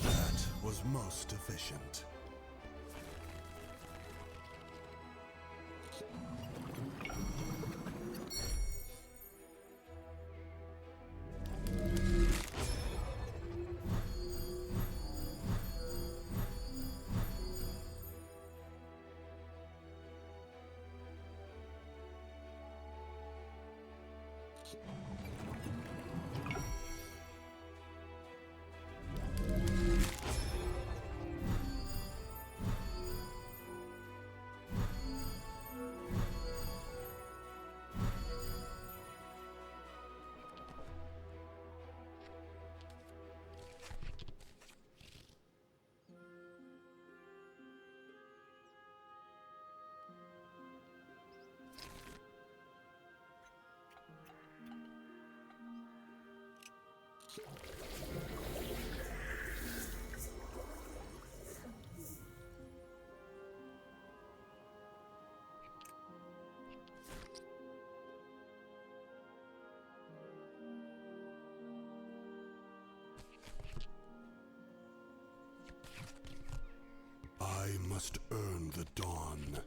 That was most efficient. I must earn the dawn.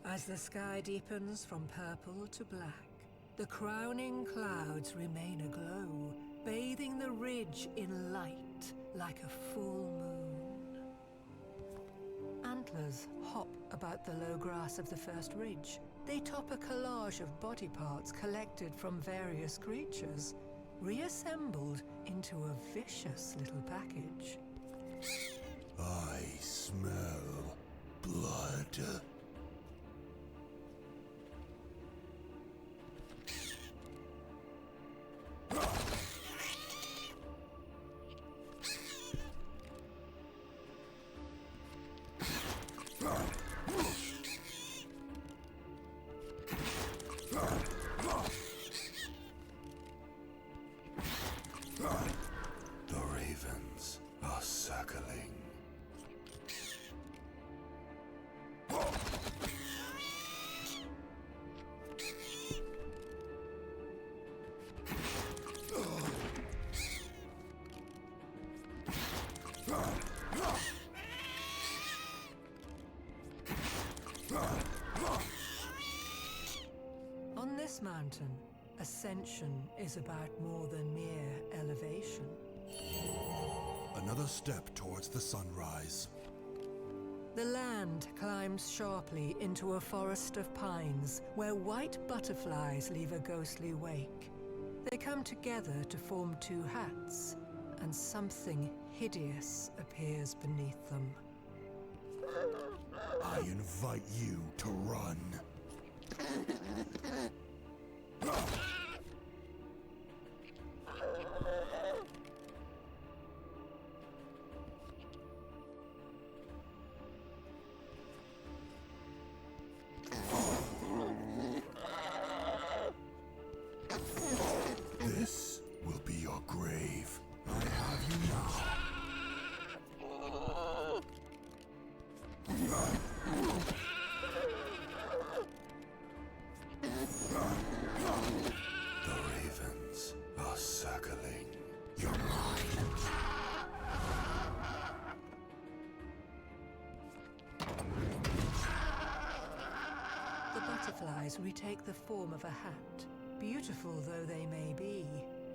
As the sky deepens from purple to black, the crowning clouds remain aglow, bathing the ridge in light like a full moon. Antlers hop about the low grass of the first ridge. They top a collage of body parts collected from various creatures, reassembled into a vicious little package. I smell blood. The ravens are circling. On this mountain, ascension is about more than mere elevation. Another step towards the sunrise. The land climbs sharply into a forest of pines, where white butterflies leave a ghostly wake. They come together to form two hats, and something hideous appears beneath them. I invite you to run. This will be your grave. I have you now. The ravens are circling. You're mine. The butterflies retake the form of a hat. Beautiful though they may be,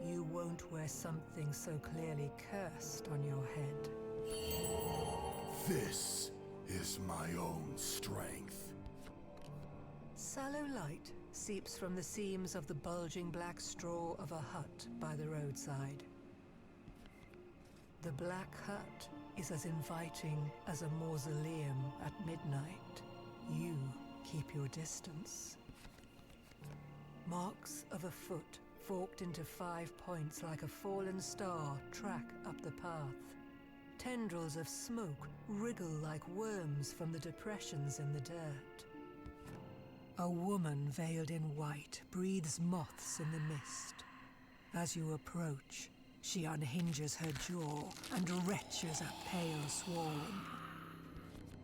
you won't wear something so clearly cursed on your head. This is my own strength. Sallow light seeps from the seams of the bulging black straw of a hut by the roadside. The black hut is as inviting as a mausoleum at midnight. You keep your distance. Marks of a foot forked into 5 points like a fallen star, track up the path. Tendrils of smoke wriggle like worms from the depressions in the dirt. A woman veiled in white breathes moths in the mist. As you approach, she unhinges her jaw and retches a pale swarm.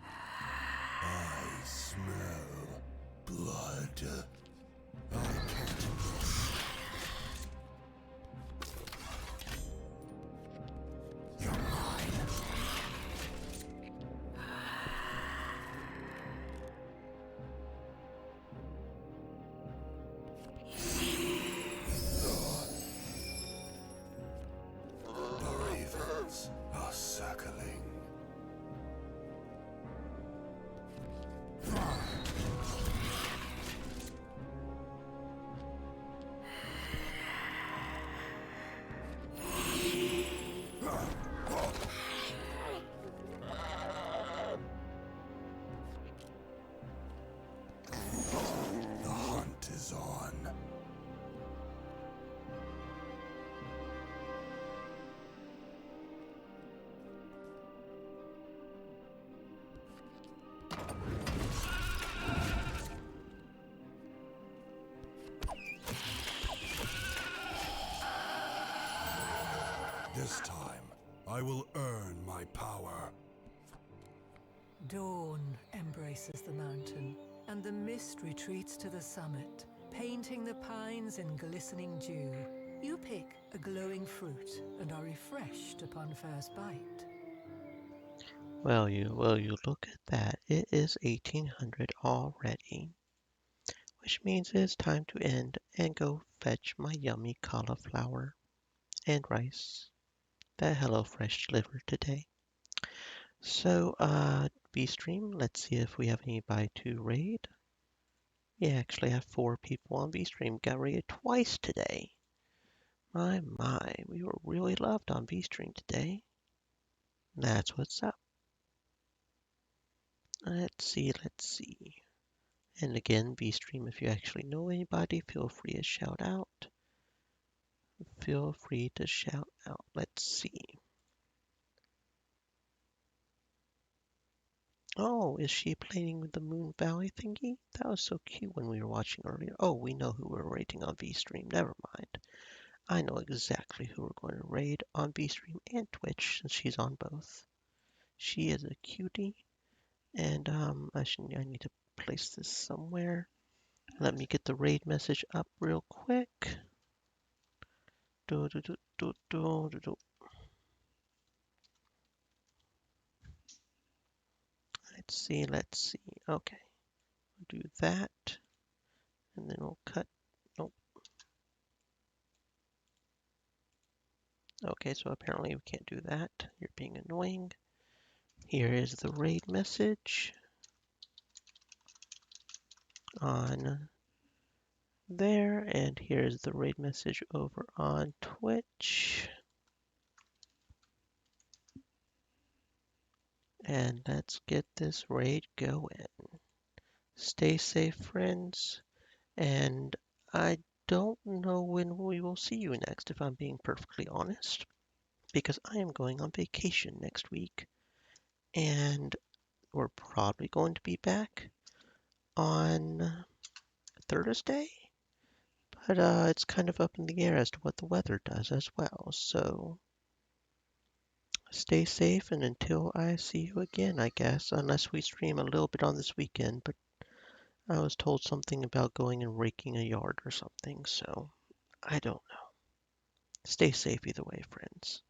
I smell blood. I can't. You're mine. The ravens are circling. The hunt is on. This time, I will earn my power. Dawn embraces the mountain, and the mist retreats to the summit, painting the pines in glistening dew. You pick a glowing fruit and are refreshed upon first bite. Well, you look at that. It is 1800 already, which means it's time to end and go fetch my yummy cauliflower and rice that HelloFresh delivered today. So, B-Stream, let's see if we have anybody to raid. We actually have 4 people on B-Stream. Got raided twice today. My, we were really loved on B-Stream today. That's what's up. Let's see. And again, B-Stream, if you actually know anybody, feel free to shout out. Let's see. Oh, is she playing with the Moon Valley thingy? That was so cute when we were watching earlier. Oh, we know who we're raiding on B-Stream. Never mind. I know exactly who we're going to raid on B-Stream and Twitch, since she's on both. She is a cutie. And I need to place this somewhere. Let me get the raid message up real quick. Let's see. Okay. We'll do that. And then we'll cut. Nope. Okay, so apparently we can't do that. You're being annoying. Here is the raid message on there, and here's the raid message over on Twitch. And let's get this raid going. Stay safe, friends, and I don't know when we will see you next, if I'm being perfectly honest, because I am going on vacation next week, and we're probably going to be back on Thursday, but it's kind of up in the air as to what the weather does as well, so stay safe, and until I see you again, I guess, unless we stream a little bit on this weekend, but I was told something about going and raking a yard or something, so I don't know. Stay safe either way, friends.